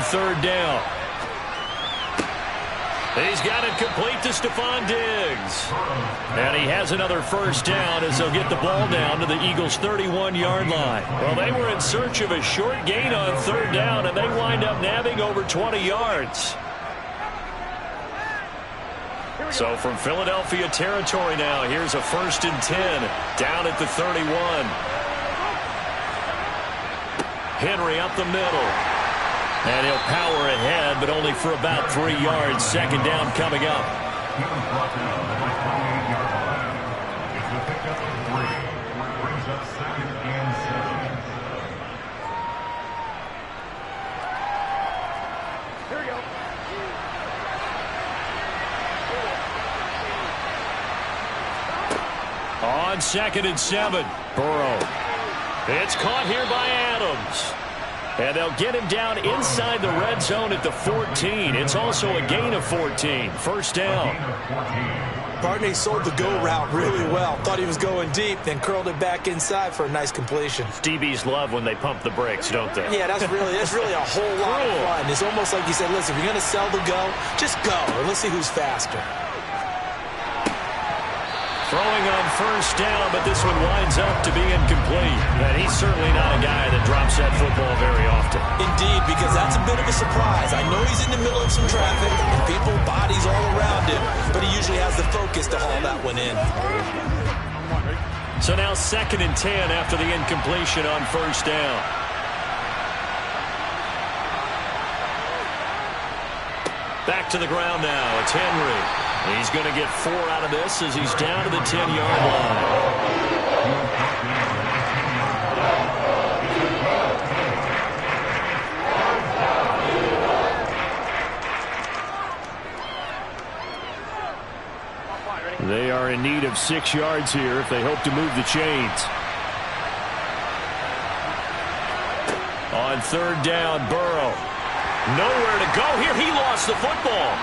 Third down. He's got it complete to Stephon Diggs. And he has another first down as they'll get the ball down to the Eagles' 31-yard line. Well, they were in search of a short gain on third down, and they wind up nabbing over 20 yards. So from Philadelphia territory now, here's a 1st and 10 down at the 31. Henry up the middle. And he'll power ahead, but only for about 3 yards. Second down coming up. Here we go. On 2nd and 7, Burrow. It's caught here by Adams. And they'll get him down inside the red zone at the 14. It's also a gain of 14. First down. Barney sold the go route really well. Thought he was going deep, then curled it back inside for a nice completion. DBs love when they pump the brakes, don't they? Yeah, that's really a whole lot of fun. It's almost like you said, listen, if you're going to sell the go, just go, and let's see who's faster. Throwing on first down, but this one winds up to be incomplete. And he's certainly not a guy that drops that football very often. Indeed, because that's a bit of a surprise. I know he's in the middle of some traffic and people, bodies all around him, but he usually has the focus to haul that one in. So now 2nd and 10 after the incompletion on first down. Back to the ground now. It's Henry. He's going to get 4 out of this as he's down to the 10-yard line. They are in need of 6 yards here if they hope to move the chains. On 3rd down, Burrow. Nowhere to go here. He lost the football.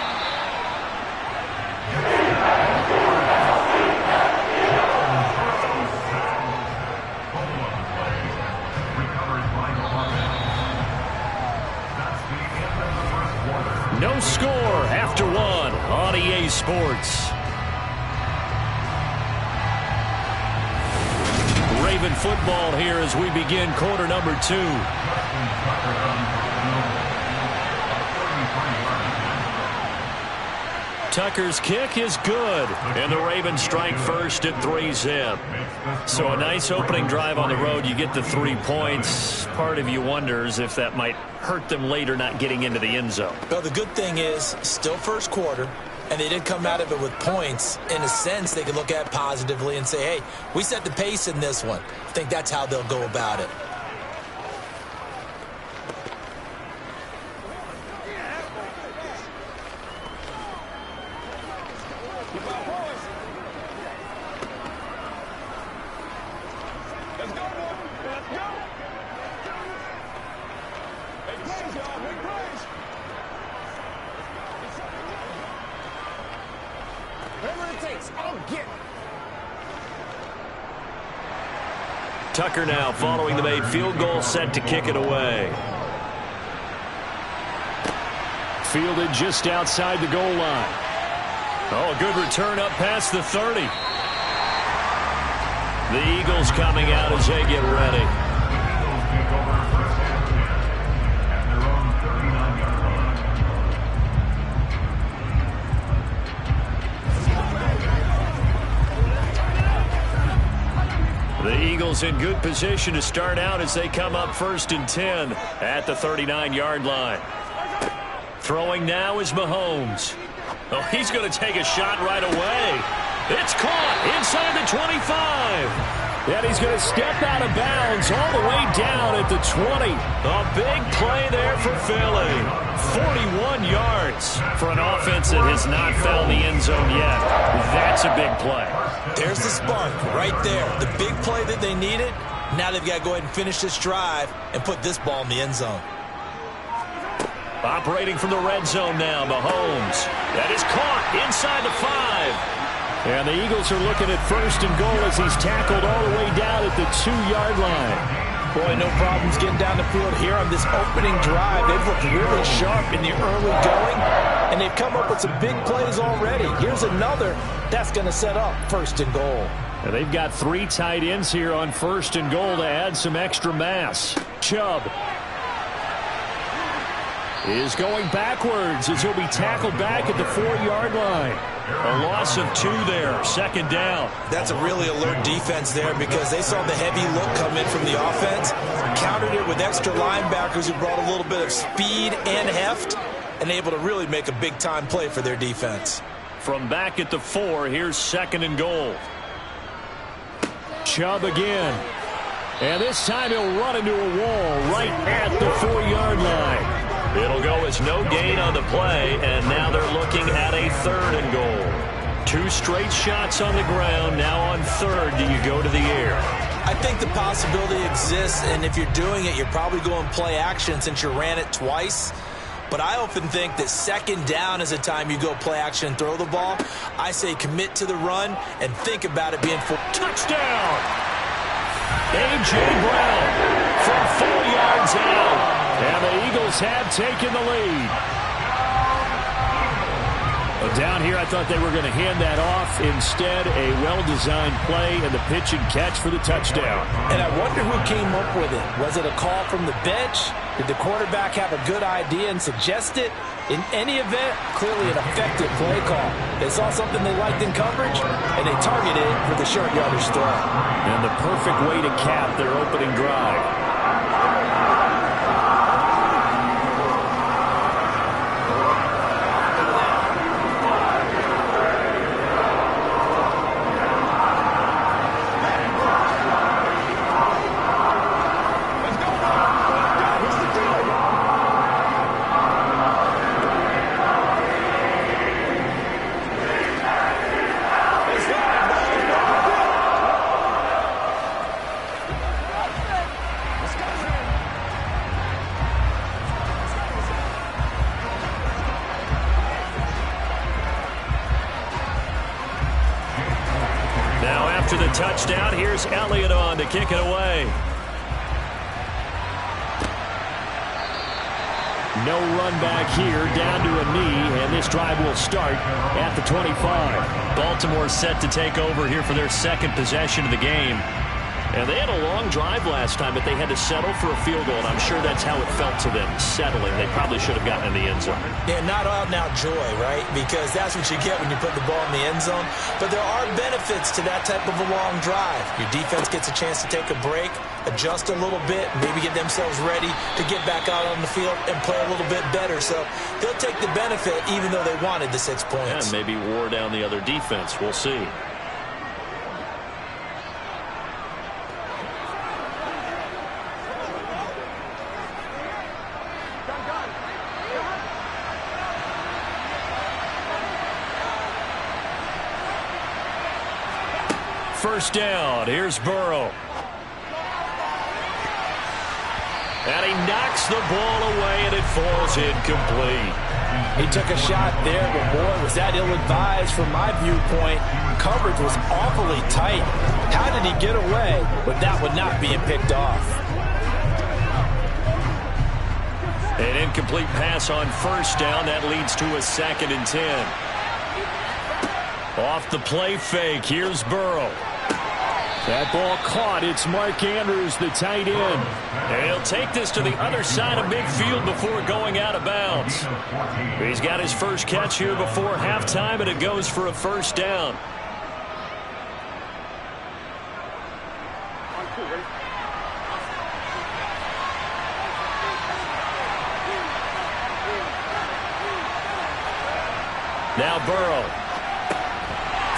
No score after 1 on EA Sports. Raven football here as we begin quarter number 2. Tucker's kick is good, and the Ravens strike first at 3-zip. So a nice opening drive on the road. You get the 3 points. Part of you wonders if that might hurt them later not getting into the end zone. Well, the good thing is still first quarter, and they did come out of it with points. In a sense, they can look at it positively and say, hey, we set the pace in this one. I think that's how they'll go about it. Tucker now following the made field goal, set to kick it away. Fielded just outside the goal line. Oh, a good return up past the 30. The Eagles coming out as they get ready. The Eagles in good position to start out as they come up 1st and 10 at the 39-yard line. Throwing now is Mahomes. Oh, he's going to take a shot right away. It's caught inside the 25. And he's going to step out of bounds all the way down at the 20. A big play there for Philly. 41 yards for an offense that has not found the end zone yet. That's a big play. There's the spark right there. The big play that they needed. Now they've got to go ahead and finish this drive and put this ball in the end zone. Operating from the red zone now, Mahomes. That is caught inside the 5. And the Eagles are looking at 1st and goal as he's tackled all the way down at the 2-yard line. Boy, no problems getting down the field here on this opening drive. They've looked really sharp in the early going, and they've come up with some big plays already. Here's another that's going to set up 1st and goal. And they've got 3 tight ends here on 1st and goal to add some extra mass. Chubb is going backwards as he'll be tackled back at the 4-yard line. A loss of 2 there, 2nd down. That's a really alert defense there because they saw the heavy look come in from the offense, countered it with extra linebackers who brought a little bit of speed and heft, and able to really make a big-time play for their defense. From back at the 4, here's 2nd and goal. Chubb again. And this time he'll run into a wall right at the 4-yard line. It'll go as no gain on the play, and now they're looking at a 3rd and goal. 2 straight shots on the ground. Now on 3rd, do you go to the air? I think the possibility exists, and if you're doing it, you're probably going play action since you ran it twice. But I often think that 2nd down is a time you go play action and throw the ball. I say commit to the run and think about it being full. Touchdown! A.J. Brown from 4 yards out. And the Eagles have taken the lead. Well, down here, I thought they were going to hand that off. Instead, a well-designed play and the pitch and catch for the touchdown. And I wonder who came up with it. Was it a call from the bench? Did the quarterback have a good idea and suggest it? In any event, clearly an effective play call. They saw something they liked in coverage, and they targeted it for the short yardage throw. And the perfect way to cap their opening drive. Touchdown. Here's Elliott on to kick it away. No run back here, down to a knee, and this drive will start at the 25. Baltimore set to take over here for their second possession of the game. And they had a long drive last time, but they had to settle for a field goal, and I'm sure that's how it felt to them, settling. They probably should have gotten in the end zone. Yeah, not out and out joy, right? Because that's what you get when you put the ball in the end zone. But there are benefits to that type of a long drive. Your defense gets a chance to take a break, adjust a little bit, maybe get themselves ready to get back out on the field and play a little bit better. So they'll take the benefit even though they wanted the 6 points. And maybe wore down the other defense. We'll see. First down. Here's Burrow. And he knocks the ball away, and it falls incomplete. He took a shot there, but boy, was that ill-advised from my viewpoint. Coverage was awfully tight. How did he get away with that one not being picked off? An incomplete pass on first down. That leads to a 2nd and 10. Off the play fake, here's Burrow. That ball caught. It's Mark Andrews, the tight end. And he'll take this to the other side of midfield before going out of bounds. He's got his first catch here before halftime, and it goes for a first down. Now Burrow.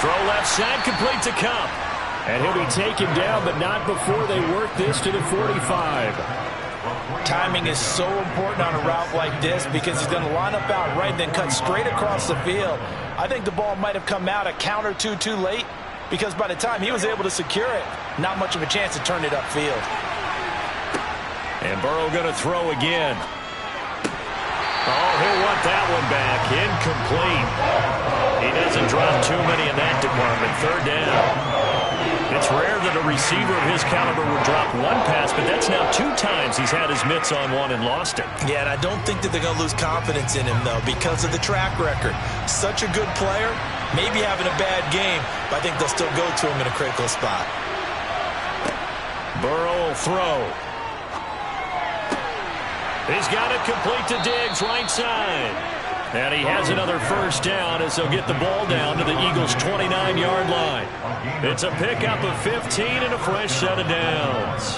Throw left side, complete to Kupp. And he'll be taken down, but not before they work this to the 45. Timing is so important on a route like this because he's going to line up out right and then cut straight across the field. I think the ball might have come out a count or two too late because by the time he was able to secure it, not much of a chance to turn it upfield. And Burrow going to throw again. Oh, he'll want that one back. Incomplete. He doesn't drop too many in that department. Third down. It's rare that a receiver of his caliber would drop one pass, but that's now 2 times he's had his mitts on one and lost it. Yeah, and I don't think that they're going to lose confidence in him, though, because of the track record. Such a good player, maybe having a bad game, but I think they'll still go to him in a critical spot. Burrow will throw. He's got it complete to Diggs, right side. And he has another first down as they'll get the ball down to the Eagles' 29-yard line. It's a pickup of 15 and a fresh set of downs.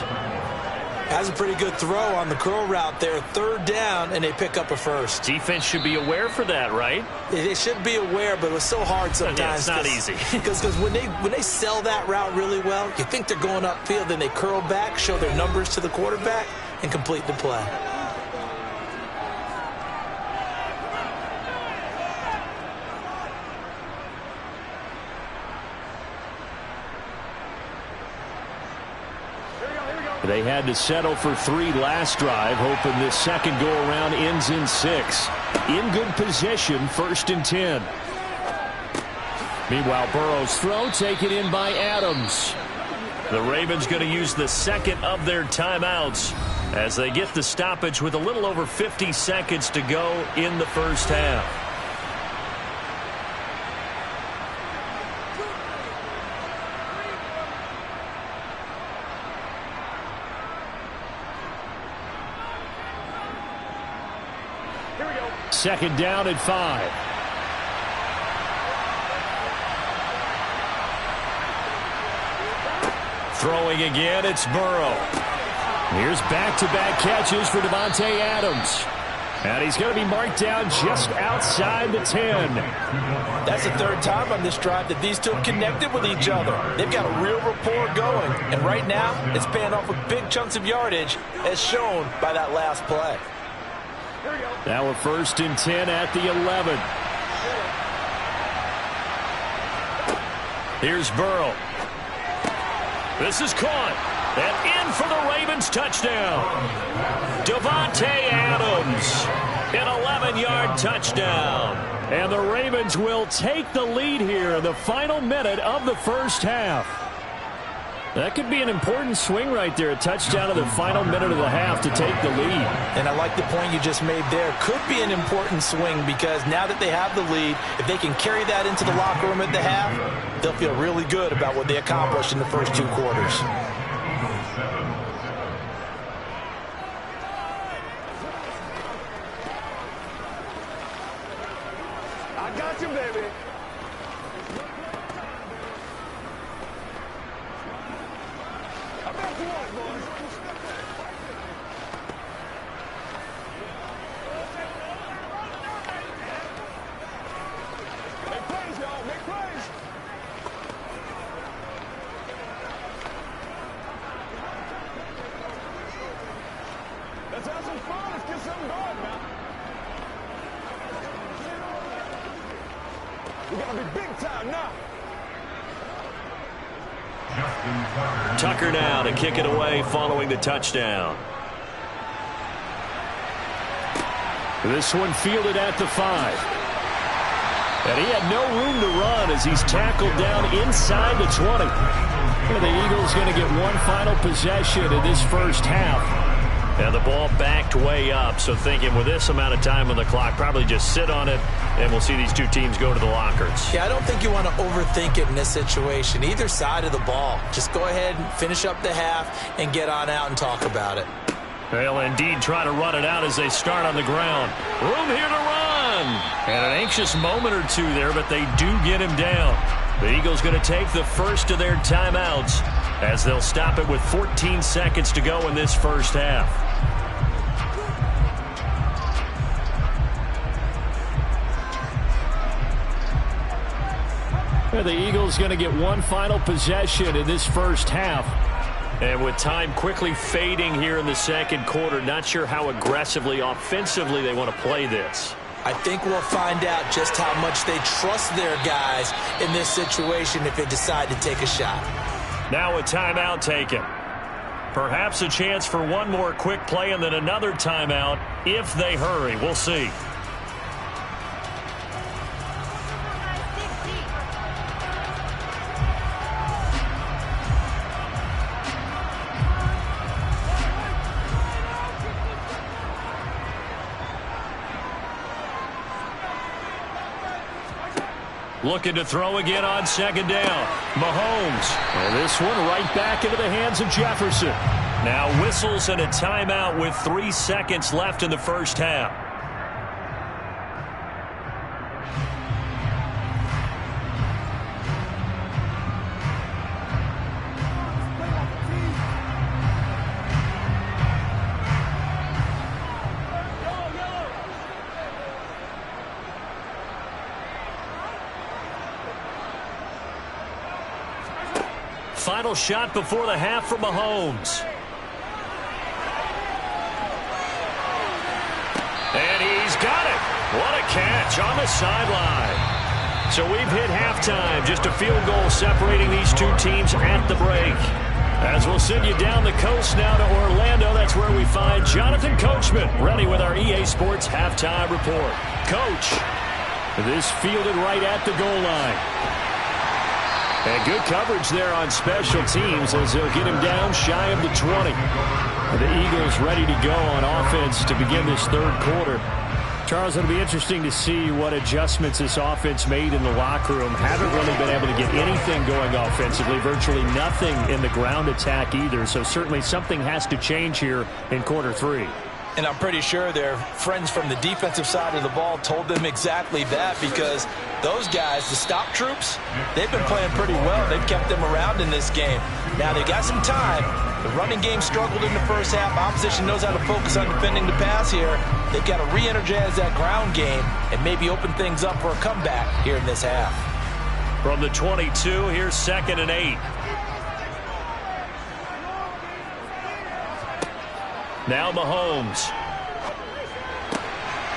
Has a pretty good throw on the curl route there. Third down, and they pick up a first. Defense should be aware for that, right? They should be aware, but it was so hard sometimes. Yeah, it's not easy. Because when they sell that route really well, you think they're going upfield, then they curl back, show their numbers to the quarterback, and complete the play. They had to settle for 3 last drive, hoping this second go-around ends in 6. In good position, 1st and 10. Meanwhile, Burrow's throw taken in by Adams. The Ravens going to use the second of their timeouts as they get the stoppage with a little over 50 seconds to go in the first half. Second down and 5. Throwing again, it's Burrow. Here's back-to-back catches for Davante Adams. And he's going to be marked down just outside the 10. That's the third time on this drive that these two have connected with each other. They've got a real rapport going. And right now, it's paying off with big chunks of yardage, as shown by that last play. Now a 1st and 10 at the 11. Here's Burrow. This is caught. And in for the Ravens touchdown. Davante Adams, an 11-yard touchdown. And the Ravens will take the lead here in the final minute of the first half. That could be an important swing right there, a touchdown in the final minute of the half to take the lead. And I like the point you just made there. Could be an important swing because now that they have the lead, if they can carry that into the locker room at the half, they'll feel really good about what they accomplished in the first 2 quarters. I got you, baby. I bet you want, boys. Make plays, y'all. Make plays. Let's have some fun. Let's get something going now. We gotta be big time now. Tucker now to kick it away following the touchdown. This one fielded at the 5. And he had no room to run as he's tackled down inside the 20. And the Eagles going to get one final possession in this first half. And the ball backed way up, so thinking with this amount of time on the clock, probably just sit on it, and we'll see these two teams go to the lockers. Yeah, I don't think you want to overthink it in this situation. Either side of the ball. Just go ahead and finish up the half and get on out and talk about it. They'll indeed try to run it out as they start on the ground. Room here to run. And an anxious moment or two there, but they do get him down. The Eagles going to take the first of their timeouts as they'll stop it with 14 seconds to go in this first half. The Eagles going to get one final possession in this first half. And with time quickly fading here in the second quarter, not sure how aggressively, offensively they want to play this. I think we'll find out just how much they trust their guys in this situation if they decide to take a shot. Now a timeout taken. Perhaps a chance for one more quick play and then another timeout if they hurry. We'll see. Looking to throw again on second down. Mahomes. And this one right back into the hands of Jefferson. Now whistles and a timeout with 3 seconds left in the first half. Final shot before the half for Mahomes. And he's got it. What a catch on the sideline. So we've hit halftime. Just a field goal separating these two teams at the break. As we'll send you down the coast now to Orlando, that's where we find Jonathan Coachman, ready with our EA Sports halftime report. Coach, this fielded right at the goal line. And good coverage there on special teams as they'll get him down shy of the 20. The Eagles ready to go on offense to begin this third quarter. Charles, it'll be interesting to see what adjustments this offense made in the locker room. Haven't really been able to get anything going offensively, virtually nothing in the ground attack either. So certainly something has to change here in quarter three. And I'm pretty sure their friends from the defensive side of the ball told them exactly that, because those guys, the stop troops, they've been playing pretty well. They've kept them around in this game. Now, they got some time. The running game struggled in the first half. Opposition knows how to focus on defending the pass here. They've got to re-energize that ground game and maybe open things up for a comeback here in this half. From the 22, here's 2nd and 8. Now Mahomes.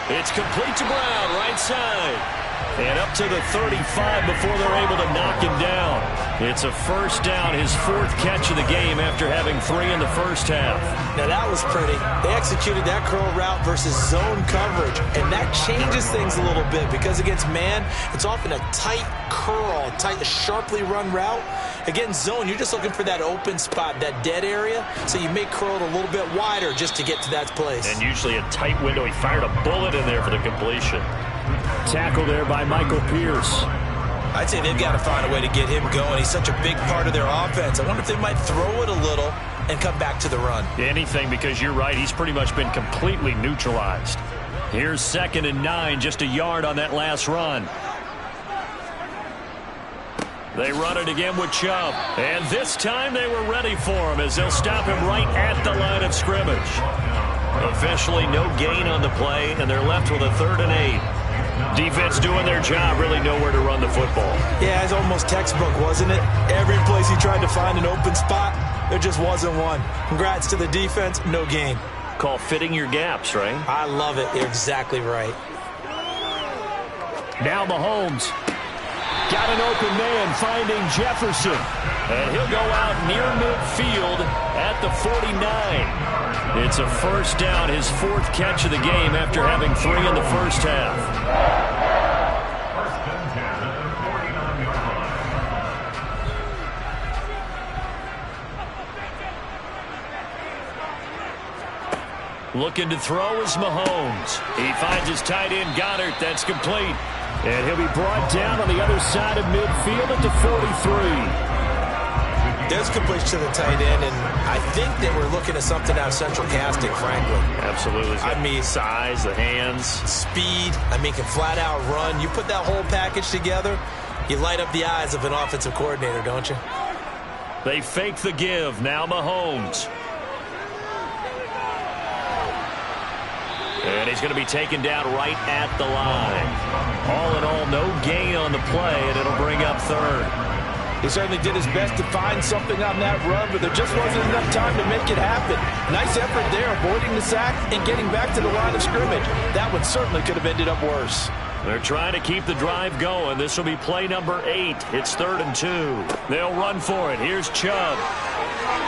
It's complete to Brown, right side. And up to the 35 before they're able to knock him down. It's a first down, his 4th catch of the game after having 3 in the first half. Now that was pretty. They executed that curl route versus zone coverage, and that changes things a little bit because against man, it's often a tight curl, tight, sharply run route. Against zone, you're just looking for that open spot, that dead area, so you may curl it a little bit wider just to get to that place. And usually a tight window. He fired a bullet in there for the completion. Tackle there by Michael Pierce. I'd say they've got to find a way to get him going. He's such a big part of their offense. I wonder if they might throw it a little and come back to the run. Anything, because you're right. He's pretty much been completely neutralized. Here's 2nd and 9, just a yard on that last run. They run it again with Chubb. And this time they were ready for him as they'll stop him right at the line of scrimmage. Officially no gain on the play, and they're left with a 3rd and 8. Defense doing their job, really nowhere to run the football. Yeah, it's almost textbook, wasn't it? Every place he tried to find an open spot, there just wasn't one. Congrats to the defense, no gain. Call fitting your gaps, right? I love it. You're exactly right. Now Mahomes. Got an open man finding Jefferson. And he'll go out near midfield at the 49. It's a first down, his 4th catch of the game after having 3 in the first half. Looking to throw is Mahomes. He finds his tight end Goddard. That's complete. And he'll be brought down on the other side of midfield at the 43. There's completion to the tight end, and I think they were looking at something out of central casting, frankly. Absolutely. I mean, size, the hands. Speed. I mean, can flat out run. You put that whole package together, you light up the eyes of an offensive coordinator, don't you? They fake the give. Now Mahomes. And he's going to be taken down right at the line. All in all, no gain on the play, and it'll bring up 3rd. He certainly did his best to find something on that run, but there just wasn't enough time to make it happen. Nice effort there, avoiding the sack and getting back to the line of scrimmage. That one certainly could have ended up worse. They're trying to keep the drive going. This will be play number 8. It's 3rd and 2. They'll run for it. Here's Chubb.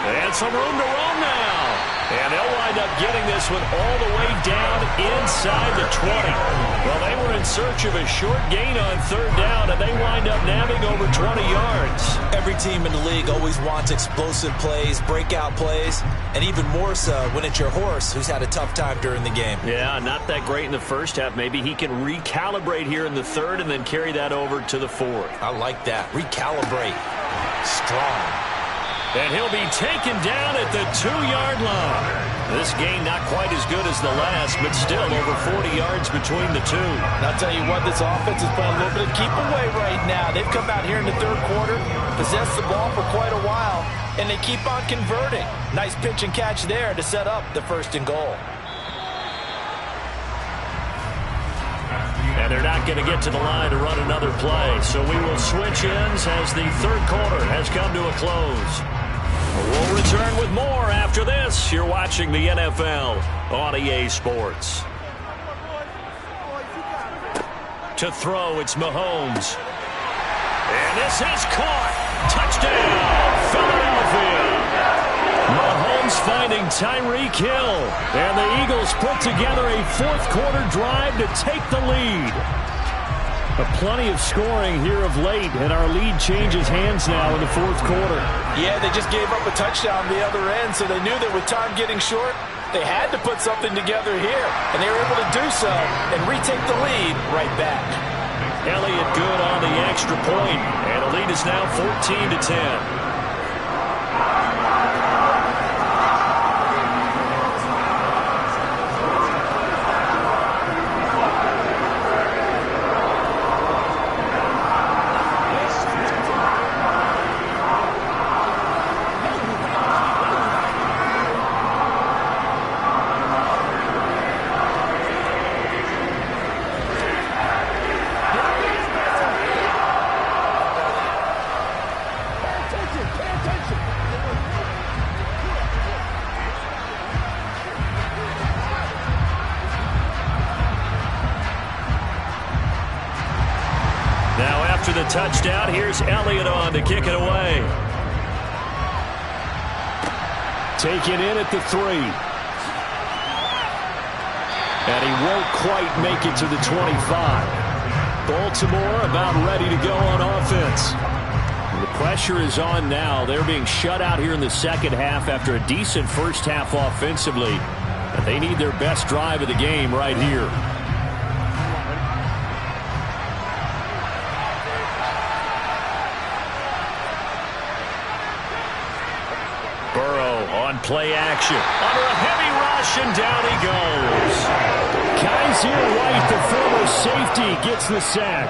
And some room to run now. And they'll wind up getting this one all the way down inside the 20. Well, they were in search of a short gain on 3rd down, and they wind up nabbing over 20 yards. Every team in the league always wants explosive plays, breakout plays, and even more so when it's your horse who's had a tough time during the game. Yeah, not that great in the first half. Maybe he can recalibrate here in the 3rd and then carry that over to the 4th. I like that. Recalibrate. Strong. And he'll be taken down at the 2-yard line. This gain not quite as good as the last, but still over 40 yards between the two. And I'll tell you what, this offense is playing a little bit of keep away right now. They've come out here in the 3rd quarter, possessed the ball for quite a while, and they keep on converting. Nice pitch and catch there to set up the 1st and goal. And they're not going to get to the line to run another play. So we will switch ends as the 3rd quarter has come to a close. We'll return with more after this. You're watching the NFL on EA Sports. To throw, it's Mahomes. And this is caught. Touchdown, Philadelphia. Mahomes finding Tyreek Hill. And the Eagles put together a 4th quarter drive to take the lead. Plenty of scoring here of late, and our lead changes hands now in the 4th quarter. Yeah, they just gave up a touchdown the other end, so they knew that with time getting short, they had to put something together here, and they were able to do so and retake the lead right back. Elliott good on the extra point, and the lead is now 14-10. Now after the touchdown, here's Elliott on to kick it away. Taken in at the 3. And he won't quite make it to the 25. Baltimore about ready to go on offense. The pressure is on now. They're being shut out here in the second half after a decent first half offensively. And they need their best drive of the game right here. Burrow on play action. Under a heavy rush, and down he goes. Kaiser White, the former safety, gets the sack.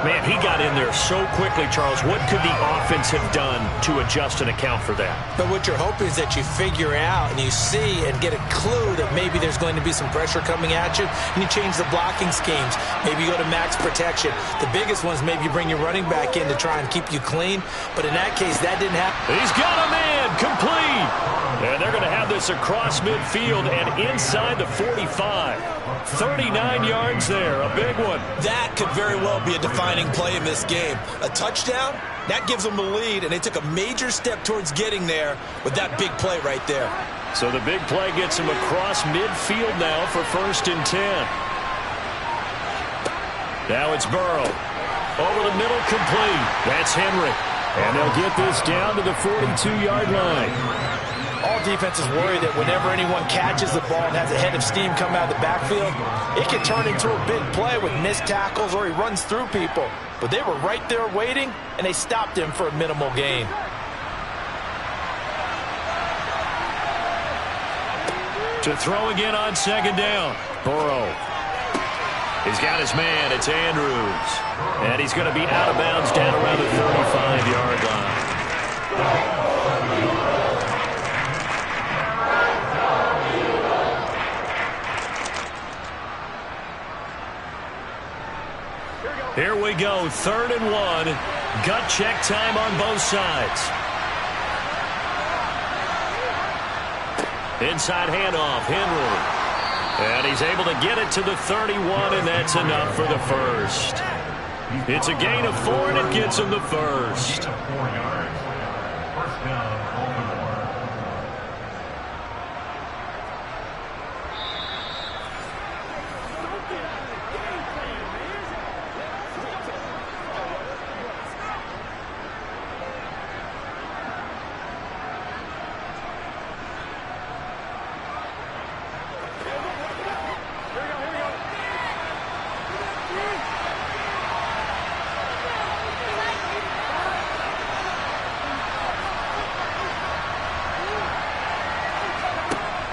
Man, he got in there so quickly, Charles. What could the offense have done to adjust and account for that? But what you're hoping is that you figure out and you see and get a clue that maybe there's going to be some pressure coming at you, and you change the blocking schemes. Maybe you go to max protection. The biggest ones, maybe you bring your running back in to try and keep you clean. But in that case, that didn't happen. He's got a man, complete. And they're going to have this across midfield and inside the 45. 39 yards there, a big one. That could very well be a defining play in this game. A touchdown, that gives them the lead, and they took a major step towards getting there with that big play right there. So the big play gets them across midfield now for 1st and 10. Now it's Burrow. Over the middle, complete. That's Henry. And they'll get this down to the 42-yard line. All defenses worry that whenever anyone catches the ball and has a head of steam come out of the backfield, it can turn into a big play with missed tackles or he runs through people. But they were right there waiting, and they stopped him for a minimal gain. To throw again on 2nd down. Burrow. He's got his man. It's Andrews. And he's going to be out of bounds down around the 35-yard line. Here we go, 3rd and 1. Gut check time on both sides. Inside handoff, Henry. And he's able to get it to the 31, and that's enough for the first. It's a gain of 4, and it gets him the first. 4 yards. First down, Baltimore.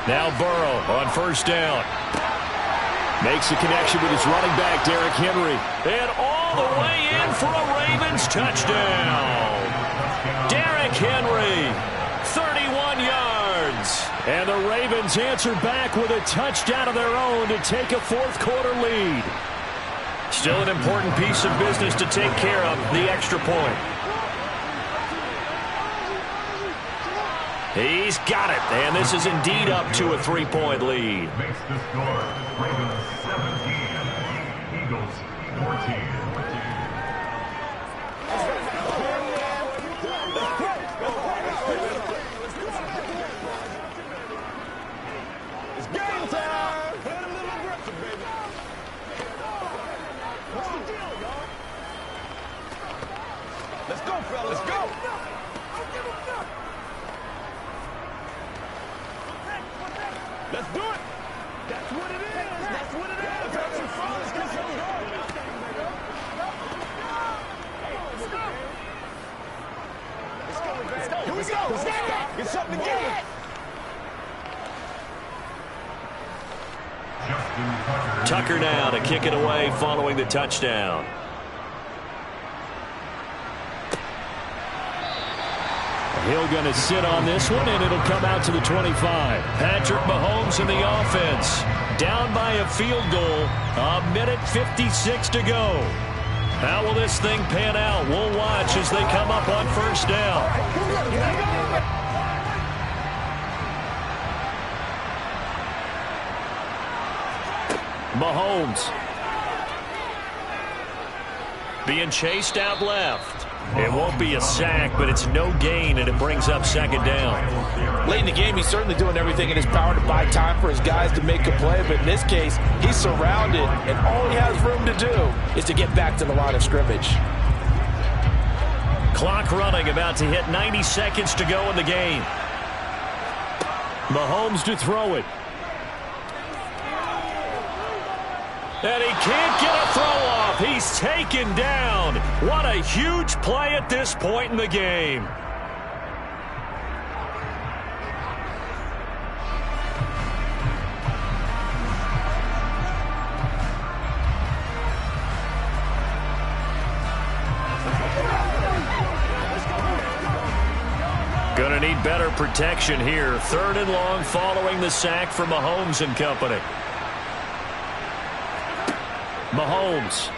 Now Burrow on 1st down. Makes the connection with his running back, Derrick Henry. And all the way in for a Ravens touchdown. Derrick Henry, 31 yards. And the Ravens answer back with a touchdown of their own to take a 4th quarter lead. Still an important piece of business to take care of, the extra point. He's got it, and this is indeed up to a 3-point lead. Makes the score. Ravens 17, Eagles 14. It's game time. Hit a little aggressive, baby. What's the deal, y'all? Let's go, fellas. Let's go. Let's do it. That's what it is. That's what it is. Let's have some fun. Let's get some going. Let's go. Here we go. Let's get something together. Tucker now to kick it away following the touchdown. Hill going to sit on this one, and it'll come out to the 25. Patrick Mahomes in the offense. Down by a field goal. 1:56 to go. How will this thing pan out? We'll watch as they come up on 1st down. Mahomes. being chased out left. It won't be a sack, but it's no gain, and it brings up second down. Late in the game, he's certainly doing everything in his power to buy time for his guys to make a play, but in this case, he's surrounded, and all he has room to do is to get back to the line of scrimmage. Clock running, about to hit 90 seconds to go in the game. Mahomes to throw it. And he can't get a throw off. He's taken down. What a huge play at this point in the game. Going to need better protection here. 3rd and long following the sack from Mahomes and company. Mahomes.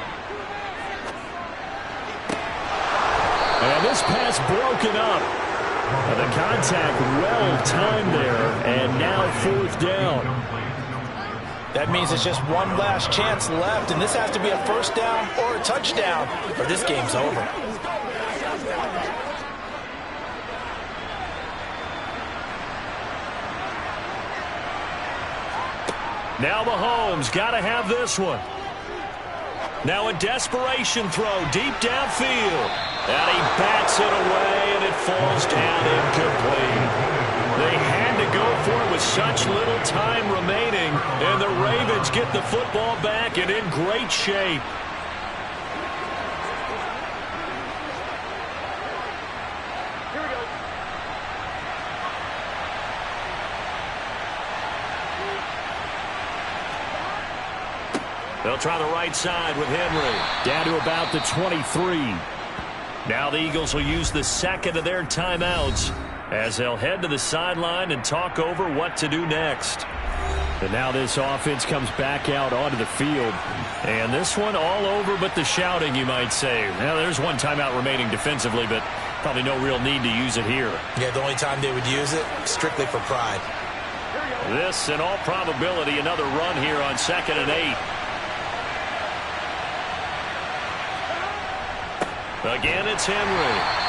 And this pass broken up. The contact well timed there, and now 4th down. That means it's just one last chance left, and this has to be a first down or a touchdown, or this game's over. Now Mahomes got to have this one. Now a desperation throw deep downfield. And he bats it away, and it falls down incomplete. They had to go for it with such little time remaining, and the Ravens get the football back and in great shape. They'll try the right side with Henry. Down to about the 23. Now the Eagles will use the second of their timeouts as they'll head to the sideline and talk over what to do next. And now this offense comes back out onto the field. And this one all over but the shouting, you might say. Now there's one timeout remaining defensively, but probably no real need to use it here. Yeah, the only time they would use it, strictly for pride. This, in all probability, another run here on 2nd and 8. Again, it's Henry.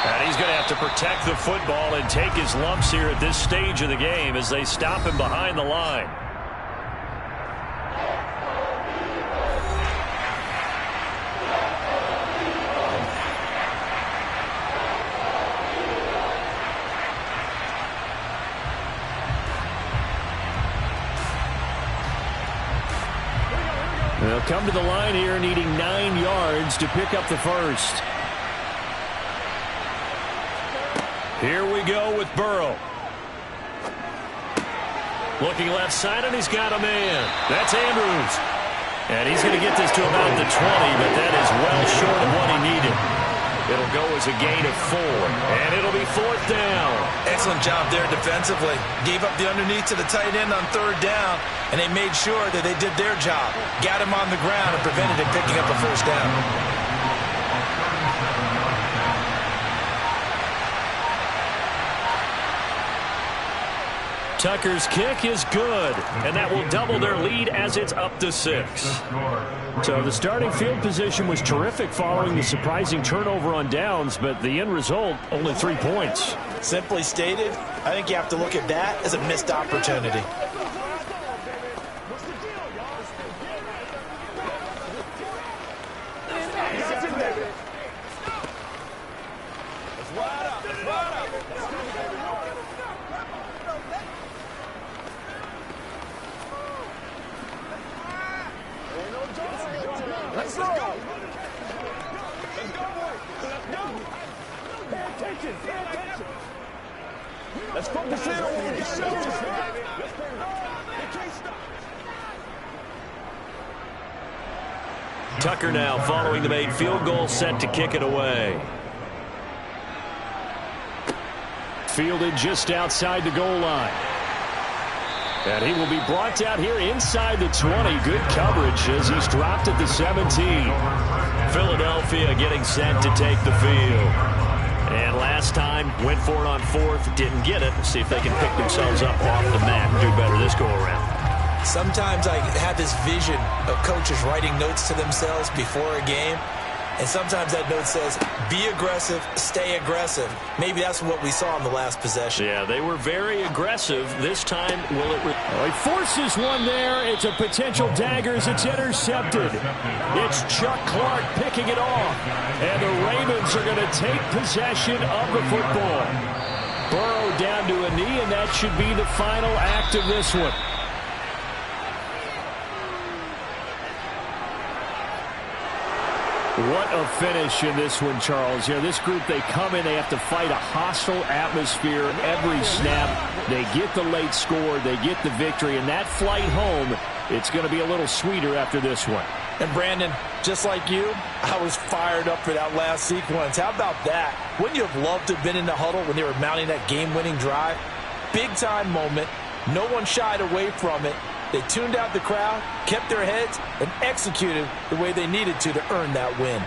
And he's going to have to protect the football and take his lumps here at this stage of the game as they stop him behind the line. They'll come to the line here needing 9 yards to pick up the first. Here we go with Burrow. Looking left side, and he's got a man. That's Andrews. And he's going to get this to about the 20, but that is well short of what he needed. It'll go as a gain of 4, and it'll be 4th down. Excellent job there defensively. Gave up the underneath to the tight end on 3rd down, and they made sure that they did their job. Got him on the ground and prevented him picking up a first down. Tucker's kick is good, and that will double their lead as it's up to 6. So the starting field position was terrific following the surprising turnover on downs, but the end result, only 3 points. Simply stated, I think you have to look at that as a missed opportunity. Let's go. Let's go. Let's go. Pay attention. Pay attention. Let's focus in on what we got to do. They can't stop. Tucker now following the made field goal, set to kick it away. Fielded just outside the goal line. And he will be brought down here inside the 20. Good coverage as he's dropped at the 17. Philadelphia getting set to take the field. And last time, went for it on 4th, didn't get it. See if they can pick themselves up off the mat and do better this go-around. Sometimes I have this vision of coaches writing notes to themselves before a game. And sometimes that note says, be aggressive, stay aggressive. Maybe that's what we saw in the last possession. Yeah, they were very aggressive. This time, will it... He forces one there. It's a potential dagger as it's intercepted. It's Chuck Clark picking it off. And the Ravens are going to take possession of the football. Burrow down to a knee, and that should be the final act of this one. What a finish in this one, Charles. You know, this group, they come in, they have to fight a hostile atmosphere every snap. They get the late score, they get the victory, and that flight home, it's going to be a little sweeter after this one. And Brandon, just like you, I was fired up for that last sequence. How about that? Wouldn't you have loved to have been in the huddle when they were mounting that game-winning drive? Big-time moment. No one shied away from it. They tuned out the crowd, kept their heads, and executed the way they needed to earn that win.